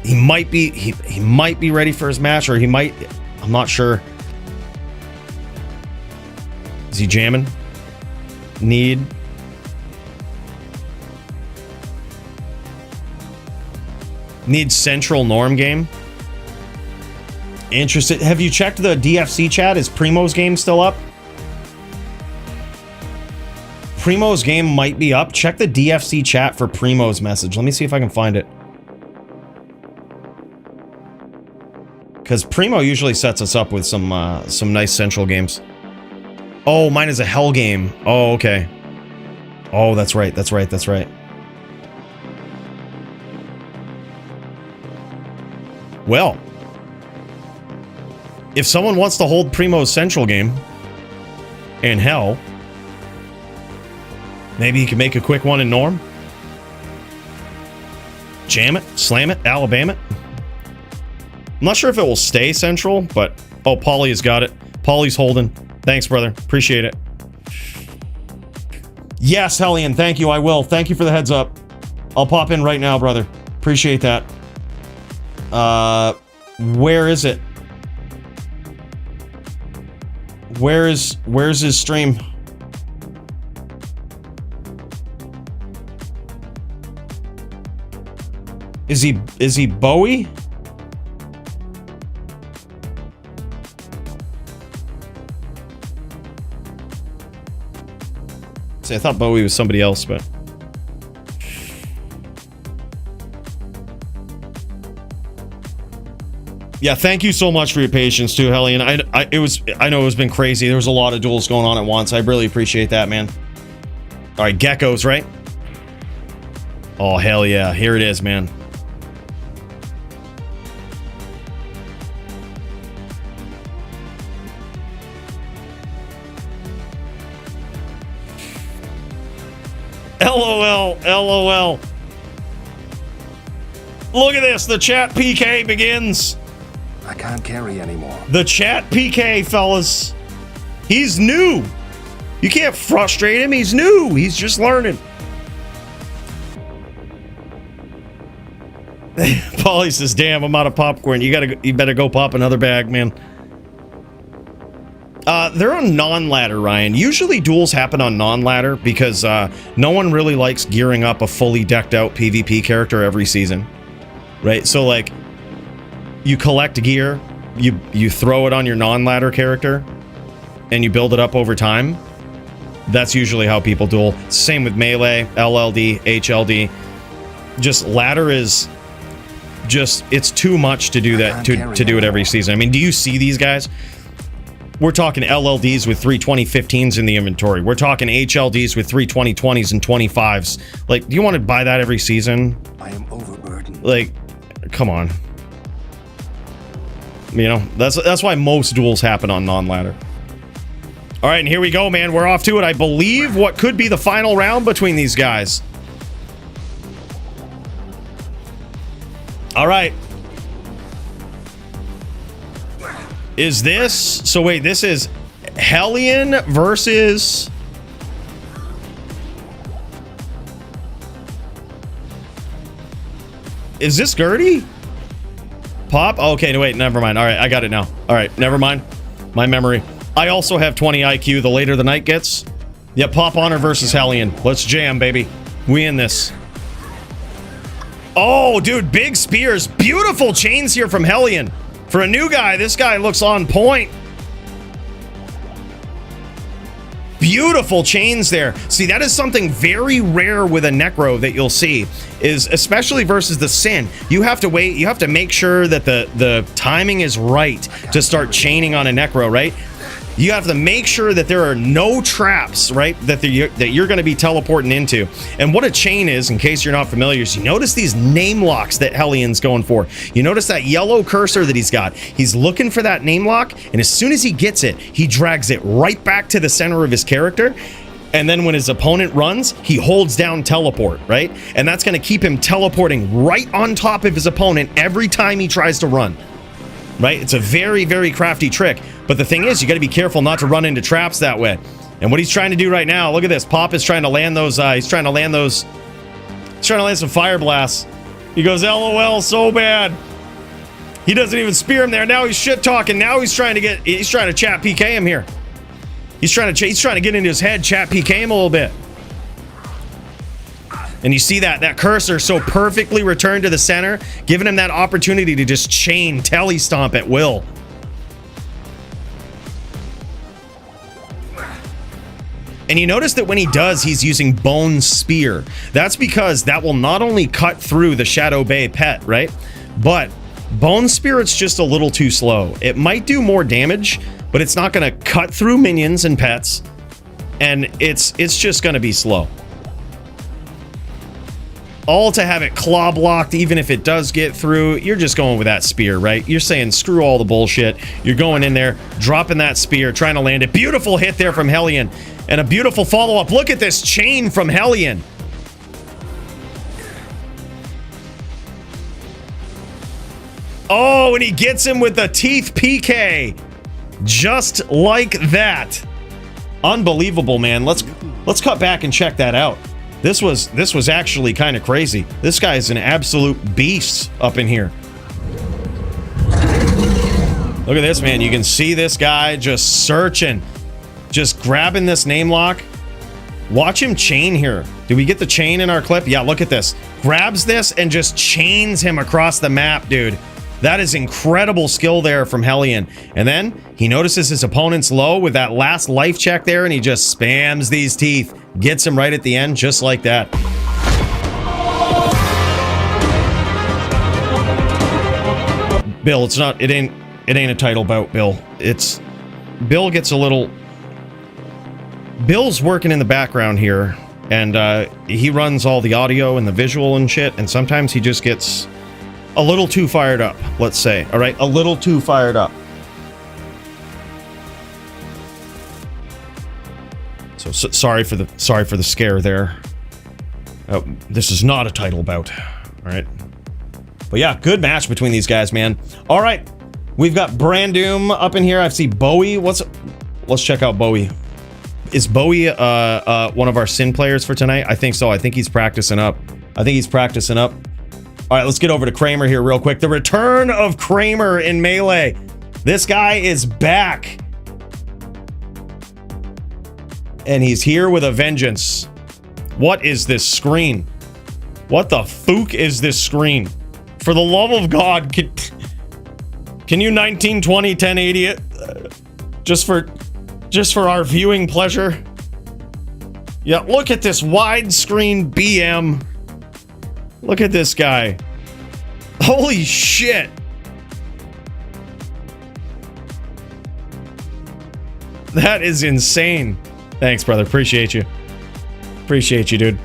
He might be ready for his match, or he might, I'm not sure. Is he jamming? Need central norm game. Interested. Have you checked the DFC chat? Is Primo's game still up? Primo's game might be up. Check the DFC chat for Primo's message. Let me see if I can find it. Because Primo usually sets us up with some nice central games. Oh, mine is a hell game. Oh, okay. Oh, that's right. That's right. That's right. Well, if someone wants to hold Primo's central game in hell, maybe he can make a quick one in norm. Jam it, slam it, Alabama it. I'm not sure if it will stay central, but oh, Paulie has got it. Paulie's holding. Thanks, brother. Appreciate it. Yes, Hellion. Thank you. I will. Thank you for the heads up. I'll pop in right now, brother. Appreciate that. Where is it? Where's his stream? Is he Bowie? See, I thought Bowie was somebody else, but yeah, thank you so much for your patience too, Hellion. I know it's been crazy. There was a lot of duels going on at once. I really appreciate that, man. All right, geckos, right? Oh, hell yeah. Here it is, man. LOL, LOL. Look at this. The chat PK begins. I can't carry anymore. The chat PK, fellas. He's new. You can't frustrate him. He's new. He's just learning. Paulie says, damn, I'm out of popcorn. You better go pop another bag, man. They're on non-ladder, Ryan. Usually duels happen on non-ladder because no one really likes gearing up a fully decked out PvP character every season. Right? So like you collect gear, you throw it on your non-ladder character, and you build it up over time, that's usually how people duel. Same with melee, LLD, HLD. Just ladder is just, it's too much to do that, to do it every season. I mean, do you see these guys? We're talking LLDs with 32015s in the inventory. We're talking HLDs with 32020s and 25s. Like, do you want to buy that every season? I am overburdened. Like, come on. You know, that's why most duels happen on non-ladder. All right, and here we go, man. We're off to it. I believe what could be the final round between these guys. All right. Is this... So wait, this is Hellion versus... Is this Gertie? Pop? Okay, no, wait, never mind. All right, I got it now. All right, never mind. My memory. I also have 20 IQ the later the night gets. Yep, Pop Honor versus Hellion. Let's jam, baby. We in this. Oh, dude, big spears. Beautiful chains here from Hellion. For a new guy, this guy looks on point. Beautiful chains there. See, that is something very rare with a Necro that you'll see, is especially versus the Sin. You have to wait. You have to make sure that the timing is right to start chaining on a Necro, right? You have to make sure that there are no traps, right, that you're going to be teleporting into. And what a chain is, in case you're not familiar, is you notice these name locks that Hellion's going for. You notice that yellow cursor that he's got. He's looking for that name lock, and as soon as he gets it, he drags it right back to the center of his character. And then when his opponent runs, he holds down teleport, right? And that's going to keep him teleporting right on top of his opponent every time he tries to run. Right? It's a very, very crafty trick. But the thing is, you got to be careful not to run into traps that way. And what he's trying to do right now, look at this. Pop is trying to land those, he's trying to land some fire blasts. He goes, LOL, so bad. He doesn't even spear him there. Now he's shit talking. Now he's trying to chat PK him here. He's trying to get into his head, chat PK him a little bit. And you see that cursor so perfectly returned to the center, giving him that opportunity to just chain telly stomp at will. And you notice that when he does, he's using Bone Spear. That's because that will not only cut through the Shadow Bay pet, right? But Bone Spirit's just a little too slow. It might do more damage, but it's not going to cut through minions and pets. And it's just going to be slow. All to have it claw blocked, even if it does get through, you're just going with that spear, right? You're saying screw all the bullshit. You're going in there, dropping that spear, trying to land it. Beautiful hit there from Hellion. And a beautiful follow-up. Look at this chain from Hellion. Oh, and he gets him with the teeth PK. Just like that. Unbelievable, man. Let's cut back and check that out. This was actually kind of crazy. This guy is an absolute beast up in here. Look at this, man. You can see this guy just searching, just grabbing this name lock. Watch him chain here. Do we get the chain in our clip? Yeah, look at this. Grabs this and just chains him across the map, dude. That is incredible skill there from Hellion. And then he notices his opponent's low with that last life check there, and he just spams these teeth. Gets him right at the end, just like that. Bill, it ain't a title bout, Bill. Bill gets a little... Bill's working in the background here, and he runs all the audio and the visual and shit, and sometimes he just gets a little too fired up, let's say. All right, a little too fired up. So sorry for the scare there. This is not a title bout. All right. But yeah, good match between these guys, man. All right. We've got Brandoom up in here. I see Bowie. Let's check out Bowie. Is Bowie one of our Sin players for tonight? I think so. I think he's practicing up. All right, let's get over to Kramer here real quick. The return of Kramer in Melee. This guy is back. And he's here with a vengeance. What is this screen? What the fook is this screen? For the love of God, can you 1920 1080 it? Just for just for our viewing pleasure. Yeah, look at this widescreen BM. Look at this guy. Holy shit. That is insane. Thanks, brother. Appreciate you. Appreciate you, dude.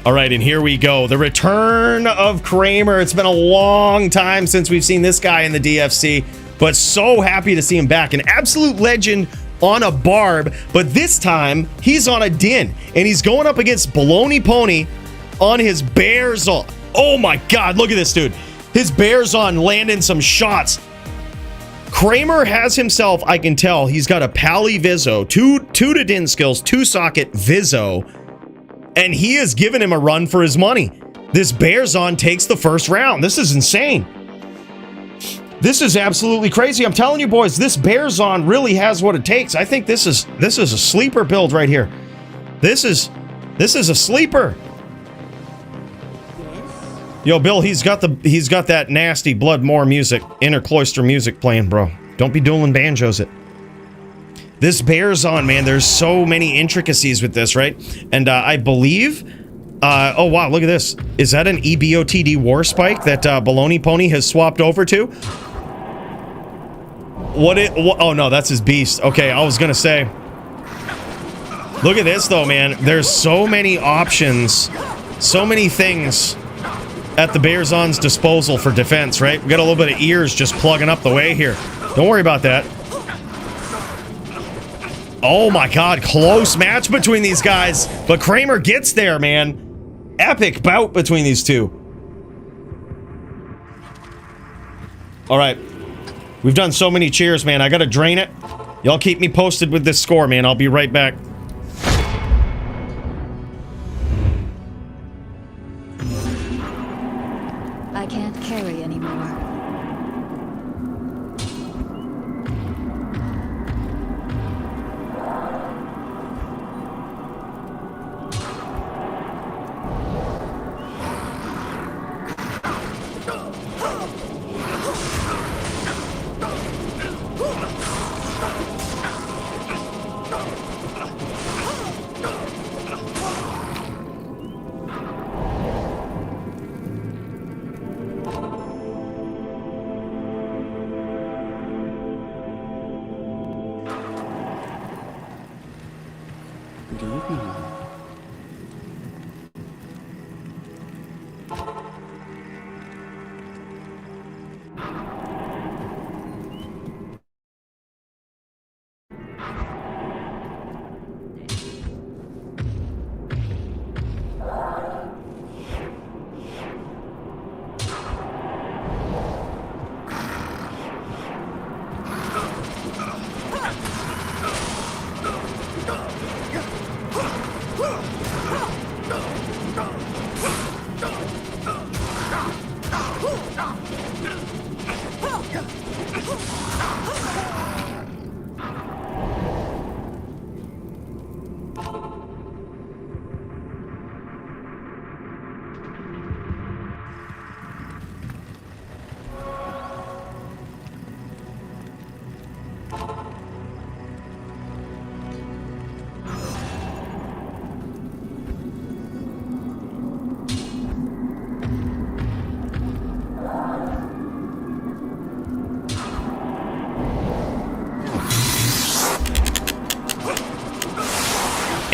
All right, and here we go. The return of Kramer. It's been a long time since we've seen this guy in the DFC, but so happy to see him back. An absolute legend on a Barb, but this time he's on a Din, and he's going up against Baloney Pony on his BearZon. Oh my God, look at this dude. His BearZon landing some shots. Kramer has himself, I can tell, he's got a Pally Vizzo, two to Din skills, 2-socket Vizzo, and he has given him a run for his money. This BearZon takes the first round. This is insane. This is absolutely crazy. I'm telling you, boys, this BearZon really has what it takes. I think this is a sleeper build right here. This is a sleeper. Yo, Bill, he's got that nasty Bloodmore music, intercloister music playing, bro. Don't be dueling banjos it. This BearZon, man, there's so many intricacies with this, right? And I believe, oh wow, look at this. Is that an EBOTD war spike that Baloney Pony has swapped over to? Oh no, that's his beast. Okay, I was gonna say. Look at this though, man. There's so many options, so many things at the BearZon's disposal for defense, right? We got a little bit of ears just plugging up the way here. Don't worry about that. Oh my God, close match between these guys, but Kramer gets there, man. Epic bout between these two. All right, we've done so many cheers, man. I gotta drain it. Y'all keep me posted with this score, man. I'll be right back. I can't carry anymore.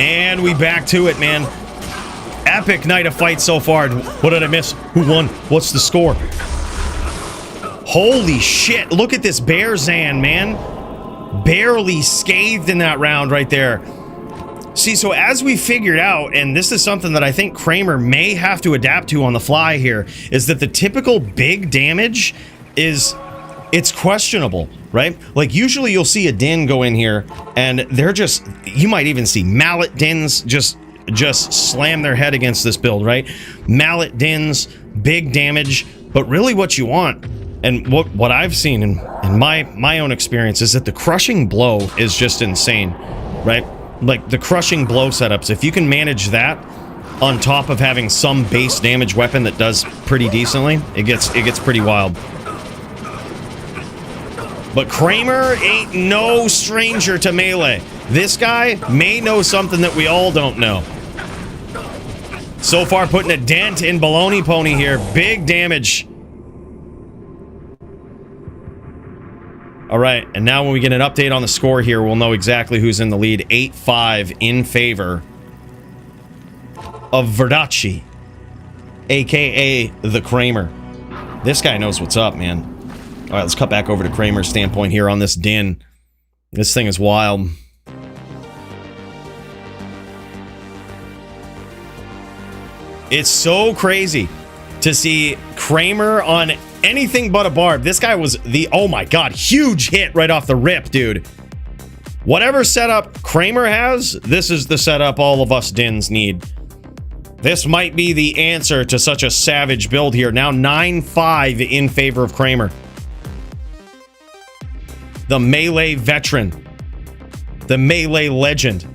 And we back to it, man. Epic night of fights so far. What did I miss? Who won? What's the score? Holy shit. Look at this BearZon, man. Barely scathed in that round right there. See, so as we figured out, and this is something that I think Kramer may have to adapt to on the fly here, is that the typical big damage is... it's questionable, right? Like, usually you'll see a Din go in here, and they're just... you might even see Mallet Dins just slam their head against this build, right? Mallet Dins, big damage, but really what you want, and what I've seen in my own experience, is that the crushing blow is just insane, right? Like, the crushing blow setups, if you can manage that on top of having some base damage weapon that does pretty decently, it gets pretty wild. But Kramer ain't no stranger to melee. This guy may know something that we all don't know. So far, putting a dent in Baloney Pony here. Big damage. All right, and now when we get an update on the score here, we'll know exactly who's in the lead. 8-5 in favor of Verdacci, a.k.a. the Kramer. This guy knows what's up, man. All right, let's cut back over to Kramer's standpoint here on this din. This thing is wild. It's so crazy to see Kramer on anything but a Barb. This guy was the, oh my god, huge hit right off the rip, dude. Whatever setup Kramer has, this is the setup all of us Dins need. This might be the answer to such a savage build here. Now 9-5 in favor of Kramer. The melee veteran. The melee legend.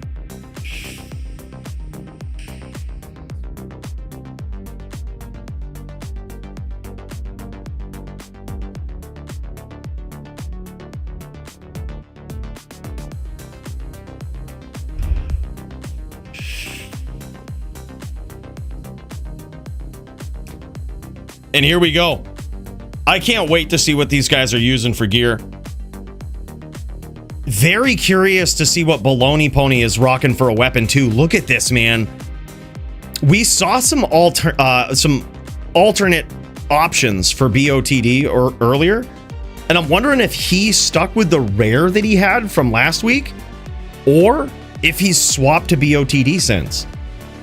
And here we go. I can't wait to see what these guys are using for gear. Very curious to see what Baloney Pony is rocking for a weapon too. Look at this, man. We saw some alternate options for BOTD earlier, and I'm wondering if he stuck with the rare that he had from last week, or if he's swapped to BOTD since.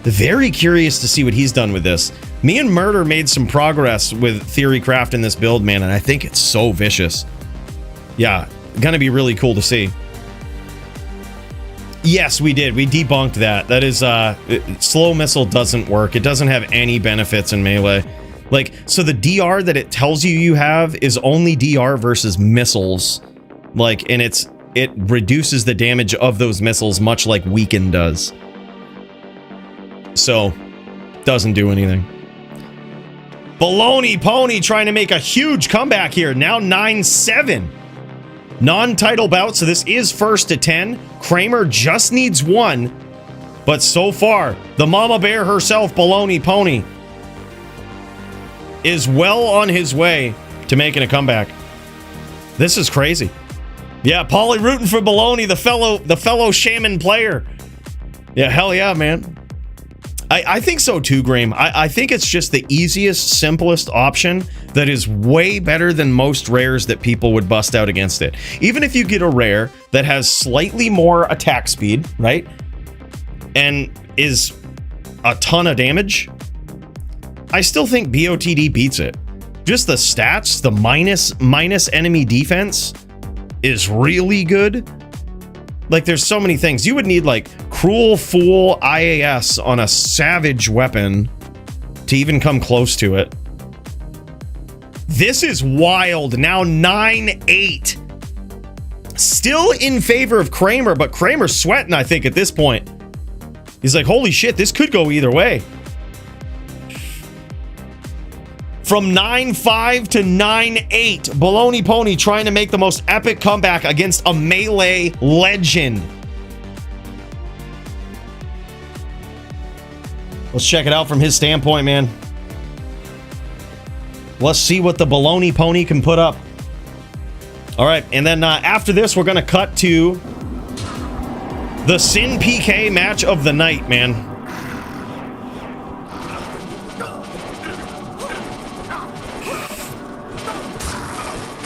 Very curious to see what he's done with this. Me and Murder made some progress with Theorycraft in this build, man, and I think it's so vicious. Yeah, gonna be really cool to see. Yes, we did. We debunked that. That is, slow missile doesn't work. It doesn't have any benefits in melee. Like, so the DR that it tells you have is only DR versus missiles. Like, and it reduces the damage of those missiles much like Weaken does. So, doesn't do anything. Baloney Pony trying to make a huge comeback here. Now 9-7. Non-title bout, so this is first to 10. Kramer just needs one. But so far, the mama bear herself, Baloney Pony, is well on his way to making a comeback. This is crazy. Yeah, Paulie rooting for Baloney, the fellow Shaman player. Yeah, hell yeah, man. I think so too, Graham. I think it's just the easiest, simplest option that is way better than most rares that people would bust out against it. Even if you get a rare that has slightly more attack speed, right? And is a ton of damage, I still think BOTD beats it. Just the stats, the minus enemy defense is really good. Like, there's so many things. You would need, like, Cruel Fool IAS on a savage weapon to even come close to it. This is wild. Now 9-8. Still in favor of Kramer, but Kramer's sweating, I think, at this point. He's like, holy shit, this could go either way. From 9-5 to 9-8, Baloney Pony trying to make the most epic comeback against a melee legend. Let's check it out from his standpoint, man. Let's see what the Baloney Pony can put up. All right, and then after this, we're going to cut to the Sin PK match of the night, man.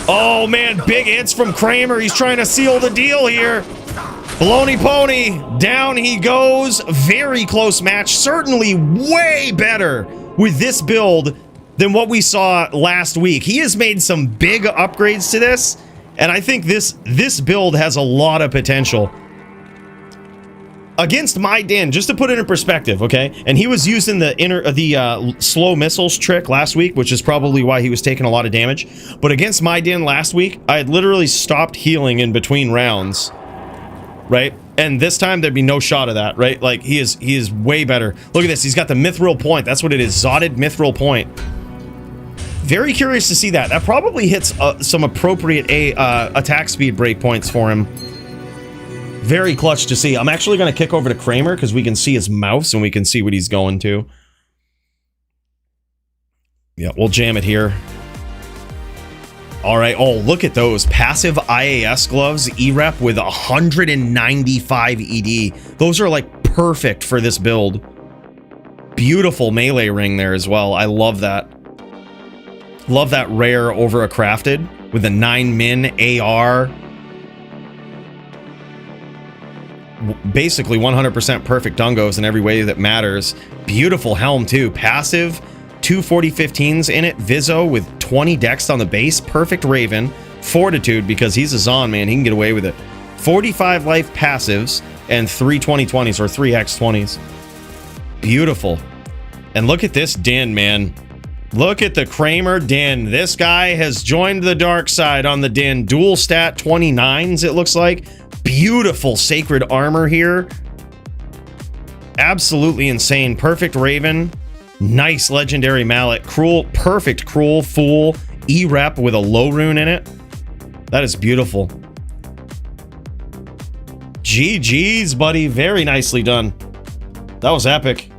Oh, man, big hits from Kramer. He's trying to seal the deal here. Baloney Pony, down he goes. Very close match. Certainly way better with this build than what we saw last week. He has made some big upgrades to this, and I think this build has a lot of potential. Against my Din, just to put it in perspective, okay? And he was using the slow missiles trick last week, which is probably why he was taking a lot of damage. But against my Din last week, I had literally stopped healing in between rounds, right? And this time there'd be no shot of that, right? Like, he is way better. Look at this. He's got the mithril point. That's what it is. Zotted mithril point. Very curious to see that. That probably hits some appropriate attack speed breakpoints for him. Very clutch to see. I'm actually going to kick over to Kramer because we can see his mouse and we can see what he's going to. Yeah, we'll jam it here. All right. Oh, look at those. Passive IAS gloves, E-Rep with 195 ED. Those are like perfect for this build. Beautiful melee ring there as well. I love that. Love that rare over a crafted with a 9min AR. Basically 100% perfect dungos in every way that matters. Beautiful helm too. Passive, 240-15s in it. Vizzo with 20 dex on the base. Perfect Raven. Fortitude because he's a Zon, man. He can get away with it. 45 life passives and 3 2020s or 3 X20s. Beautiful. And look at this Din, man. Look at the Kramer Din. This guy has joined the dark side on the Din. Dual stat 29s, it looks like. Beautiful sacred armor here. Absolutely insane. Perfect Raven. Nice legendary mallet. Cruel, perfect Cruel Fool. E-Rep with a low rune in it. That is beautiful. GG's, buddy. Very nicely done. That was epic.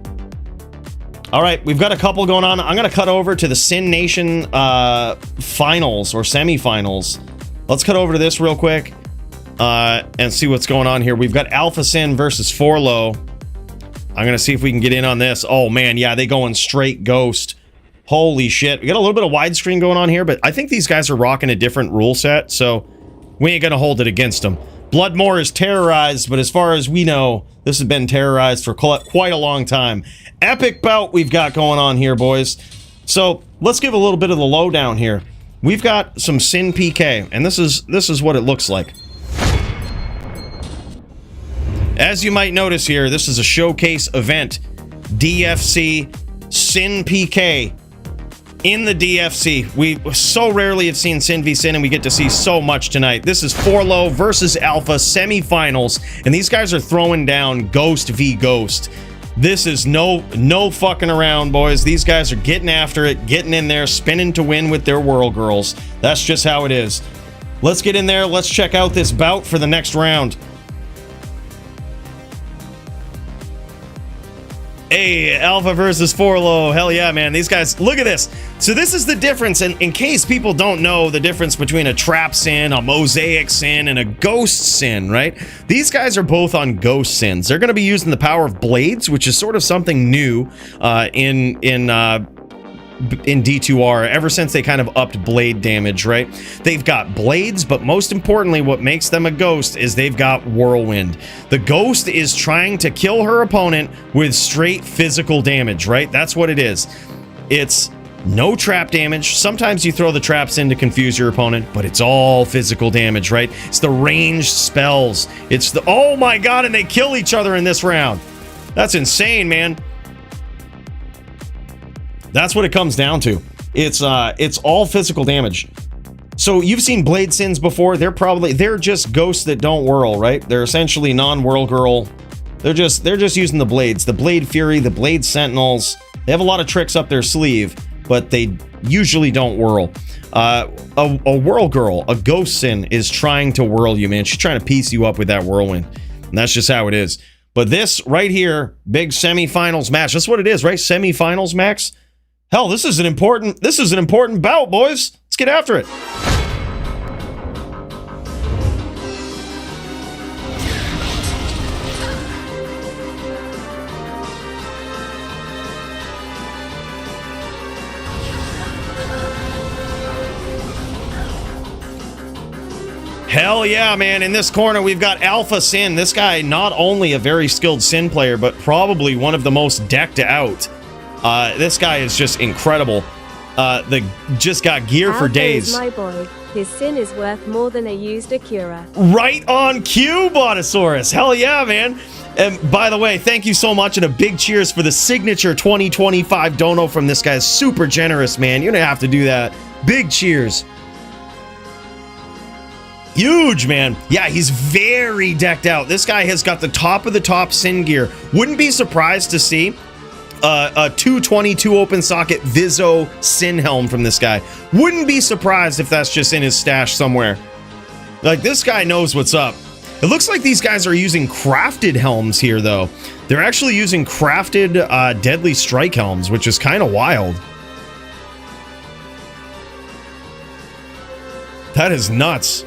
All right, we've got a couple going on. I'm going to cut over to the Sin Nation finals or semifinals. Let's cut over to this real quick and see what's going on here. We've got Alpha Sin versus Forlo. I'm going to see if we can get in on this. Oh, man, yeah, they going straight Ghost. Holy shit. We got a little bit of widescreen going on here, but I think these guys are rocking a different rule set, so we ain't going to hold it against them. Bloodmore is terrorized, but as far as we know, this has been terrorized for quite a long time. Epic bout we've got going on here, boys. So let's give a little bit of the lowdown here. We've got some Sin PK, and this is what it looks like. As you might notice here, this is a showcase event. DFC Sin PK in the DFC. We so rarely have seen Sin v Sin, and we get to see so much tonight. This is Forlo versus Alpha semifinals, and these guys are throwing down Ghost v Ghost. This is no fucking around, boys. These guys are getting after it, getting in there, spinning to win with their Whirl Girls. That's just how it is. Let's get in there. Let's check out this bout for the next round. Hey, Alpha versus Forlo. Hell yeah, man. These guys, look at this. So this is the difference, and in case people don't know the difference between a Trap Sin, a Mosaic Sin, and a Ghost Sin, right? These guys are both on Ghost Sins. They're going to be using the power of Blades, which is sort of something new in D2R ever since they kind of upped blade damage, right? They've got blades, but most importantly, what makes them a ghost is they've got whirlwind. The ghost is trying to kill her opponent with straight physical damage, right? That's what it is. It's no trap damage. Sometimes you throw the traps in to confuse your opponent, but it's all physical damage, right? It's the ranged spells. It's the, oh my god, and they kill each other in this round. That's insane, man. That's what it comes down to. It's all physical damage. So you've seen Blade Sins before. They're just ghosts that don't whirl, right? They're essentially non-whirl girl. They're just using the blades. The Blade Fury, the Blade Sentinels. They have a lot of tricks up their sleeve, but they usually don't whirl. A whirl girl, a Ghost Sin, is trying to whirl you, man. She's trying to piece you up with that whirlwind. And that's just how it is. But this right here, big semifinals match. That's what it is, right? Semifinals, Max? Hell, this is an important bout, boys. Let's get after it. Hell yeah, man. In this corner, we've got Alpha Sin. This guy, not only a very skilled Sin player, but probably one of the most decked out. This guy is just incredible. Just got gear for days. My boy. His Sin is worth more than a used Acura. Right on cue, Botosaurus. Hell yeah, man. And by the way, thank you so much, and a big cheers for the signature 2025 dono from this guy. Super generous, man. You're gonna have to do that. Big cheers. Huge, man. Yeah, he's very decked out. This guy has got the top of the top Sin gear. Wouldn't be surprised to see a 222 open socket Vizzo Sin helm from this guy. Wouldn't be surprised if that's just in his stash somewhere. Like, this guy knows what's up. It looks like these guys are using crafted helms here, though. They're actually using crafted Deadly Strike helms, which is kind of wild. That is nuts.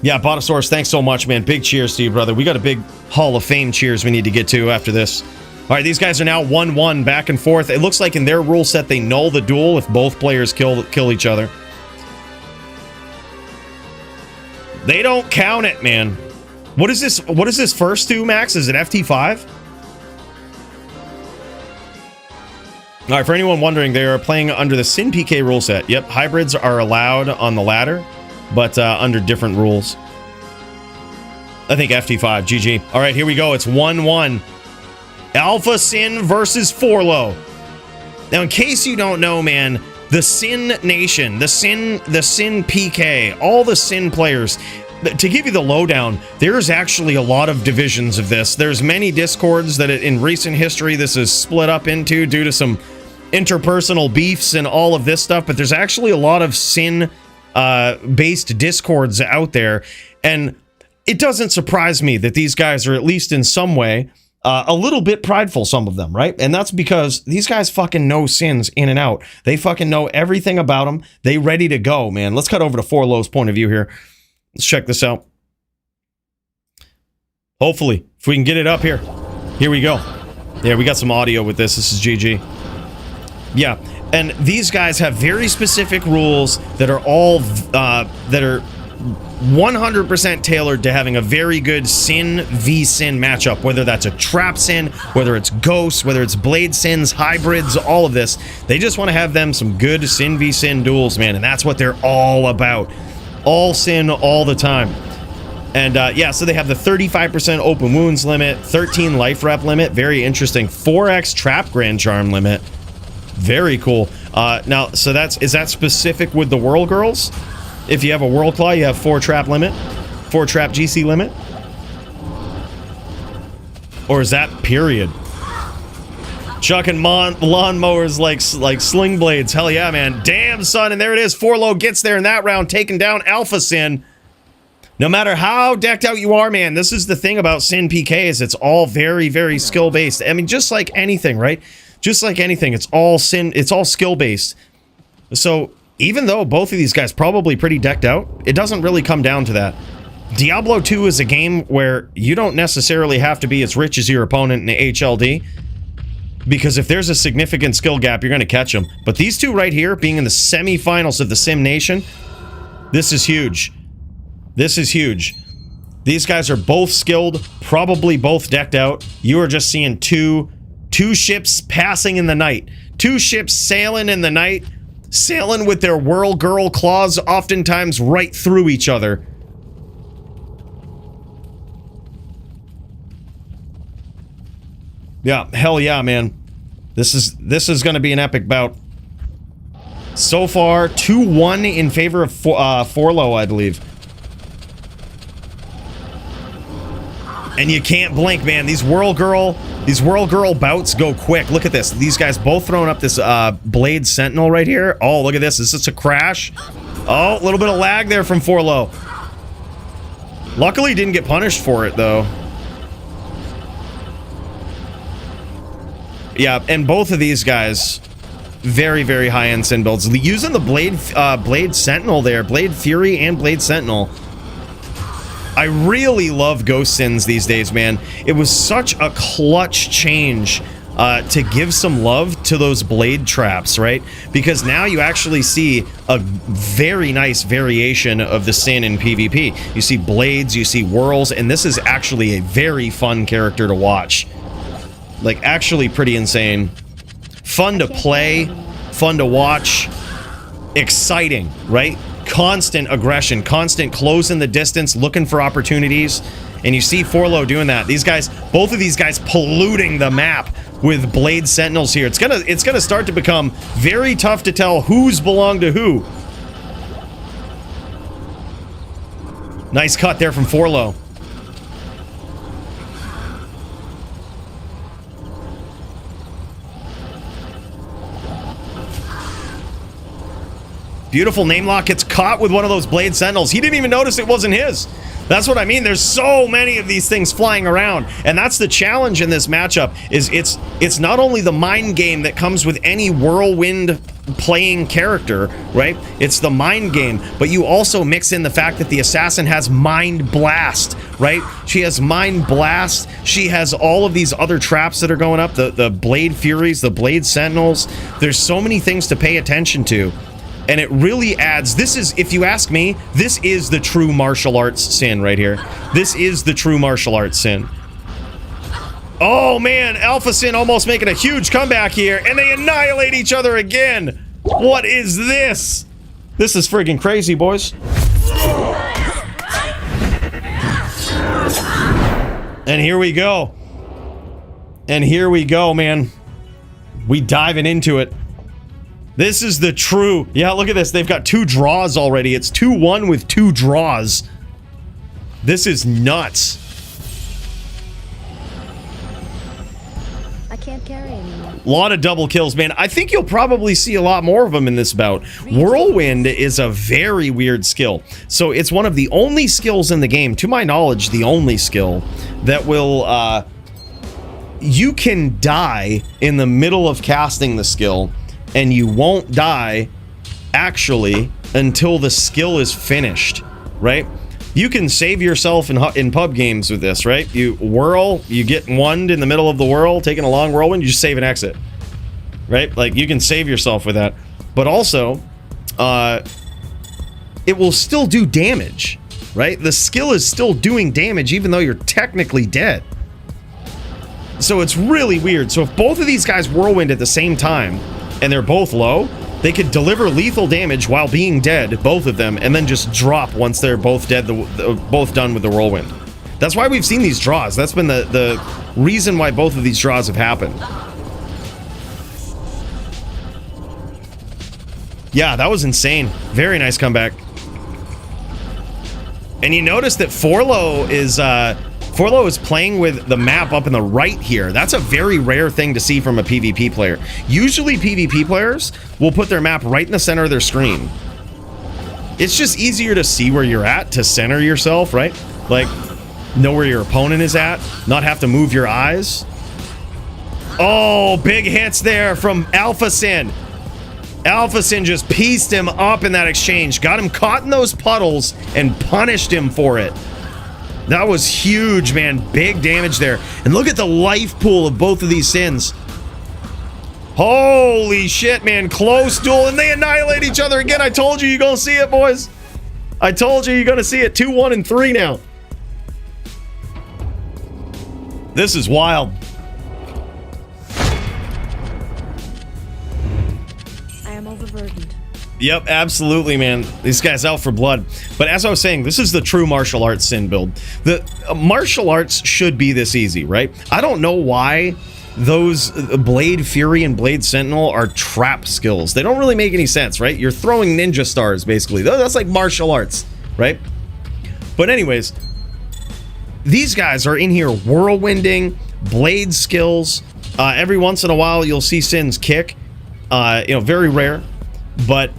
Yeah, Botosaurus, thanks so much, man. Big cheers to you, brother. We got a big Hall of Fame cheers we need to get to after this. All right, these guys are now 1-1, back and forth. It looks like in their rule set, they null the duel if both players kill each other. They don't count it, man. What is this? What is this first to, Max? Is it FT5? All right, for anyone wondering, they are playing under the Sin PK rule set. Yep, hybrids are allowed on the ladder, but under different rules. I think FT5, GG. All right, here we go. It's 1-1. Alpha Sin versus Forlo. Now, in case you don't know, man, the Sin Nation, the Sin PK, all the Sin players, to give you the lowdown, there's actually a lot of divisions of this. There's many discords that in recent history this is split up into due to some interpersonal beefs and all of this stuff, but there's actually a lot of Sin based discords out there, and it doesn't surprise me that these guys are, at least in some way, a little bit prideful, some of them, right? And that's because these guys fucking know Sins in and out. They fucking know everything about them. They ready to go, man. Let's cut over to Forlo's point of view here. Let's check this out. Hopefully, if we can get it up here. Here we go. Yeah, we got some audio with this. This is GG. Yeah, and these guys have very specific rules that are all, that are 100% tailored to having a very good Sin v Sin matchup, whether that's a trap Sin, whether it's ghosts, whether it's blade Sins, hybrids, all of this. They just want to have them some good Sin v Sin duels, man, and that's what they're all about. All Sin all the time. And yeah, so they have the 35% open wounds limit, 13 life rep limit, very interesting, 4x trap grand charm limit, very cool. Now, so is that specific with the Whirl Girls? If you have a Whirl Claw, you have 4 trap limit, 4 trap GC limit? Or is that period? Chucking lawnmowers like sling blades. Hell yeah, man. Damn, son. And there it is. Forlo gets there in that round, taking down Alpha Sin. No matter how decked out you are, man, this is the thing about Sin PK, is it's all very, very skill-based. I mean, just like anything, right? Just like anything, it's all skill-based. So even though both of these guys probably pretty decked out, it doesn't really come down to that. Diablo 2 is a game where you don't necessarily have to be as rich as your opponent in the HLD, because if there's a significant skill gap, you're going to catch them. But these two right here, being in the semifinals of the Sim Nation, this is huge. This is huge. These guys are both skilled, probably both decked out. You are just seeing two ships passing in the night. 2 ships sailing in the night, sailing with their Whirl Girl claws oftentimes right through each other. Yeah, hell yeah, man. This is going to be an epic bout. So far, 2-1 in favor of Forlo, I believe. And you can't blink, man. These Whirl Girl bouts go quick. Look at this. These guys both throwing up this Blade Sentinel right here. Oh, look at this. Is this a crash? Oh, a little bit of lag there from Forlo. Luckily, he didn't get punished for it, though. Yeah, and both of these guys, very, very high-end Sin builds. Using the Blade Sentinel there, Blade Fury and Blade Sentinel. I really love Ghost Sins these days, man. It was such a clutch change to give some love to those blade traps, right? Because now you actually see a very nice variation of the Sin in PvP. You see blades, you see whirls, and this is actually a very fun character to watch. Like, actually pretty insane. Fun to play, fun to watch, exciting, right? Constant aggression, constant closing the distance, looking for opportunities. And you see Forlo doing that. These guys, both of these guys polluting the map with Blade Sentinels here. It's gonna start to become very tough to tell who's belong to who. Nice cut there from Forlo. Beautiful name lock gets caught with one of those blade sentinels. He didn't even notice it wasn't his. That's what I mean. There's so many of these things flying around, and that's the challenge in this matchup. Is it's not only the mind game that comes with any whirlwind playing character, right? It's the mind game, but you also mix in the fact that the assassin has mind blast, right? She has mind blast. She has all of these other traps that are going up, the blade furies, the blade sentinels. There's so many things to pay attention to. And it really adds, this is, if you ask me, this is the true martial arts sin right here. This is the true martial arts sin. Oh man, Alpha Sin almost making a huge comeback here, and they annihilate each other again. What is this? This is friggin' crazy, boys. And here we go. And here we go, man. We diving into it. This is the true... Yeah, look at this. They've got 2 draws already. It's 2-1 with 2 draws. This is nuts. I can't carry anymore. A lot of double kills, man. I think you'll probably see a lot more of them in this bout. Whirlwind is a very weird skill. So it's one of the only skills in the game, to my knowledge, the only skill that will... you can die in the middle of casting the skill, and you won't die, actually, until the skill is finished, right? You can save yourself in pub games with this, right? You whirl, you get wand in the middle of the whirl, taking a long whirlwind, you just save and exit, right? Like, you can save yourself with that. But also, it will still do damage, right? The skill is still doing damage even though you're technically dead. So it's really weird. So if both of these guys whirlwind at the same time, and they're both low, they could deliver lethal damage while being dead, both of them, and then just drop once they're both dead, both done with the whirlwind. That's why we've seen these draws. That's been the reason why both of these draws have happened. Yeah, that was insane. Very nice comeback. And you notice that Forlo is playing with the map up in the right here. That's a very rare thing to see from a PvP player. Usually PvP players will put their map right in the center of their screen. It's just easier to see where you're at, to center yourself, right? Like, know where your opponent is at, not have to move your eyes. Oh, big hits there from Alpha Sin. Alpha Sin just pieced him up in that exchange. Got him caught in those puddles and punished him for it. That was huge, man. Big damage there. And look at the life pool of both of these Sins. Holy shit, man. Close duel, and they annihilate each other again. I told you you're going to see it, boys. I told you you're going to see it. 2, 1, and 3 now. This is wild. I am overburdened. Yep, absolutely, man. This guy's out for blood. But as I was saying, this is the true martial arts Sin build. The martial arts should be this easy, right? I don't know why those Blade Fury and Blade Sentinel are trap skills. They don't really make any sense, right? You're throwing ninja stars, basically. That's like martial arts, right? But anyways, these guys are in here whirlwinding, blade skills. Every once in a while, you'll see Sins kick. Very rare. But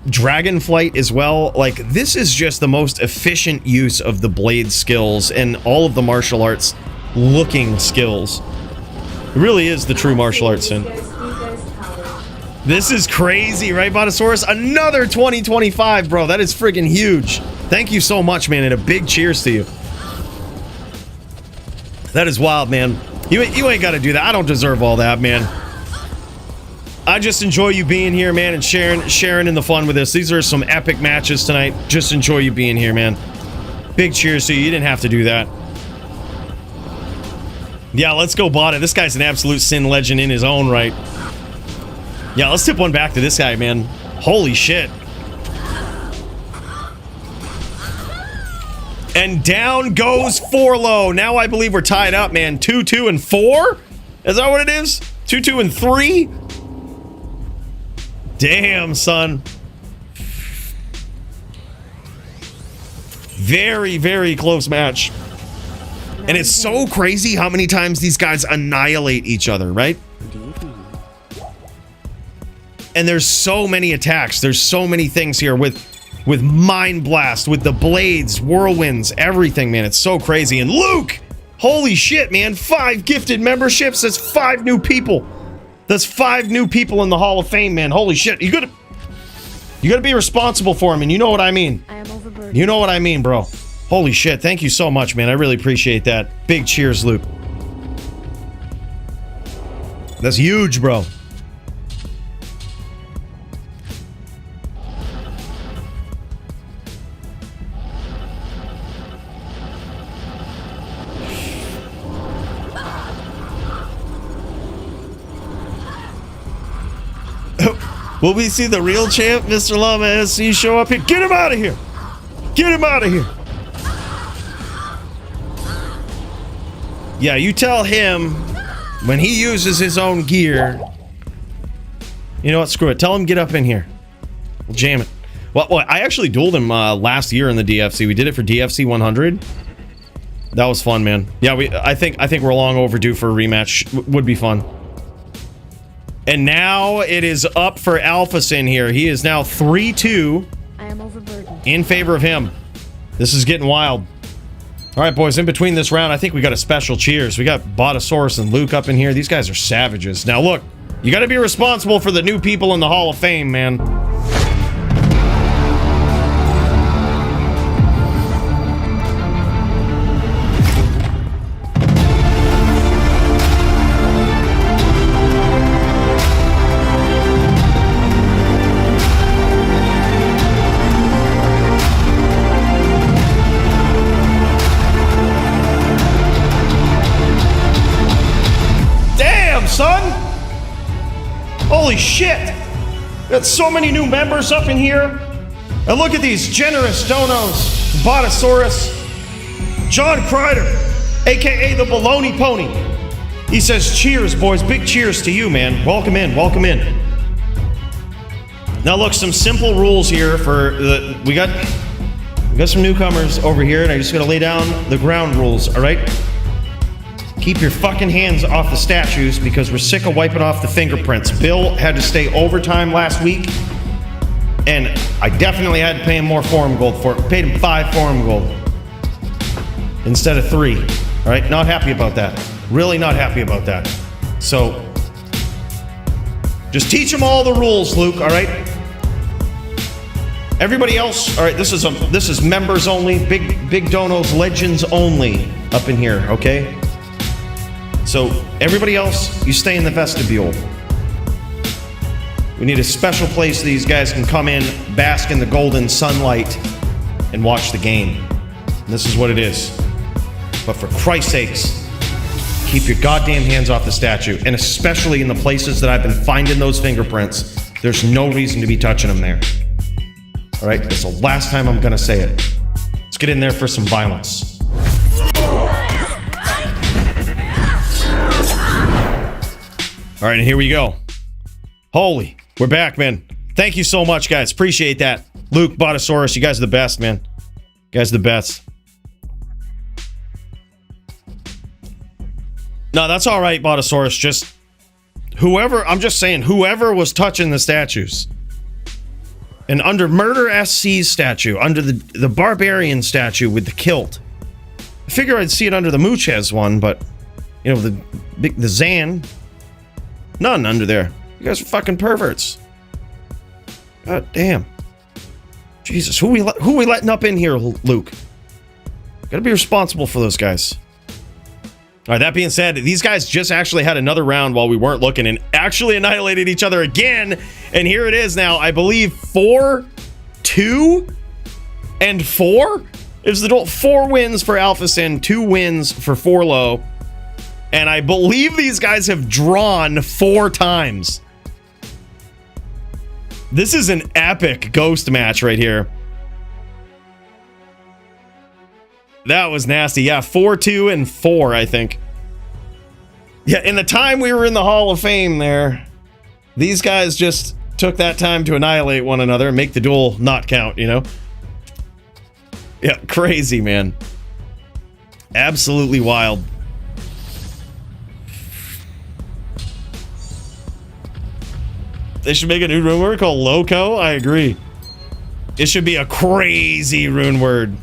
Dragonflight as well. Like, this is just the most efficient use of the blade skills and all of the martial arts looking skills. It really is the true martial arts Sin. This is crazy, right, Botosaurus? Another 2025, bro. That is friggin' huge. Thank you so much, man, and a big cheers to you. That is wild, man. You ain't got to do that. I don't deserve all that, man. I just enjoy you being here, man, and sharing in the fun with us. These are some epic matches tonight. Just enjoy you being here, man. Big cheers to you. You didn't have to do that. Yeah, let's go Bada. This guy's an absolute Sin legend in his own right. Yeah, let's tip one back to this guy, man. Holy shit. And down goes Forlo. Now I believe we're tied up, man. 2, 2, and 4? Is that what it is? 2, 2, and 3? Damn, son. Very, very close match. And it's so crazy how many times these guys annihilate each other, right? And there's so many attacks. There's so many things here with Mind Blast, with the blades, whirlwinds, everything, man. It's so crazy. And Luke, holy shit, man. 5 gifted memberships. That's 5 new people. That's 5 new people in the Hall of Fame, man. Holy shit. You gotta be responsible for them, and you know what I mean. I am overburdened. You know what I mean, bro. Holy shit. Thank you so much, man. I really appreciate that. Big cheers, Luke. That's huge, bro. Will we see the real champ, Mr. Llama SC, show up here? Get him out of here! Get him out of here! Yeah, you tell him when he uses his own gear. You know what? Screw it. Tell him get up in here. We'll jam it. Well, I actually dueled him last year in the DFC. We did it for DFC 100. That was fun, man. Yeah, I think we're long overdue for a rematch. Would be fun. And now it is up for Alpha Sin here. He is now 3-2 I am overburdened. in favor of him. This is getting wild. All right, boys, in between this round, I think we got a special cheers. We got Botosaurus and Luke up in here. These guys are savages. Now, look, you got to be responsible for the new people in the Hall of Fame, man. Son, holy shit, got so many new members up in here. And look at these generous donos. Botosaurus, John Kreider, aka the Baloney Pony. He says cheers, boys. Big cheers to you, man. Welcome in, welcome in. Now look, some simple rules here for the we got some newcomers over here, and I just gotta lay down the ground rules. All right, keep your fucking hands off the statues because we're sick of wiping off the fingerprints. Bill had to stay overtime last week, and I definitely had to pay him more forum gold for it. Paid him 5 forum gold instead of 3. All right, not happy about that. Really not happy about that. So just teach him all the rules, Luke. All right. Everybody else, all right. This is members only. Big donos, legends only up in here. Okay. So everybody else, you stay in the vestibule. We need a special place these guys can come in, bask in the golden sunlight, and watch the game. And this is what it is. But for Christ's sakes, keep your goddamn hands off the statue. And especially in the places that I've been finding those fingerprints, there's no reason to be touching them there. All right, that's the last time I'm gonna say it. Let's get in there for some violence. All right, and here we go. Holy, we're back, man. Thank you so much, guys. Appreciate that. Luke, Botosaurus, you guys are the best, man. You guys are the best. No, that's all right, Botosaurus. Just whoever, I'm just saying, whoever was touching the statues. And under Murder SC's statue, under the Barbarian statue with the kilt. I figure I'd see it under the Muchez one, but, you know, the Zan. None under there. You guys are fucking perverts. God damn. Jesus, who we letting up in here, Luke? Gotta be responsible for those guys. All right, that being said, these guys just actually had another round while we weren't looking and actually annihilated each other again. And here it is now, I believe 4, 2, and 4? It was the duel. 4 wins for Alpha Sin, 2 wins for Forlo. And I believe these guys have drawn 4 times. This is an epic ghost match right here. That was nasty. Yeah, 4, 2, and 4, I think. Yeah, in the time we were in the Hall of Fame there, these guys just took that time to annihilate one another and make the duel not count, you know? Yeah, crazy, man. Absolutely wild. They should make a new rune word called Loco. I agree. It should be a crazy rune word.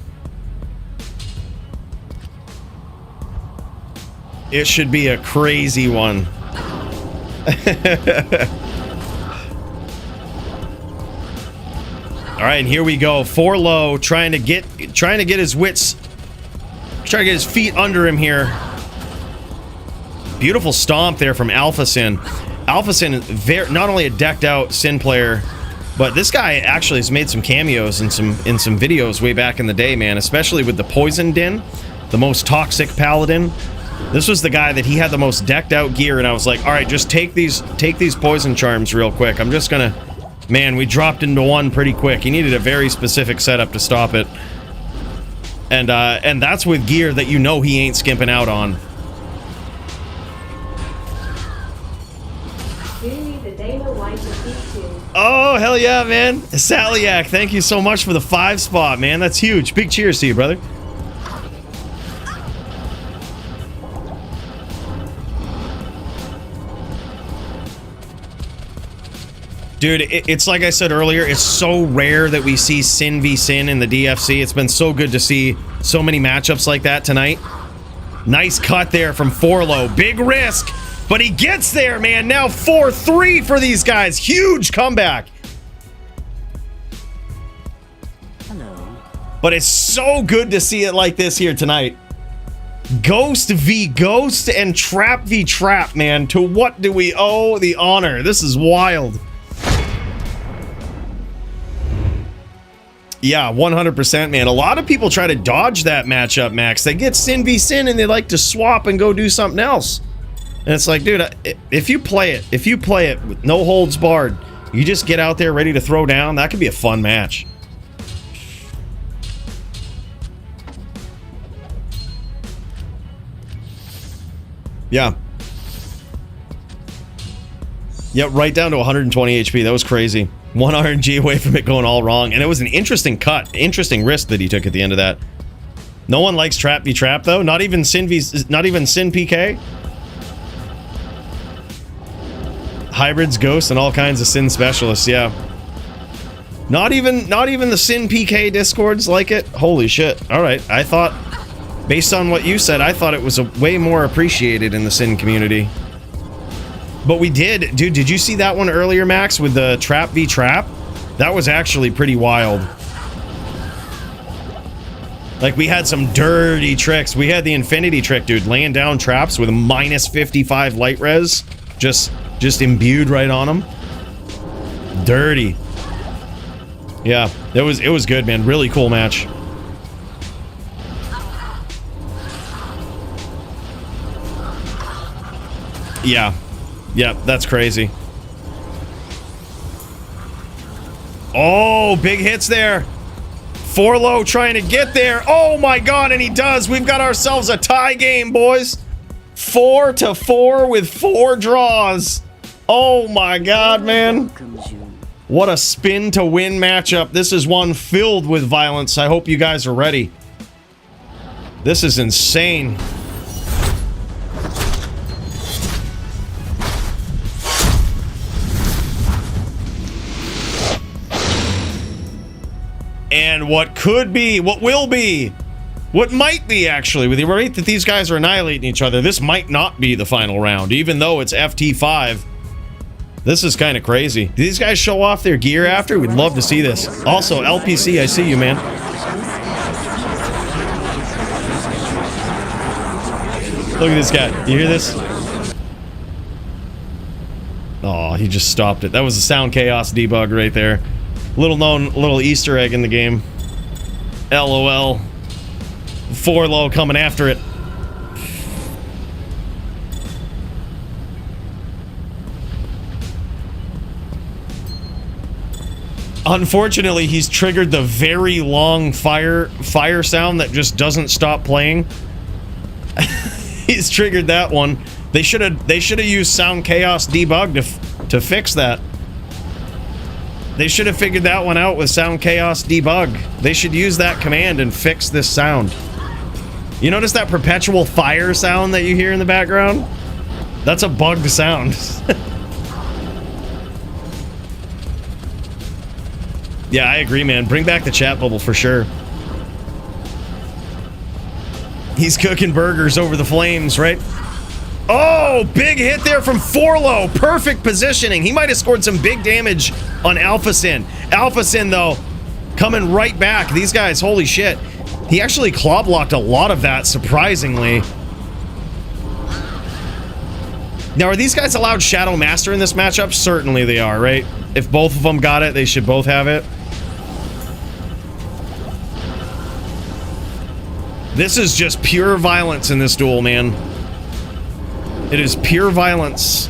It should be a crazy one. All right, and here we go. 4 low, trying to get his wits, trying to get his feet under him here. Beautiful stomp there from Alpha Sin. Alpha Sin is not only a decked out Sin player, but this guy actually has made some cameos in some videos way back in the day, man. Especially with the Poison Din, the most toxic paladin. This was the guy that he had the most decked out gear, and I was like, all right, just take these poison charms real quick. I'm just gonna. Man, we dropped into one pretty quick. He needed a very specific setup to stop it. And that's with gear that you know he ain't skimping out on. Oh, hell yeah, man. Salyak, thank you so much for the 5 spot, man. That's huge. Big cheers to you, brother. Dude, it's like I said earlier, it's so rare that we see Sin v Sin in the DFC. It's been so good to see so many matchups like that tonight. Nice cut there from 4 low. Big risk, but he gets there, man. Now 4-3 for these guys. Huge comeback. Hello. But it's so good to see it like this here tonight. Ghost v Ghost and Trap v Trap, man. To what do we owe the honor? This is wild. Yeah, 100%, man. A lot of people try to dodge that matchup, Max. They get Sin v Sin and they like to swap and go do something else. And it's like, dude, if you play it with no holds barred, you just get out there ready to throw down, that could be a fun match. Yeah. Yep, right down to 120 HP. That was crazy. 1 RNG away from it going all wrong. And it was an interesting cut. Interesting risk that he took at the end of that. No one likes Trap v Trap, though. Not even Sin PK. Hybrids, Ghosts, and all kinds of Sin specialists, yeah. Not even the Sin PK discords like it. Holy shit. Alright, I thought, based on what you said, I thought it was way more appreciated in the Sin community. But we did. Dude, did you see that one earlier, Max, with the Trap v Trap? That was actually pretty wild. Like, we had some dirty tricks. We had the Infinity trick, dude. Laying down traps with a minus 55 light res. Just imbued right on them. Dirty. Yeah, it was good, man. Really cool match. Yeah. Yep, that's crazy. Oh, big hits there. 4 low trying to get there. Oh my god, and he does. We've got ourselves a tie game, boys. 4-4 with 4 draws. Oh my god, man. What a spin to win matchup. This is one filled with violence. I hope you guys are ready. This is insane. And what could be, what will be, what might be actually, with the rate that these guys are annihilating each other, this might not be the final round, even though it's FT5. This is kind of crazy. Do these guys show off their gear after? We'd love to see this. Also, LPC, I see you, man. Look at this guy. You hear this? Oh, he just stopped it. That was a Sound Chaos debug right there. Little known little Easter egg in the game. LOL. 4 low coming after it. Unfortunately, he's triggered the very long fire sound that just doesn't stop playing. He's triggered that one. They should have used Sound Chaos debug to fix that. They should have figured that one out with Sound Chaos debug. They should use that command and fix this sound. You notice that perpetual fire sound that you hear in the background? That's a bugged sound. Yeah, I agree, man. Bring back the chat bubble for sure. He's cooking burgers over the flames, right? Oh, big hit there from Forlo. Perfect positioning. He might have scored some big damage on Alpha Sin. Alpha Sin, though, coming right back. These guys, holy shit. He actually claw blocked a lot of that, surprisingly. Now, are these guys allowed Shadow Master in this matchup? Certainly they are, right? If both of them got it, they should both have it. This is just pure violence in this duel, man. It is pure violence.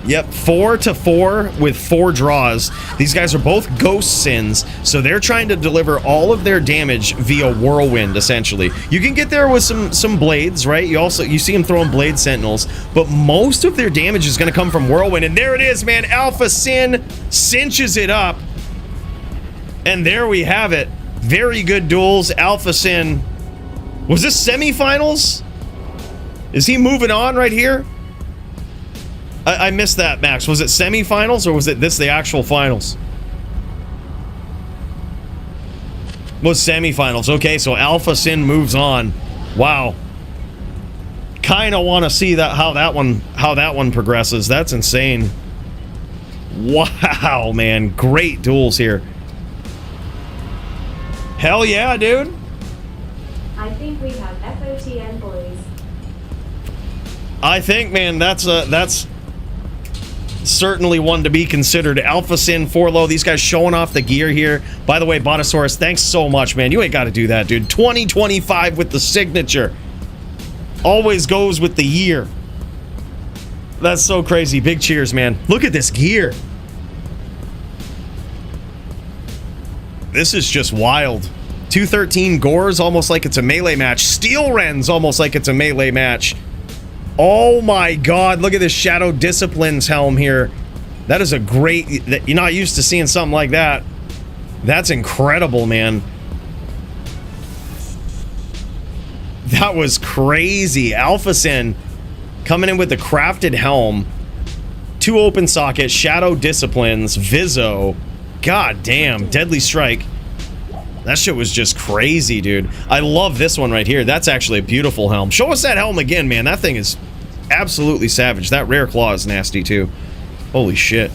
Yep, 4-4 with 4 draws. These guys are both Ghost Sins, so they're trying to deliver all of their damage via Whirlwind, essentially. You can get there with some blades, right? You see them throwing Blade Sentinels, but most of their damage is going to come from Whirlwind, and there it is, man. Alpha Sin cinches it up. And there we have it. Very good duels. Alpha Sin. Was this semifinals? Is he moving on right here? I missed that, Max. Was it semifinals or was it the actual finals? Was semifinals. Okay, so Alpha Sin moves on. Wow. Kind of want to see how that one progresses. That's insane. Wow, man. Great duels here. Hell yeah, dude. I think we have FOTN boys. I think, man, that's certainly one to be considered. Alpha Sin, Forlo, these guys showing off the gear here. By the way, Botosaurus, thanks so much, man. You ain't got to do that, dude. 2025 with the signature. Always goes with the year. That's so crazy. Big cheers, man. Look at this gear. This is just wild. 213 Gores, almost like it's a melee match. Steel Ren's almost like it's a melee match. Oh my god, look at this Shadow Disciplines helm here. That is a great... You're not used to seeing something like that. That's incredible, man. That was crazy. Alpha Sin coming in with the crafted helm. 2 open sockets, Shadow Disciplines, Vizzo. God damn, Deadly Strike. That shit was just crazy, dude. I love this one right here. That's actually a beautiful helm. Show us that helm again, man. That thing is absolutely savage. That rare claw is nasty too. Holy shit.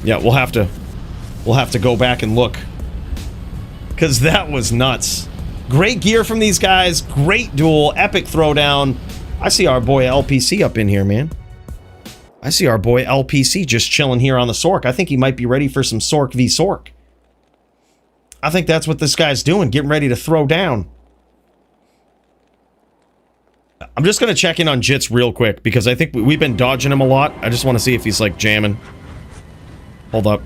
Yeah, we'll have to go back and look. Cause that was nuts. Great gear from these guys. Great duel. Epic throwdown. I see our boy LPC up in here, man. I see our boy LPC just chilling here on the Sork. I think he might be ready for some Sork v Sork. I think that's what this guy's doing, getting ready to throw down. I'm just going to check in on Jits real quick, because I think we've been dodging him a lot. I just want to see if he's, like, jamming. Hold up.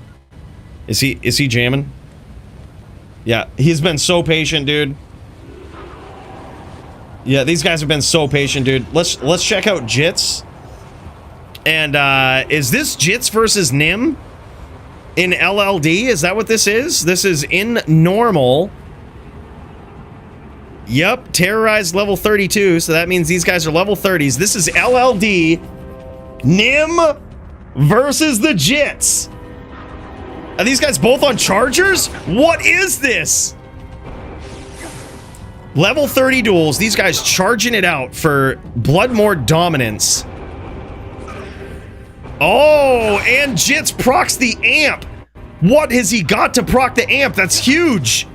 Is he jamming? Yeah, he's been so patient, dude. Yeah, these guys have been so patient, dude. Let's check out Jits. And, is this Jits versus Nim? In LLD? Is that what this is? This is in normal. Yep, terrorized level 32, so that means these guys are level 30s. This is LLD. Nim versus the Jits. Are these guys both on chargers? What is this? Level 30 duels. These guys charging it out for Bloodmore dominance. Oh, and Jits procs the amp. What has he got to proc the amp? That's huge.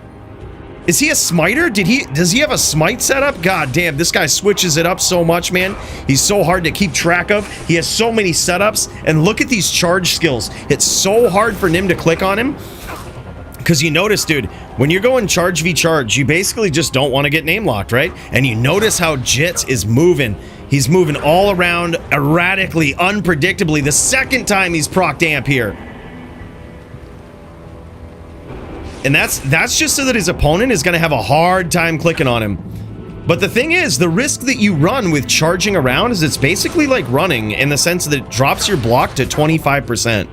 Is he a smiter? Does he have a smite setup? God damn, this guy switches it up so much, man. He's so hard to keep track of. He has so many setups. And look at these charge skills. It's so hard for Nim to click on him. Because you notice, dude, when you're going charge v charge, you basically just don't want to get name locked, right? And you notice how Jits is moving. He's moving all around erratically, unpredictably. The second time he's procced amp here. And that's just so that his opponent is going to have a hard time clicking on him. But the thing is, the risk that you run with charging around is it's basically like running in the sense that it drops your block to 25%.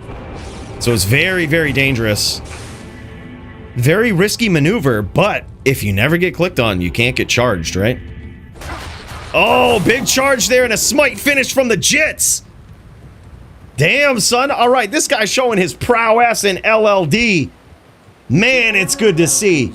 So it's very, very dangerous. Very risky maneuver, but if you never get clicked on, you can't get charged, right? Oh, big charge there and a smite finish from the Jits. Damn, son. All right, this guy's showing his prowess in LLD. Man, it's good to see.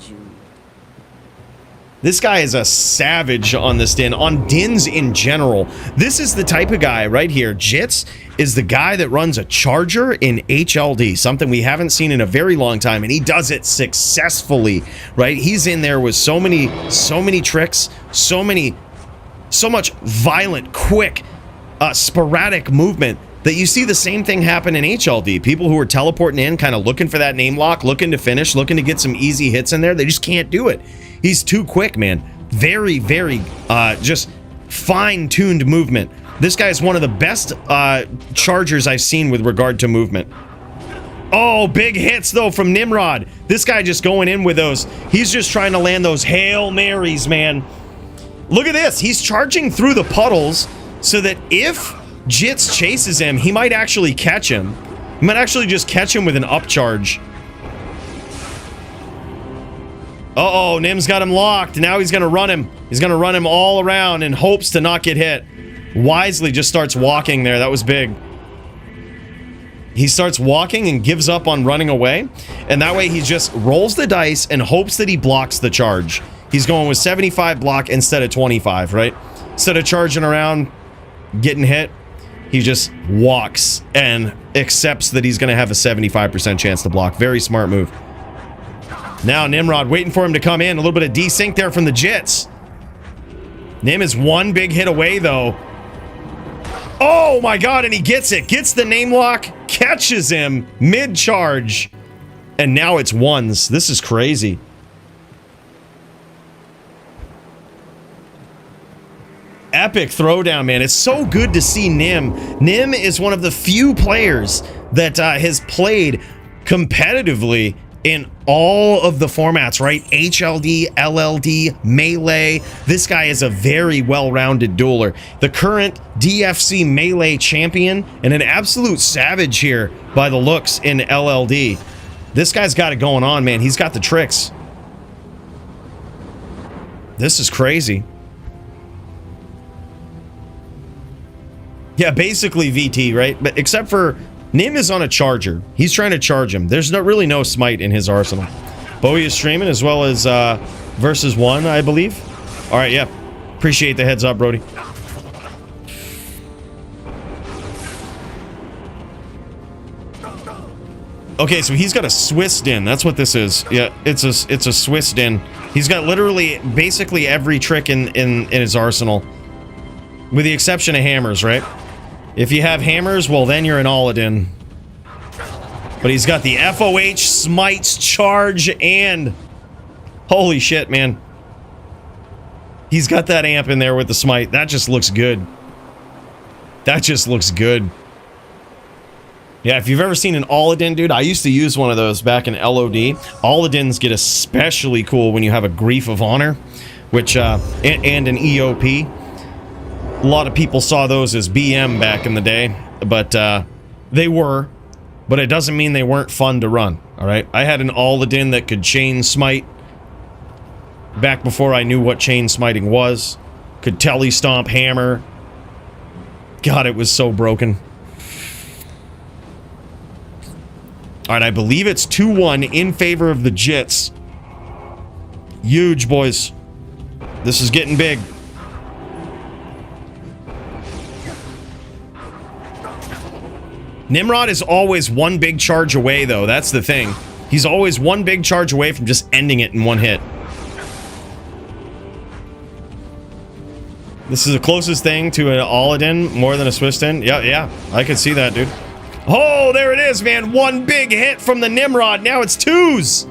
This guy is a savage on this din, on dins in general. This is the type of guy right here. Jits is the guy that runs a charger in HLD, something we haven't seen in a very long time, and he does it successfully, right? He's in there with so many tricks, so much violent, quick, sporadic movement that you see the same thing happen in HLD. People who are teleporting in, kind of looking for that name lock, looking to finish, looking to get some easy hits in there, they just can't do it. He's too quick, man. Very, very just fine-tuned movement. This guy is one of the best chargers I've seen with regard to movement. Oh, big hits, though, from Nimrod. This guy just going in with those. He's just trying to land those Hail Marys, man. Look at this. He's charging through the puddles so that if Jits chases him, he might actually catch him. He might actually just catch him with an upcharge. Uh-oh, Nim's got him locked. Now he's going to run him. He's going to run him all around in hopes to not get hit. Wisely just starts walking there. That was big. He starts walking and gives up on running away. And that way he just rolls the dice and hopes that he blocks the charge. He's going with 75 block instead of 25, right? Instead of charging around, getting hit, he just walks and accepts that he's going to have a 75% chance to block. Very smart move. Now Nimrod waiting for him to come in. A little bit of desync there from the Jits. Nim is one big hit away, though. Oh my god, and he gets it. Gets the name lock, catches him mid-charge. And now it's ones. This is crazy. Epic throwdown, man. It's so good to see Nim. Nim is one of the few players that has played competitively in all of the formats, right? HLD, LLD, Melee. This guy is a very well-rounded dueler. The current DFC Melee champion and an absolute savage here by the looks in LLD. This guy's got it going on, man. He's got the tricks. This is crazy. Yeah, basically VT, right? But except for Nim is on a charger. He's trying to charge him. There's really no smite in his arsenal. Bowie is streaming as well as versus one, I believe. All right, yeah. Appreciate the heads up, Brody. Okay, so he's got a Swiss din. That's what this is. Yeah, it's a Swiss din. He's got literally basically every trick in his arsenal, with the exception of hammers, right? If you have hammers, well, then you're an Aladdin. But he's got the FOH, smites, charge, and... Holy shit, man. He's got that amp in there with the smite. That just looks good. That just looks good. Yeah, if you've ever seen an Aladdin, dude, I used to use one of those back in LOD. Aladdins get especially cool when you have a Grief of Honor, which, and an EOP. A lot of people saw those as BM back in the day, but they were, but it doesn't mean they weren't fun to run, all right? I had an Aladdin that could chain smite back before I knew what chain smiting was. Could telly stomp hammer. God, it was so broken. All right, I believe it's 2-1 in favor of the Jits. Huge, boys. This is getting big. Nimrod is always one big charge away, though. That's the thing. He's always one big charge away from just ending it in one hit. This is the closest thing to an Aladdin, more than a Swiss din. Yeah, I could see that, dude. Oh, there it is, man. One big hit from the Nimrod. Now it's twos.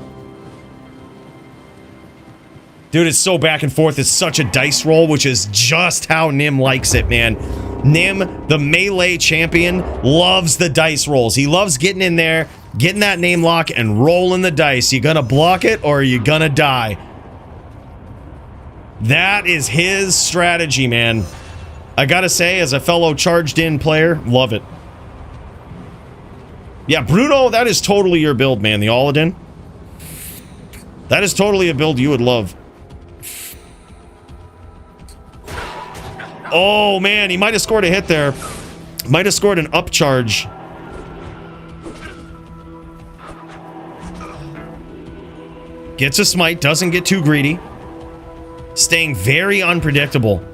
Dude, it's so back and forth. It's such a dice roll, which is just how Nim likes it, man. Nim, the Melee champion, loves the dice rolls. He loves getting in there, getting that name lock, and rolling the dice. You gonna block it, or are you gonna die? That is his strategy, man. I gotta say, as a fellow charged-in player, love it. Yeah, Bruno, that is totally your build, man. The Aladdin. That is totally a build you would love. Oh, man, he might have scored a hit there. Might have scored an upcharge. Gets a smite, doesn't get too greedy. Staying very unpredictable.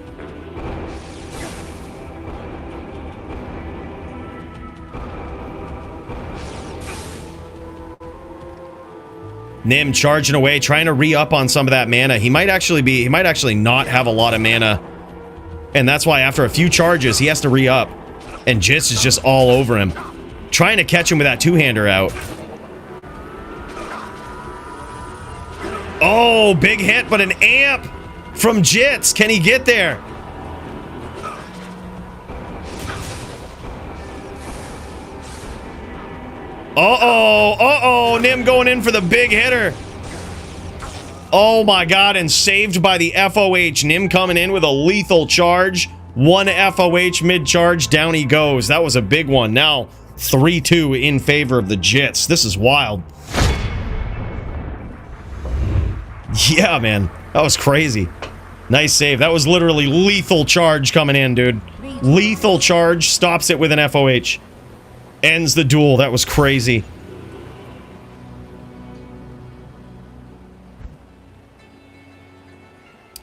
Nim charging away, trying to re-up on some of that mana. He might actually not have a lot of mana. And that's why after a few charges, he has to re-up. And Jits is just all over him. Trying to catch him with that two-hander out. Oh, big hit, but an amp from Jits. Can he get there? Uh-oh, Nim going in for the big hitter. Oh my god, and saved by the FOH. Nim coming in with a lethal charge. One FOH mid-charge, down he goes. That was a big one. Now, 3-2 in favor of the Jits. This is wild. Yeah, man. That was crazy. Nice save. That was literally lethal charge coming in, dude. Lethal charge, stops it with an FOH. Ends the duel. That was crazy.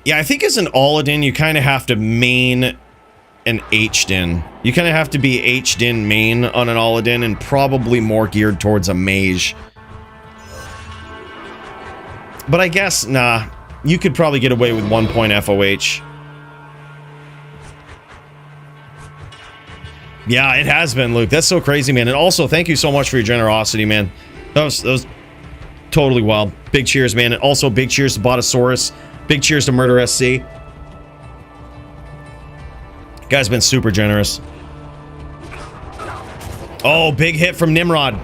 Yeah, I think as an All-in, you kind of have to main an H-din. You kind of have to be H-din main on an All-in and probably more geared towards a mage. But I guess, nah. You could probably get away with 1 point FOH. Yeah, it has been, Luke. That's so crazy, man. And also, thank you so much for your generosity, man. That was totally wild. Big cheers, man. And also, big cheers to Botosaurus. Big cheers to Murder SC. Guy's been super generous. Oh, big hit from Nimrod.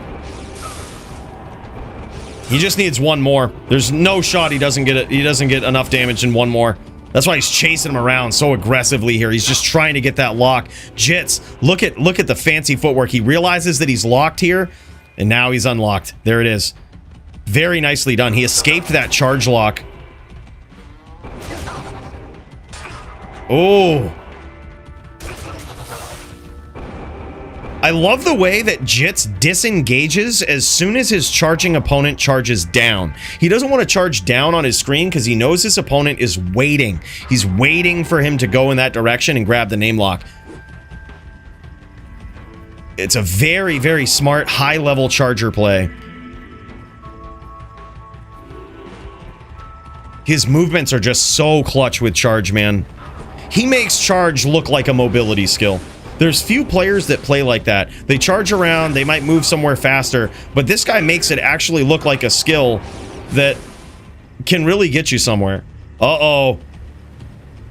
He just needs one more. There's no shot he doesn't get it. He doesn't get enough damage in one more. That's why he's chasing him around so aggressively here. He's just trying to get that lock. Jits, look at the fancy footwork. He realizes that he's locked here, and now he's unlocked. There it is. Very nicely done. He escaped that charge lock. Oh. I love the way that Jits disengages as soon as his charging opponent charges down. He doesn't want to charge down on his screen because he knows his opponent is waiting. He's waiting for him to go in that direction and grab the name lock. It's a very, very smart, high-level charger play. His movements are just so clutch with charge, man. He makes charge look like a mobility skill. There's few players that play like that. They charge around, they might move somewhere faster, but this guy makes it actually look like a skill that can really get you somewhere. Uh-oh.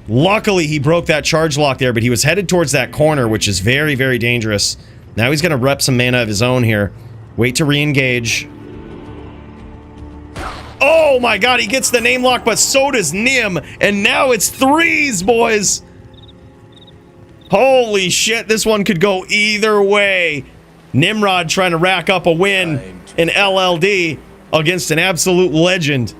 Luckily, he broke that charge lock there, but he was headed towards that corner, which is very, very dangerous. Now he's going to rep some mana of his own here. Wait to re-engage. Oh my god, he gets the name lock, but so does Nim, and now it's threes, boys! Holy shit, this one could go either way. Nimrod trying to rack up a win in LLD against an absolute legend.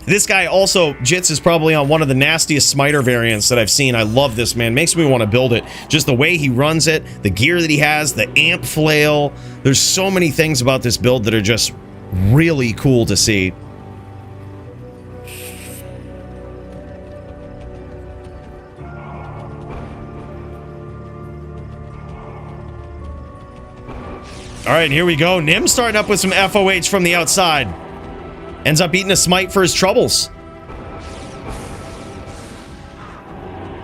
This guy also, Jits is probably on one of the nastiest smiter variants that I've seen. I love this, man. Makes me want to build it. Just the way he runs it, the gear that he has, the amp flail. There's so many things about this build that are just really cool to see. All right, here we go. Nim starting up with some FOH from the outside. Ends up eating a smite for his troubles.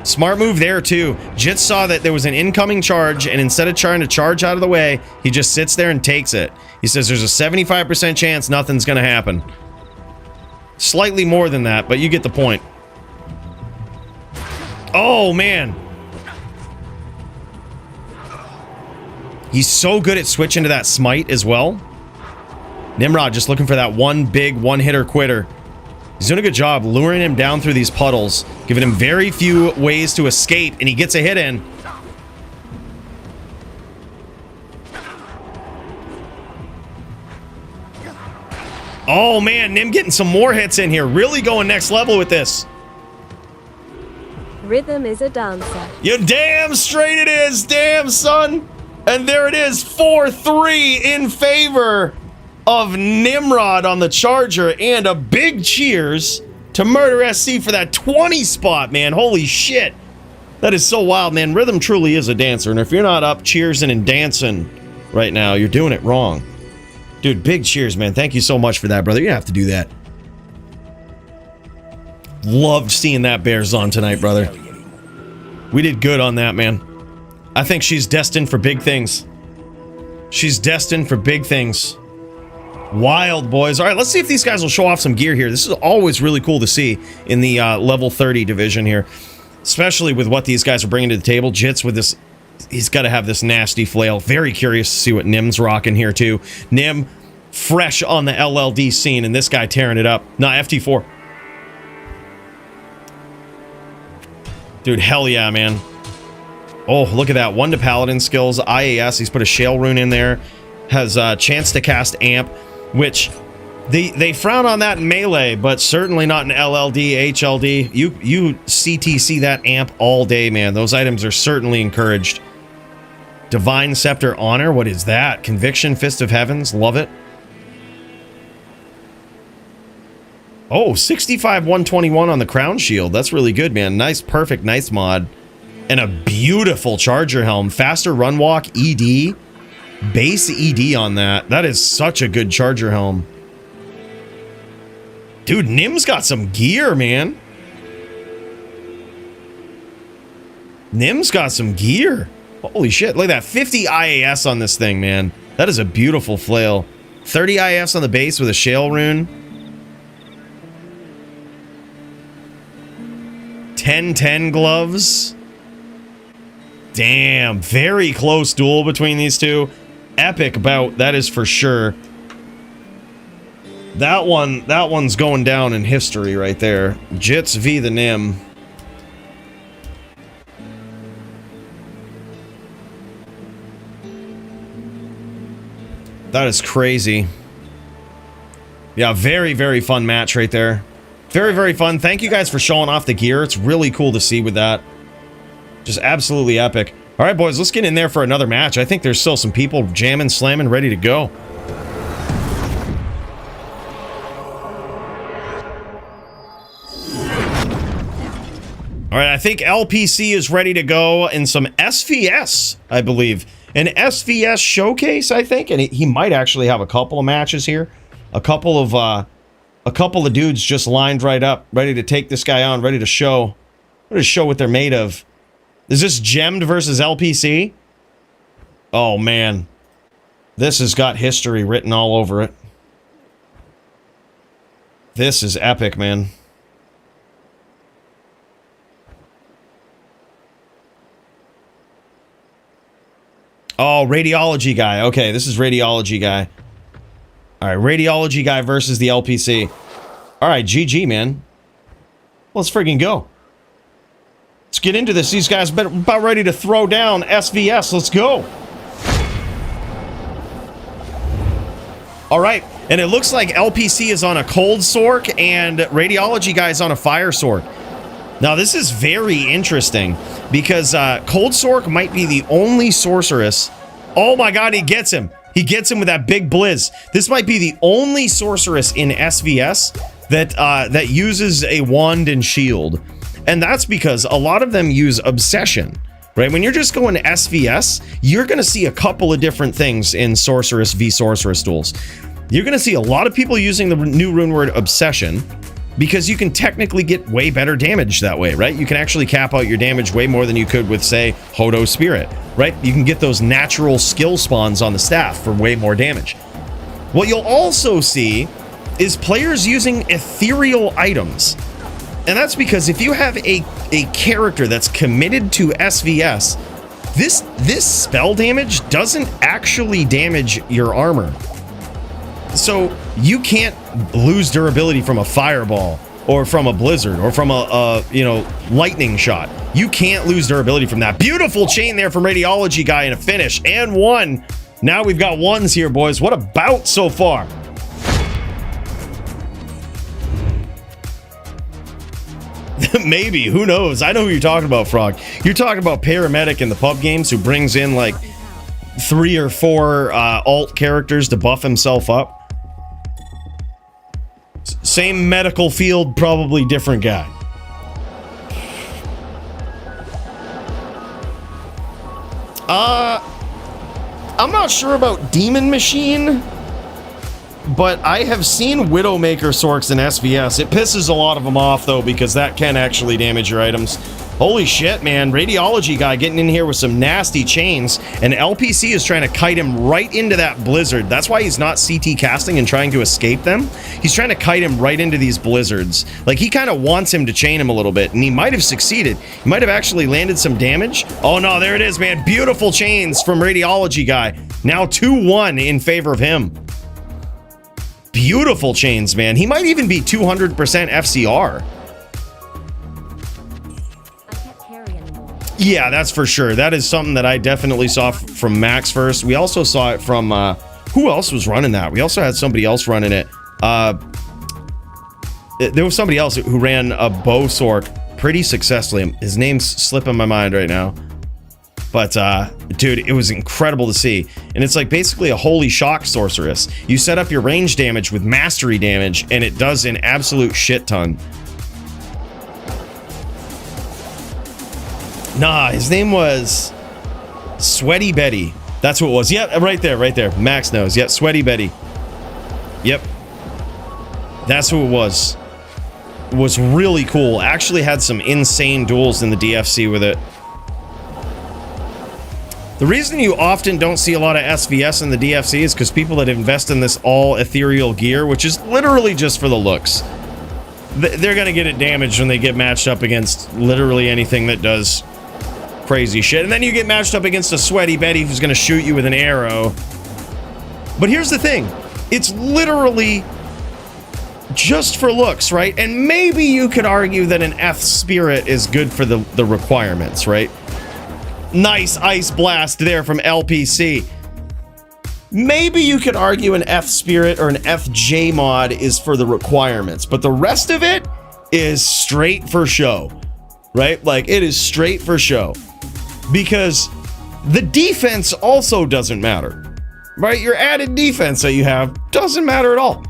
Smart move there, too. Jits saw that there was an incoming charge, and instead of trying to charge out of the way, he just sits there and takes it. He says there's a 75% chance nothing's going to happen. Slightly more than that, but you get the point. Oh, man. He's so good at switching to that smite as well. Nimrod just looking for that one big one-hitter quitter. He's doing a good job luring him down through these puddles, giving him very few ways to escape, and he gets a hit in. Oh man, Nim getting some more hits in here. Really going next level with this. Rhythm is a dancer. You damn straight it is, damn son. And there it is, 4-3 in favor of Nimrod on the Charger, and a big cheers to Murder SC for that 20 spot, man. Holy shit. That is so wild, man. Rhythm truly is a dancer, and if you're not up cheersing and dancing right now, you're doing it wrong. Dude, big cheers, man. Thank you so much for that, brother. You have to do that. Loved seeing that BearZon tonight, brother. We did good on that, man. I think she's destined for big things. She's destined for big things. Wild, boys. All right, let's see if these guys will show off some gear here. This is always really cool to see in the level 30 division here, especially with what these guys are bringing to the table. Jits with this, he's got to have this nasty flail. Very curious to see what Nim's rocking here too. Nim, fresh on the LLD scene, and this guy tearing it up. Nah, FT4. Dude, hell yeah, man. Oh, look at that. 1 to Paladin skills, IAS. He's put a Shale Rune in there. Has a chance to cast Amp, which they frown on that in melee, but certainly not in LLD, HLD. You CTC that Amp all day, man. Those items are certainly encouraged. Divine Scepter Honor, what is that? Conviction, Fist of Heavens, love it. Oh, 65 121 on the Crown Shield. That's really good, man. Nice, perfect, nice mod. And a beautiful Charger Helm. Faster Run Walk, ED. Base ED on that. That is such a good Charger Helm. Dude, Nim's got some gear, man. Nim's got some gear. Holy shit. Look at that. 50 IAS on this thing, man. That is a beautiful flail. 30 IAS on the base with a Shale Rune. 10-10 gloves. Damn. Very close duel between these two. Epic bout, that is for sure. That one's going down in history right there. Jits v the Nim. That is crazy. Yeah, very, very fun match right there. Very, very fun. Thank you guys for showing off the gear. It's really cool to see with that. Just absolutely epic. All right, boys, let's get in there for another match. I think there's still some people jamming, slamming, ready to go. All right, I think LPC is ready to go in some SVS, I believe. An SVS showcase, I think, and he might actually have a couple of matches here. A couple of dudes just lined right up, ready to take this guy on, ready to show what they're made of. Is this Gemmed versus LPC? Oh, man. This has got history written all over it. This is epic, man. Oh, Radiology guy. Okay, this is Radiology guy. All right, Radiology guy versus the LPC. All right, GG, man. Let's friggin' go. Let's get into this. These guys about ready to throw down SVS. Let's go. All right. And it looks like LPC is on a cold sork and Radiology guy's on a fire sork. Now, this is very interesting because cold sork might be the only sorceress. Oh, my God. He gets him. He gets him with that big blizz. This might be the only sorceress in SVS that uses a wand and shield. And that's because a lot of them use Obsession, right? When you're just going to SVS, you're going to see a couple of different things in Sorceress v Sorceress duels. You're going to see a lot of people using the new rune word Obsession because you can technically get way better damage that way, right? You can actually cap out your damage way more than you could with, say, Hodo Spirit, right? You can get those natural skill spawns on the staff for way more damage. What you'll also see is players using ethereal items. And that's because if you have a character that's committed to SVS, this spell damage doesn't actually damage your armor. So you can't lose durability from a fireball or from a blizzard or from a lightning shot. You can't lose durability from that. Beautiful chain there from Radiology guy in a finish and one. Now we've got ones here, boys. What a bout so far. Maybe, who knows? I know who you're talking about, Frog. You're talking about Paramedic in the pub games who brings in like 3 or 4 alt characters to buff himself up. Same medical field, probably different guy. I'm not sure about Demon Machine, but I have seen Widowmaker Sorks in SVS. It pisses a lot of them off, though, because that can actually damage your items. Holy shit, man. Radiology guy getting in here with some nasty chains, and LPC is trying to kite him right into that blizzard. That's why he's not CT casting and trying to escape them. He's trying to kite him right into these blizzards. Like, he kind of wants him to chain him a little bit, and he might have succeeded. He might have actually landed some damage. Oh, no, there it is, man. Beautiful chains from Radiology guy. Now 2-1 in favor of him. Beautiful chains, man. He might even be 200% FCR. Yeah, that's for sure. That is something that I definitely saw from Max first. We also saw it from, who else was running that? We also had somebody else running it. There was somebody else who ran a bow sork pretty successfully. His name's slipping my mind right now. But, dude, it was incredible to see. And it's like basically a holy shock sorceress. You set up your range damage with mastery damage, and it does an absolute shit ton. Nah, his name was Sweaty Betty. That's what it was. Yep, right there, right there. Max knows. Yep, Sweaty Betty. Yep. That's who it was. It was really cool. Actually had some insane duels in the DFC with it. The reason you often don't see a lot of SVS in the DFC is because people that invest in this all ethereal gear, which is literally just for the looks, they're going to get it damaged when they get matched up against literally anything that does crazy shit. And then you get matched up against a Sweaty Betty who's going to shoot you with an arrow. But here's the thing. It's literally just for looks, right? And maybe you could argue that an F Spirit is good for the requirements, right? Nice ice blast there from LPC. Maybe you could argue an F Spirit or an FJ mod is for the requirements, but the rest of it is straight for show, right? Like, it is straight for show. Because the defense also doesn't matter, right? Your added defense that you have doesn't matter at all.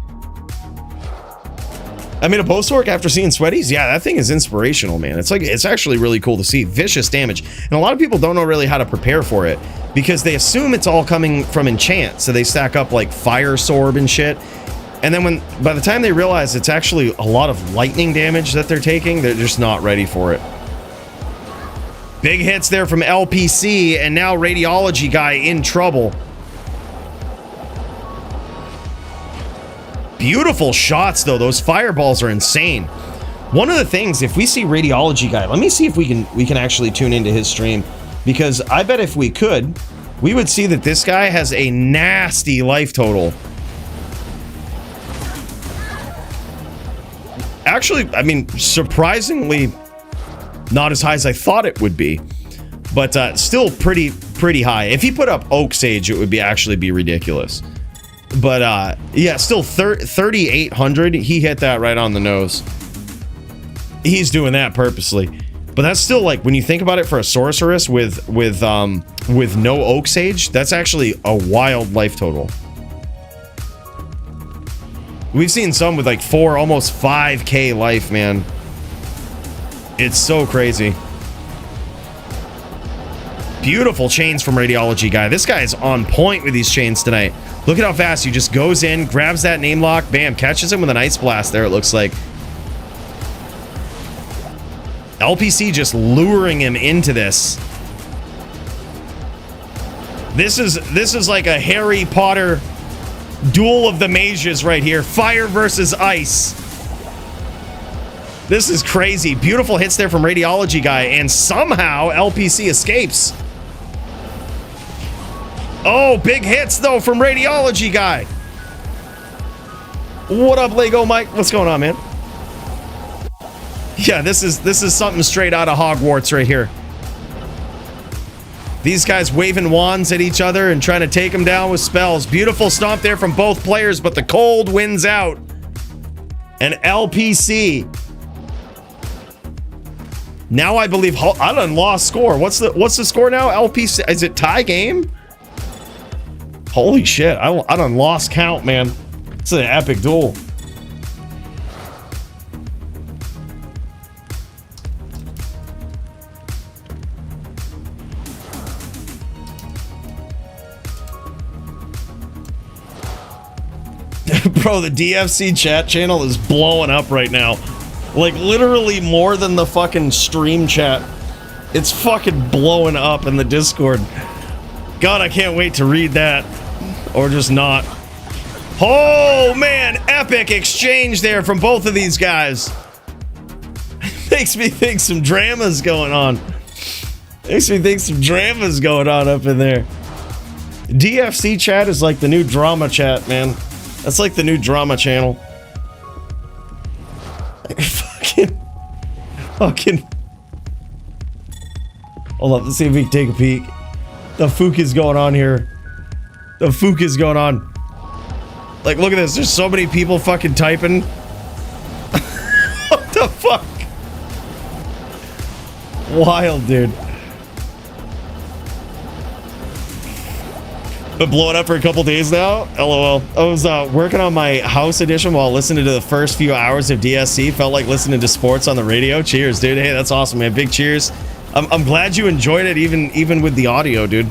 I mean, a bow sork after seeing Sweaties, yeah, that thing is inspirational, man. It's like, it's actually really cool to see. Vicious damage. And a lot of people don't know really how to prepare for it because they assume it's all coming from enchant. So they stack up like Fire Sorb and shit. And then by the time they realize it's actually a lot of lightning damage that they're taking, they're just not ready for it. Big hits there from LPC, and now Radiology guy in trouble. Beautiful shots, though. Those fireballs are insane. One of the things, if we see Radiology guy, let me see if we can actually tune into his stream, because I bet if we could, we would see that this guy has a nasty life total. Actually, I mean, surprisingly not as high as I thought it would be, but still pretty high. If he put up Oak Sage, it would actually be ridiculous. But yeah, still 3,800. He hit that right on the nose. He's doing that purposely. But that's still, like, when you think about it, for a sorceress with no Oak Sage, that's actually a wild life total. We've seen some with like 4, almost 5k life, man. It's so crazy. Beautiful chains from Radiology guy. This guy is on point with these chains tonight. Look at how fast he just goes in, grabs that name lock, bam, catches him with an ice blast there, it looks like. LPC just luring him into this. This is like a Harry Potter duel of the mages right here. Fire versus ice. This is crazy. Beautiful hits there from Radiology guy, and somehow LPC escapes. Oh, big hits though from Radiology guy. What up, Lego Mike? What's going on, man? Yeah, this is something straight out of Hogwarts right here. These guys waving wands at each other and trying to take them down with spells. Beautiful stomp there from both players, but the cold wins out. And LPC. Now I believe I done lost score. What's the score now? LPC, is it tie game? Holy shit, I done lost count, man. It's an epic duel. Bro, the DFC chat channel is blowing up right now. Like, literally more than the fucking stream chat. It's fucking blowing up in the Discord. God, I can't wait to read that. Or just not. Oh, man. Epic exchange there from both of these guys. Makes me think some drama's going on. Makes me think some drama's going on up in there. DFC chat is like the new drama chat, man. That's like the new drama channel. Fucking. Hold up, let's see if we can take a peek. The fuck is going on here? The fuck is going on? Like, look at this. There's so many people fucking typing. What the fuck? Wild, dude. Been blowing up for a couple days now. LOL. I was working on my house edition while listening to the first few hours of DSC. Felt like listening to sports on the radio. Cheers, dude. Hey, that's awesome, man. Big cheers. I'm glad you enjoyed it, even with the audio, dude.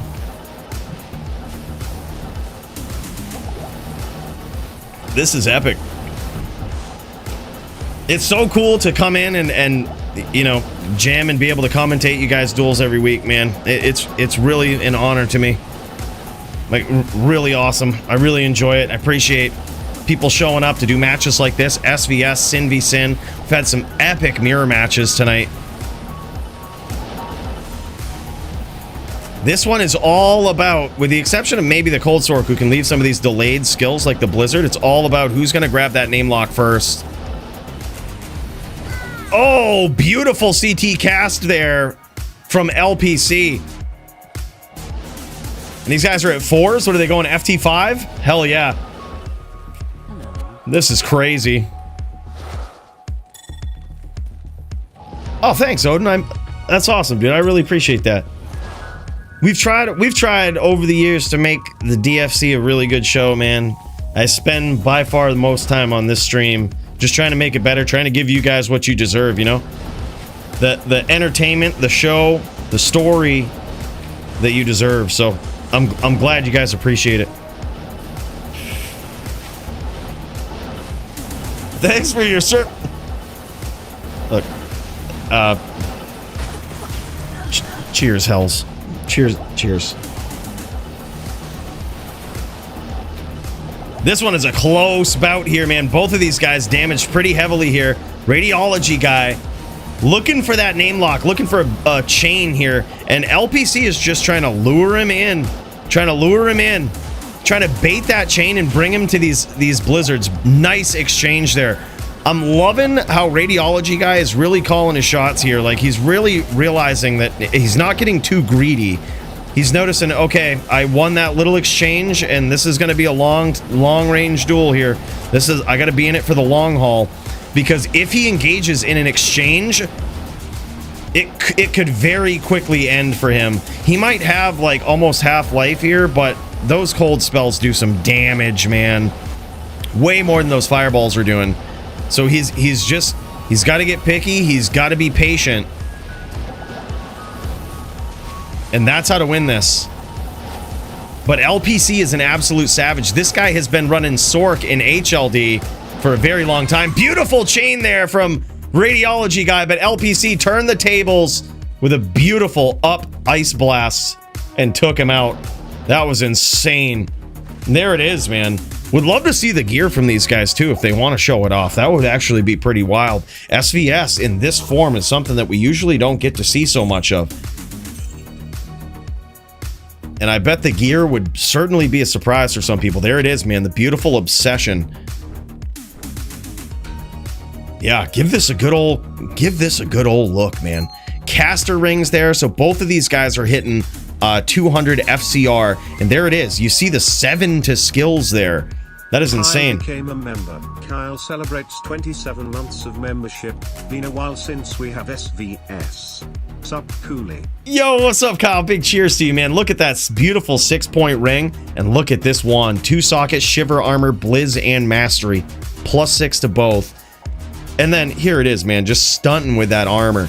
This is epic. It's so cool to come in and you know, jam and be able to commentate you guys' duels every week, man. It's really an honor to me. Like, really awesome. I really enjoy it. I appreciate people showing up to do matches like this. SVS, Sin v Sin. We've had some epic mirror matches tonight. This one is all about, with the exception of maybe the Cold Sork, who can leave some of these delayed skills like the Blizzard, it's all about who's going to grab that name lock first. Oh, beautiful CT cast there from LPC. And these guys are at 4s. What are they going, FT5? Hell yeah. This is crazy. Oh, thanks, Odin. That's awesome, dude. I really appreciate that. We've tried over the years to make the DFC a really good show, man. I spend by far the most time on this stream just trying to make it better, trying to give you guys what you deserve, you know? The entertainment, the show, the story that you deserve. So I'm glad you guys appreciate it. Thanks for your look. Cheers, hells. Cheers. This one is a close bout here, man. Both of these guys damaged pretty heavily here. Radiology guy looking for that name lock, looking for a chain here. And LPC is just trying to lure him in. Trying to bait that chain and bring him to these blizzards. Nice exchange there. I'm loving how Radiology guy is really calling his shots here. Like, he's really realizing that he's not getting too greedy. He's noticing, okay, I won that little exchange, and this is going to be a long range duel here. I got to be in it for the long haul, because if he engages in an exchange, it could very quickly end for him. He might have like almost half life here, but those cold spells do some damage, man. Way more than those fireballs are doing. So he's got to get picky. He's got to be patient. And that's how to win this. But LPC is an absolute savage. This guy has been running Sork in HLD for a very long time. Beautiful chain there from Radiology guy, but LPC turned the tables with a beautiful up ice blast and took him out. That was insane. And there it is, man. Would love to see the gear from these guys too if they want to show it off. That would actually be pretty wild. SVS in this form is something that we usually don't get to see so much of. And I bet the gear would certainly be a surprise for some people. There it is, man. The beautiful Obsession. Yeah, give this a good old look, man. Caster rings there, so both of these guys are hitting 200 FCR, and there it is. You see the 7 to skills there. That is insane. Kyle became a member. Kyle celebrates 27 months of membership. Been a while since we have SVS. Sup, Cooley? Yo, what's up, Kyle? Big cheers to you, man. Look at that beautiful 6-point ring, and look at this wand. 2-socket, Shiver Armor, Blizz, and Mastery. +6 to both. And then here it is, man. Just stunting with that armor.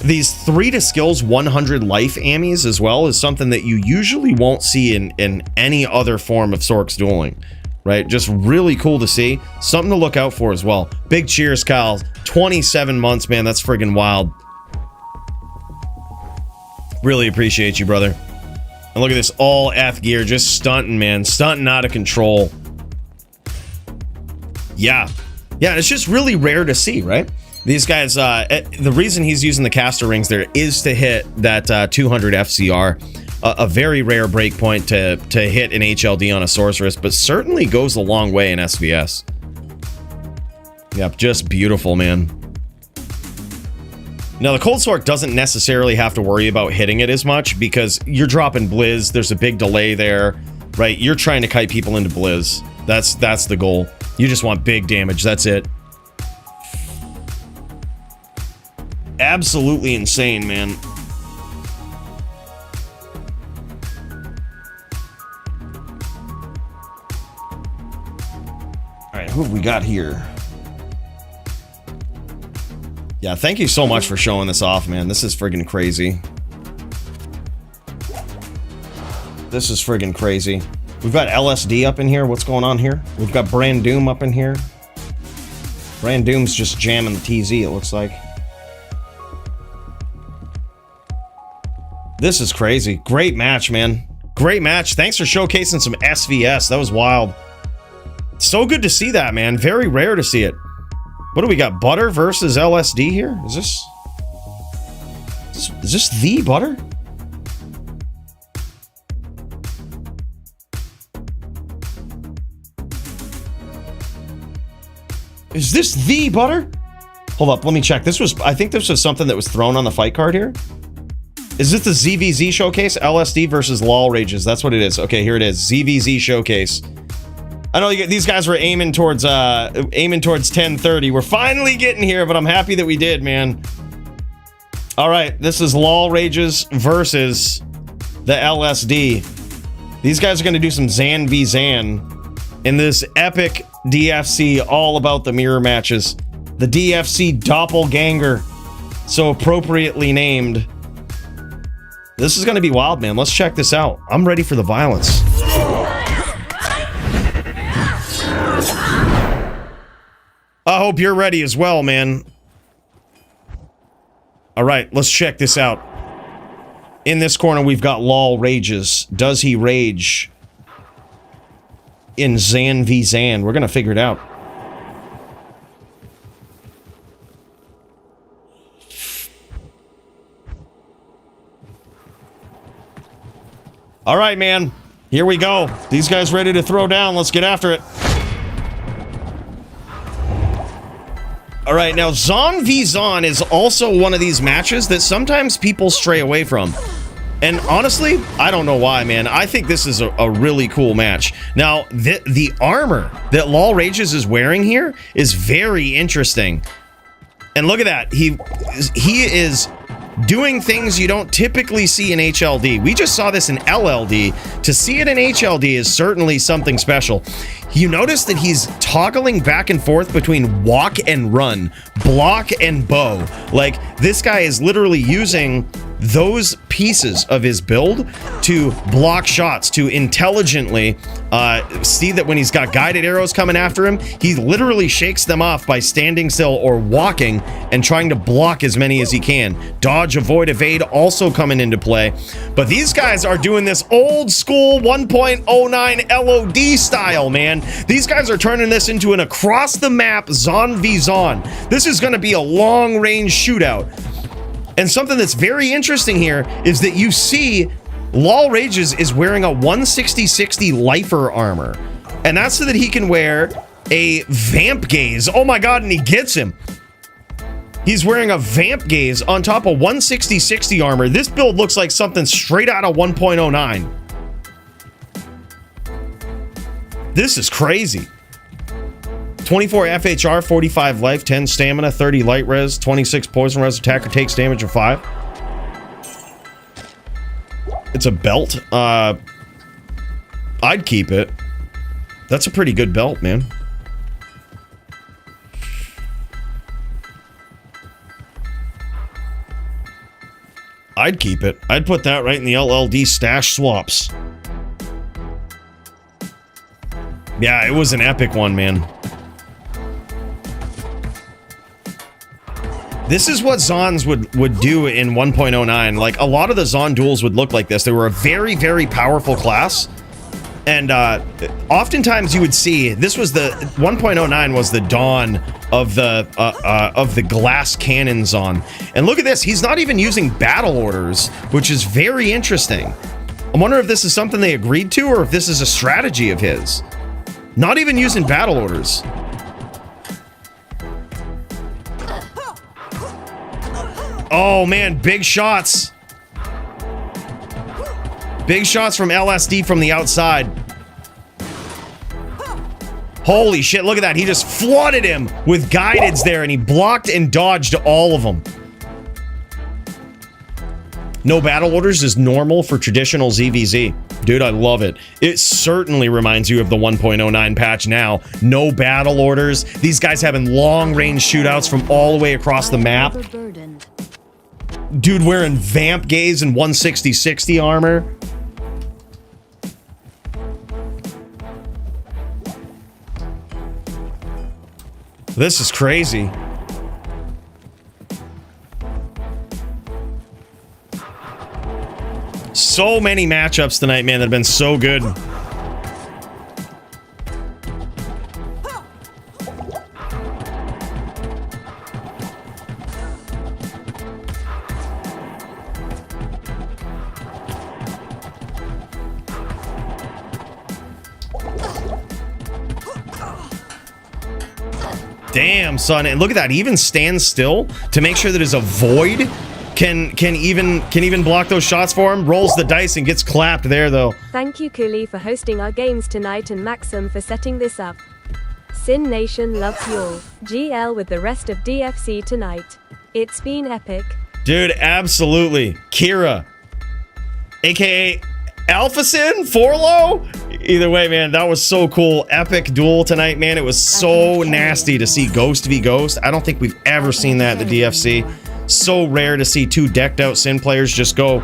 These 3 to skills 100 life ammies as well is something that you usually won't see in any other form of Sork's dueling. right? Just really cool to see. Something to look out for as well. Big cheers, Kyle. 27 months, man. That's friggin' wild. Really appreciate you, brother. And look at this all F gear, just stunting, man. Stunting out of control. Yeah. Yeah, it's just really rare to see, right? These guys, the reason he's using the caster rings there is to hit that 200 FCR. A very rare breakpoint to hit an HLD on a sorceress, but certainly goes a long way in SVS. Yep, just beautiful, man. Now, the Cold Sword doesn't necessarily have to worry about hitting it as much because you're dropping Blizz. There's a big delay there, right? You're trying to kite people into Blizz. That's the goal. You just want big damage. That's it. Absolutely insane, man. All right, who have we got here? Yeah, thank you so much for showing this off, man. This is friggin' crazy. This is friggin' crazy. We've got LSD up in here. What's going on here? We've got Brand Doom up in here. Brand Doom's just jamming the TZ, it looks like. This is crazy. Great match, man. Great match. Thanks for showcasing some SVS. That was wild. So good to see that, man. Very rare to see it. What do we got? Butter versus LSD here? Is this the Butter? Is this the Butter? Hold up, let me check. I think this was something that was thrown on the fight card here. Is this the ZVZ showcase? LSD versus LOL Rages. That's what it is. Okay, here it is. ZVZ showcase. I know these guys were aiming towards 10:30. We're finally getting here, but I'm happy that we did, man. All right, this is LOL Rages versus the LSD. These guys are going to do some Zan v Zan in this epic DFC all about the mirror matches. The DFC Doppelganger, so appropriately named. This is going to be wild, man. Let's check this out. I'm ready for the violence. I hope you're ready as well, man. All right, let's check this out. In this corner, we've got LOL Rages. Does he rage in Zan v Zan? We're going to figure it out. All right, man. Here we go. These guys ready to throw down. Let's get after it. All right, now Zon v Zon is also one of these matches that sometimes people stray away from. And honestly, I don't know why, man. I think this is a really cool match. Now, the armor that LOL Rages is wearing here is very interesting. And look at that. He is doing things you don't typically see in HLD. We just saw this in LLD. To see it in HLD is certainly something special. You notice that he's toggling back and forth between walk and run, block and bow. Like, this guy is literally using those pieces of his build to block shots, to intelligently see that when he's got guided arrows coming after him, he literally shakes them off by standing still or walking and trying to block as many as he can. Dodge, avoid, evade also coming into play. But these guys are doing this old school 1.09 LOD style, man. These guys are turning this into an across the map Zon v Zon. This is going to be a long range shootout. And something that's very interesting here is that you see LOL Rages is wearing a 160-60 lifer armor. And that's so that he can wear a Vamp Gaze. Oh my god, and he gets him. He's wearing a Vamp Gaze on top of 160-60 armor. This build looks like something straight out of 1.09. This is crazy. 24 FHR, 45 life, 10 stamina, 30 light res, 26 poison res. Attacker takes damage of 5. It's a belt. I'd keep it. That's a pretty good belt, man. I'd keep it. I'd put that right in the LLD stash swaps. Yeah, it was an epic one, man. This is what Zons would do in 1.09. Like, a lot of the Zon duels would look like this. They were a very, very powerful class. And oftentimes you would see, this was the 1.09 was the dawn of the glass cannon Zon. And look at this, he's not even using battle orders, which is very interesting. I wonder if this is something they agreed to or if this is a strategy of his. Not even using battle orders. Oh man, big shots. Big shots from LSD from the outside. Holy shit, look at that. He just flooded him with guideds there and he blocked and dodged all of them. No battle orders is normal for traditional ZVZ. Dude, I love it. It certainly reminds you of the 1.09 patch now. No battle orders. These guys having long-range shootouts from all the way across the map. Dude wearing vamp gaze and 160-60 armor. This is crazy. So many matchups tonight, man, that have been so good. Damn, son, and look at that. He even stands still to make sure that his avoid can even block those shots for him. Rolls the dice and gets clapped there, though. Thank you, Cooley, for hosting our games tonight and Maxim for setting this up. Sin Nation loves you all. GL with the rest of DFC tonight. It's been epic. Dude, absolutely. Kira, aka Alpha Sin, Forlo. Either way, man, that was so cool. Epic duel tonight, man. It was so nasty to see Ghost v Ghost. I don't think we've ever seen that in the DFC. So rare to see two decked out Sin players just go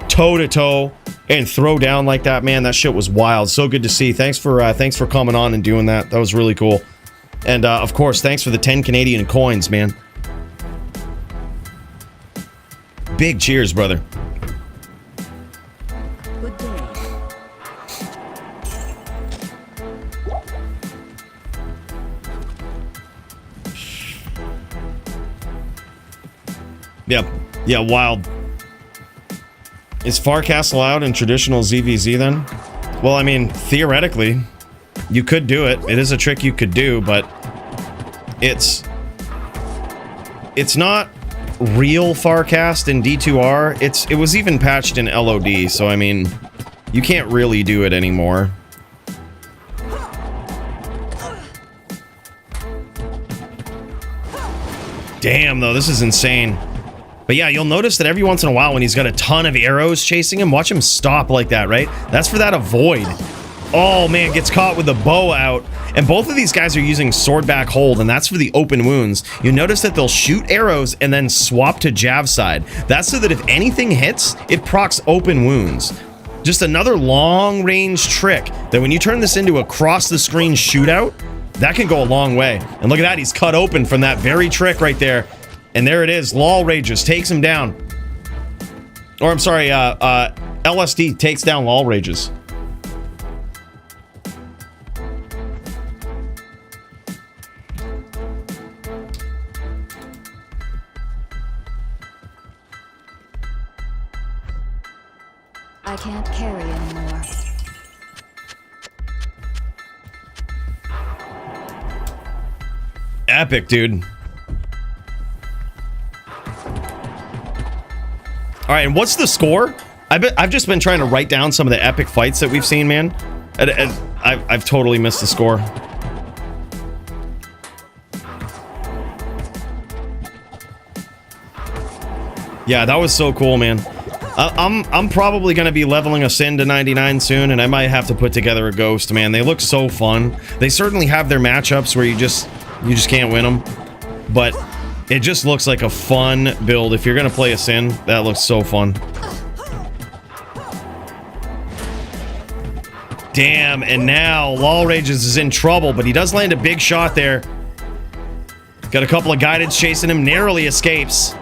toe to toe and throw down like that, man. That shit was wild. So good to see. Thanks for coming on and doing that. That was really cool. And of course, thanks for the 10 Canadian coins, man. Big cheers, brother. Good day. Yeah, wild. Is Farcast allowed in traditional ZVZ then? Well, I mean, theoretically, you could do it. It is a trick you could do, but it's not real Farcast in D2R. It was even patched in LOD, so I mean, you can't really do it anymore. Damn, though, this is insane. But yeah, you'll notice that every once in a while when he's got a ton of arrows chasing him, watch him stop like that, right? That's for that avoid. Oh man, gets caught with the bow out. And both of these guys are using swordback hold, and that's for the open wounds. You notice that they'll shoot arrows and then swap to jab side. That's so that if anything hits, it procs open wounds. Just another long range trick that when you turn this into a cross the screen shootout, that can go a long way. And look at that, he's cut open from that very trick right there. And there it is, Lol Rages takes him down. Or I'm sorry, LSD takes down Lol Rages. I can't carry anymore. Epic, dude. All right, and what's the score? I've just been trying to write down some of the epic fights that we've seen, man. And I've totally missed the score. Yeah, that was so cool, man. I'm probably gonna be leveling a Sin to 99 soon, and I might have to put together a Ghost, man. They look so fun. They certainly have their matchups where you just can't win them, but it just looks like a fun build. If you're gonna play a Sin, that looks so fun. Damn, and now Lol Rages is in trouble, but he does land a big shot there. Got a couple of guideds chasing him, narrowly escapes.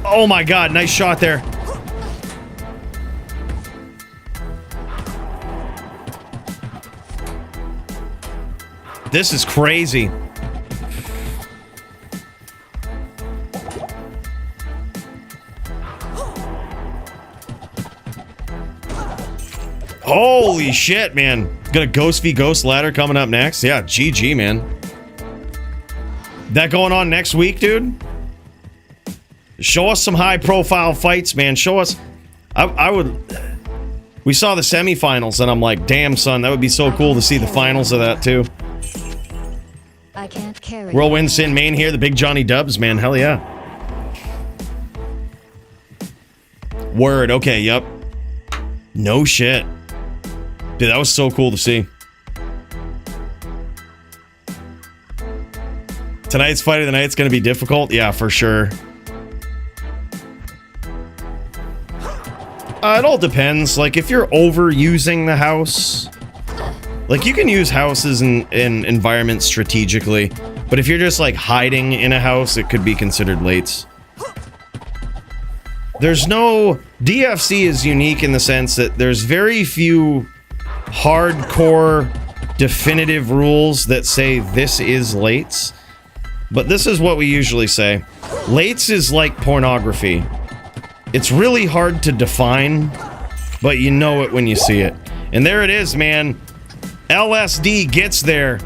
Oh my god, nice shot there. This is crazy. Holy shit, man. Got a Ghost v Ghost ladder coming up next. Yeah, GG, man. That going on next week, dude? Show us some high-profile fights, man. Show us... I would... We saw the semifinals, and I'm like, damn, son, that would be so cool to see the finals of that, too. I can't carry. Whirlwind Sin main here, the big Johnny Dubs, man. Hell yeah. Word, okay, yep. No shit. Dude, that was so cool to see. Tonight's fight of the night's gonna be difficult? Yeah, for sure. It all depends. Like, if you're overusing the house... Like, you can use houses in environments strategically, but if you're just, like, hiding in a house, it could be considered lates. There's no... DFC is unique in the sense that there's very few hardcore definitive rules that say this is lates, but this is what we usually say. Lates is like pornography. It's really hard to define, but you know it when you see it. And there it is, man. LSD gets there.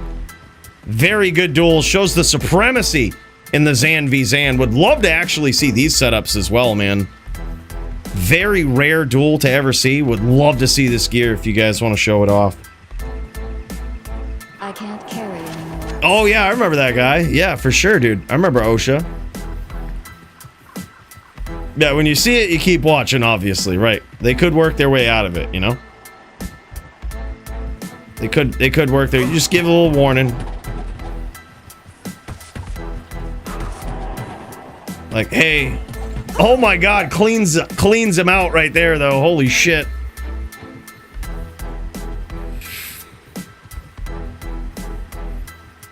Very good duel. Shows the supremacy in the Zan v Zan. Would love to actually see these setups as well, man. Very rare duel to ever see. Would love to see this gear if you guys want to show it off. I can't carry anymore. Oh, yeah, I remember that guy. Yeah, for sure, dude. I remember OSHA. Yeah, when you see it, you keep watching, obviously, right? They could work their way out of it, you know? They could work there. You just give a little warning. Like, hey. Oh my god, cleans him out right there, though. Holy shit.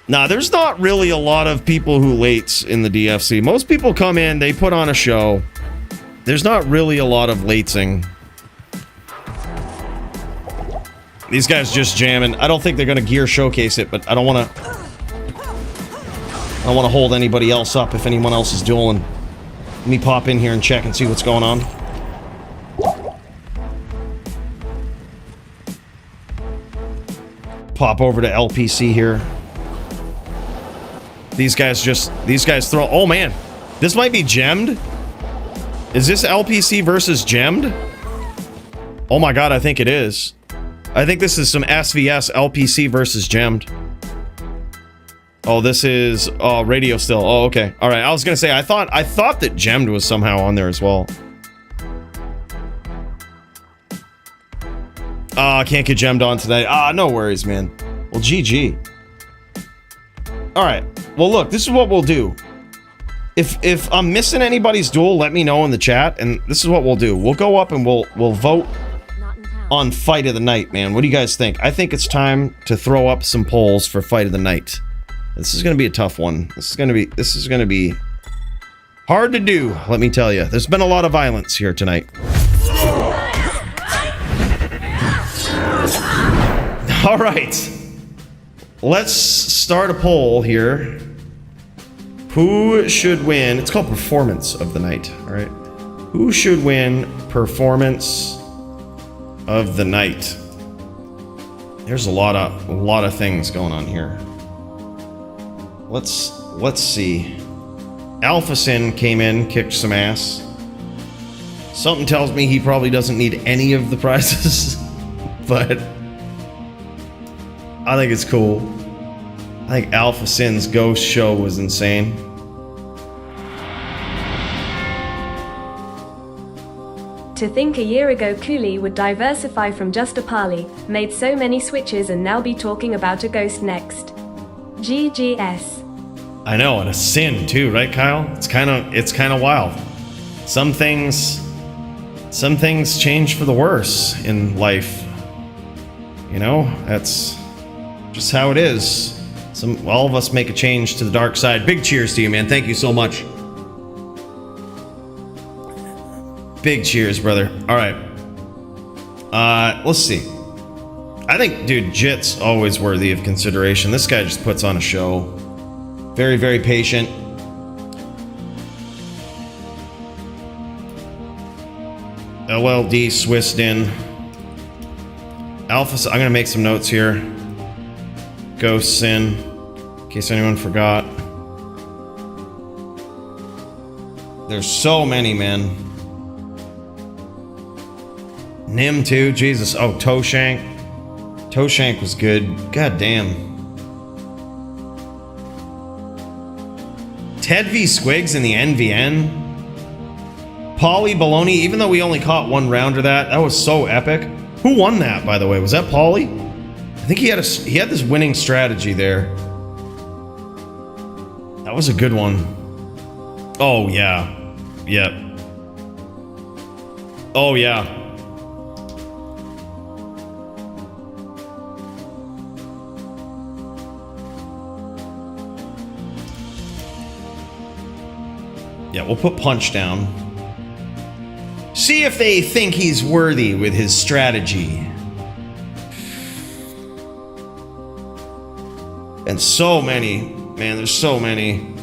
Nah, there's not really a lot of people who lates in the DFC. Most people come in, they put on a show. There's not really a lot of latesing. These guys just jamming. I don't think they're gonna gear showcase it, but I don't wanna hold anybody else up if anyone else is dueling. Let me pop in here and check and see what's going on. Pop over to LPC here. These guys throw... Oh, man. This might be gemmed. Is this LPC versus gemmed? Oh, my God, I think it is. I think this is some SVS LPC versus gemmed. Oh, this is... Oh, radio still. Oh, okay. All right, I was gonna say, I thought that gemmed was somehow on there as well. I can't get gemmed on today. No worries, man. Well, GG. All right. Well, look, this is what we'll do. If I'm missing anybody's duel, let me know in the chat, and this is what we'll do. We'll go up and we'll vote on fight of the night, man. What do you guys think? I think it's time to throw up some polls for fight of the night. This is going to be a tough one. This is going to be hard to do, let me tell you. There's been a lot of violence here tonight. All right. Let's start a poll here. Who should win? It's called performance of the night, all right? Who should win performance of the night? There's a lot of things going on here. Let's see. Alpha Sin came in, kicked some ass. Something tells me he probably doesn't need any of the prizes, but I think it's cool. I think Alpha Sin's ghost show was insane. To think a year ago Cooley would diversify from just a parley, made so many switches and now be talking about a ghost next. GGS. I know, and a Sin too, right, Kyle? It's kind of wild. Some things some things change for the worse in life. You know, that's just how it is. All of us make a change to the dark side. Big cheers to you, man. Thank you so much. Big cheers, brother. All right. Let's see. I think, dude, Jit's always worthy of consideration. This guy just puts on a show. Very, very patient. LLD Swissed in. Alpha, I'm gonna make some notes here. Ghost Sin, in case anyone forgot. There's so many, man. Nim too, Jesus. Oh, Toshank. Toshank was good. God damn. Ted v Squigs in the NVN. Pauly Baloney, even though we only caught one round of that was so epic. Who won that, by the way? Was that Pauly? I think he had this winning strategy there. That was a good one. Oh yeah. Yep. Oh yeah. Yeah, we'll put Punch down. See if they think he's worthy with his strategy. And so many. Man, there's so many.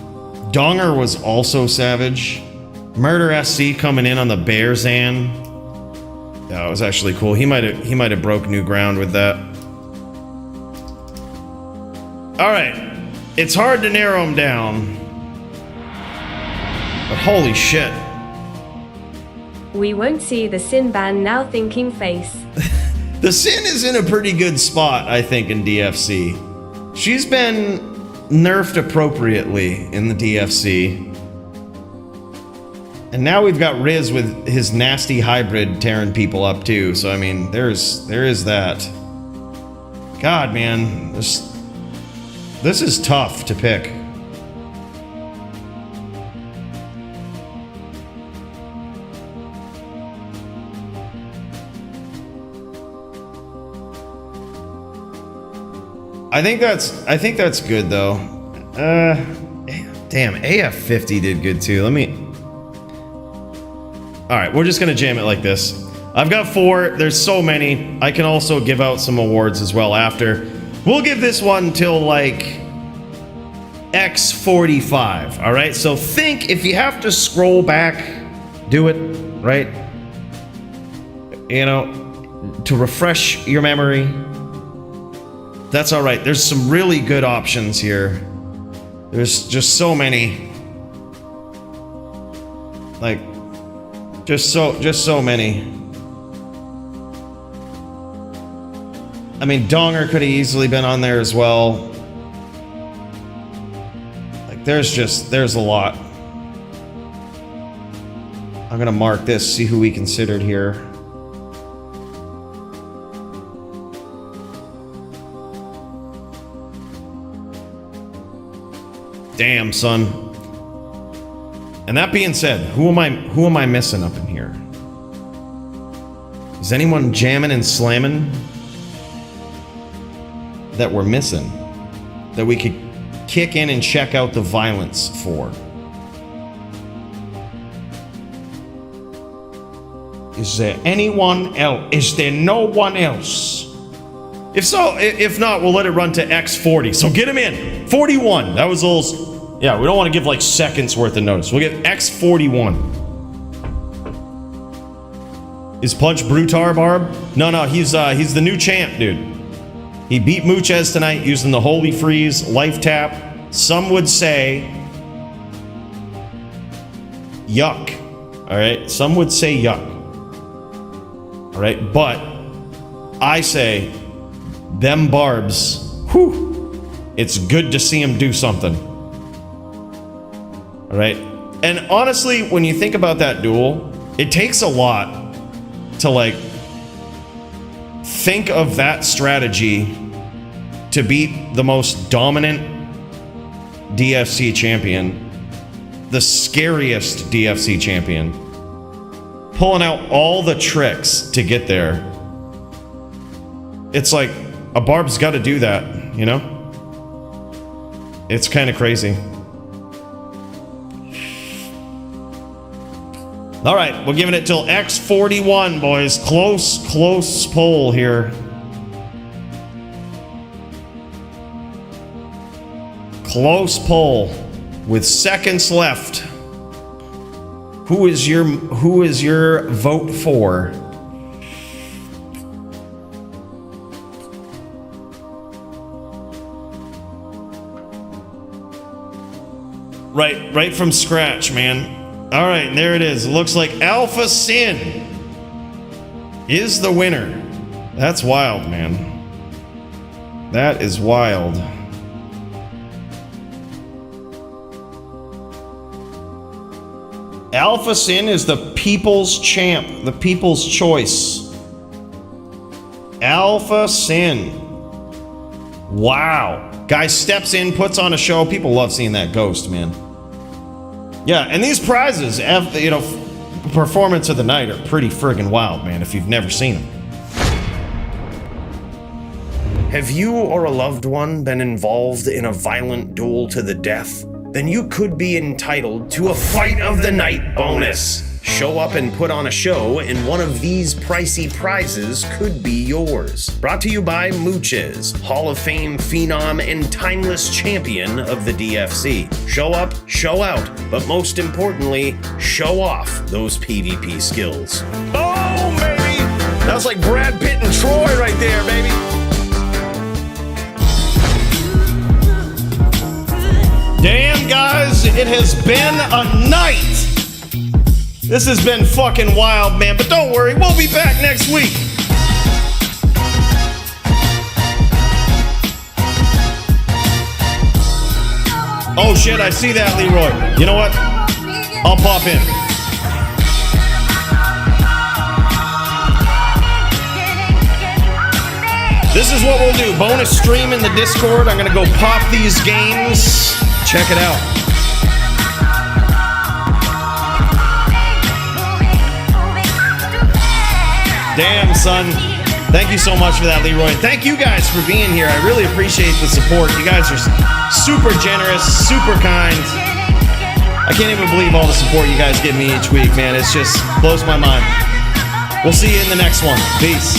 Donger was also savage. Murder SC coming in on the BearZon. That was actually cool. He might have broke new ground with that. Alright. It's hard to narrow him down. But holy shit. We won't see the Sin ban now thinking face. The Sin is in a pretty good spot, I think, in DFC. She's been nerfed appropriately in the DFC. And now we've got Riz with his nasty hybrid tearing people up too. So I mean, there is that. God, man, this is tough to pick. I think that's good though. Damn, AF50 did good too. All right, we're just gonna jam it like this. I've got 4. There's so many. I can also give out some awards as well after. We'll give this one till like X45. All right. So think if you have to scroll back, do it right. You know, to refresh your memory. That's all right. There's some really good options here. There's just so many. Like, just so many. I mean, Donger could have easily been on there as well. Like, there's a lot. I'm gonna mark this, see who we considered here. Damn, son. And that being said, who am I missing up in here? Is anyone jamming and slamming that we're missing? That we could kick in and check out the violence for? Is there anyone else? Is there no one else? If so, if not, we'll let it run to X40. So get him in. 41. That was a little... Yeah, we don't want to give like seconds worth of notice. We'll get X41. Is Punch Brutar, Barb? No, he's the new champ, dude. He beat Muchez tonight using the Holy Freeze, Life Tap. Some would say... yuck. Alright? Some would say yuck. Alright? But... I say... them Barbs... whew! It's good to see him do something. Alright? And honestly, when you think about that duel, it takes a lot to, like, think of that strategy to beat the most dominant DFC champion, the scariest DFC champion. pulling out all the tricks to get there. It's like a Barb's got to do that, you know? It's kind of crazy. All right, we're giving it till X41, boys. Close poll here. Close poll with seconds left. Who is your vote for? Right from scratch, man. All right, there it is. It looks like Alpha Sin is the winner. That's wild, man. That is wild. Alpha Sin is the people's champ, the people's choice. Alpha Sin. Wow. Guy steps in, puts on a show. People love seeing that ghost, man. Yeah, and these prizes, you know, performance of the night are pretty friggin' wild, man, if you've never seen them. Have you or a loved one been involved in a violent duel to the death? Then you could be entitled to a Fight of the Night bonus. Show up and put on a show, and one of these pricey prizes could be yours. Brought to you by Mooches, Hall of Fame phenom and timeless champion of the DFC. Show up, show out, but most importantly, show off those PvP skills. Oh, baby! That was like Brad Pitt and Troy right there, baby. Damn, guys, it has been a night. This has been fucking wild, man, but don't worry, we'll be back next week. Oh shit, I see that, Leroy. You know what? I'll pop in. This is what we'll do. Bonus stream in the Discord. I'm gonna go pop these games. Check it out. Damn, son. Thank you so much for that, Leroy. Thank you guys for being here. I really appreciate the support. You guys are super generous, super kind. I can't even believe all the support you guys give me each week, man. It just blows my mind. We'll see you in the next one. Peace.